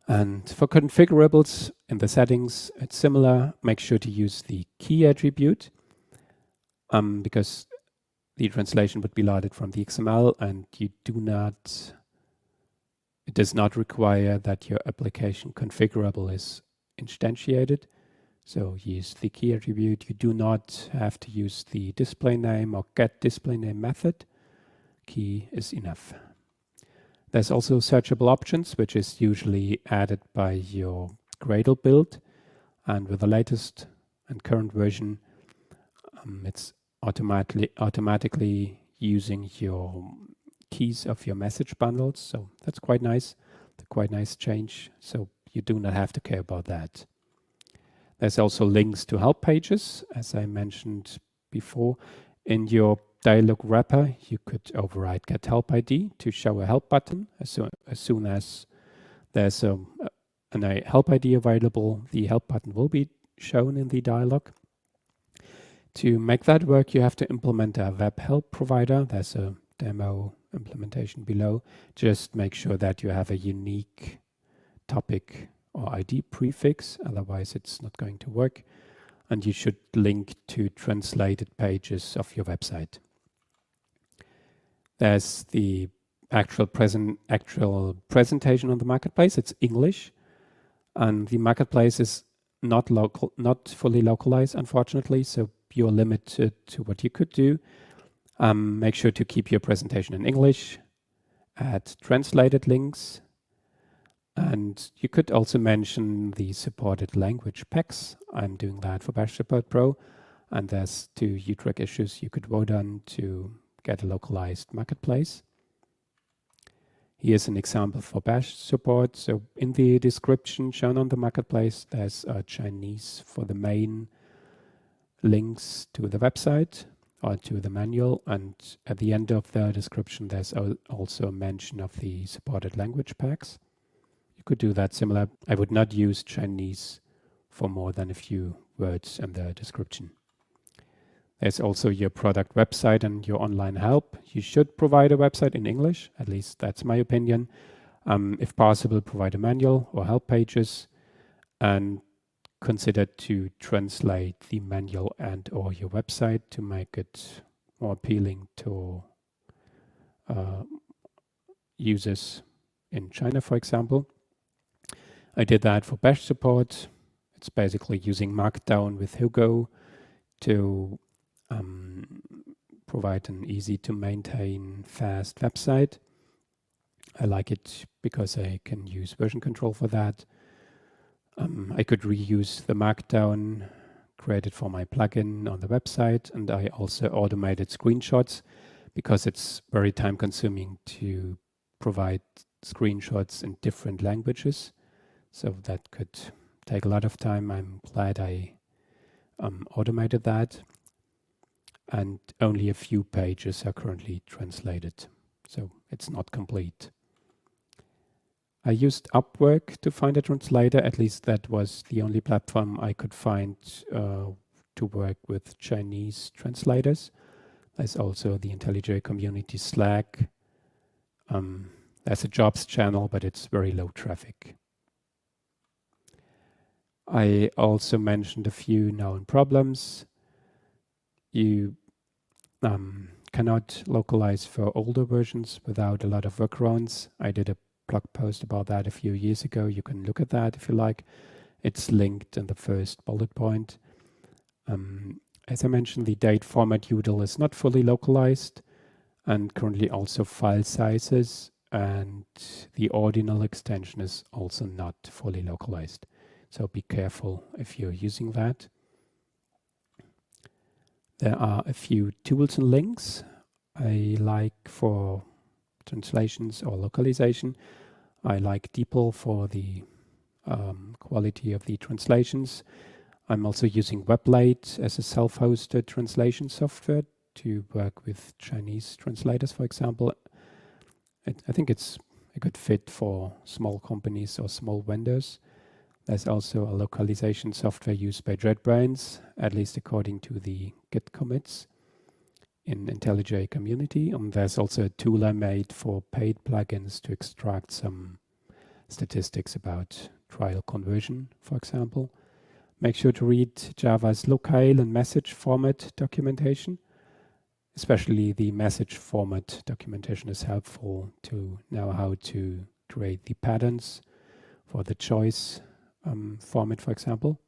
And for configurables in the settings, it's similar. Make sure to use the key attribute because the translation would be loaded from the XML, and it does not require that your application configurable is instantiated. So use the key attribute. You do not have to use the display name or get display name method. Key is enough. There's also searchable options, which is usually added by your Gradle build. And with the latest and current version, it's automatically using your keys of your message bundles. So that's quite nice. Quite nice change. So you do not have to care about that. There's also links to help pages, as I mentioned before. In your dialog wrapper, you could override get help ID to show a help button. As soon as there's a help ID available, the help button will be shown in the dialog. To make that work, you have to implement a web help provider. There's a demo implementation below. Just make sure that you have a unique topic or ID prefix, otherwise it's not going to work. And you should link to translated pages of your website. There's the actual presentation on the marketplace. It's English, and the marketplace is not fully localized, unfortunately. So you're limited to what you could do. Make sure to keep your presentation in English. Add translated links And you could also mention the supported language packs. I'm doing that for Bash Support Pro. And there's 2 UTRAC issues you could vote on to get a localized marketplace. Here's an example for Bash support. So in the description shown on the marketplace, there's a Chinese for the main links to the website or to the manual. And at the end of the description, there's also a mention of the supported language packs. You could do that similar. I would not use Chinese for more than a few words in the description. There's also your product website and your online help. You should provide a website in English, at least that's my opinion. If possible, provide a manual or help pages, and consider to translate the manual and or your website to make it more appealing to users in China, for example. I did that for Bash support. It's basically using Markdown with Hugo to provide an easy to maintain fast website. I like it because I can use version control for that. I could reuse the Markdown created for my plugin on the website, and I also automated screenshots because it's very time consuming to provide screenshots in different languages. So that could take a lot of time. I'm glad I automated that. And only a few pages are currently translated, so it's not complete. I used Upwork to find a translator. At least that was the only platform I could find to work with Chinese translators. There's also the IntelliJ community Slack. There's a jobs channel, but it's very low traffic. I also mentioned a few known problems. You cannot localize for older versions without a lot of workarounds. I did a blog post about that a few years ago. You can look at that if you like. It's linked in the first bullet point. As I mentioned, the date format UDL is not fully localized, and currently also file sizes and the ordinal extension is also not fully localized. So be careful if you're using that. There are a few tools and links I like for translations or localization. I like DeepL for the quality of the translations. I'm also using Weblate as a self-hosted translation software to work with Chinese translators, for example. I think it's a good fit for small companies or small vendors. There's also a localization software used by JetBrains, at least according to the Git commits in IntelliJ community. And there's also a tool I made for paid plugins to extract some statistics about trial conversion, for example. Make sure to read Java's locale and message format documentation. Especially the message format documentation is helpful to know how to create the patterns for the choice format, for example.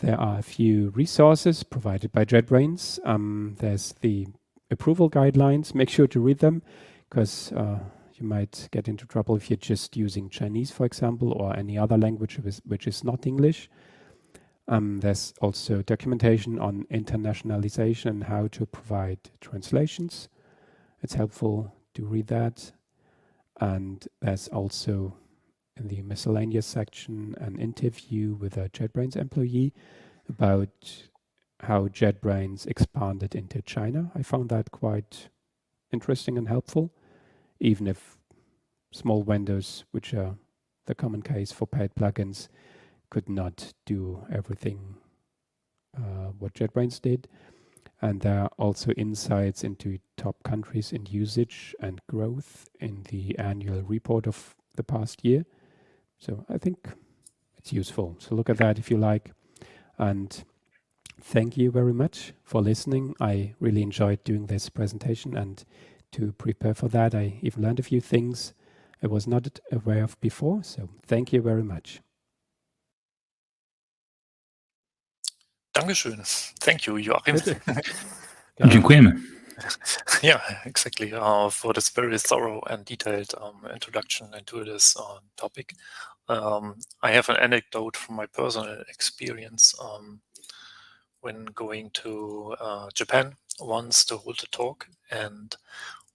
There are a few resources provided by JetBrains. There's the approval guidelines. Make sure to read them because you might get into trouble if you're just using Chinese, for example, or any other language which is not English. There's also documentation on internationalization and how to provide translations. It's helpful to read that. And there's also in the miscellaneous section an interview with a JetBrains employee about how JetBrains expanded into China. I found that quite interesting and helpful, even if small vendors, which are the common case for paid plugins, could not do everything what JetBrains did. And there are also insights into top countries in usage and growth in the annual report of the past year. So I think it's useful. So look at that if you like. And thank you very much for listening. I really enjoyed doing this presentation, and to prepare for that, I even learned a few things I was not aware of before. So thank you very much.
Dankeschön. Thank you, Joachim.
Dziękujemy.
Yeah, exactly. For this very thorough and detailed introduction into this topic. I have an anecdote from my personal experience when going to Japan once to hold a talk, and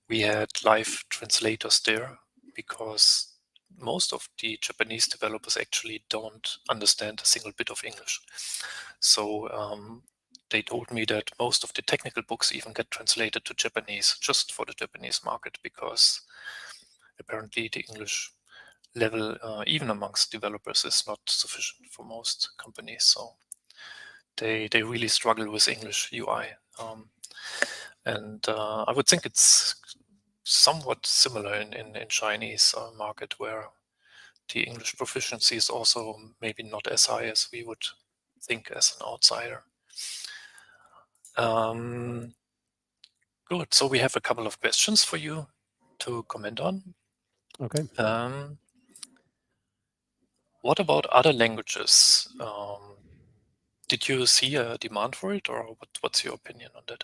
we had live translators there because most of the Japanese developers actually don't understand a single bit of English. So they told me that most of the technical books even get translated to Japanese just for the Japanese market, because apparently the English level, even amongst developers, is not sufficient for most companies. So they really struggle with English UI. And I would think it's somewhat similar in Chinese market, where the English proficiency is also maybe not as high as we would think as an outsider. Good. So we have a couple of questions for you to comment on.
Okay.
What about other languages? Did you see a demand for it, or what's your opinion on that?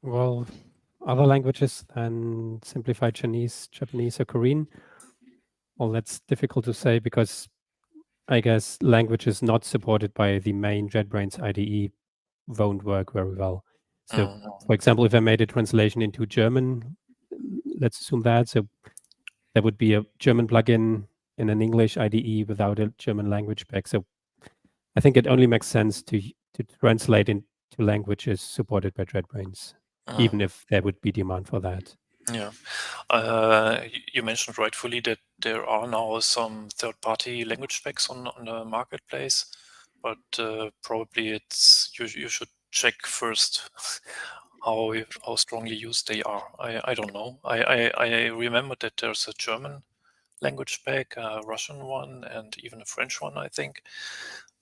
Well, other languages than simplified Chinese, Japanese, or Korean? Well, that's difficult to say, because I guess languages not supported by the main JetBrains IDE won't work very well. So, for example, if I made a translation into German, let's assume that, so there would be a German plugin in an English IDE without a German language pack. So I think it only makes sense to translate into languages supported by JetBrains, even if there would be demand for that.
Yeah. You mentioned rightfully that there are now some third-party language packs on the marketplace, but probably it's you should check first how strongly used they are. I don't know. I remember that there's a German language pack, a Russian one, and even a French one, I think.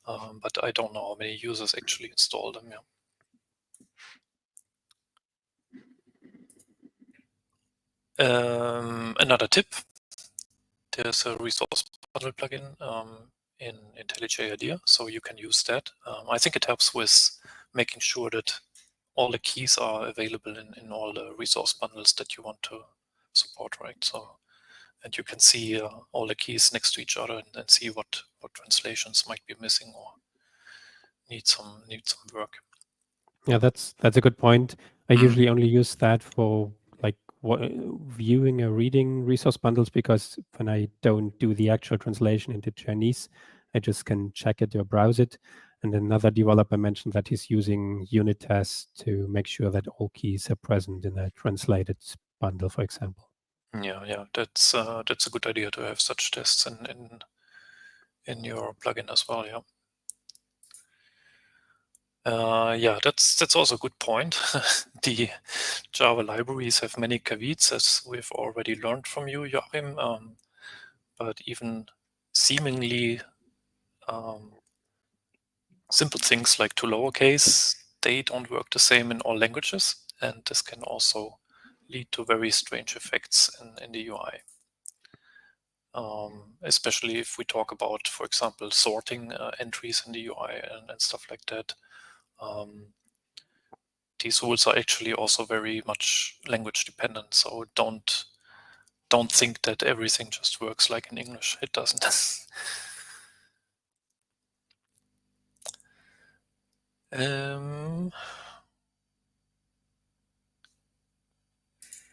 But I don't know how many users actually install them. Yeah. Another tip: there's a resource bundle plugin in IntelliJ IDEA, so you can use that. I think it helps with making sure that all the keys are available in all the resource bundles that you want to support, right? So, and you can see all the keys next to each other and then see what translations might be missing or need some work.
Yeah, that's a good point. I usually only use that for like viewing or reading resource bundles, because when I don't do the actual translation into Chinese, I just can check it or browse it. And another developer mentioned that he's using unit tests to make sure that all keys are present in a translated bundle, for example.
Yeah, that's a good idea to have such tests in your plugin as well. Yeah. Yeah, that's also a good point. The Java libraries have many caveats, as we've already learned from you, Joachim. But even seemingly simple things like to lowercase, they don't work the same in all languages, and this can also lead to very strange effects in the UI. Especially if we talk about, for example, sorting entries in the UI and stuff like that. These rules are actually also very much language dependent, so don't think that everything just works like in English. It doesn't.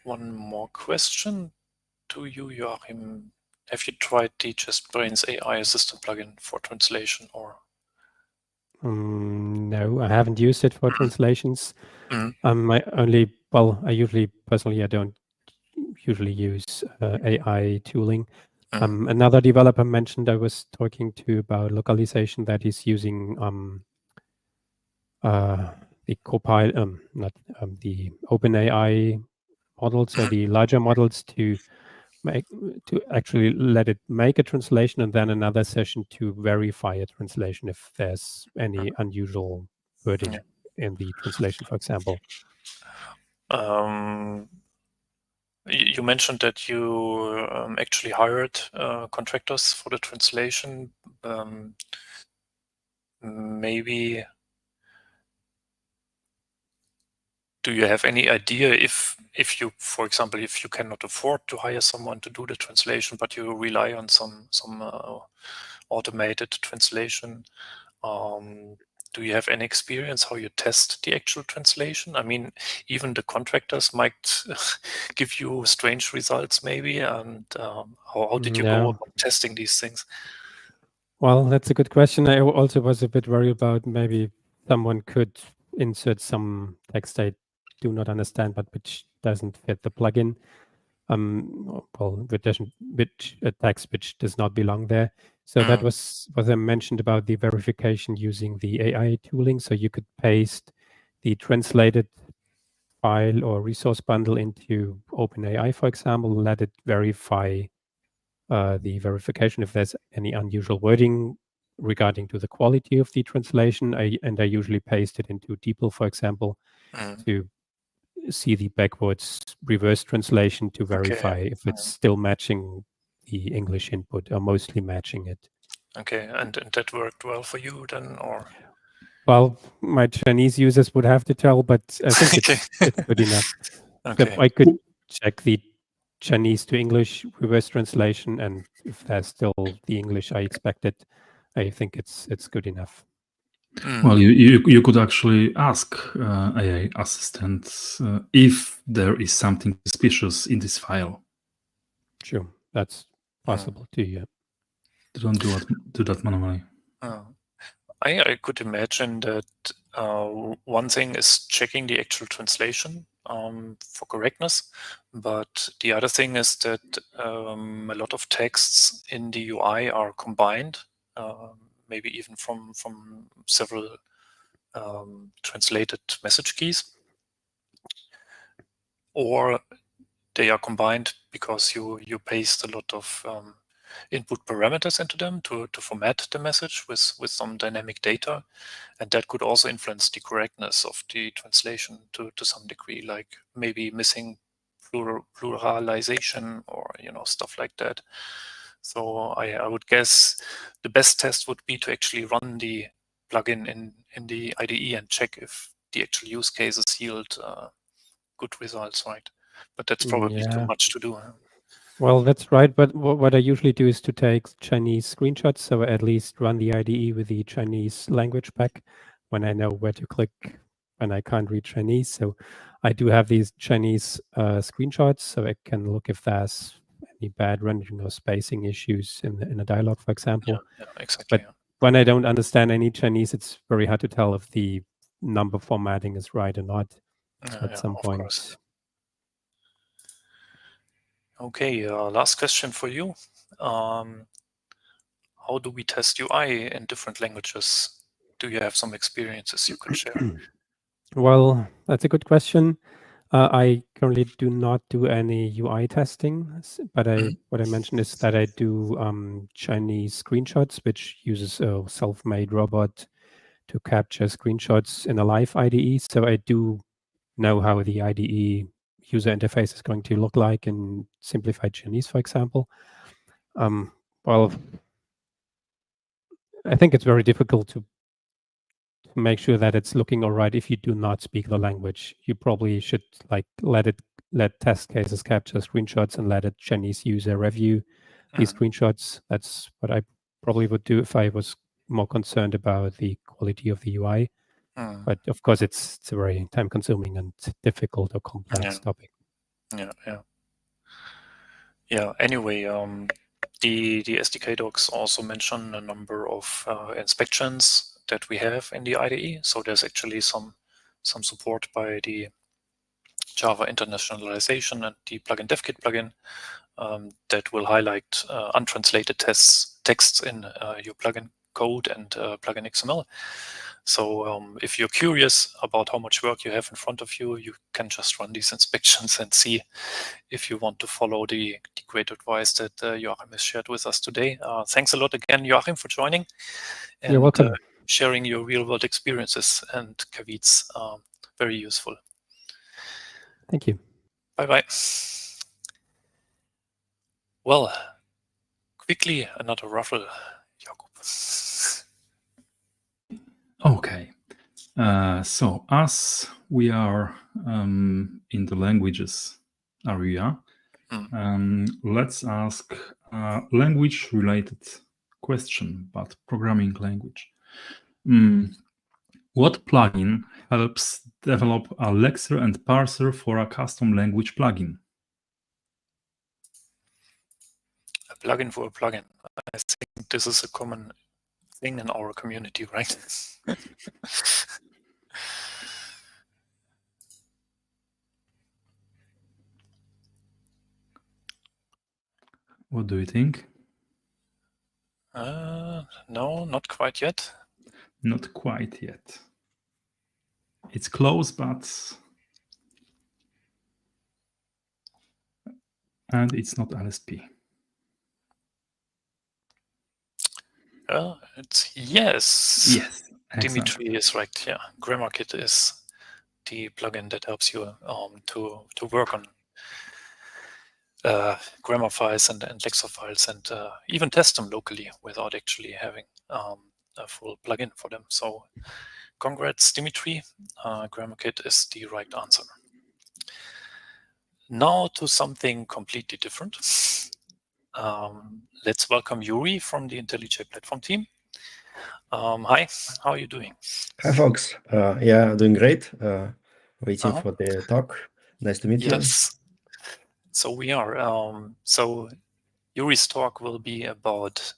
One more question to you, Joachim. Have you tried the JetBrains AI Assistant plugin for translation, or?
No, I haven't used it for translations. I usually personally, I don't usually use AI tooling. Another developer mentioned, I was talking to about localization, that he's using the Copilot, not the OpenAI models or the larger models to actually let it make a translation, and then another session to verify a translation if there's any unusual wording in the translation, for example.
You mentioned that you actually hired contractors for the translation. Maybe do you have any idea if you, for example, if you cannot afford to hire someone to do the translation, but you rely on some automated translation? Do you have any experience how you test the actual translation? I mean, even the contractors might give you strange results, maybe. And how did you go about testing these things?
Well, that's a good question. I also was a bit worried about maybe someone could insert some text I do not understand, but which doesn't fit the plugin. Well, which a text which does not belong there. So that was what I mentioned about the verification using the AI tooling. So you could paste the translated file or resource bundle into OpenAI, for example, let it verify the verification if there's any unusual wording regarding to the quality of the translation. I usually paste it into DeepL, for example, to see the backwards reverse translation to verify if it's still matching the English input or mostly matching it.
Okay, and that worked well for you then, or?
Well, my Chinese users would have to tell, but I think it's good enough.
Okay.
So I could check the Chinese to English reverse translation, and if there's still the English I expected, I think it's good enough.
Well, you could actually ask AI assistants if there is something suspicious in this file.
Sure, that's possible too. Yeah.
Don't do that manually.
I could imagine that one thing is checking the actual translation for correctness, but the other thing is that a lot of texts in the UI are combined, maybe even from several translated message keys, or they are combined because you paste a lot of input parameters into them to format the message with some dynamic data, and that could also influence the correctness of the translation to some degree, like maybe missing pluralization or stuff like that. So I would guess the best test would be to actually run the plugin in the IDE and check if the actual use cases yield good results, right? But that's probably too much to do. Huh?
Well, that's right. But what I usually do is to take Chinese screenshots. So at least run the IDE with the Chinese language pack when I know where to click when I can't read Chinese. So I do have these Chinese screenshots, so I can look if there's any bad rendering or spacing issues in a dialog, for example.
Yeah, exactly.
But when I don't understand any Chinese, it's very hard to tell if the number formatting is right or not. So at some point.
Course. Okay, last question for you. How do we test UI in different languages? Do you have some experiences you could share?
Well, that's a good question. I currently do not do any UI testing, but what I mentioned is that I do Chinese screenshots, which uses a self-made robot to capture screenshots in a live IDE. So I do know how the IDE user interface is going to look like in simplified Chinese, for example. Well, I think it's very difficult to make sure that it's looking all right if you do not speak the language. You probably should let test cases capture screenshots and let a Chinese user review these screenshots. That's what I probably would do if I was more concerned about the quality of the UI. But of course, it's a very time-consuming and difficult or complex topic.
Yeah. Anyway, the SDK docs also mention a number of inspections that we have in the IDE. So there's actually some support by the Java internationalization and the plugin devkit plugin that will highlight untranslated texts in your plugin code and plugin XML. So if you're curious about how much work you have in front of you, you can just run these inspections and see if you want to follow the great advice that Joachim has shared with us today. Thanks a lot again, Joachim, for joining. And,
you're welcome.
Sharing your real-world experiences and Kavitz. Very useful.
Thank you.
Bye-bye. Well, quickly, another ruffle, Jakub.
Okay. So as we are in the languages area, let's ask a language-related question, but programming language. What plugin helps develop a lexer and parser for a custom language plugin?
A plugin for a plugin. I think this is a common thing in our community, right?
What do you think?
No, not quite yet.
Not quite yet. It's close, but... And it's not LSP.
It's yes.
Yes.
Dimitri is right. Yeah, GrammarKit is the plugin that helps you to work on grammar files and lexer files and even test them locally without actually having a full plugin for them. So congrats, Dimitri. GrammarKit is the right answer. Now to something completely different. Let's welcome Yuriy from the IntelliJ platform team. Hi, how are you doing?
Hi, folks. Yeah, doing great. Waiting for the talk. Nice to meet you.
Yes. So we are. So Yuriy's talk will be about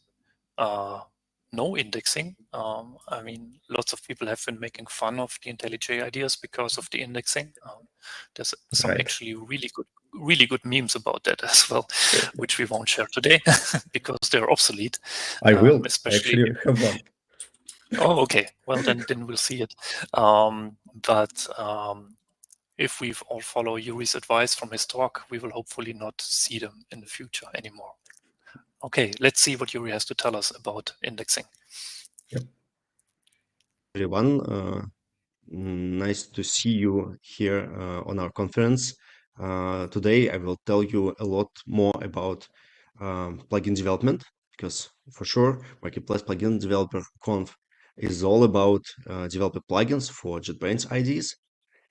no indexing. I mean, lots of people have been making fun of the IntelliJ ideas because of the indexing. There's some actually really good memes about that as well, which we won't share today because they're obsolete.
I will
especially
actually have one.
Oh, okay. Well, then we'll see it. If we all follow Yuriy's advice from his talk, we will hopefully not see them in the future anymore. Okay, let's see what Yuriy has to tell us about indexing.
Yep. Everyone, nice to see you here on our conference. Today, I will tell you a lot more about plugin development, because for sure, Marketplace Plugin Developer Conf is all about developer plugins for JetBrains IDs.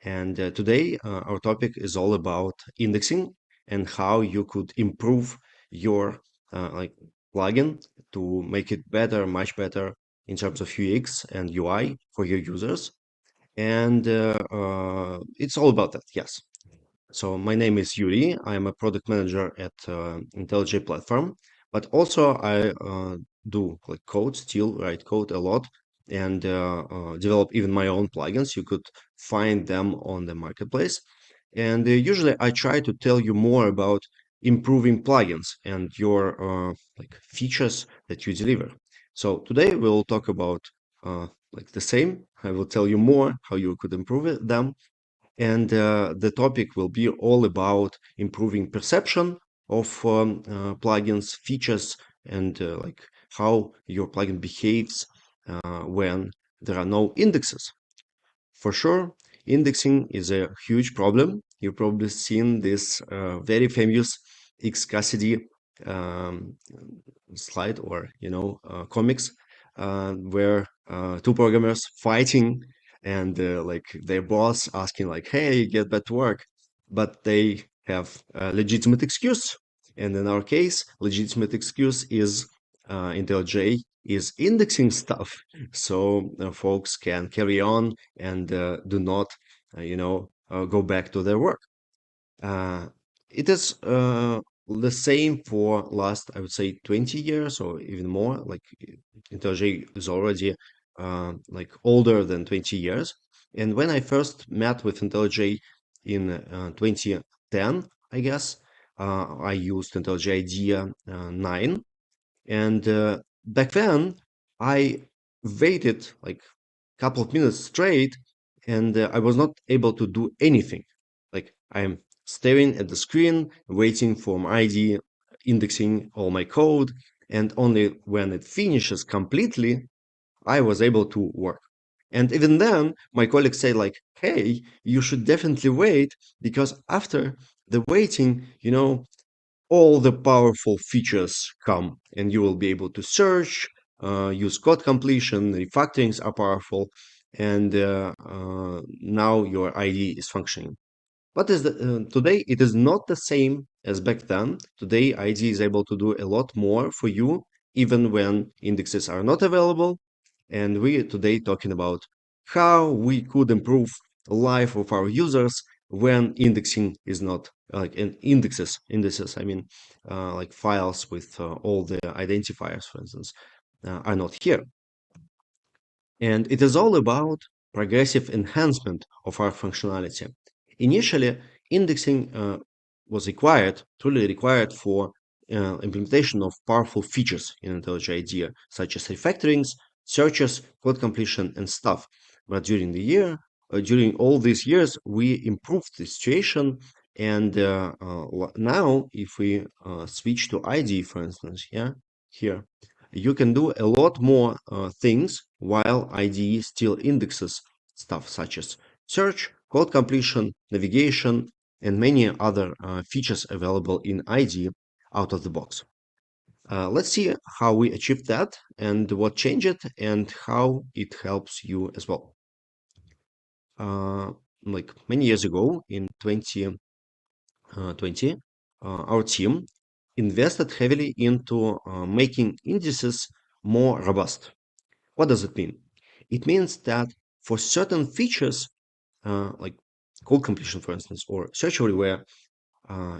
And today, our topic is all about indexing and how you could improve your plugin to make it better, much better in terms of UX and UI for your users. And it's all about that, yes. So my name is Yuriy. I am a product manager at IntelliJ platform, but also I do code, still write code a lot, and develop even my own plugins. You could find them on the marketplace. And usually I try to tell you more about improving plugins and your features that you deliver. So today we'll talk about the same. I will tell you more how you could improve them. And the topic will be all about improving perception of plugins, features, and how your plugin behaves when there are no indexes. For sure, indexing is a huge problem. You've probably seen this very famous Xcasity slide or comics where two programmers fighting and their boss asking hey, get back to work, but they have a legitimate excuse. And in our case, legitimate excuse is IntelliJ is indexing stuff, so folks can carry on and do not, go back to their work. It is the same for last, I would say, 20 years or even more. IntelliJ is already older than 20 years. And when I first met with IntelliJ in 2010, I guess, I used IntelliJ IDEA 9. And back then, I waited a couple of minutes straight, and I was not able to do anything. I'm staring at the screen, waiting for my ID, indexing all my code, and only when it finishes completely, I was able to work. And even then, my colleagues say hey, you should definitely wait, because after the waiting, all the powerful features come, and you will be able to search, use code completion, refactorings are powerful, and now your IDE is functioning. But today it is not the same as back then. Today IDE is able to do a lot more for you, even when indexes are not available. And we today talking about how we could improve the life of our users when indexing is not like indices. I mean, like files with all the identifiers, for instance, are not here. And it is all about progressive enhancement of our functionality. Initially, indexing was truly required for implementation of powerful features in IntelliJ IDEA, such as refactorings, searches, code completion, and stuff. But during all these years, we improved the situation. And now, if we switch to IDE, for instance, here, you can do a lot more things while IDE still indexes stuff such as search, code completion, navigation, and many other features available in IDE out of the box. Let's see how we achieved that and what changed and how it helps you as well. Like many years ago in 2020, our team invested heavily into making indices more robust. What does it mean? It means that for certain features, like code completion, for instance, or search everywhere,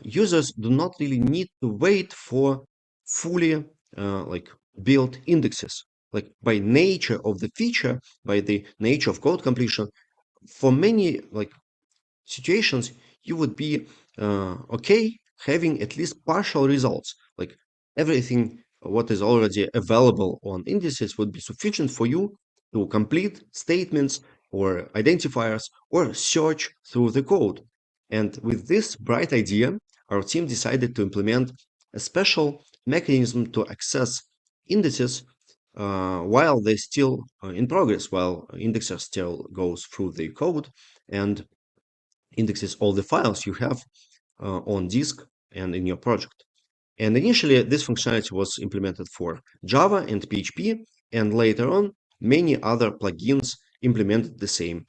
users do not really need to wait for fully like built indexes. Like by nature of the feature, by the nature of code completion, for many like situations, you would be okay having at least partial results. Like everything what is already available on indices would be sufficient for you to complete statements or identifiers or search through the code. And with this bright idea, our team decided to implement a special mechanism to access indices while they're still in progress, while indexer still goes through the code and indexes all the files you have on disk and in your project. And initially, this functionality was implemented for Java and PHP, and later on, many other plugins implemented the same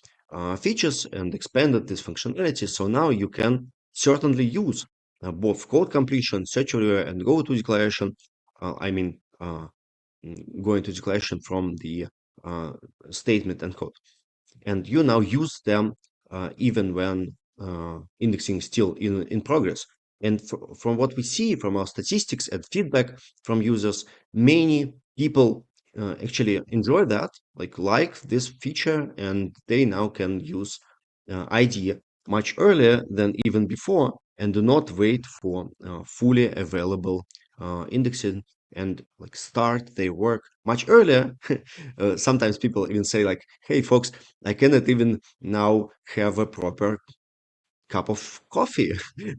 features and expanded this functionality. So now you can certainly use both code completion, search everywhere, and go to declaration. Going to declaration from the statement and code. And you now use them even when indexing is still in progress. And from what we see from our statistics and feedback from users, many people actually enjoy that, like this feature, and they now can use IDE much earlier than even before and do not wait for fully available indexing and start their work much earlier. Sometimes people even say like, hey folks, I cannot even now have a proper cup of coffee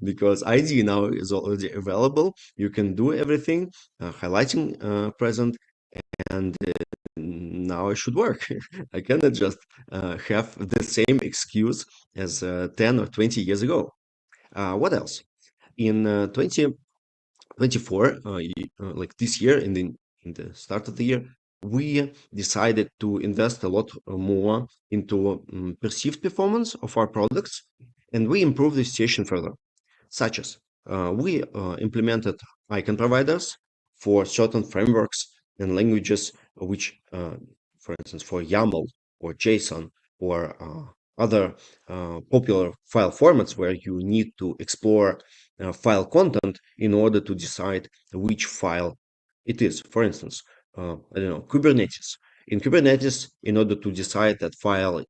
because IDE now is already available. You can do everything, highlighting present, and now I should work. I cannot just have the same excuse as 10 or 20 years ago. What else? In 2024, like this year, in the start of the year, we decided to invest a lot more into perceived performance of our products, and we improved the situation further, such as we implemented icon providers for certain frameworks and languages, which, for instance, for YAML or JSON or other popular file formats where you need to explore file content in order to decide which file it is. For instance, I don't know, Kubernetes. In Kubernetes, in order to decide that file, like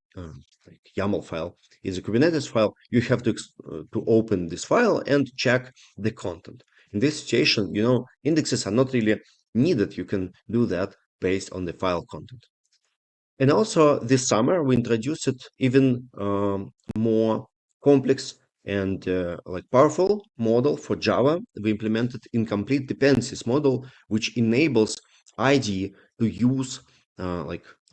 YAML file, is a Kubernetes file, you have to open this file and check the content. In this situation, indexes are not really needed. You can do that based on the file content. And also this summer, we introduced even more complex and powerful model for Java. We implemented incomplete dependencies model, which enables IDE to use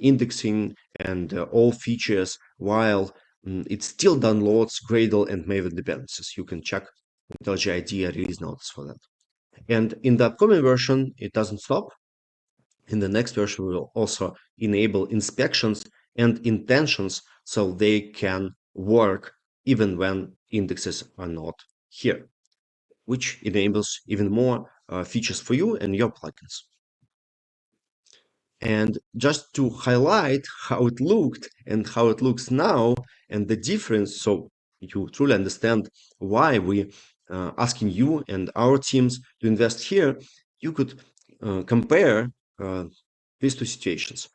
indexing and all features while it still downloads Gradle and Maven dependencies. You can check IntelliJ IDEA release notes for that. And in the upcoming version, it doesn't stop. In the next version, we will also enable inspections and intentions so they can work even when indexes are not here, which enables even more features for you and your plugins. And just to highlight how it looked and how it looks now and the difference, so you truly understand why we asking you and our teams to invest here, you could compare these two situations.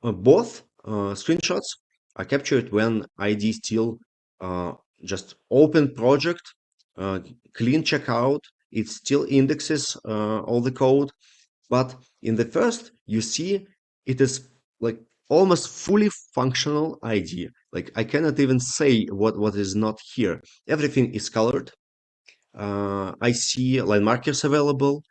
Both screenshots are captured when ID still just open project, clean checkout, it still indexes all the code. But in the first, you see it is like almost fully functional ID. Like I cannot even say what is not here. Everything is colored. I see line markers available.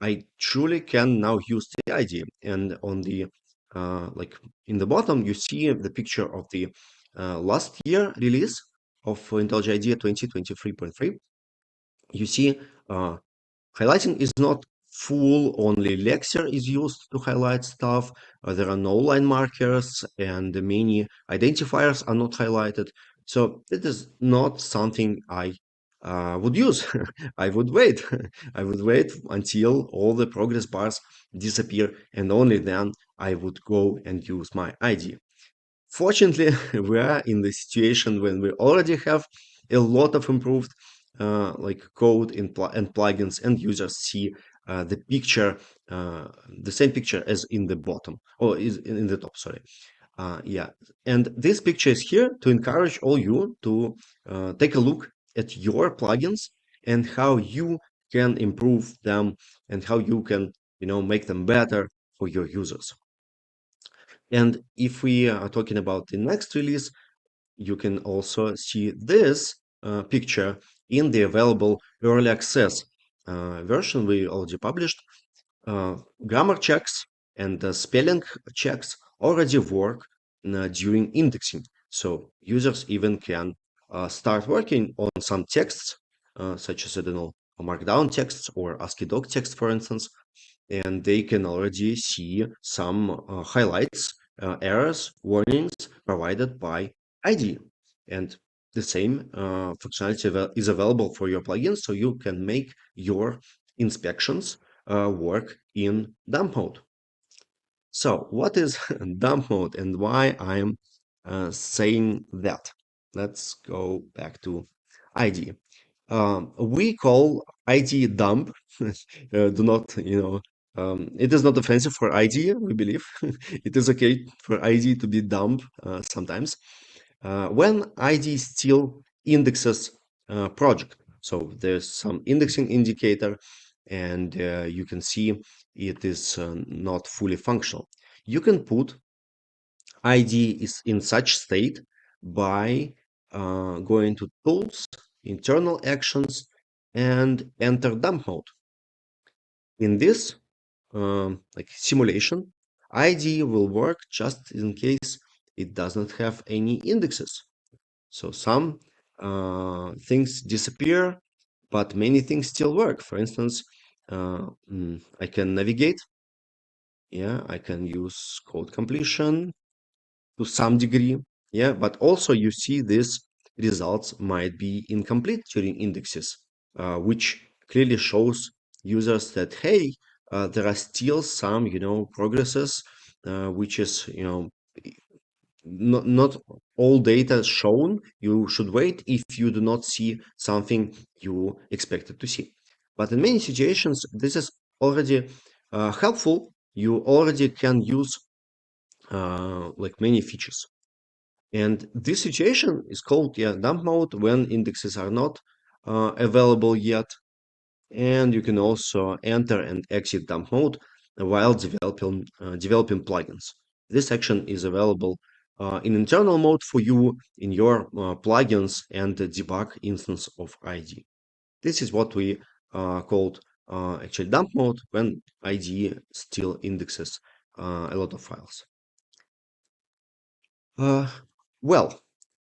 I truly can now use the ID. And on the like in the bottom, you see the picture of the last year release of IntelliJ IDEA 2023.3. You see highlighting is not full, only Lexer is used to highlight stuff. There are no line markers and many identifiers are not highlighted. So it is not something I would use. I would wait. I would wait until all the progress bars disappear and only then I would go and use my ID. Fortunately, we are in the situation when we already have a lot of improved like code and plugins, and users see the picture, the same picture as in the bottom, or is in the top, sorry. Yeah, and this picture is here to encourage all you to take a look at your plugins and how you can improve them and how you can, make them better for your users. And if we are talking about the next release, you can also see this picture in the available early access version we already published. Grammar checks and spelling checks already work during indexing. So users even can start working on some texts, such as, I don't know, markdown texts or ASCII doc text, for instance, and they can already see some highlights, errors, warnings provided by ID. And the same functionality is available for your plugins, so you can make your inspections work in dump mode. So what is dump mode and why I'm saying that? Let's go back to ID. We call ID dump. Do not, it is not offensive for ID, we believe. It is okay for ID to be dump sometimes. When ID still indexes project, so there's some indexing indicator, and you can see it is not fully functional. You can put ID is in such state by going to Tools, Internal Actions, and enter dump mode. In this like simulation, ID will work just in case it doesn't have any indexes. So some things disappear, but many things still work. For instance, I can navigate. Yeah, I can use code completion to some degree. Yeah, but also you see these results might be incomplete during indexes, which clearly shows users that, hey, there are still some, progresses, which is, not all data shown. You should wait if you do not see something you expected to see. But in many situations, this is already helpful. You already can use like many features. And this situation is called dump mode when indexes are not available yet. And you can also enter and exit dump mode while developing plugins. This action is available in internal mode for you in your plugins and the debug instance of ID. This is what we called actually dump mode when ID still indexes a lot of files. Well,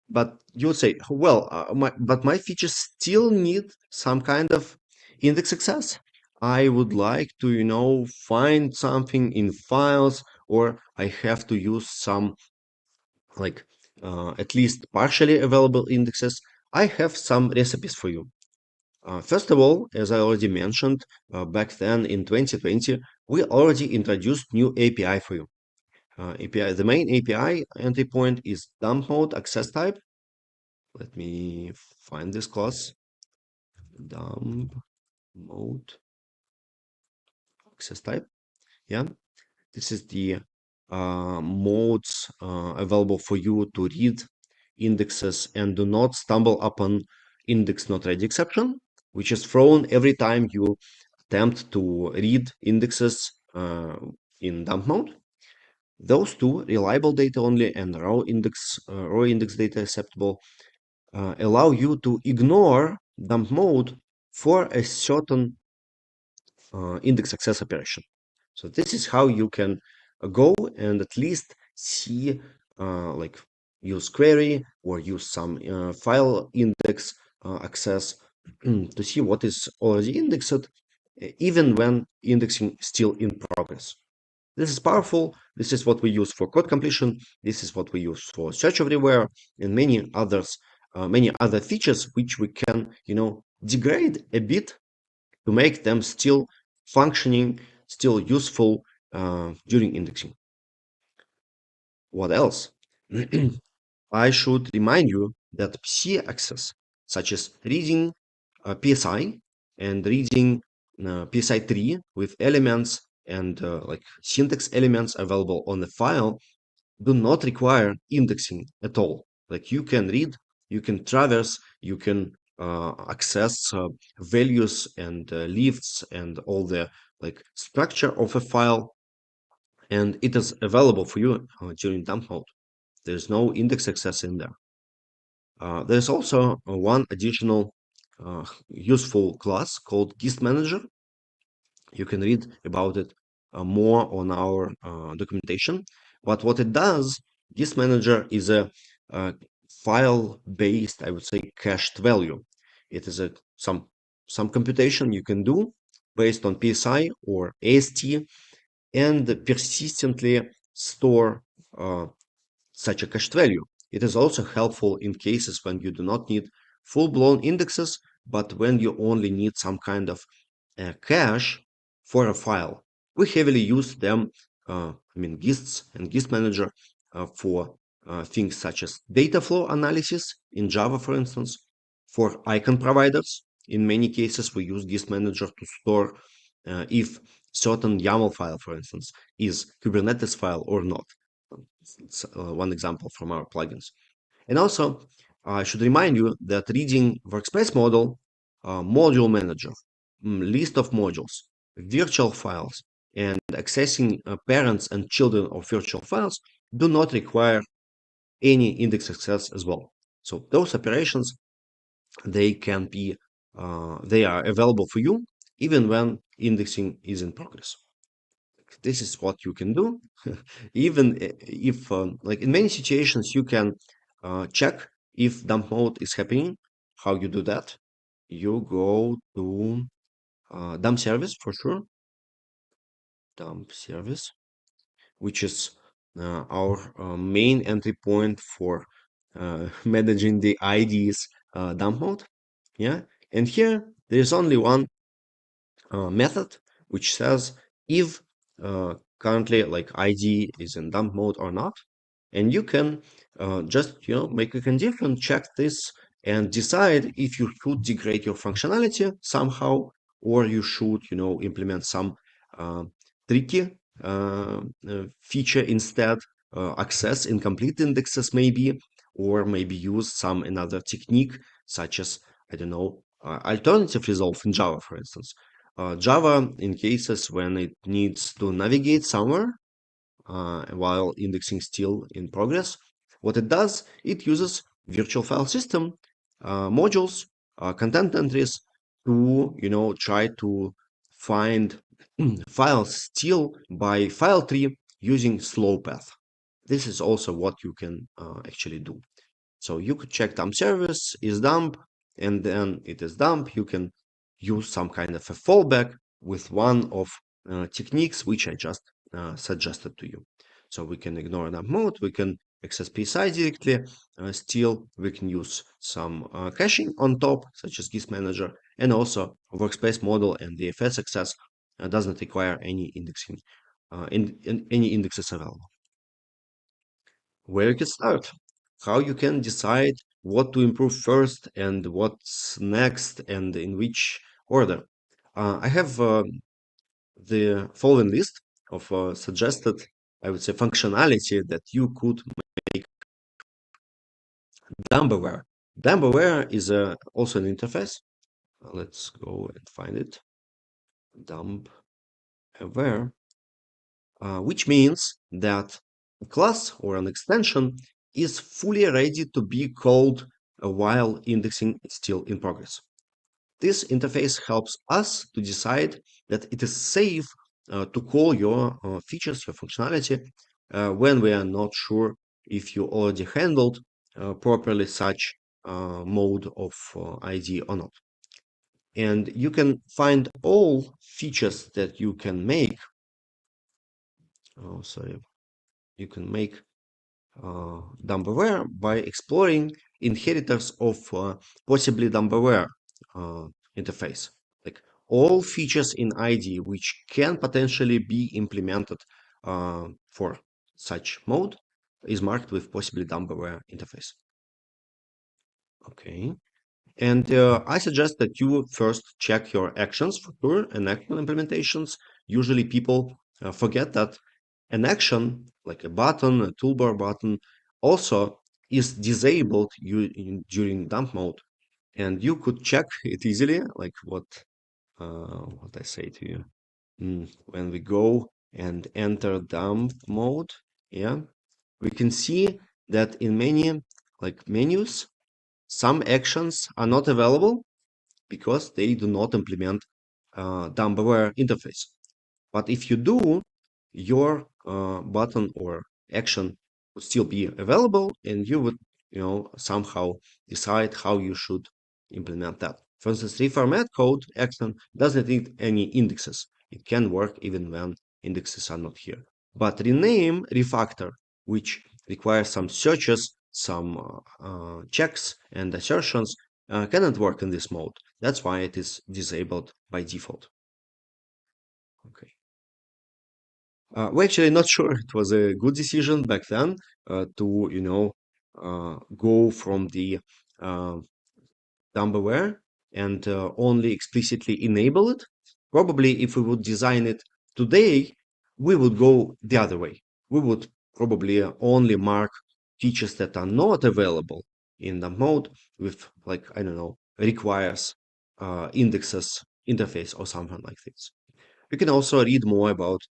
but you'll say, well, but my features still need some kind of index access. I would like to, find something in files, or I have to use some like at least partially available indexes, I have some recipes for you. First of all, as I already mentioned, back then in 2020, we already introduced new API for you. The main API entry point is dump mode access type. Let me find this class. Dump mode access type. Yeah, this is the modes available for you to read indexes and do not stumble upon index not ready exception, which is thrown every time you attempt to read indexes in dump mode. Those two, reliable data only and raw index data acceptable, allow you to ignore dump mode for a certain index access operation. So this is how you can go and at least see, like use query or use some file index access to see what is already indexed, even when indexing is still in progress. This is powerful. This is what we use for code completion. This is what we use for search everywhere and many other features which we can, degrade a bit to make them still functioning, still useful during indexing. What else? I should remind you that PCI access, such as reading PSI and reading PSI 3 with elements and like syntax elements available on the file, do not require indexing at all. Like you can read, you can traverse, you can access values and lifts and all the like structure of a file, and it is available for you during dump mode. There's no index access in there. There's also one additional useful class called Gist Manager. You can read about it more on our documentation. But what it does, Gist Manager is a file-based, I would say, cached value. It is some computation you can do based on PSI or AST and persistently store such a cached value. It is also helpful in cases when you do not need full-blown indexes, but when you only need some kind of cache for a file. We heavily use them, Gists and Gist Manager for things such as data flow analysis in Java, for instance, for icon providers. In many cases, we use Gist Manager to store if certain YAML file, for instance, is Kubernetes file or not. It's one example from our plugins. And also, I should remind you that reading workspace model, module manager, list of modules, virtual files, and accessing parents and children of virtual files do not require any index access as well. So those operations, they can be, they are available for you even when indexing is in progress. This is what you can do. Even if, like in many situations, you can check if dump mode is happening. How you do that? You go to dump service for sure. Dump service, which is our main entry point for managing the ID's dump mode. Yeah, and here there is only one method which says if currently like ID is in dump mode or not, and you can just make a condition, check this, and decide if you should degrade your functionality somehow, or you should implement some tricky feature instead, access incomplete indexes maybe, or maybe use some another technique such as, I don't know, alternative resolve in Java, for instance. Java, in cases when it needs to navigate somewhere while indexing still in progress, what it does, it uses virtual file system modules, content entries to try to find files still by file tree using slow path. This is also what you can actually do. So you could check dump service is dump, and then it is dump. You can use some kind of a fallback with one of techniques which I just suggested to you. So we can ignore dump mode, we can access PSI directly. Still, we can use some caching on top, such as GIS Manager, and also workspace model and DFS access doesn't require any indexing, any indexes available. Where you can start, how you can decide what to improve first and what's next and in which order. I have the following list of suggested, I would say, functionality that you could make dumb-aware. Dumb-aware is also an interface. Let's go and find it. Dumb-aware, which means that a class or an extension is fully ready to be called while indexing is still in progress. This interface helps us to decide that it is safe to call your features, your functionality, when we are not sure if you already handled properly such mode of ID or not. And you can find all features that you can make. You can make dumb-aware by exploring inheritors of possibly dumb-aware interface. Like all features in ID which can potentially be implemented for such mode is marked with possibly dumb-aware interface. Okay. And I suggest that you first check your actions for sure and actual implementations. Usually people forget that an action, like a button, a toolbar button, also is disabled during dump mode. And you could check it easily, like what I say to you. When we go and enter dump mode, yeah, we can see that in many menus, some actions are not available because they do not implement dumb-aware interface. But if you do, your button or action would still be available, and you would, somehow decide how you should implement that. For instance, reformat code action doesn't need any indexes. It can work even when indexes are not here. But rename refactor, which requires some searches, some checks and assertions, cannot work in this mode. That's why it is disabled by default. Okay. We're actually not sure it was a good decision back then to, go from the dumb-aware and only explicitly enable it. Probably if we would design it today, we would go the other way. We would probably only mark features that are not available in dump mode with, like, I don't know, requires indexes interface or something like this. You can also read more about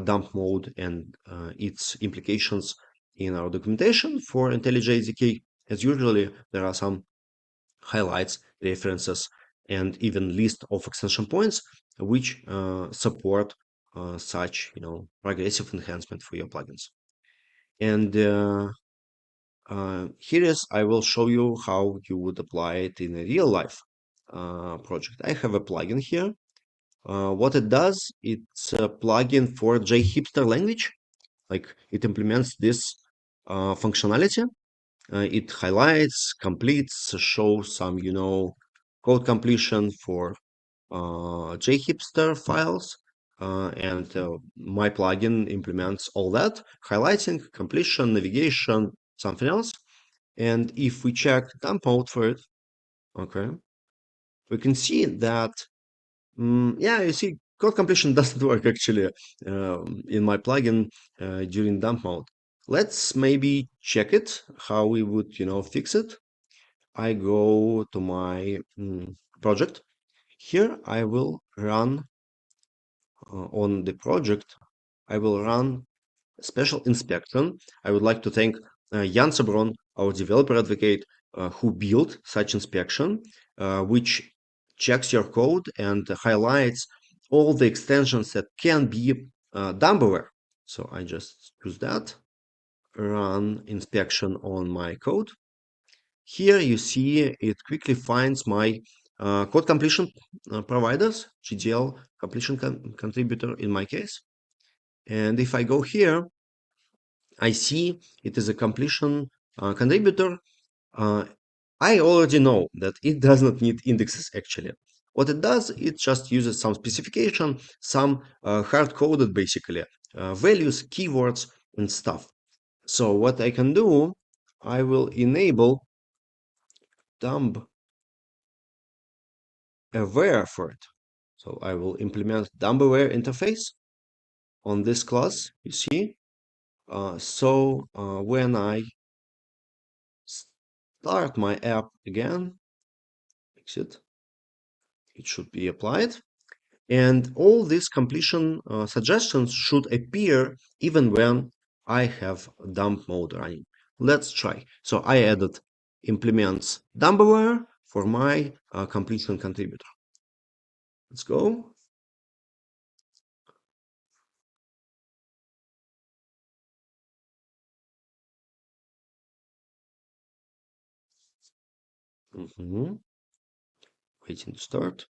dump mode and its implications in our documentation for IntelliJ SDK. As usually, there are some highlights, references, and even list of extension points which support such, progressive enhancement for your plugins. And here is, I will show you how you would apply it in a real life project. I have a plugin here. What it does, it's a plugin for JHipster language. Like it implements this functionality. It highlights, completes, shows some, code completion for JHipster files. And my plugin implements all that, highlighting, completion, navigation, something else. And if we check dump mode for it, okay, we can see that, yeah, you see, code completion doesn't work actually in my plugin during dump mode. Let's maybe check it, how we would, fix it. I go to my project. Here I will run on the project. I will run a special inspection. I would like to thank Jan Sabron, our developer advocate, who built such inspection, which checks your code and highlights all the extensions that can be dumb-aware. So I just use that, run inspection on my code. Here you see it quickly finds my code completion providers, GDL completion contributor in my case. And if I go here, I see it is a completion contributor. I already know that it does not need indexes actually. What it does, it just uses some specification, some hard-coded basically values, keywords, and stuff. So what I can do, I will enable dump aware for it. So I will implement dump aware interface on this class, you see. When I start my app again, exit, it should be applied. And all these completion suggestions should appear even when I have dump mode running. Let's try. So I added implements dump aware for my completion contributor. Let's go. Waiting to start.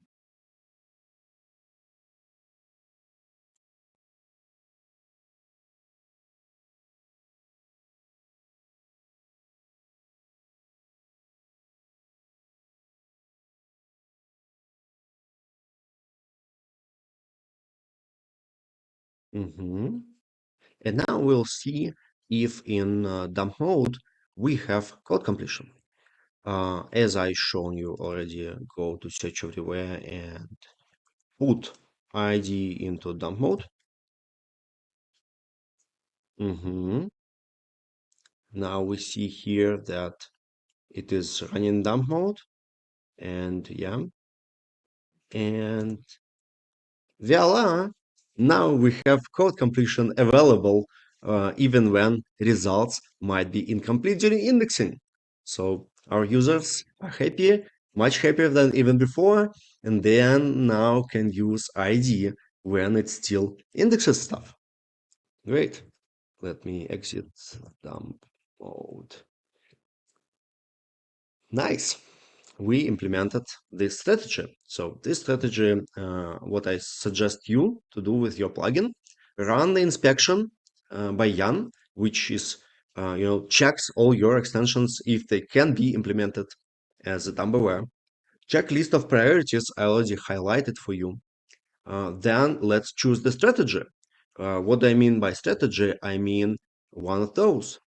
And now we'll see if in dump mode we have code completion. As I shown you already, go to search everywhere and put ID into dump mode. Now we see here that it is running dump mode, and yeah, and voila! Now we have code completion available even when results might be incomplete during indexing. So our users are happy, much happier than even before, and then now can use ID when it still indexes stuff. Great. Let me exit dump mode. Nice. We implemented this strategy. So this strategy, what I suggest you to do with your plugin, run the inspection by Jan, which is, checks all your extensions if they can be implemented as a dump aware. Check list of priorities I already highlighted for you. Then let's choose the strategy. What do I mean by strategy? I mean one of those.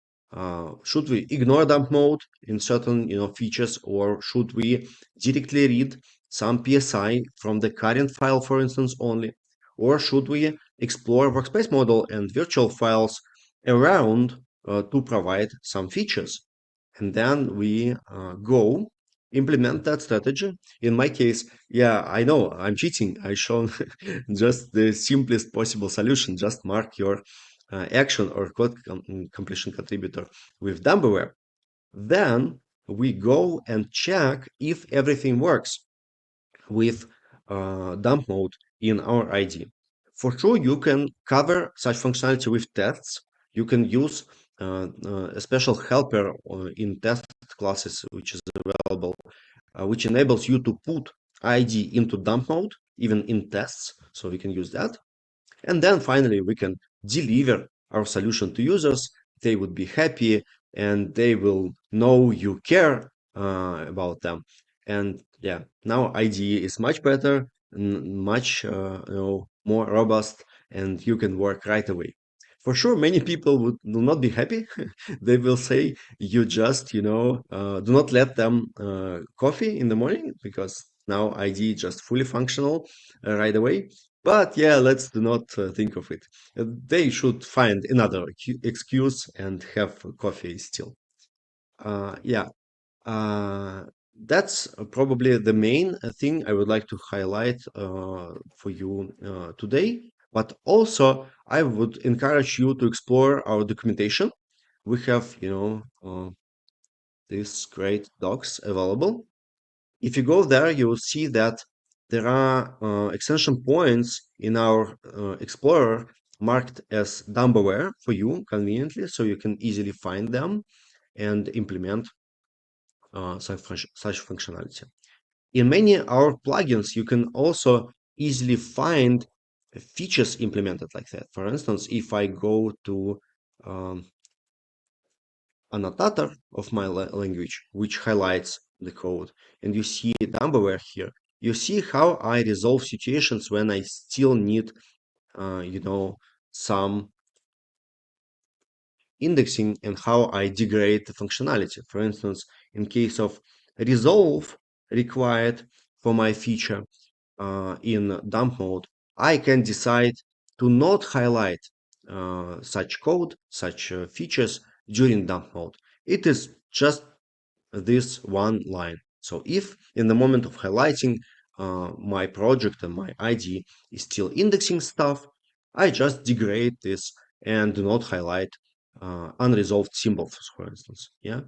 Should we ignore dump mode in certain features, or should we directly read some PSI from the current file, for instance, only? Or should we explore workspace model and virtual files around to provide some features? And then we go implement that strategy. In my case, yeah, I know I'm cheating. I shown just the simplest possible solution. Just mark your action or code completion contributor with dump aware. Then we go and check if everything works with dump mode in our ID. For sure, you can cover such functionality with tests. You can use a special helper in test classes, which is available, which enables you to put ID into dump mode, even in tests. So we can use that. And then finally, we can deliver our solution to users. They would be happy and they will know you care about them. And yeah, now ID is much better, much more robust, and you can work right away. For sure, many people will not be happy. They will say you just, do not let them coffee in the morning, because now ID just fully functional right away. But yeah, let's do not think of it. They should find another excuse and have coffee still. That's probably the main thing I would like to highlight for you today. But also, I would encourage you to explore our documentation. We have, these great docs available. If you go there, you will see that there are extension points in our Explorer marked as dump aware for you conveniently, so you can easily find them and implement such functionality. In many our plugins, you can also easily find features implemented like that. For instance, if I go to annotator of my language, which highlights the code. And you see Dumberware here. You see how I resolve situations when I still need, some indexing and how I degrade the functionality. For instance, in case of resolve required for my feature in dump mode, I can decide to not highlight such code, such features during dump mode. It is just this one line. So if in the moment of highlighting my project and my ID is still indexing stuff, I just degrade this and do not highlight unresolved symbols, for instance. Yeah.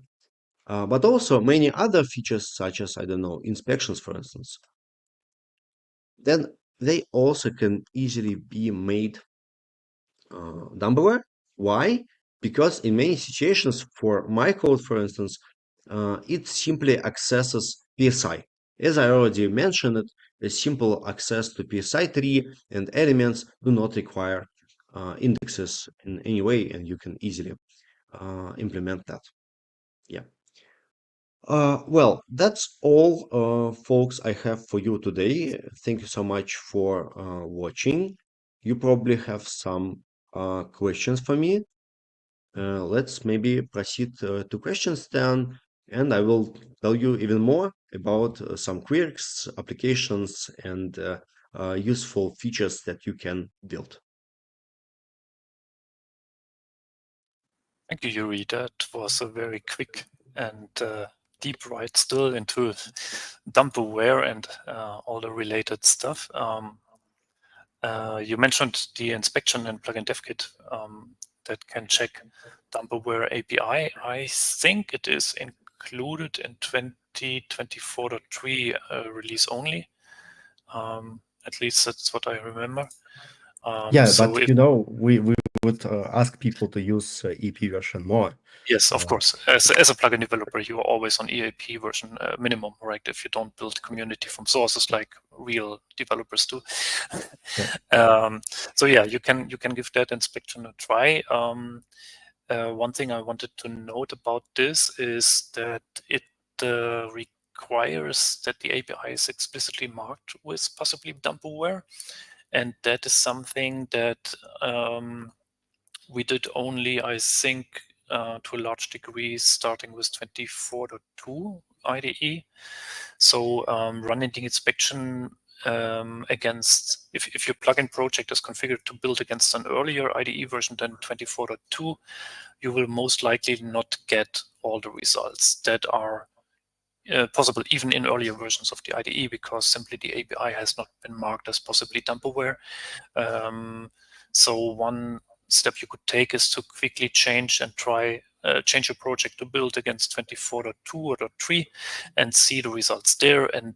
But also many other features such as, I don't know, inspections, for instance, then they also can easily be made Dumberware. Why? Because in many situations for my code, for instance, it simply accesses PSI. As I already mentioned, a simple access to PSI tree and elements do not require indexes in any way, and you can easily implement that. Yeah. Well, that's all, folks, I have for you today. Thank you so much for watching. You probably have some questions for me. Let's maybe proceed to questions then, and I will tell you even more about some quirks, applications, and useful features that you can build.
Thank you, Yuriy. That was a very quick and deep dive still into Dumberware and all the related stuff. You mentioned the inspection and plugin dev kit that can check Dumberware API. I think it is included in 2024.3 release only. At least that's what I remember.
Yeah, so but we would ask people to use EP version more.
Yes, of course. As a plugin developer, you are always on EAP version minimum, right? If you don't build community from sources like real developers do. So yeah, you can give that inspection a try. One thing I wanted to note about this is that it requires that the API is explicitly marked with possibly Dumberware, and that is something that we did only, I think, to a large degree, starting with 24.2 IDE. So running the inspection against, if your plugin project is configured to build against an earlier IDE version than 24.2, you will most likely not get all the results that are possible even in earlier versions of the IDE, because simply the API has not been marked as possibly Dumberware. So one step you could take is to quickly change and try change your project to build against 24.2 or 3 and see the results there. And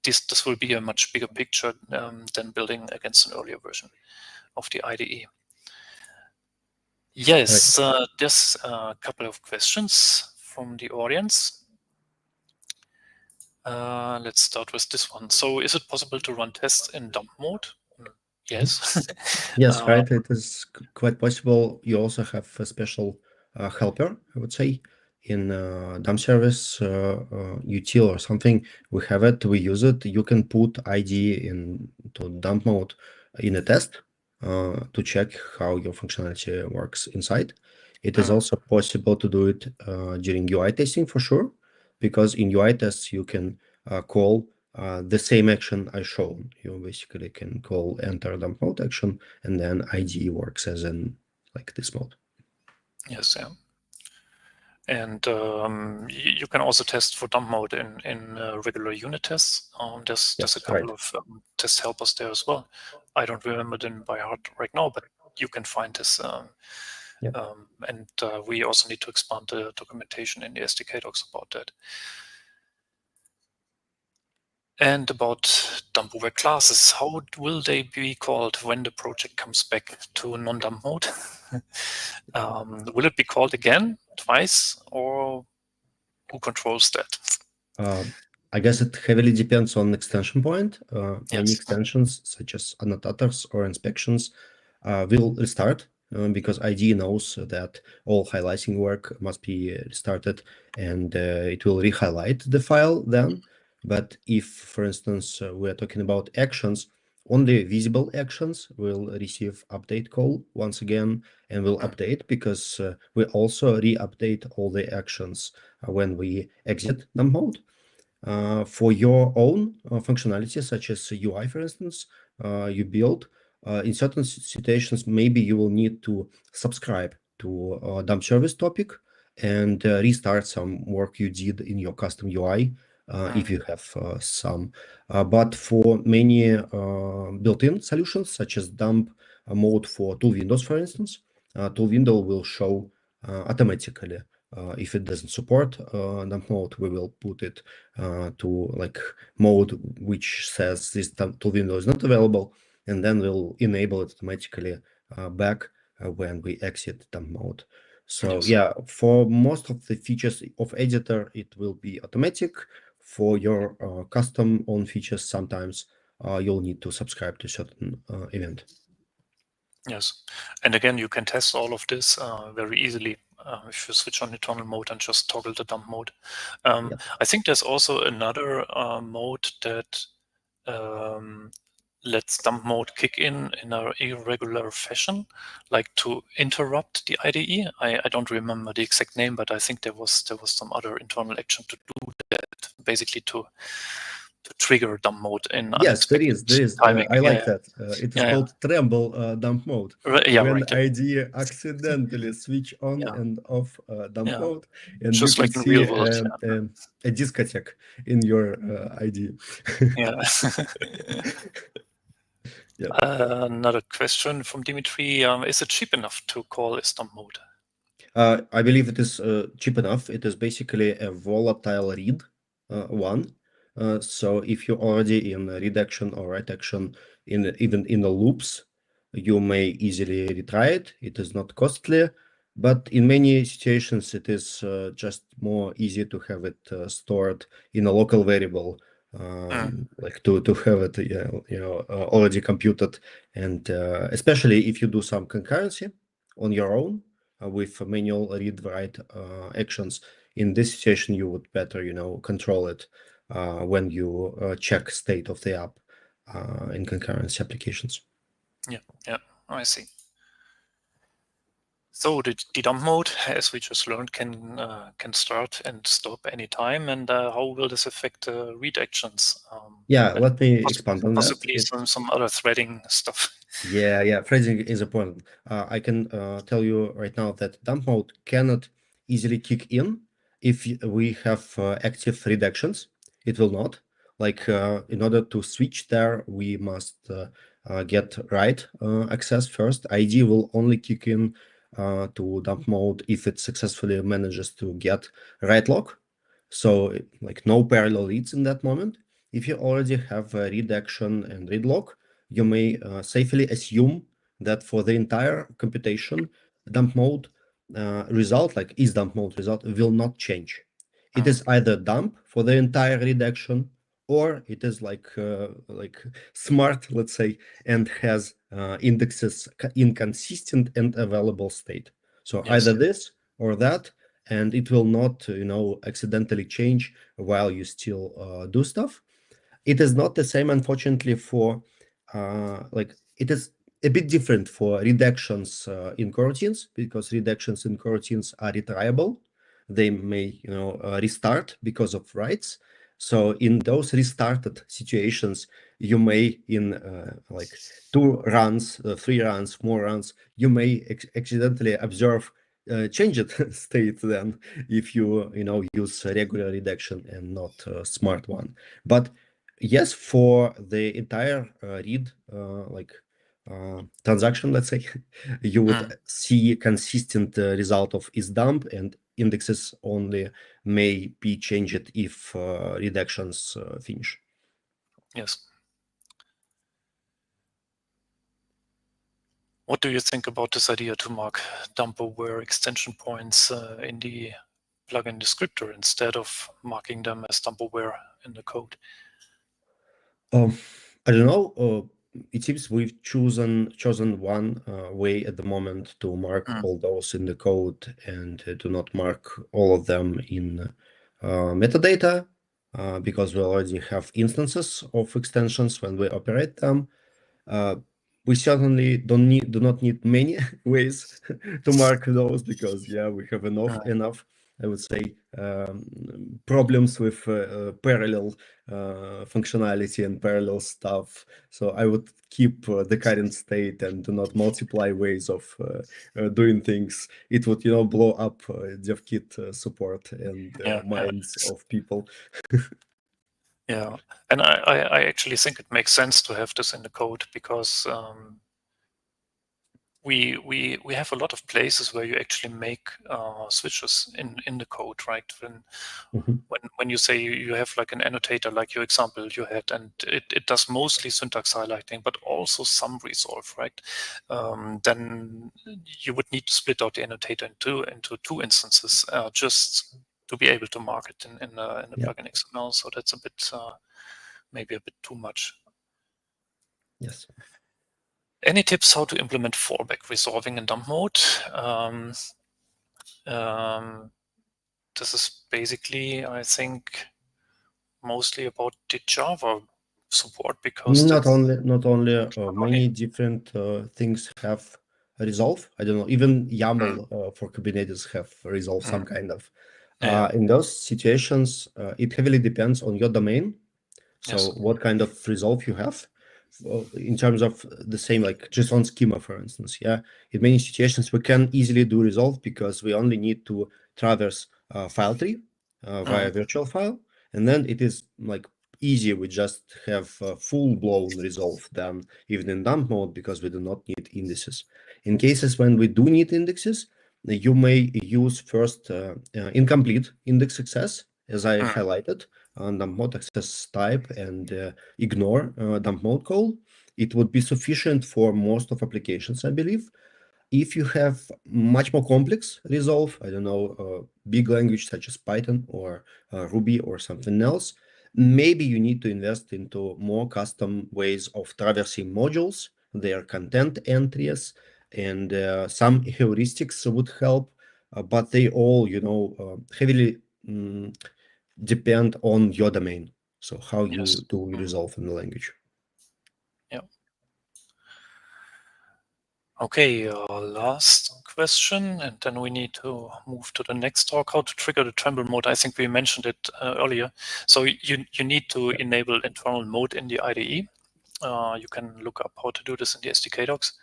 this will be a much bigger picture than building against an earlier version of the IDE. Yes, there's a couple of questions from the audience. Let's start with this one. So is it possible to run tests in dump mode? Yes.
Yes, right. It is quite possible. You also have a special helper, I would say, in dump service util or something. We have it, we use it. You can put ID into dump mode in a test to check how your functionality works inside. It is also possible to do it during UI testing for sure, because in UI tests you can call the same action I shown. You basically can call enter dump mode action, and then ID works as in like this mode.
Yes, yeah. And you can also test for dump mode in regular unit tests. There's a couple of test helpers there as well. I don't remember them by heart right now, but you can find this. And we also need to expand the documentation in the SDK docs about that. And about Dumberware classes, how will they be called when the project comes back to non-dump mode? Will it be called again, twice, or who controls that?
I guess it heavily depends on extension point. Many extensions, such as annotators or inspections, will restart because IDE knows that all highlighting work must be restarted, and it will re-highlight the file then. But if, for instance, we're talking about actions, only visible actions will receive update call once again and will update, because we also re-update all the actions when we exit dump mode. For your own functionality, such as UI, for instance, you build, in certain situations, maybe you will need to subscribe to a dump service topic and restart some work you did in your custom UI, if you have some. But for many built-in solutions, such as dump mode for tool windows, for instance, tool window will show automatically. If it doesn't support dump mode, we will put it to like mode which says this tool window is not available, and then we'll enable it automatically back when we exit dump mode. So
Yes.
yeah, for most of the features of editor, it will be automatic. For your custom own features, sometimes you'll need to subscribe to a certain event.
Yes, and again, you can test all of this very easily if you switch on internal mode and just toggle the dump mode. I think there's also another mode that lets dump mode kick in a irregular fashion, like to interrupt the IDE. I don't remember the exact name, but I think there was some other internal action to do that, basically to trigger dump mode in
Yes, there is.
timing.
I like that. It is called tremble dump mode.
Yeah,
when
right.
IDE accidentally switch on and off dump mode, and
just
you
like
can
in
see
real world.
a discotheque in your IDE.
Yeah. Another question from Dimitri: is it cheap enough to call a dump mode?
I believe it is cheap enough. It is basically a volatile read one. So if you're already in read action or write action, even in the loops, you may easily retry it. It is not costly, but in many situations, it is just more easy to have it stored in a local variable, like to have it already computed, and especially if you do some concurrency on your own with manual read write actions. In this situation, you would better control it when you check state of the app in concurrency applications.
Yeah, I see. So the dump mode, as we just learned, can start and stop anytime. And how will this affect read actions?
Yeah, let me expand on that.
Possibly some other threading stuff.
Yeah, threading is important. I can tell you right now that dump mode cannot easily kick in if we have active read actions. It will not. Like in order to switch there, we must get write access first. IDE will only kick in to dump mode if it successfully manages to get write lock. So like no parallel reads in that moment. If you already have a read action and read lock, you may safely assume that for the entire computation, dump mode result, like is dump mode result, will not change. It is either dump for the entire read action, or it is like smart, let's say, and has indexes in consistent and available state. So either this or that, and it will not, accidentally change while you still do stuff. It is not the same, unfortunately, for it is a bit different for redactions in coroutines, because redactions in coroutines are retriable. They may, restart because of writes. So in those restarted situations, you may, in like 2 runs, 3 runs, more runs, you may accidentally observe changed state then if you use regular redaction and not a smart one. But yes, for the entire read transaction, let's say, you would see consistent result of is dump, and indexes only may be changed if redactions finish.
Yes. What do you think about this idea to mark dump-aware extension points in the plugin descriptor instead of marking them as dump-aware in the code?
I don't know. it seems we've chosen one way at the moment to mark all those in the code and do not mark all of them in metadata because we already have instances of extensions when we operate them. We certainly do not need many ways to mark those because we have enough I would say problems with parallel functionality and parallel stuff. So I would keep the current state and do not multiply ways of doing things. It would blow up DevKit support and minds of people.
Yeah, and I actually think it makes sense to have this in the code because we have a lot of places where you actually make switches in the code, right? When you say you have like an annotator, like your example you had, and it does mostly syntax highlighting, but also some resolve, right? Then you would need to split out the annotator into two instances just to be able to mark it in the plugin XML. So that's a bit maybe a bit too much.
Yes.
Any tips how to implement fallback resolving in dump mode? This is basically, I think, mostly about the Java support because
not only many different things have resolve. I don't know, even YAML for Kubernetes have resolve some kind of. In those situations, it heavily depends on your domain. So what kind of resolve you have in terms of the same, like JSON schema, for instance. In many situations, we can easily do resolve because we only need to traverse file tree via virtual file. And then it is like easy. We just have full-blown resolve then even in dump mode because we do not need indices. In cases when we do need indexes, you may use first incomplete index access, as I highlighted, on dump mode access type and ignore dump mode call. It would be sufficient for most of applications, I believe. If you have much more complex resolve, I don't know, big language such as Python or Ruby or something else, maybe you need to invest into more custom ways of traversing modules, their content entries, and some heuristics would help, but they all, heavily depend on your domain. So how you do resolve in the language.
Yeah. Okay, last question, and then we need to move to the next talk, how to trigger the tremble mode. I think we mentioned it earlier. So you need to enable internal mode in the IDE. You can look up how to do this in the SDK docs.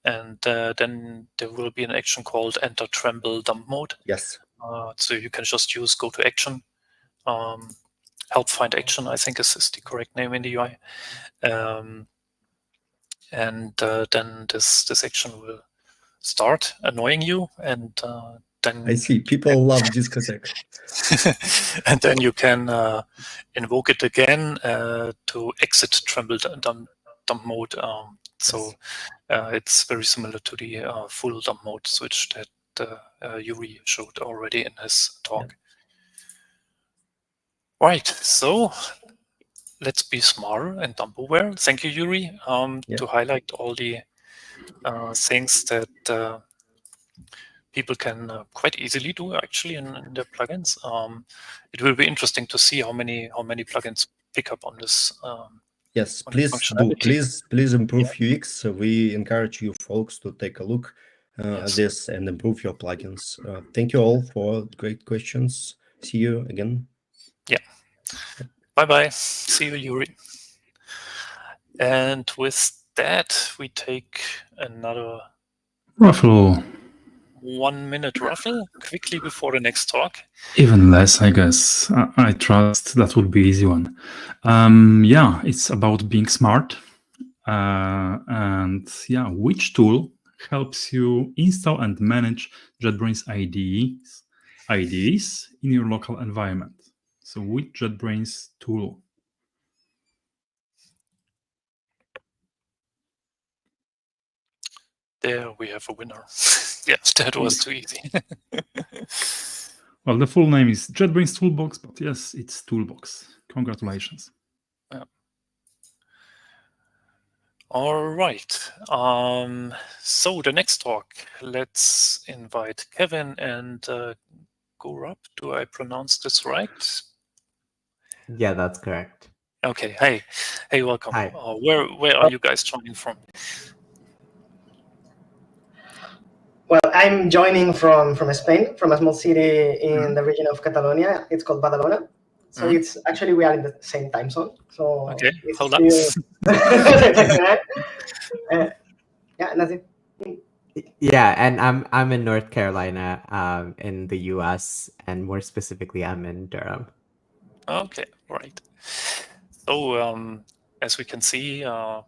And then there will be an action called enter tremble dump mode.
Yes.
So you can just use go to action. Help find action, I think is the correct name in the UI. And then this action will start annoying you, and then
I see people love discotheque.
and then you can invoke it again to exit tremble dump mode. So it's very similar to the full dump mode switch that Yuriy showed already in his talk. Right, so let's be smarter and dump aware. Thank you, Yuriy, to highlight all the things that people can quite easily do actually in their plugins. It will be interesting to see how many plugins pick up on this.
Yes, please do. Please improve UX. So we encourage you folks to take a look at this and improve your plugins. Thank you all for great questions. See you again.
Yeah. Bye-bye. See you, Yuriy. And with that, we take another
ruffle.
1 minute ruffle quickly before the next talk.
Even less, I guess. I trust that would be easy one. Yeah, it's about being smart. And yeah, which tool helps you install and manage JetBrains IDEs in your local environment? So which JetBrains tool?
There we have a winner. Yes, that was too easy.
Well, the full name is JetBrains Toolbox, but yes, it's Toolbox. Congratulations.
Yeah. All right. So the next talk, let's invite Kevin and Gaurab. Do I pronounce this right?
Yeah, that's correct.
Okay. Hey, welcome.
Hi.
Where are you guys joining from?
Well, I'm joining from Spain, from a small city in the region of Catalonia. It's called Badalona. So it's actually, we are in the same time zone. So
okay,
it's
hold
still... yeah, that's it.
Yeah, and I'm in North Carolina, in the US, and more specifically, I'm in Durham.
Okay, right. So as we can see from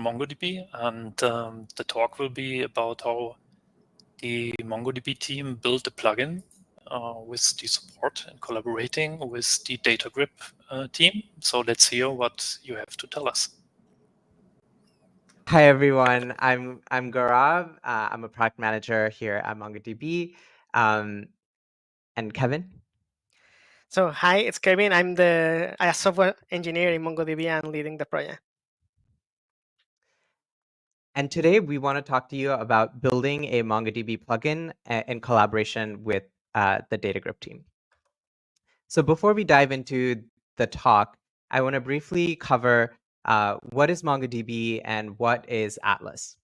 MongoDB, and the talk will be about how the MongoDB team built a plugin with the support and collaborating with the DataGrip team. So let's hear what you have to tell us.
Hi everyone, I'm Gaurab. I'm a product manager here at MongoDB. And Kevin?
So hi, it's Kevin. I'm a software engineer in MongoDB and leading the project.
And today we want to talk to you about building a MongoDB plugin in collaboration with the DataGrip team. So before we dive into the talk, I want to briefly cover what is MongoDB and what is Atlas.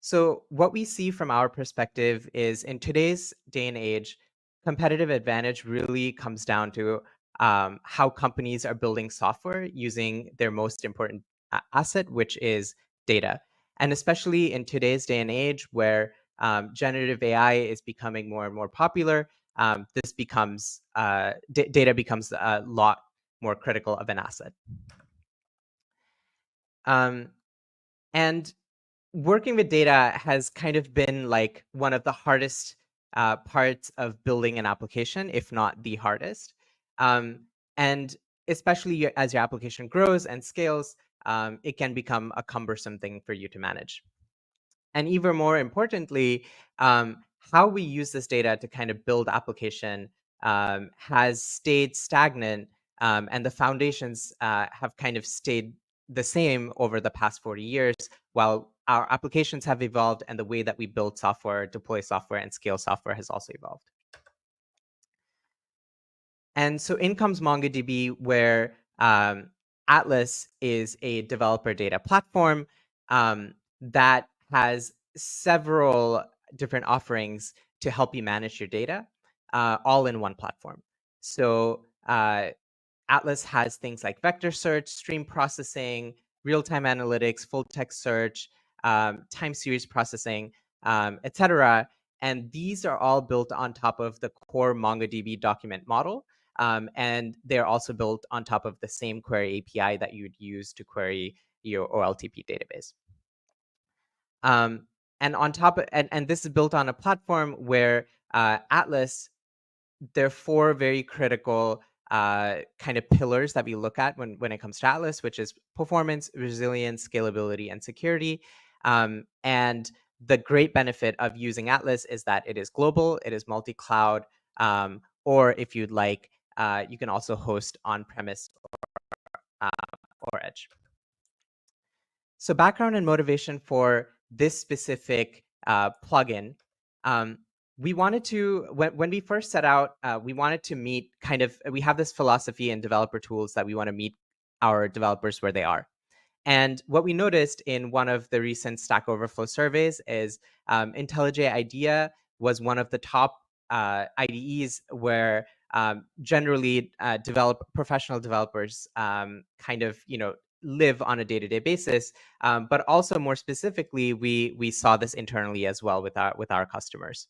So what we see from our perspective is in today's day and age, competitive advantage really comes down to how companies are building software using their most important asset, which is data. And especially in today's day and age where generative AI is becoming more and more popular, this becomes data becomes a lot more critical of an asset. And working with data has kind of been like one of the hardest parts of building an application, if not the hardest. And especially as your application grows and scales, it can become a cumbersome thing for you to manage. And even more importantly, how we use this data to kind of build application has stayed stagnant, and the foundations have kind of stayed the same over the past 40 years, while our applications have evolved and the way that we build software, deploy software, and scale software has also evolved. And so in comes MongoDB, where Atlas is a developer data platform that has several different offerings to help you manage your data, all in one platform. So Atlas has things like vector search, stream processing, real-time analytics, full text search, time series processing, etc. And these are all built on top of the core MongoDB document model. And they're also built on top of the same query API that you'd use to query your OLTP database. And on top of, and this is built on a platform where Atlas, there are 4 very critical kind of pillars that we look at when it comes to Atlas, which is performance, resilience, scalability, and security. And the great benefit of using Atlas is that it is global, it is multi-cloud, or if you'd like, you can also host on-premise or edge. So background and motivation for this specific plugin. We wanted to, when we first set out, we wanted to meet kind of, we have this philosophy in developer tools that we want to meet our developers where they are. And what we noticed in one of the recent Stack Overflow surveys is IntelliJ IDEA was one of the top IDEs where generally professional developers kind of, live on a day-to-day basis. But also more specifically, we saw this internally as well with our customers.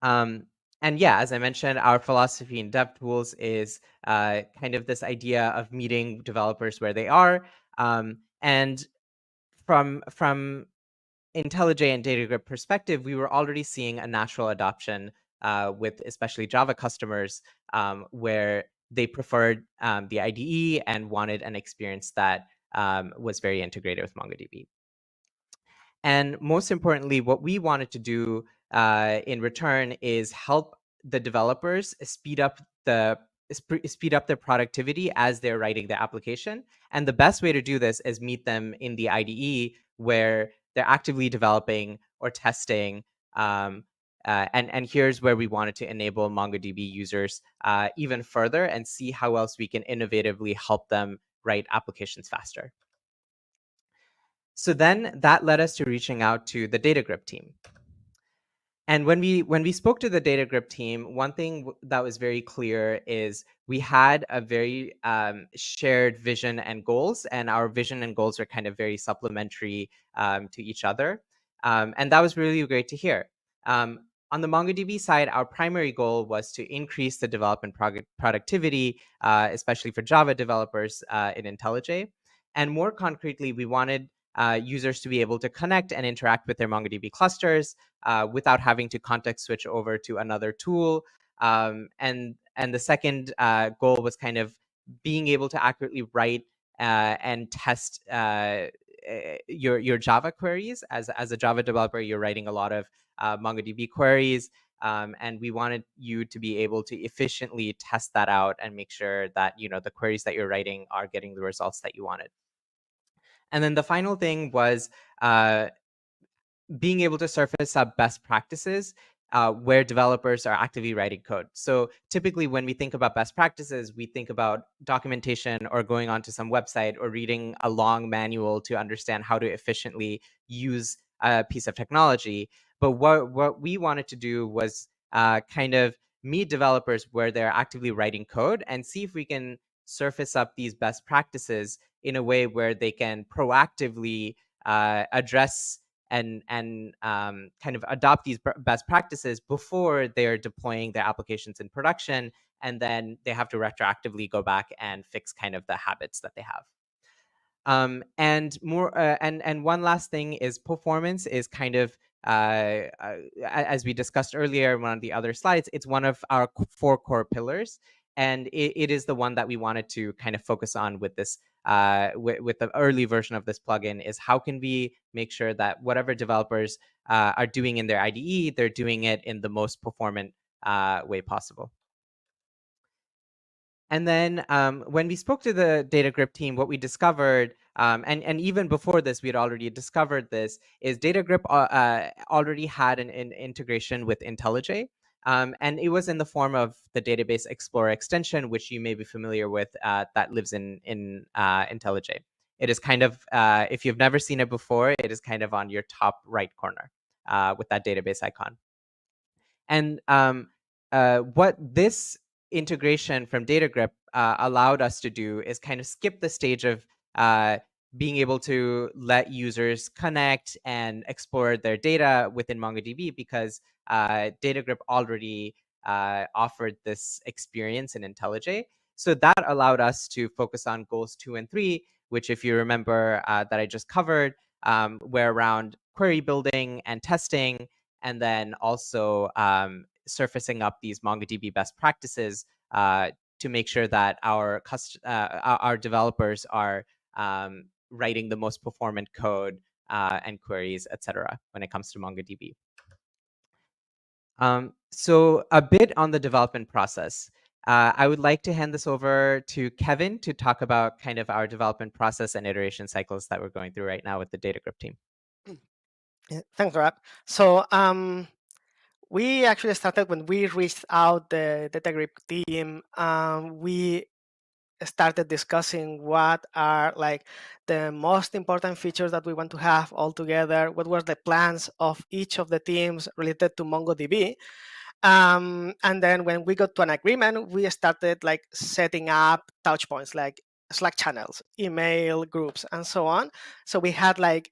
And yeah, as I mentioned, our philosophy in DevTools is kind of this idea of meeting developers where they are. And from IntelliJ and DataGrip perspective, we were already seeing a natural adoption with especially Java customers where they preferred the IDE and wanted an experience that was very integrated with MongoDB. And most importantly, what we wanted to do in return is help the developers speed up the speed up their productivity as they're writing the application. And the best way to do this is meet them in the IDE where they're actively developing or testing. And here's where we wanted to enable MongoDB users even further and see how else we can innovatively help them write applications faster. So then that led us to reaching out to the DataGrip team. And when we spoke to the DataGrip team, one thing that was very clear is we had a very shared vision and goals, and our vision and goals are kind of very supplementary to each other. And that was really great to hear. On the MongoDB side, our primary goal was to increase the development productivity, especially for Java developers in IntelliJ. And more concretely, we wanted users to be able to connect and interact with their MongoDB clusters without having to context switch over to another tool. And the second goal was kind of being able to accurately write and test your Java queries. As a Java developer, you're writing a lot of MongoDB queries, and we wanted you to be able to efficiently test that out and make sure that the queries that you're writing are getting the results that you wanted. And then the final thing was being able to surface up best practices where developers are actively writing code. So typically when we think about best practices, we think about documentation or going onto some website or reading a long manual to understand how to efficiently use a piece of technology. But what we wanted to do was kind of meet developers where they're actively writing code and see if we can surface up these best practices in a way where they can proactively address and kind of adopt these best practices before they're deploying their applications in production, and then they have to retroactively go back and fix kind of the habits that they have. And one last thing is performance is kind of as we discussed earlier in one of the other slides, it's one of our 4 core pillars. And it is the one that we wanted to kind of focus on with this, with the early version of this plugin, is how can we make sure that whatever developers are doing in their IDE, they're doing it in the most performant way possible. And then when we spoke to the DataGrip team, what we discovered, and even before this, we had already discovered this, is DataGrip already had an integration with IntelliJ. And it was in the form of the Database Explorer extension, which you may be familiar with, that lives in IntelliJ. It is kind of, if you've never seen it before, it is kind of on your top right corner with that database icon. And what this integration from DataGrip allowed us to do is kind of skip the stage of being able to let users connect and explore their data within MongoDB, because DataGrip already offered this experience in IntelliJ. So that allowed us to focus on goals 2 and 3, which, if you remember, that I just covered, were around query building and testing, and then also surfacing up these MongoDB best practices to make sure that our developers are writing the most performant code and queries, etc., when it comes to MongoDB. So a bit on the development process. I would like to hand this over to Kevin to talk about kind of our development process and iteration cycles that we're going through right now with the DataGrip team.
Yeah, thanks, Gaurab. So we actually started when we reached out the DataGrip team. We started discussing what are like the most important features that we want to have all together. What were the plans of each of the teams related to MongoDB? And then when we got to an agreement, we started like setting up touch points like Slack channels, email groups, and so on. So we had like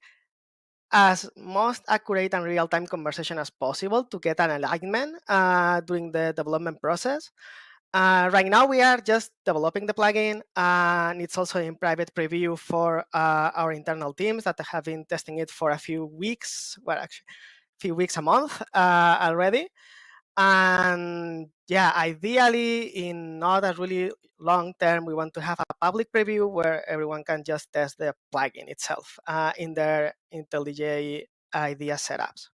as most accurate and real-time conversation as possible to get an alignment during the development process. Right now, we are just developing the plugin, and it's also in private preview for our internal teams that have been testing it for a few weeks, well, actually, a few weeks, a month already. And yeah, ideally, in not a really long term, we want to have a public preview where everyone can just test the plugin itself in their IntelliJ IDEA setups.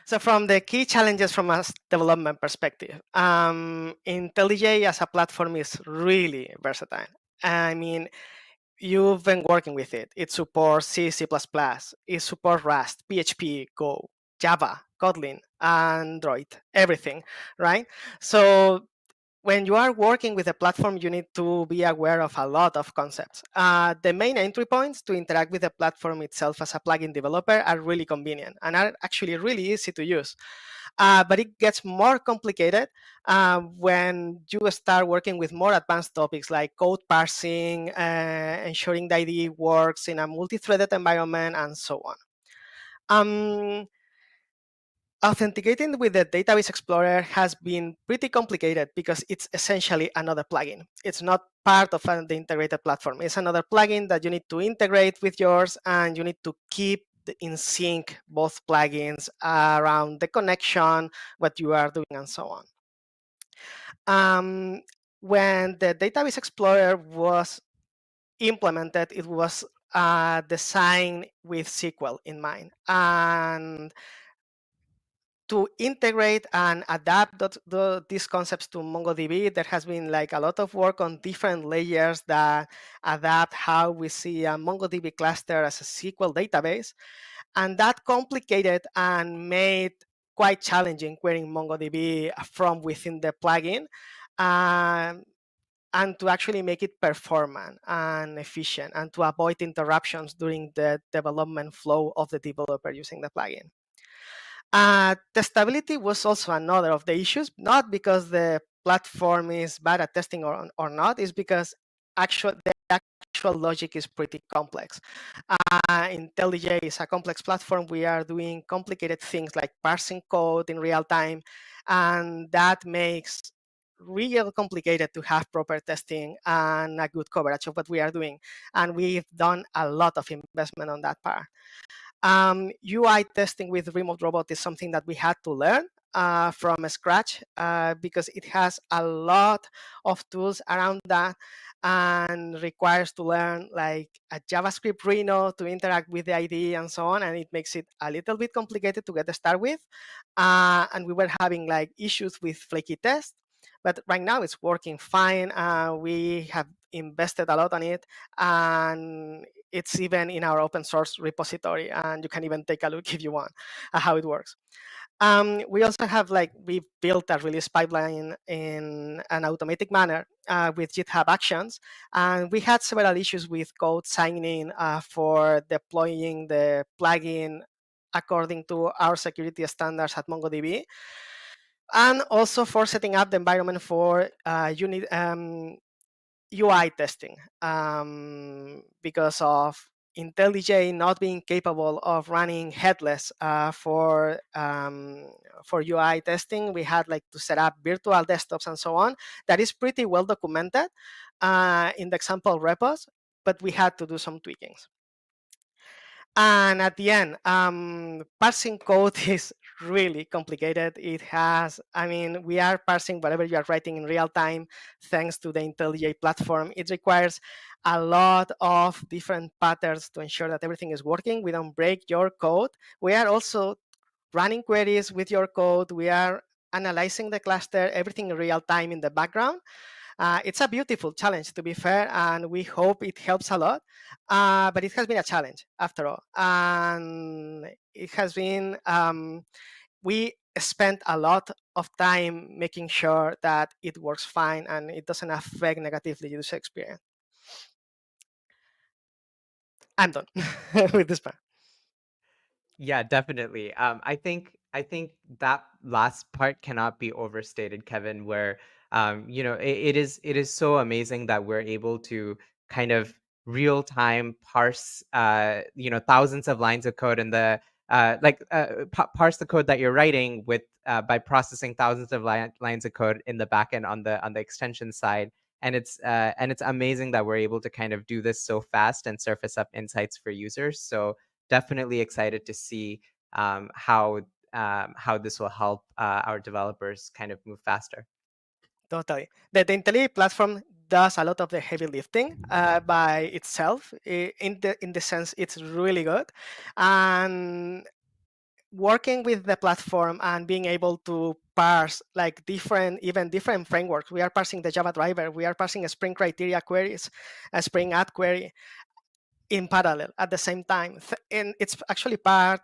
So from the key challenges from a development perspective, IntelliJ as a platform is really versatile. I mean, you've been working with it. It supports C, C++, it supports Rust, PHP, Go, Java, Kotlin, Android, everything, right? So when you are working with a platform, you need to be aware of a lot of concepts. The main entry points to interact with the platform itself as a plugin developer are really convenient and are actually really easy to use. But it gets more complicated when you start working with more advanced topics like code parsing, ensuring the IDE works in a multi-threaded environment, and so on. Authenticating with the Database Explorer has been pretty complicated because it's essentially another plugin. It's not part of the integrated platform. It's another plugin that you need to integrate with yours, and you need to keep in sync both plugins around the connection, what you are doing, and so on. When the Database Explorer was implemented, it was designed with SQL in mind. And to integrate and adapt these concepts to MongoDB, there has been like a lot of work on different layers that adapt how we see a MongoDB cluster as a SQL database. And that complicated and made quite challenging querying MongoDB from within the plugin. And to actually make it performant and efficient, and to avoid interruptions during the development flow of the developer using the plugin. Testability was also another of the issues, not because the platform is bad at testing or not, it's because the actual logic is pretty complex. IntelliJ is a complex platform. We are doing complicated things like parsing code in real time, and that makes real complicated to have proper testing and a good coverage of what we are doing. And we've done a lot of investment on that part. UI testing with remote robot is something that we had to learn from scratch because it has a lot of tools around that and requires to learn like a JavaScript Reno to interact with the IDE and so on, and it makes it a little bit complicated to get started with. And we were having like issues with flaky tests, but right now it's working fine. We have invested a lot on it, and it's even in our open source repository, and you can even take a look if you want at how it works. We also have we built a release pipeline in an automatic manner with GitHub Actions, and we had several issues with code signing for deploying the plugin according to our security standards at MongoDB, and also for setting up the environment for UI testing because of IntelliJ not being capable of running headless for UI testing. We had to set up virtual desktops and so on. That is pretty well documented in the example repos, but we had to do some tweakings. And at the end, parsing code is really complicated. It has, we are parsing whatever you are writing in real time thanks to the IntelliJ platform. It requires a lot of different patterns to ensure that everything is working. We don't break your code. We are also running queries with your code. We are analyzing the cluster, everything in real time in the background. It's a beautiful challenge, to be fair, and we hope it helps a lot. But it has been a challenge, after all. And it has been, we spent a lot of time making sure that it works fine and it doesn't affect negatively user experience. I'm done with this part.
Yeah, definitely. I think that last part cannot be overstated, Kevin, where it is so amazing that we're able to kind of real time parse thousands of lines of code in the parse the code that you're writing with by processing thousands of lines of code in the backend on the extension side. And it's amazing that we're able to kind of do this so fast and surface up insights for users. So definitely excited to see how this will help our developers kind of move faster.
Totally. The IntelliJ platform does a lot of the heavy lifting by itself. In the sense, it's really good, and working with the platform and being able to parse like even different frameworks. We are parsing the Java driver. We are parsing a Spring criteria queries, a Spring add query in parallel at the same time. And it's actually part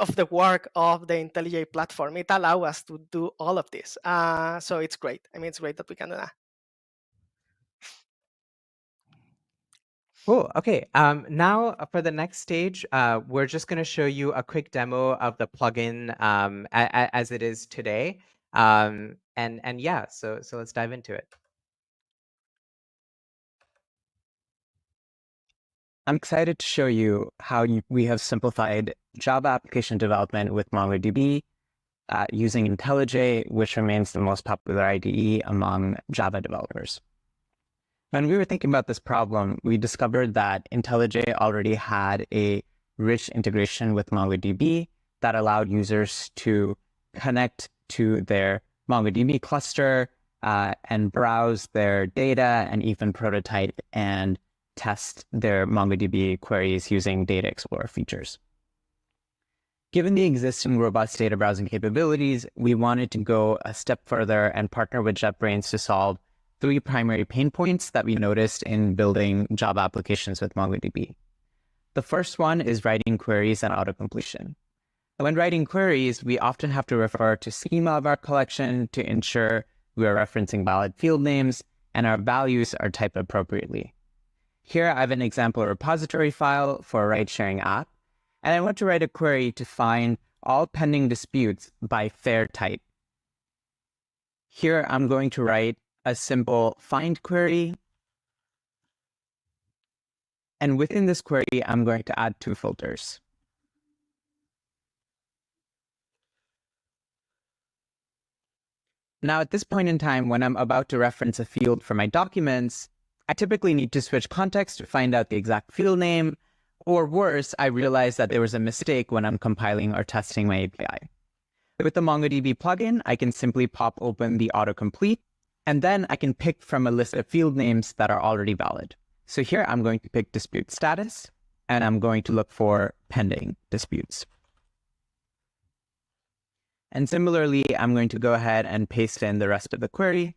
of the work of the IntelliJ platform. It allows us to do all of this. So it's great. I mean, it's great that we can do that.
Cool. Okay. Now for the next stage, we're just going to show you a quick demo of the plugin as it is today. And yeah, so let's dive into it. I'm excited to show you how we have simplified Java application development with MongoDB using IntelliJ, which remains the most popular IDE among Java developers. When we were thinking about this problem, we discovered that IntelliJ already had a rich integration with MongoDB that allowed users to connect to their MongoDB cluster and browse their data and even prototype and test their MongoDB queries using Data Explorer features. Given the existing robust data browsing capabilities, we wanted to go a step further and partner with JetBrains to solve 3 primary pain points that we noticed in building Java applications with MongoDB. The first one is writing queries and autocompletion. When writing queries, we often have to refer to schema of our collection to ensure we are referencing valid field names and our values are typed appropriately. Here I have an example repository file for a ride-sharing app, and I want to write a query to find all pending disputes by fair type. Here I'm going to write a simple find query, and within this query, I'm going to add 2 filters. Now, at this point in time, when I'm about to reference a field for my documents, I typically need to switch context to find out the exact field name, or worse, I realize that there was a mistake when I'm compiling or testing my API. With the MongoDB plugin, I can simply pop open the autocomplete, and then I can pick from a list of field names that are already valid. So here I'm going to pick dispute status, and I'm going to look for pending disputes. And similarly, I'm going to go ahead and paste in the rest of the query.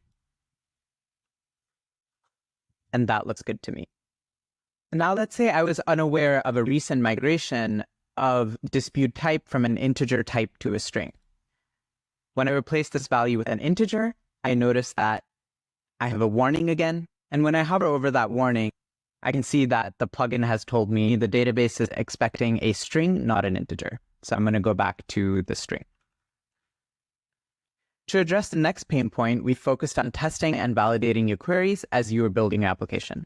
And that looks good to me. Now let's say I was unaware of a recent migration of dispute type from an integer type to a string. When I replace this value with an integer, I notice that I have a warning again. And when I hover over that warning, I can see that the plugin has told me the database is expecting a string, not an integer. So I'm going to go back to the string. To address the next pain point, we focused on testing and validating your queries as you are building your application.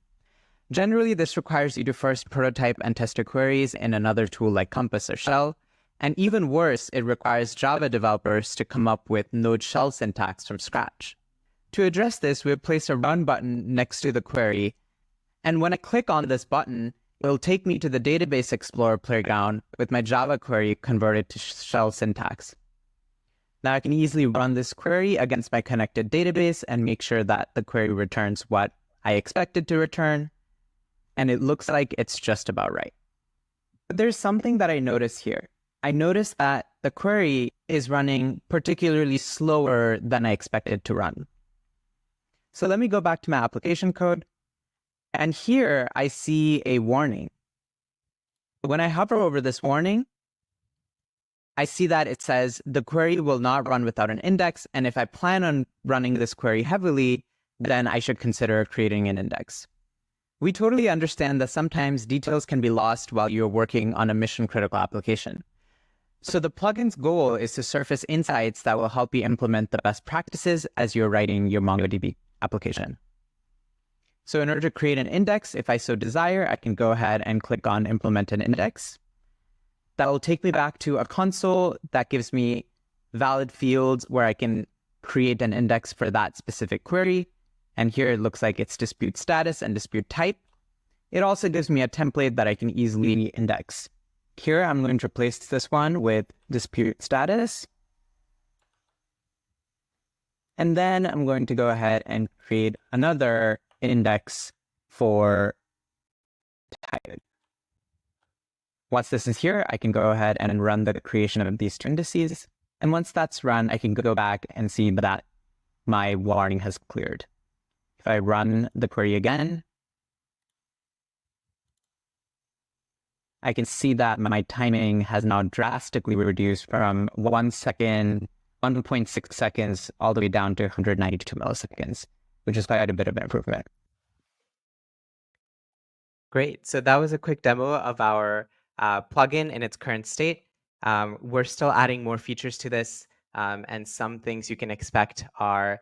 Generally, this requires you to first prototype and test your queries in another tool like Compass or Shell. And even worse, it requires Java developers to come up with Node shell syntax from scratch. To address this, we have placed a run button next to the query. And when I click on this button, it will take me to the Database Explorer playground with my Java query converted to shell syntax. Now I can easily run this query against my connected database and make sure that the query returns what I expected to return. And it looks like it's just about right. But there's something that I notice here. I notice that the query is running particularly slower than I expected to run. So let me go back to my application code. And here I see a warning. When I hover over this warning, I see that it says the query will not run without an index. And if I plan on running this query heavily, then I should consider creating an index. We totally understand that sometimes details can be lost while you're working on a mission-critical application. So the plugin's goal is to surface insights that will help you implement the best practices as you're writing your MongoDB application. So in order to create an index, if I so desire, I can go ahead and click on Implement an Index. That will take me back to a console that gives me valid fields where I can create an index for that specific query. And here it looks like it's dispute status and dispute type. It also gives me a template that I can easily index. Here I'm going to replace this one with dispute status. And then I'm going to go ahead and create another index for type.
Once this is here, I can go ahead and run the creation of these two indices. And once that's run, I can go back and see that my warning has cleared. If I run the query again, I can see that my timing has now drastically reduced from 1 second, 1.6 seconds, all the way down to 192 milliseconds, which is quite a bit of an improvement.
Great. So that was a quick demo of our plugin in its current state. We're still adding more features to this, and some things you can expect are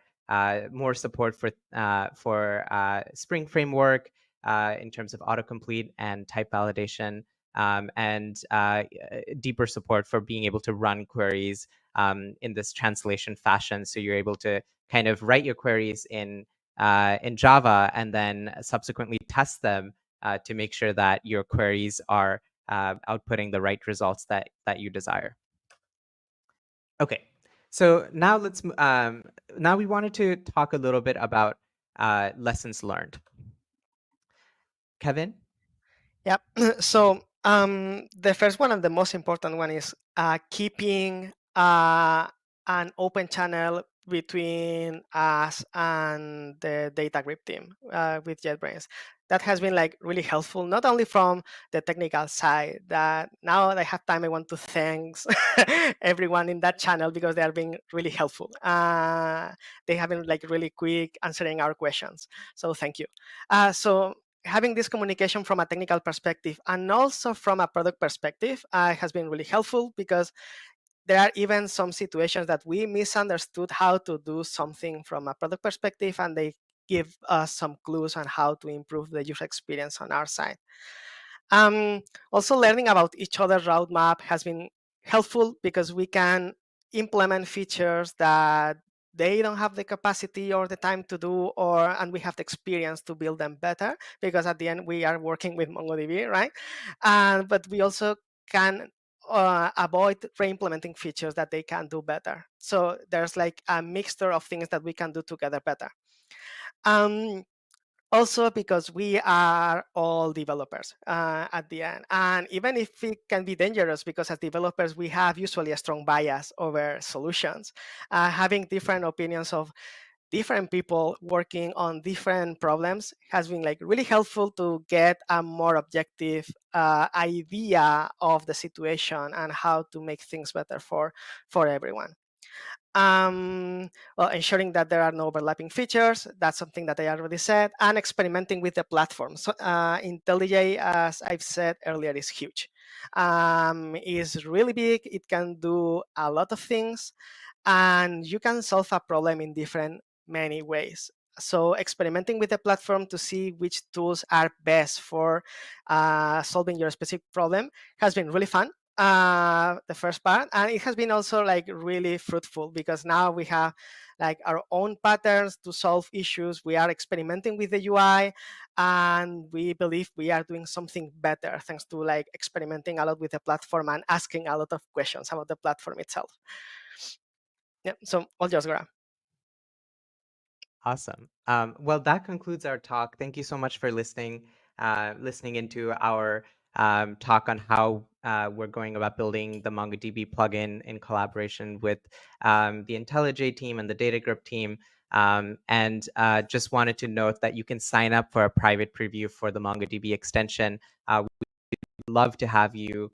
more support for Spring Framework in terms of autocomplete and type validation, and deeper support for being able to run queries in this translation fashion. So you're able to kind of write your queries in Java and then subsequently test them to make sure that your queries are outputting the right results that you desire. Okay, so now let's now we wanted to talk a little bit about lessons learned. Kevin?
Yep. So the first one and the most important one is keeping an open channel between us and the DataGrip team with JetBrains. That has been like really helpful, not only from the technical side, that now that I have time, I want to thank everyone in that channel because they are being really helpful. They have been like really quick answering our questions. So thank you. So having this communication from a technical perspective and also from a product perspective has been really helpful, because there are even some situations that we misunderstood how to do something from a product perspective, and they give us some clues on how to improve the user experience on our side. Also, learning about each other's roadmap has been helpful, because we can implement features that they don't have the capacity or the time to do, and we have the experience to build them better, because at the end we are working with MongoDB, right? But we also can avoid re-implementing features that they can do better. So there's like a mixture of things that we can do together better. Also, because we are all developers at the end. And even if it can be dangerous, because as developers, we have usually a strong bias over solutions. Having different opinions of different people working on different problems has been like really helpful to get a more objective idea of the situation and how to make things better for everyone. Well, ensuring that there are no overlapping features, that's something that I already said, and experimenting with the platform. So IntelliJ, as I've said earlier, is huge. It's really big. It can do a lot of things, and you can solve a problem in many ways. So experimenting with the platform to see which tools are best for solving your specific problem has been really fun. The first part, and it has been also like really fruitful, because now we have like our own patterns to solve issues. We are experimenting with the UI, and we believe we are doing something better thanks to like experimenting a lot with the platform and asking a lot of questions about the platform itself. Yeah, so all yours, Gaurab.
Awesome. Well, that concludes our talk. Thank you so much for listening into our talk on how we're going about building the MongoDB plugin in collaboration with the IntelliJ team and the DataGrip team. And just wanted to note that you can sign up for a private preview for the MongoDB extension. We'd love to have you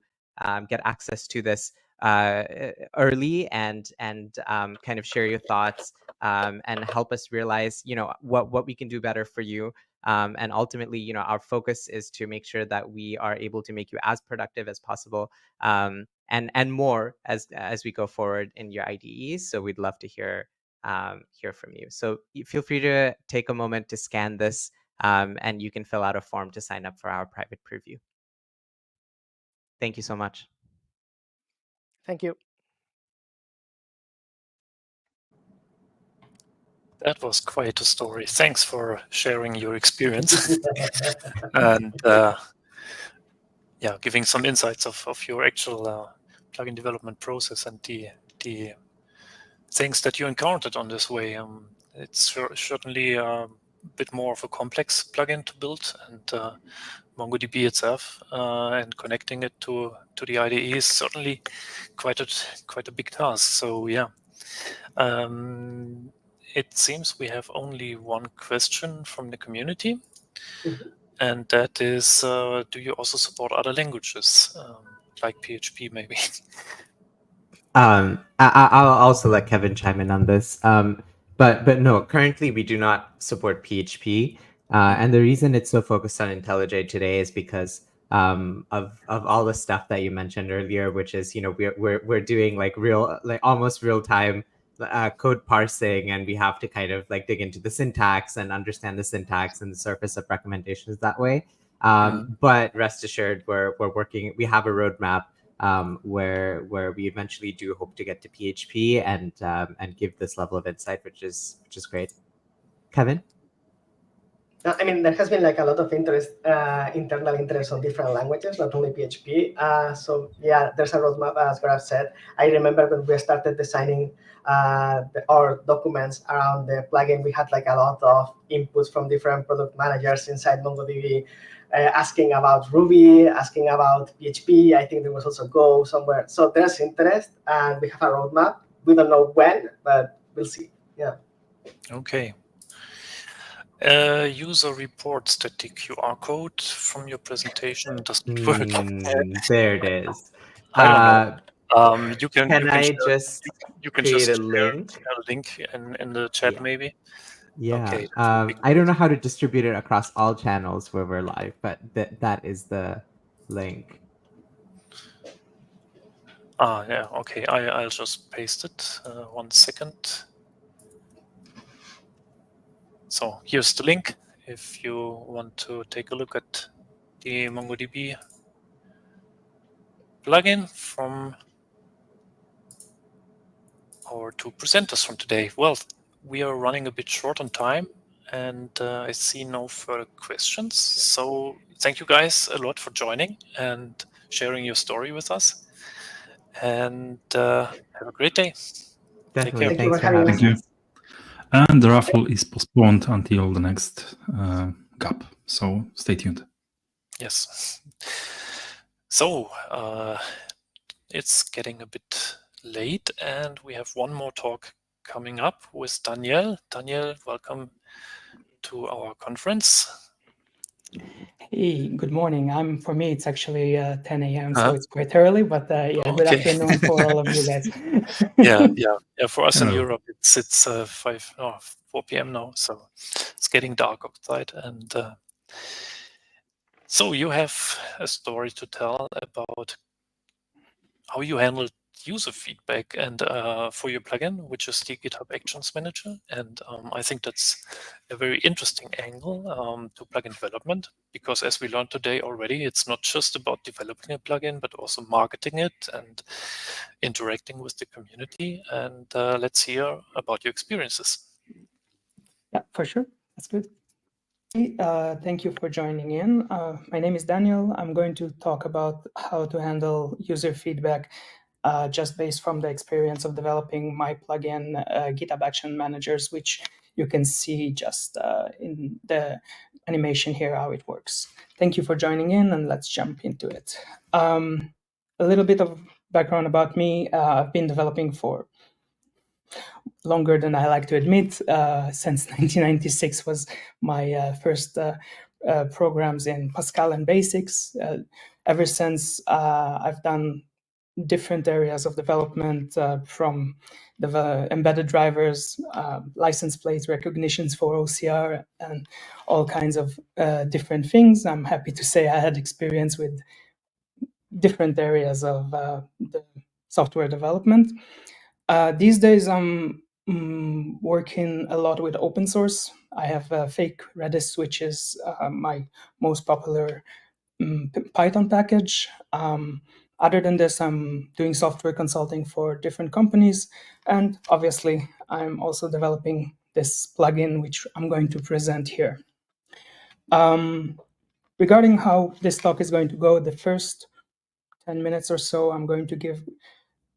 get access to this early and kind of share your thoughts and help us realize, what we can do better for you. And ultimately, our focus is to make sure that we are able to make you as productive as possible, and more as we go forward in your IDEs. So we'd love to hear from you. So feel free to take a moment to scan this, and you can fill out a form to sign up for our private preview. Thank you so much.
Thank you.
That was quite a story. Thanks for sharing your experience and giving some insights of your actual plugin development process and the things that you encountered on this way. It's certainly a bit more of a complex plugin to build, and MongoDB itself and connecting it to the IDE is certainly quite a big task. So yeah, it seems we have only one question from the community, and that is, do you also support other languages like PHP maybe?
I'll also let Kevin chime in on this. But no, currently we do not support PHP. And the reason it's so focused on IntelliJ today is because of all the stuff that you mentioned earlier, which is, we're doing like almost real time code parsing, and we have to kind of like dig into the syntax and understand the syntax and the surface of recommendations that way. But rest assured, we're working. We have a roadmap where we eventually do hope to get to PHP and give this level of insight, which is great. Kevin?
I mean, there has been like a lot of interest, internal interest on different languages, not only PHP. So yeah, there's a roadmap, as Gaurab said. I remember when we started designing our documents around the plugin, we had like a lot of inputs from different product managers inside MongoDB, asking about Ruby, asking about PHP. I think there was also Go somewhere. So there's interest, and we have a roadmap. We don't know when, but we'll see. Yeah.
Okay. User reports that the QR code from your presentation doesn't work.
There it is.
I don't know. You can
just
create
a link?
a link in the chat, maybe.
Yeah.
Okay.
I don't know how to distribute it across all channels where we're live, but that is the link.
Yeah. Okay. I'll just paste it. 1 second. So here's the link if you want to take a look at the MongoDB plugin from our 2 presenters from today. Well, we are running a bit short on time, and I see no further questions. So thank you guys a lot for joining and sharing your story with us. And have a great day.
Definitely.
Take care.
Thanks for having us.
Thank you. And the raffle is postponed until the next gap, so stay tuned.
Yes. So it's getting a bit late, and we have one more talk coming up with Daniel. Daniel, welcome to our conference.
Hey, good morning. For me, it's actually 10 a.m., so it's quite early, but yeah, good afternoon for all of you guys.
Yeah. For us in Europe, it's 4 p.m. now, so it's getting dark outside. And so you have a story to tell about how you handled user feedback and for your plugin, which is the GitHub Actions Manager. And I think that's a very interesting angle to plugin development, because as we learned today already, it's not just about developing a plugin, but also marketing it and interacting with the community. And let's hear about your experiences.
Yeah, for sure. That's good. Thank you for joining in. My name is Daniel. I'm going to talk about how to handle user feedback just based from the experience of developing my plugin, GitHub Action Managers, which you can see just in the animation here, how it works. Thank you for joining in, and let's jump into it. A little bit of background about me. I've been developing for longer than I like to admit. Since 1996 was my first programs in Pascal and Basics. Ever since, I've done different areas of development, from the embedded drivers, license plate recognitions for OCR, and all kinds of different things. I'm happy to say I had experience with different areas of the software development. These days, I'm working a lot with open source. I have Fake Redis, which is my most popular Python package. Other than this, I'm doing software consulting for different companies. And obviously, I'm also developing this plugin, which I'm going to present here. Regarding how this talk is going to go, the first 10 minutes or so, I'm going to give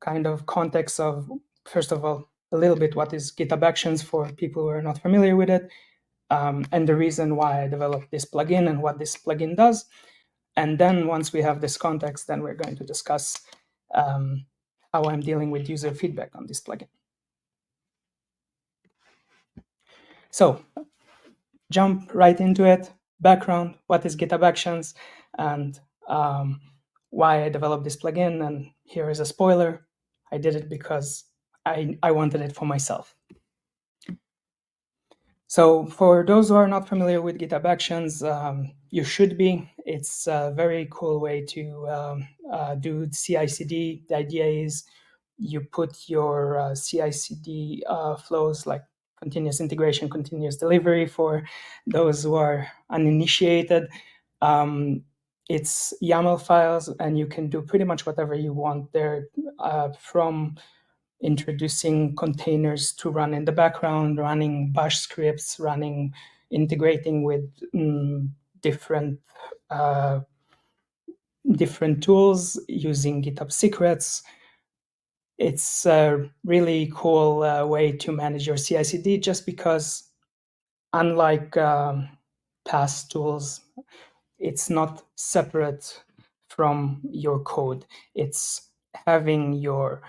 kind of context of, first of all, a little bit what is GitHub Actions for people who are not familiar with it. and the reason why I developed this plugin and what this plugin does. And then once we have this context, then we're going to discuss how I'm dealing with user feedback on this plugin. So jump right into it. Background, what is GitHub Actions, and why I developed this plugin. And here is a spoiler. I did it because I wanted it for myself. So for those who are not familiar with GitHub Actions, you should be. It's a very cool way to do CI/CD. The idea is you put your CI/CD flows, like continuous integration, continuous delivery, for those who are uninitiated. It's YAML files, and you can do pretty much whatever you want there, from introducing containers to run in the background, running bash scripts, integrating with different tools, using GitHub secrets. It's a really cool way to manage your CI/CD, just because, unlike past tools, it's not separate from your code. It's having your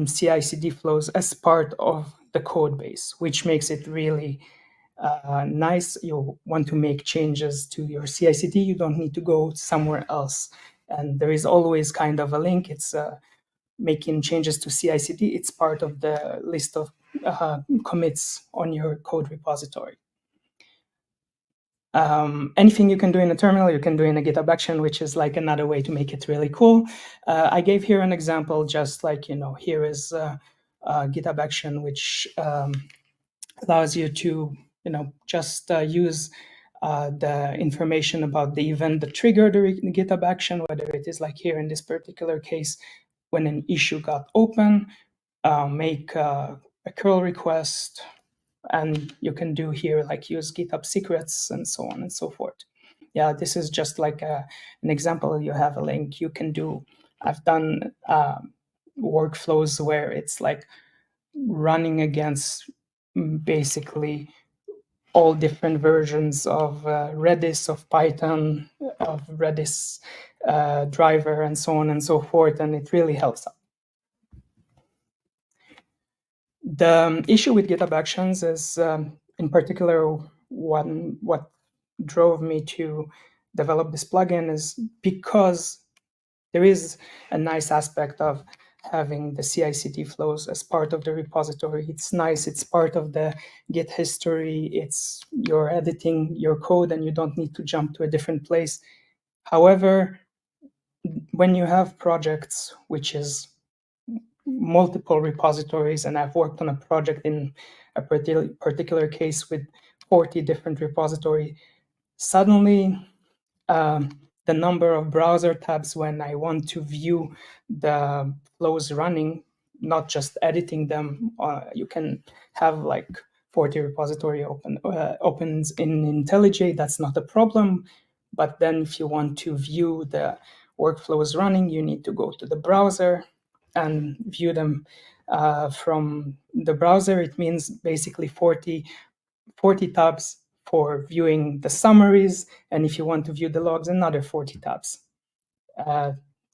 CI/CD flows as part of the code base, which makes it really nice. You want to make changes to your CI/CD, you don't need to go somewhere else. And there is always kind of a link. It's making changes to CI/CD. It's part of the list of commits on your code repository. Anything you can do in a terminal, you can do in a GitHub action, which is like another way to make it really cool. I gave here an example, just like, here is a GitHub action, which allows you to, just use the information about the event that triggered the GitHub action, whether it is like here in this particular case, when an issue got open, make a curl request, and you can do here like use GitHub secrets and so on and so forth. Yeah, this is just like an example. You have a link you can do. I've done workflows where it's like running against basically all different versions of Redis, of Python, of Redis driver, and so on and so forth, and it really helps out. The issue with GitHub Actions is, in particular, what drove me to develop this plugin is because there is a nice aspect of having the CI/CD flows as part of the repository. It's nice. It's part of the Git history. You're editing your code and you don't need to jump to a different place. However, when you have projects, which is multiple repositories, and I've worked on a project in a particular case with 40 different repositories, suddenly the number of browser tabs when I want to view the flows running, not just editing them, you can have like 40 repository opens in IntelliJ. That's not a problem. But then if you want to view the workflows running, you need to go to the browser and view them from the browser. It means basically 40 tabs for viewing the summaries, and if you want to view the logs, another 40 tabs.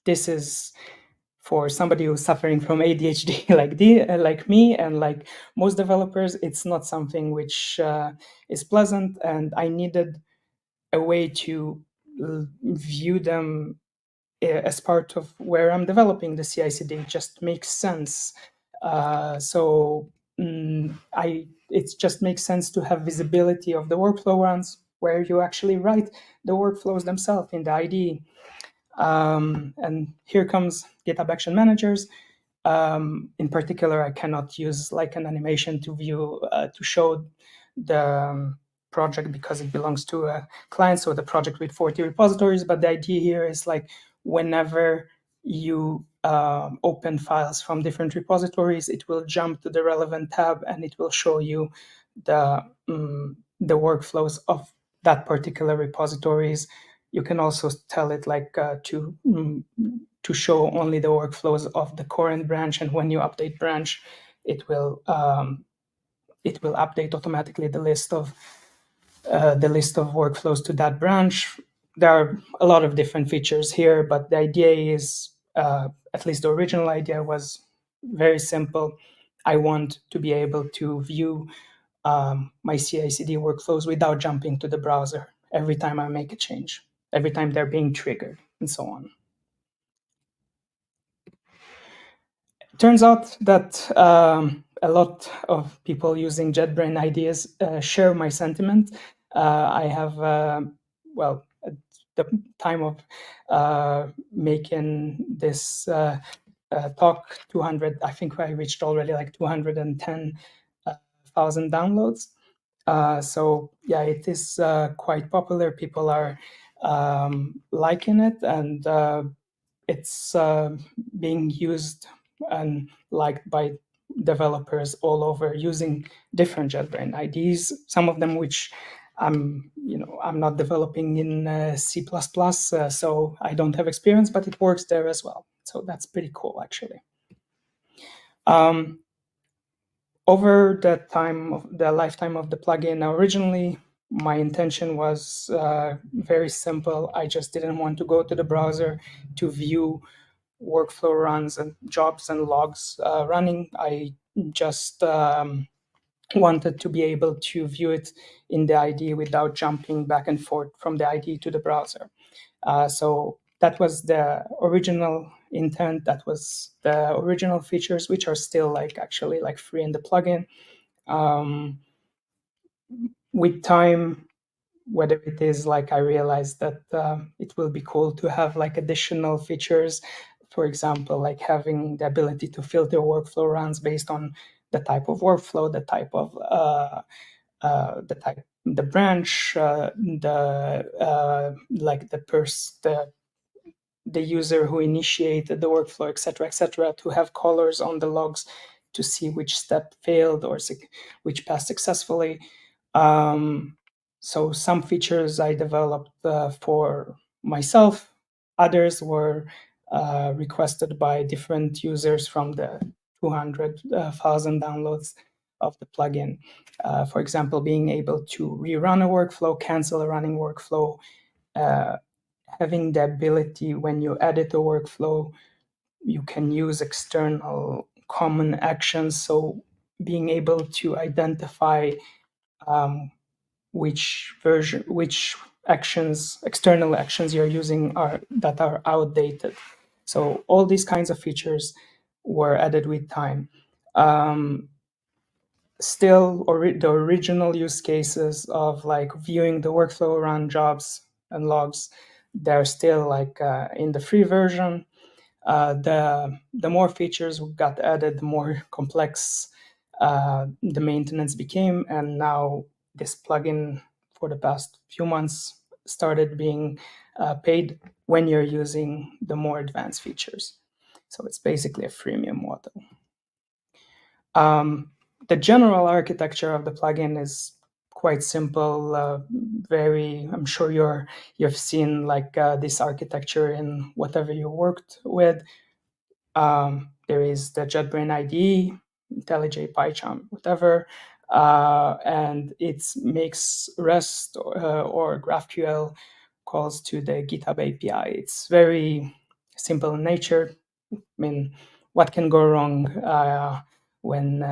This is for somebody who's suffering from ADHD like me and like most developers, it's not something which is pleasant, and I needed a way to view them as part of where I'm developing the CI/CD. It just makes sense. It just makes sense to have visibility of the workflow runs where you actually write the workflows themselves in the IDE. And here comes GitHub Action Managers. In particular, I cannot use like an animation to view, to show the project because it belongs to a client, so the project with 40 repositories. But the idea here is like whenever you open files from different repositories, it will jump to the relevant tab and it will show you the workflows of that particular repositories. You can also tell it like to show only the workflows of the current branch, and when you update branch, it will it will update automatically the list of workflows to that branch. There are a lot of different features here, but the idea is, at least the original idea was very simple. I want to be able to view my CI/CD workflows without jumping to the browser every time I make a change, every time they're being triggered, and so on. Turns out that a lot of people using JetBrains ideas share my sentiment. I have, well, at the time of making this talk, 200, I think I reached already like 210,000 downloads. So yeah, it is quite popular. People are liking it, and it's being used and liked by developers all over using different JetBrains IDs. Some of them which I'm not developing in C++, so I don't have experience, but it works there as well. So that's pretty cool, actually. Over the lifetime of the plugin, originally my intention was very simple. I just didn't want to go to the browser to view workflow runs and jobs and logs running. I just wanted to be able to view it in the IDE without jumping back and forth from the IDE to the browser. So that was the original intent. That was the original features, which are still actually free in the plugin. With time, whether it is I realized that it will be cool to have additional features, for example, having the ability to filter workflow runs based on the type of workflow, the type of the branch, the user who initiated the workflow, etc., to have colors on the logs to see which step failed or which passed successfully. So some features I developed for myself. Others were requested by different users from the 200,000 downloads of the plugin. For example, being able to rerun a workflow, cancel a running workflow, having the ability when you edit a workflow, you can use external common actions. So being able to identify which external actions you're using that are outdated. So all these kinds of features were added with time. Still, the original use cases of viewing the workflow run jobs and logs, they're still in the free version. The more features got added, the more complex the maintenance became, and now this plugin for the past few months started being paid when you're using the more advanced features. So it's basically a freemium model. The general architecture of the plugin is quite simple. I'm sure you've seen this architecture in whatever you worked with. There is the JetBrains IDE, IntelliJ, PyCharm, whatever, and it makes REST or GraphQL calls to the GitHub API. It's very simple in nature. I mean, what can go wrong when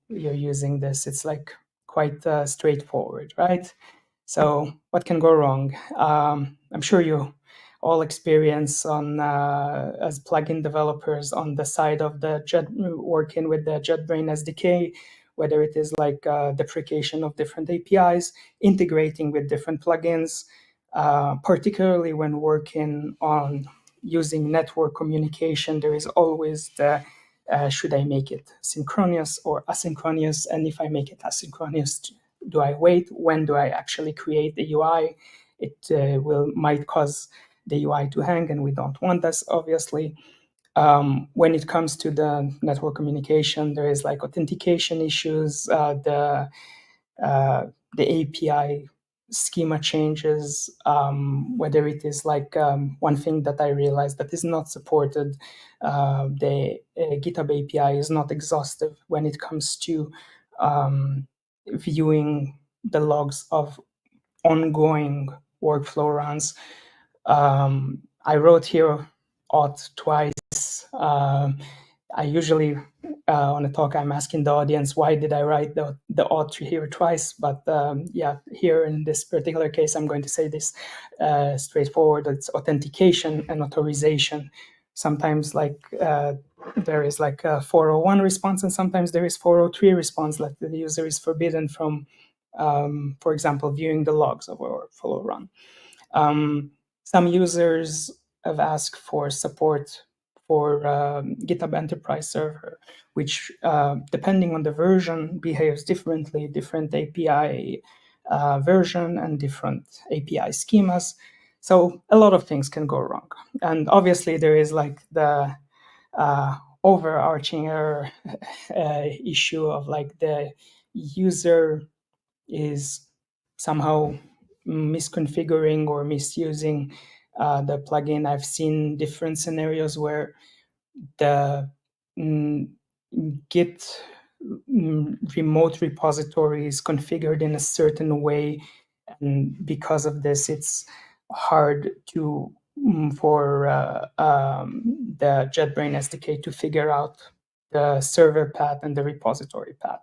you're using this? It's quite straightforward, right? So what can go wrong? I'm sure you all experience as plugin developers on the side of the working with the JetBrains SDK, whether it is deprecation of different APIs, integrating with different plugins, particularly when working on using network communication. There is always the should I make it synchronous or asynchronous? And if I make it asynchronous, do I wait? When do I actually create the UI? It might cause the UI to hang, and we don't want this, obviously. When it comes to the network communication, there is authentication issues, the API schema changes, whether it is one thing that I realized that is not supported. The GitHub API is not exhaustive when it comes to viewing the logs of ongoing workflow runs. I wrote here auth twice. I usually, on a talk, I'm asking the audience, why did I write the auth here twice? But yeah, here in this particular case, I'm going to say this straightforward. It's authentication and authorization. Sometimes like there is like a 401 response, and sometimes there is 403 response that the user is forbidden from, for example, viewing the logs of a workflow run. Some users have asked for support for GitHub Enterprise Server, which depending on the version behaves differently, different API version and different API schemas. So a lot of things can go wrong. And obviously there is like the overarching issue of like the user is somehow misconfiguring or misusing the plugin. I've seen different scenarios where the Git remote repository is configured in a certain way, and because of this, it's hard to for the JetBrains SDK to figure out the server path and the repository path.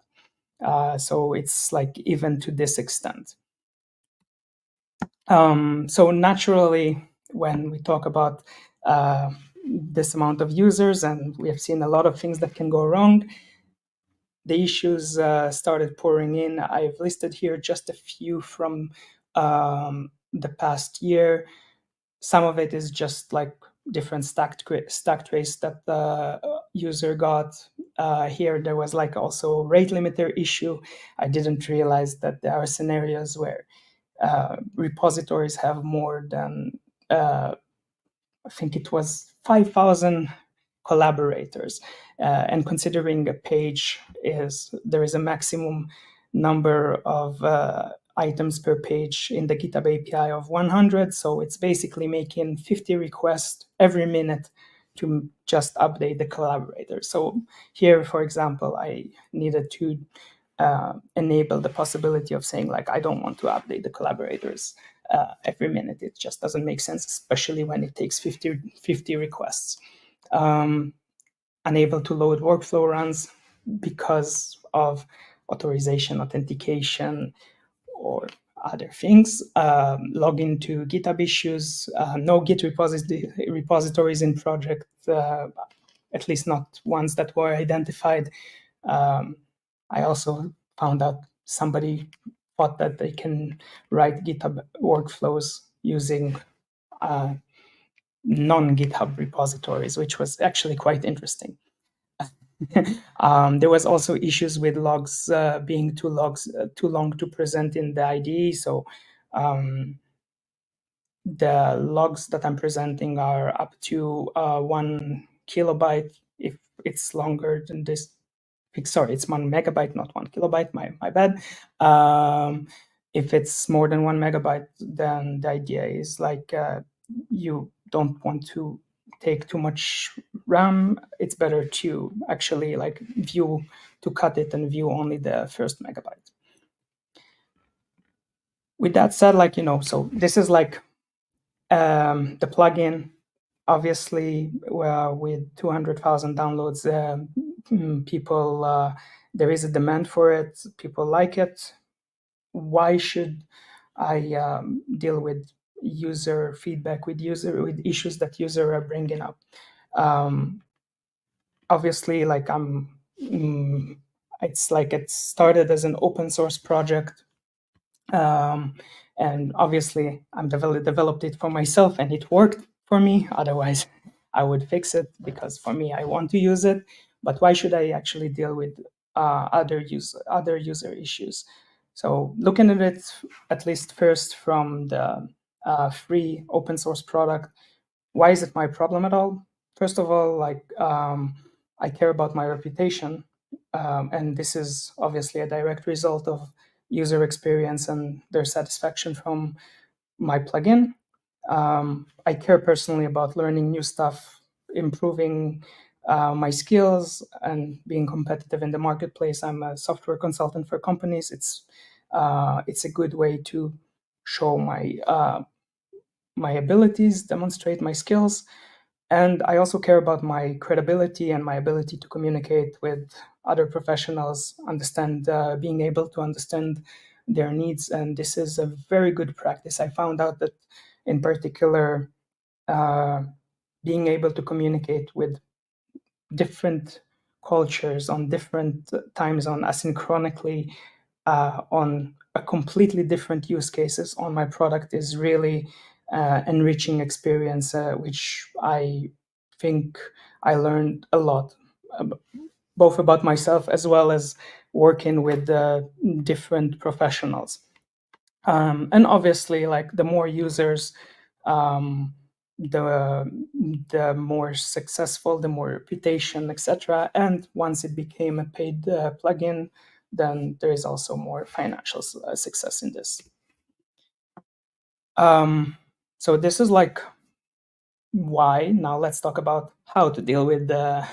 So it's like even to this extent. So naturally, when we talk about this amount of users, and we have seen a lot of things that can go wrong, the issues started pouring in. I've listed here just a few from the past year. Some of it is just like different stack trace that the user got. Here there was like also rate limiter issue. I didn't realize that there are scenarios where repositories have more than I think it was 5,000 collaborators, and considering a page there is a maximum number of items per page in the GitHub API of 100, so it's basically making 50 requests every minute to just update the collaborators. So here, for example, I needed to enable the possibility of saying like, I don't want to update the collaborators every minute. It just doesn't make sense, especially when it takes 50 requests. Unable to load workflow runs because of authorization, authentication, or other things. Login to GitHub issues, no Git repositories in project, at least not ones that were identified. I also found out somebody thought that they can write GitHub workflows using non-GitHub repositories, which was actually quite interesting. There was also issues with logs being too long to present in the IDE. So the logs that I'm presenting are up to 1 kilobyte. If it's longer than this, sorry, it's 1 megabyte, not 1 kilobyte. My bad. If it's more than 1 megabyte, then the idea is like you don't want to take too much RAM. It's better to actually like cut it and view only the first megabyte. With that said, like, so this is like the plugin. Obviously, with 200,000 downloads, people, there is a demand for it. People like it. Why should I deal with user feedback, with issues that users are bringing up? Obviously, like it's like it started as an open source project, and obviously I'm developed it for myself, and it worked for me. Otherwise, I would fix it because for me, I want to use it. But why should I actually deal with other user issues? So looking at it, at least first from the free open source product, why is it my problem at all? First of all, like I care about my reputation, and this is obviously a direct result of user experience and their satisfaction from my plugin. I care personally about learning new stuff, improving my skills and being competitive in the marketplace. I'm a software consultant for companies. It's a good way to show my abilities, demonstrate my skills, and I also care about my credibility and my ability to communicate with other professionals, being able to understand their needs. And this is a very good practice. I found out that, in particular, being able to communicate with different cultures on different time zone asynchronically on a completely different use cases on my product is really enriching experience, which I think I learned a lot, both about myself as well as working with different professionals. And obviously, like the more users, the more successful, the more reputation, etc. And once it became a paid plugin, then there is also more financial success in this. So this is like why. Now let's talk about how to deal with the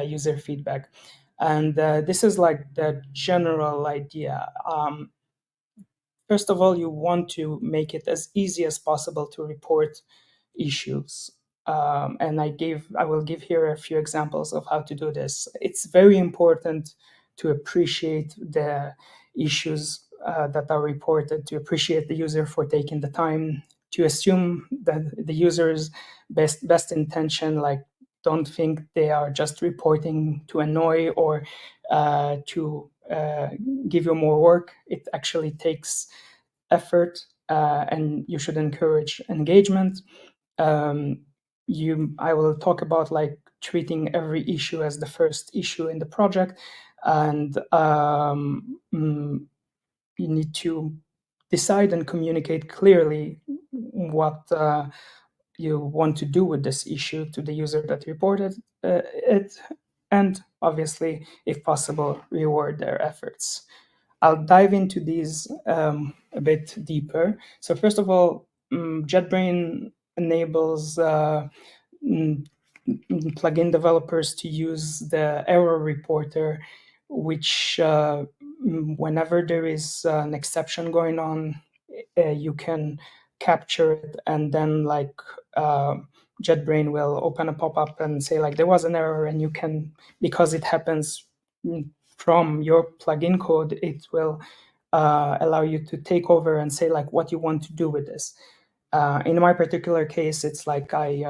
user feedback. And this is like the general idea. First of all, you want to make it as easy as possible to report issues. And I will give here a few examples of how to do this. It's very important to appreciate the issues that are reported, to appreciate the user for taking the time, to assume that the user's best intention, like don't think they are just reporting to annoy or to give you more work. It actually takes effort, and you should encourage engagement. I will talk about like treating every issue as the first issue in the project, and you need to decide and communicate clearly what you want to do with this issue to the user that reported it, and obviously, if possible, reward their efforts. I'll dive into these a bit deeper. So first of all, JetBrains enables plugin developers to use the error reporter, which whenever there is an exception going on, you can capture it, and then like JetBrains will open a pop-up and say like there was an error, and you can, because it happens from your plugin code, it will allow you to take over and say like what you want to do with this. In my particular case, it's like I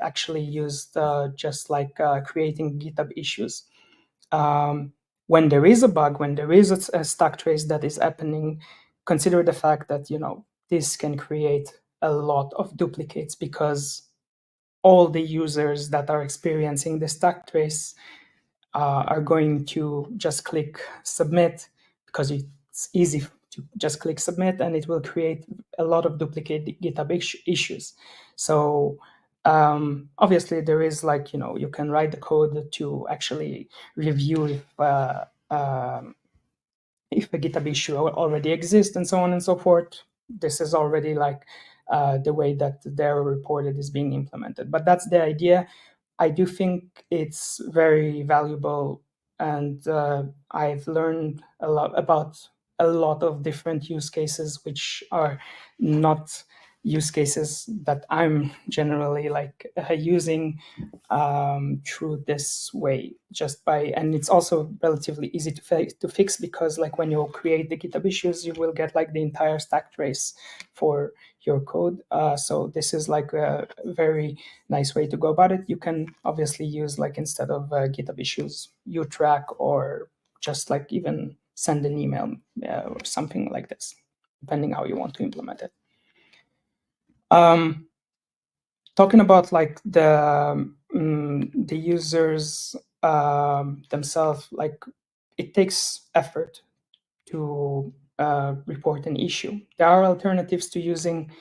actually used just like creating GitHub issues. When there is a bug, when there is a stack trace that is happening, consider the fact that, you know, this can create a lot of duplicates, because all the users that are experiencing the stack trace are going to just click submit, because it's easy to just click submit, and it will create a lot of duplicate GitHub issues. So obviously there is like, you know, you can write the code to actually review if a GitHub issue already exists and so on and so forth. This is already like the way that the error reported is being implemented. But that's the idea. I do think it's very valuable, and I've learned a lot about a lot of different use cases, which are not use cases that I'm generally like using through this way, and it's also relatively easy to fix, because like when you create the GitHub issues, you will get like the entire stack trace for your code. So this is like a very nice way to go about it. You can obviously use like, instead of GitHub issues, utrack, or just like even send an email or something like this, depending how you want to implement it. Talking about like the users themselves, like it takes effort to report an issue. There are alternatives to using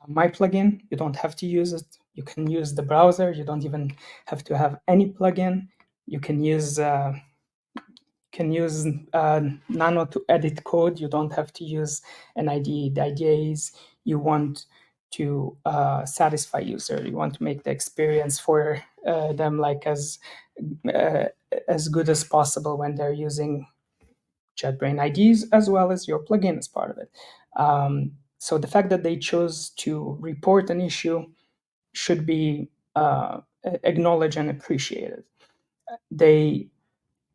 my plugin. You don't have to use it. You can use the browser. You don't even have to have any plugin. You can use Nano to edit code. You don't have to use an IDE. The idea is you want to satisfy user. You want to make the experience for them like as good as possible when they're using JetBrains IDs, as well as your plugin as part of it. So the fact that they chose to report an issue should be acknowledged and appreciated.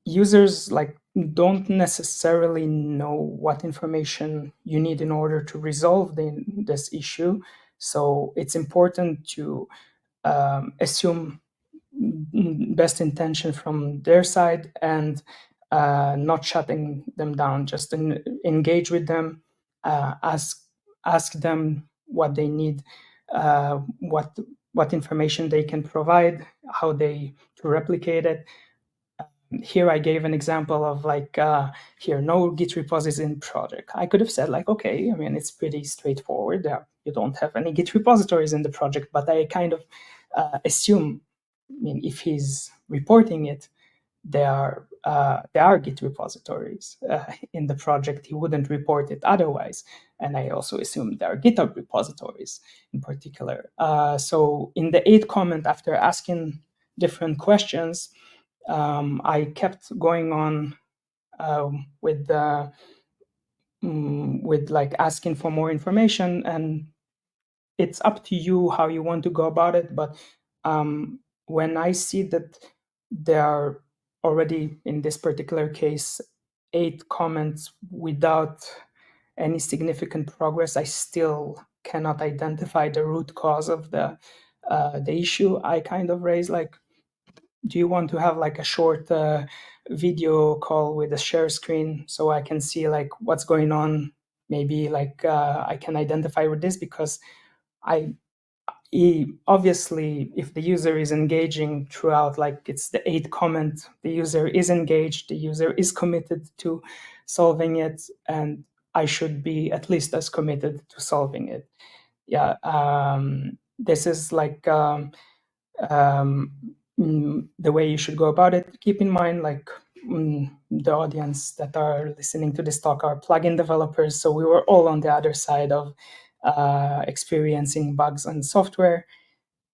Users don't necessarily know what information you need in order to resolve this issue. So it's important to assume best intention from their side and not shutting them down. Just engage with them, ask them what they need, what information they can provide, how to replicate it. Here I gave an example of here, no Git repos in project. I could have said okay, I mean, it's pretty straightforward. You don't have any Git repositories in the project, but I kind of assume, I mean, if he's reporting it, there are Git repositories in the project. He wouldn't report it otherwise. And I also assume there are GitHub repositories in particular. So in the 8th comment, after asking different questions, I kept going on with asking for more information, and it's up to you how you want to go about it. But when I see that there are already, in this particular case, 8 comments without any significant progress, I still cannot identify the root cause of the issue. I kind of raise do you want to have a short video call with a share screen so I can see what's going on? Maybe I can identify with this, because obviously if the user is engaging throughout, it's the 8th comment, the user is engaged, the user is committed to solving it, and I should be at least as committed to solving it. Yeah, this is the way you should go about it. Keep in mind, the audience that are listening to this talk are plugin developers, so we were all on the other side of experiencing bugs on software.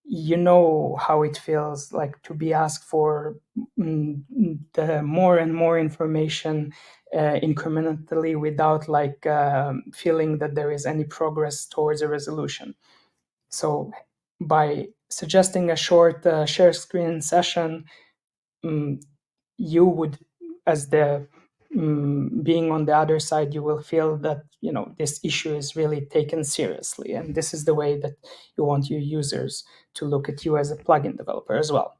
You know how it feels to be asked for the more and more information incrementally without feeling that there is any progress towards a resolution. So by suggesting a short share screen session, you would, as the being on the other side, you will feel that this issue is really taken seriously, and this is the way that you want your users to look at you as a plugin developer as well.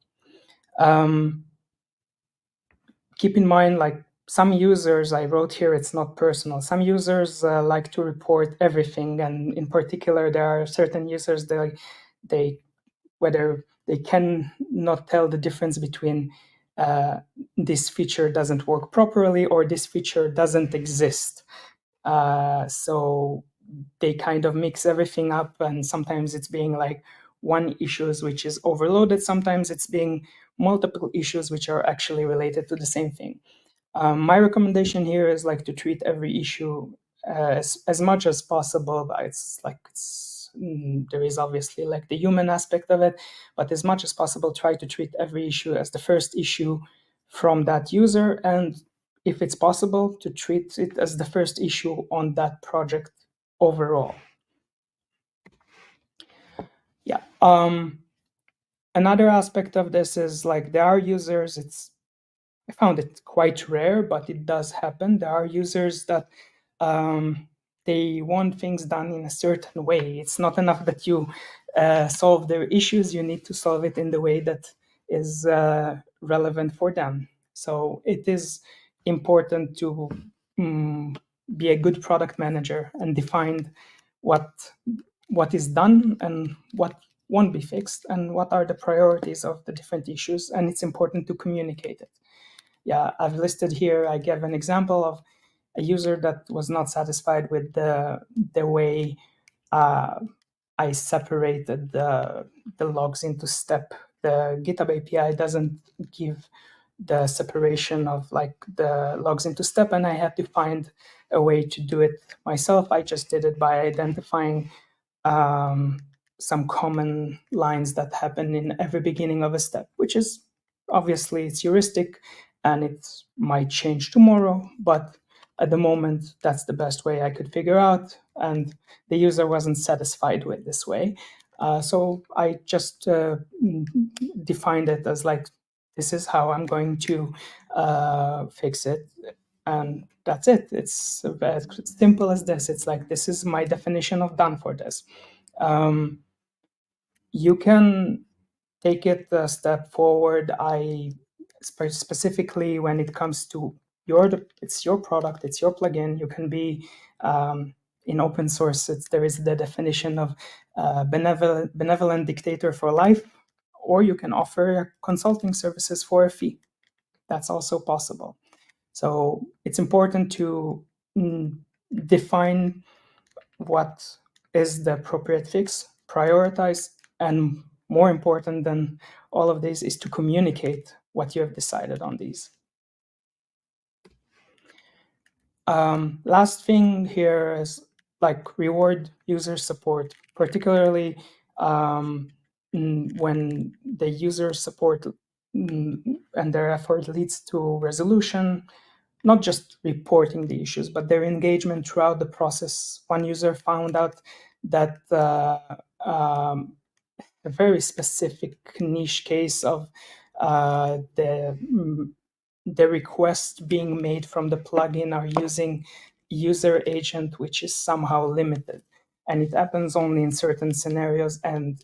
Keep in mind, some users, I wrote here, it's not personal. Some users like to report everything, and in particular, there are certain users whether they can not tell the difference between this feature doesn't work properly or this feature doesn't exist. So they kind of mix everything up, and sometimes it's being one issue which is overloaded. Sometimes it's being multiple issues which are actually related to the same thing. My recommendation here is to treat every issue as much as possible. But there is obviously the human aspect of it, but as much as possible, try to treat every issue as the first issue from that user, and if it's possible, to treat it as the first issue on that project overall. Yeah. Another aspect of this is there are users, I found it quite rare, but it does happen. There are users that they want things done in a certain way. It's not enough that you solve their issues. You need to solve it in the way that is relevant for them. So it is important to be a good product manager and define what is done and what won't be fixed, and what are the priorities of the different issues. And it's important to communicate it. Yeah, I've listed here, I gave an example of a user that was not satisfied with the way I separated the logs into step. The GitHub API doesn't give the separation of the logs into step, and I had to find a way to do it myself. I just did it by identifying some common lines that happen in every beginning of a step, which is obviously it's heuristic and it might change tomorrow, but at the moment, that's the best way I could figure out, and the user wasn't satisfied with this way. So I just defined it as like, this is how I'm going to fix it, and that's it. It's as simple as this. It's like, this is my definition of done for this. You can take it a step forward. Specifically when it comes to it's your product, it's your plugin. You can be in open source. There is the definition of benevolent dictator for life, or you can offer consulting services for a fee. That's also possible. So it's important to define what is the appropriate fix, prioritize, and more important than all of this is to communicate what you have decided on these. Last thing here is like reward user support, particularly when the user support and their effort leads to resolution, not just reporting the issues, but their engagement throughout the process. One user found out that a very specific niche case of the requests being made from the plugin are using user agent, which is somehow limited, and it happens only in certain scenarios, and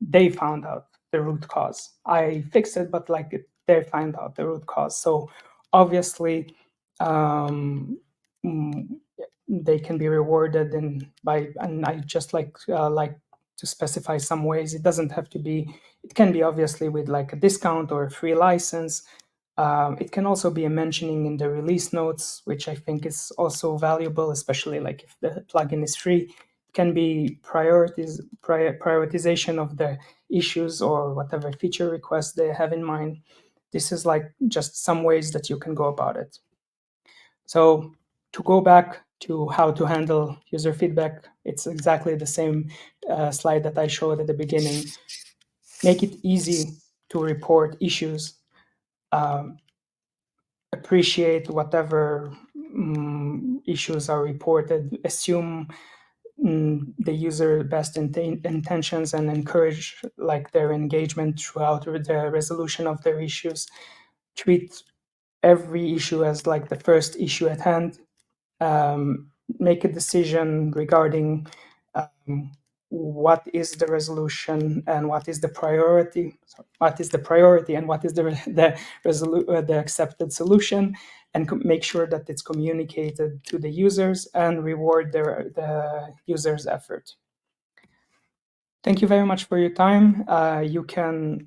they found out the root cause. I fixed it, but like they found out the root cause. So obviously they can be rewarded and I just like to specify some ways. It doesn't have to be, it can be obviously with like a discount or a free license. It can also be a mentioning in the release notes, which I think is also valuable, especially like if the plugin is free. It can be prioritization of the issues or whatever feature requests they have in mind. This is like just some ways that you can go about it. So to go back to how to handle user feedback, it's exactly the same slide that I showed at the beginning. Make it easy to report issues. Appreciate whatever issues are reported. Assume the user best intentions and encourage like their engagement throughout the resolution of their issues. Treat every issue as like the first issue at hand. Make a decision regarding what is the resolution and what is the priority. What is the priority and what is the accepted solution, and make sure that it's communicated to the users and reward the users' effort. Thank you very much for your time. You can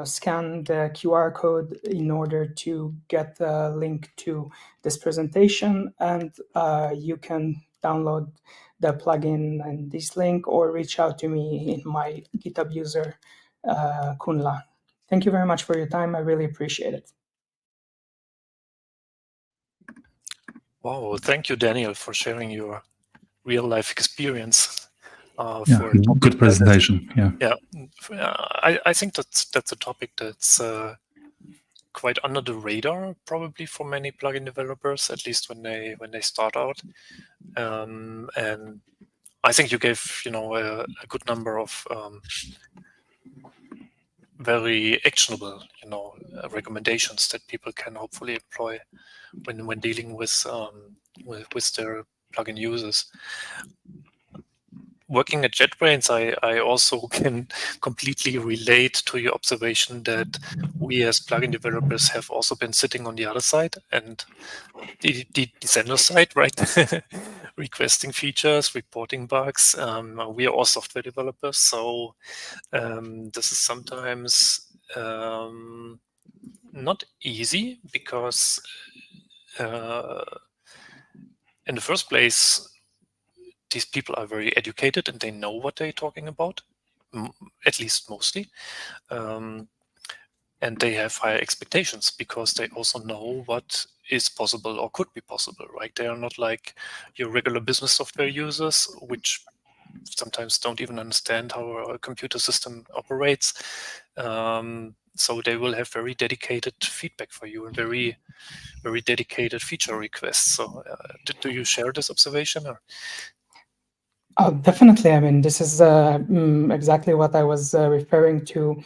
scan the QR code in order to get the link to this presentation, and you can download the plugin and this link or reach out to me in my GitHub user, Kunla. Thank you very much for your time. I really appreciate it.
Wow, thank you, Daniel, for sharing your real-life experience.
Good presentation.
I think that's a topic that's quite under the radar, probably for many plugin developers, at least when they start out. And I think you gave a good number of very actionable recommendations that people can hopefully employ when dealing with their plugin users. Working at JetBrains, I also can completely relate to your observation that we as plugin developers have also been sitting on the other side and the sender side, right? Requesting features, reporting bugs. We are all software developers, so this is sometimes not easy because in the first place, these people are very educated and they know what they're talking about, at least mostly. And they have higher expectations because they also know what is possible or could be possible, right? They are not like your regular business software users, which sometimes don't even understand how a computer system operates. So they will have very dedicated feedback for you and very dedicated feature requests. So do you share this observation? Or?
Oh, definitely. I mean, this is exactly what I was referring to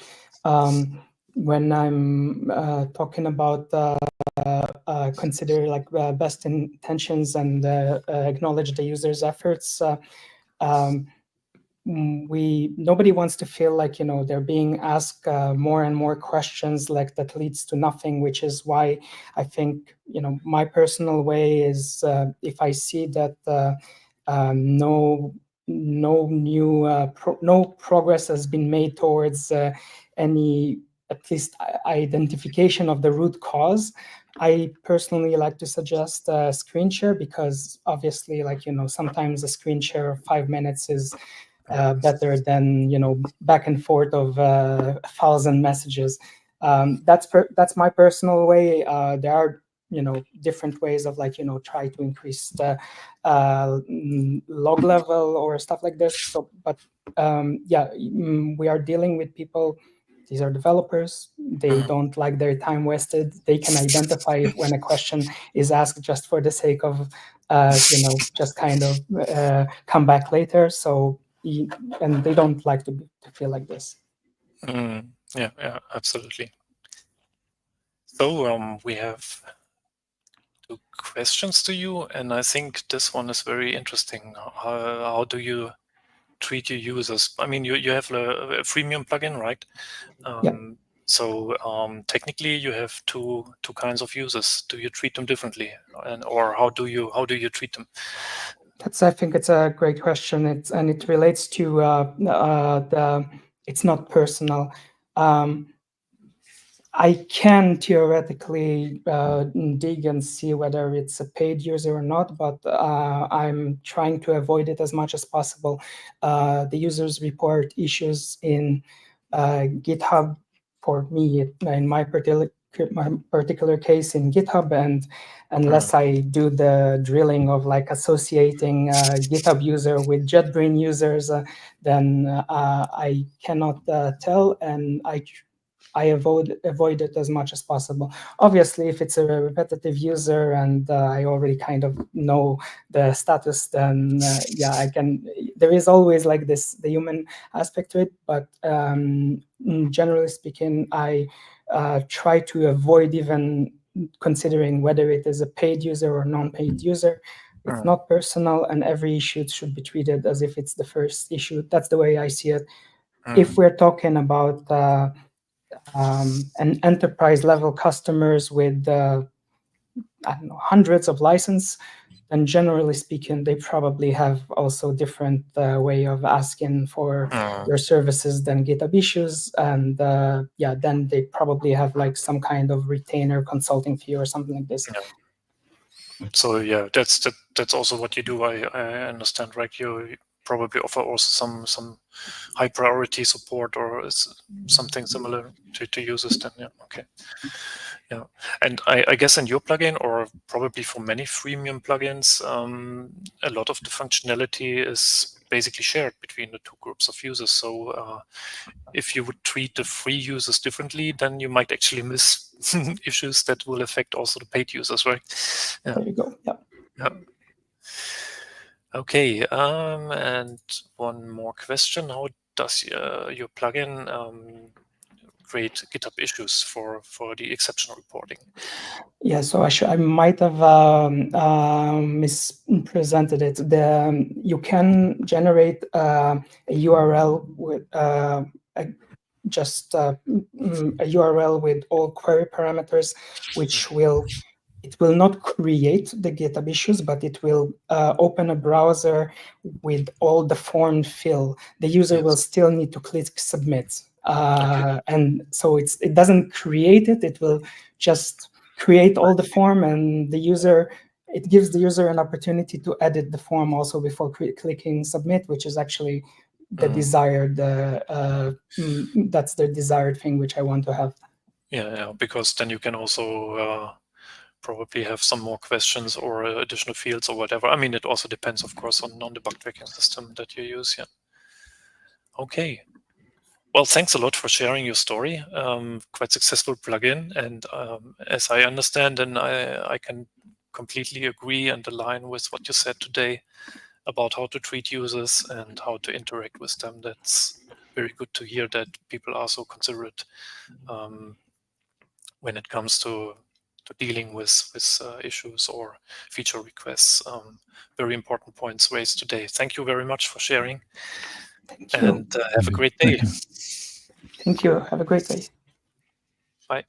when I'm talking about consider like best intentions and acknowledge the user's efforts. Nobody wants to feel like, you know, they're being asked more and more questions like that leads to nothing, which is why I think, you know, my personal way is if I see that no progress has been made towards any at least identification of the root cause, I personally like to suggest a screen share, because obviously, like, you know, sometimes a screen share of 5 minutes is better than, you know, back and forth of 1,000 messages. That's my personal way. There are, you know, different ways of, like, you know, try to increase the log level or stuff like this. So, but yeah, we are dealing with people. These are developers. They don't like their time wasted. They can identify if when a question is asked just for the sake of, you know, just kind of come back later. So, and they don't like to feel like this.
Yeah, absolutely. So we have 2 questions to you, and I think this one is very interesting. How do you treat your users? I mean, you have a freemium plugin, right?
Yeah.
So technically, you have two kinds of users. Do you treat them differently, or how do you treat them?
I think it's a great question. It relates to it's not personal. I can theoretically dig and see whether it's a paid user or not, but I'm trying to avoid it as much as possible. The users report issues in GitHub for me, in my particular case in GitHub, and unless I do the drilling of like associating GitHub user with JetBrains users, then I cannot tell, and I avoid it as much as possible. Obviously, if it's a repetitive user and I already kind of know the status, then yeah, I can. There is always like the human aspect to it, but generally speaking, I try to avoid even considering whether it is a paid user or non-paid user. It's not personal, and every issue should be treated as if it's the first issue. That's the way I see it. If we're talking about an enterprise level customers with I don't know, hundreds of license, and generally speaking, they probably have also different way of asking for their services than GitHub issues, and yeah, then they probably have like some kind of retainer consulting fee or something like this.
Yeah. So yeah, that's also what you do. I understand, right? You probably offer also some high priority support or something similar to users then. Yeah, okay. Yeah, and I guess in your plugin, or probably for many freemium plugins, a lot of the functionality is basically shared between the 2 groups of users. So if you would treat the free users differently, then you might actually miss issues that will affect also the paid users, right? Yeah.
There you go. Yeah.
Yeah. Okay, and one more question. How does your plugin create GitHub issues for the exception reporting?
Yeah, so I might have mispresented it. You can generate a URL with just a URL with all query parameters, which it will not create the GitHub issues, but it will open a browser with all the form fill. The user will still need to click submit. And so it doesn't create it. It will just create all the form, and it gives the user an opportunity to edit the form also before clicking submit, which is actually the desired, that's the desired thing which I want to have.
Yeah, because then you can also probably have some more questions or additional fields or whatever. I mean, it also depends, of course, on the bug tracking system that you use. Yeah. Okay. Well, thanks a lot for sharing your story. Quite successful plugin, and as I understand, and I can completely agree and align with what you said today about how to treat users and how to interact with them. That's very good to hear that people are so considerate when it comes to dealing with issues or feature requests. Very important points raised today. Thank you very much for sharing.
Thank you.
And have a great day.
Thank you. Have a great day.
Bye.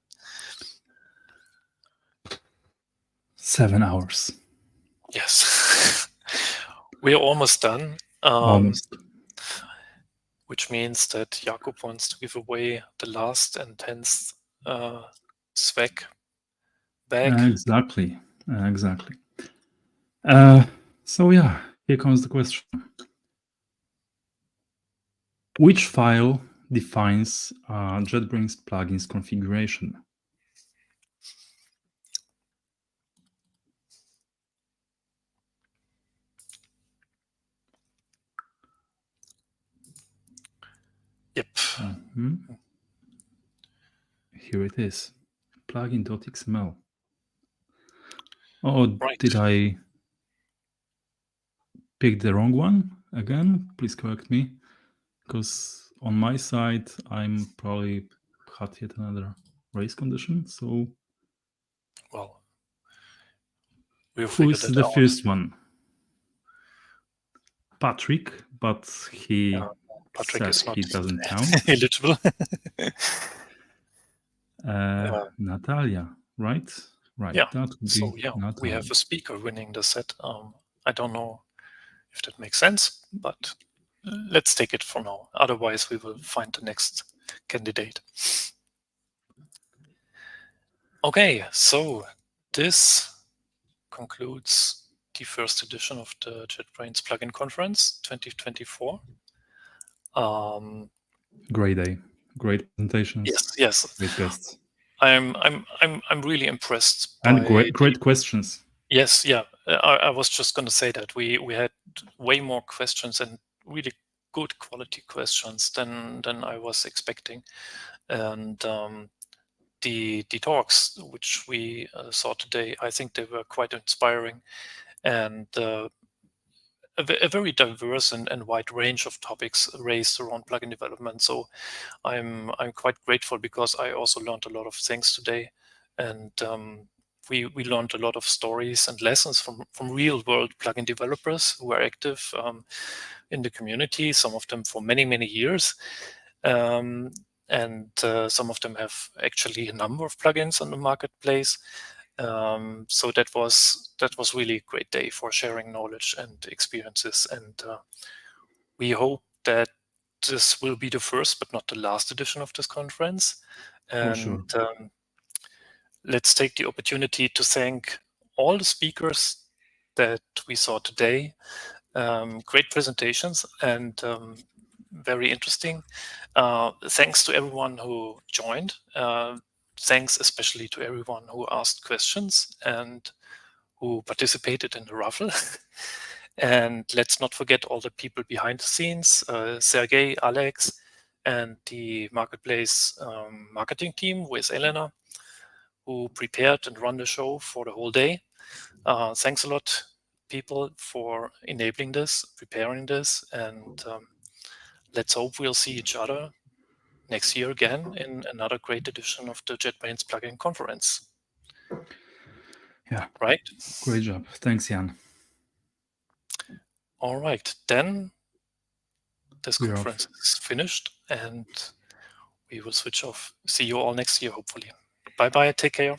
7 hours.
Yes. We're almost done.
Almost.
Which means that Jakub wants to give away the last and 10th swag bag.
Exactly. So yeah, here comes the question. Which file defines JetBrains plugins configuration?
Yep.
Here it is. Plugin.xml. Oh,
right.
Did I pick the wrong one again? Please correct me, because on my side I'm probably had yet another race condition. So,
well, we'll
who's
figure that
the
out.
first one? Patrick, but he
Patrick
said
is not
he doesn't count.
eligible.
Natalia, right? Right.
Yeah.
That would
So
be
yeah,
Natalia.
we have a speaker winning the set. I don't know if that makes sense, but let's take it for now. Otherwise, we will find the next candidate. Okay, so this concludes the first edition of the JetBrains Plugin Conference 2024.
Great day, great presentations.
Yes.
Great guests.
I'm really impressed.
And great questions.
Yes, yeah. I was just going to say that we had way more questions and really good quality questions than I was expecting, and the talks which we saw today, I think they were quite inspiring, and a very diverse and wide range of topics raised around plugin development. So I'm quite grateful because I also learned a lot of things today, and we learned a lot of stories and lessons from real world plugin developers who are active in the community. Some of them for many years. And some of them have actually a number of plugins on the marketplace. So that was really a great day for sharing knowledge and experiences. And we hope that this will be the first but not the last edition of this conference. And
sure.
Let's take the opportunity to thank all the speakers that we saw today. Great presentations and very interesting. Thanks to everyone who joined. Thanks especially to everyone who asked questions and who participated in the raffle. And let's not forget all the people behind the scenes, Sergey, Alex, and the marketplace marketing team with Elena, who prepared and run the show for the whole day. Thanks a lot, people, for enabling this, preparing this, and let's hope we'll see each other next year again in another great edition of the JetBrains Plugin Conference.
Yeah.
Right?
Great job. Thanks, Jan.
All right. Then this conference is finished and we will switch off. See you all next year, hopefully. Bye-bye. Take care.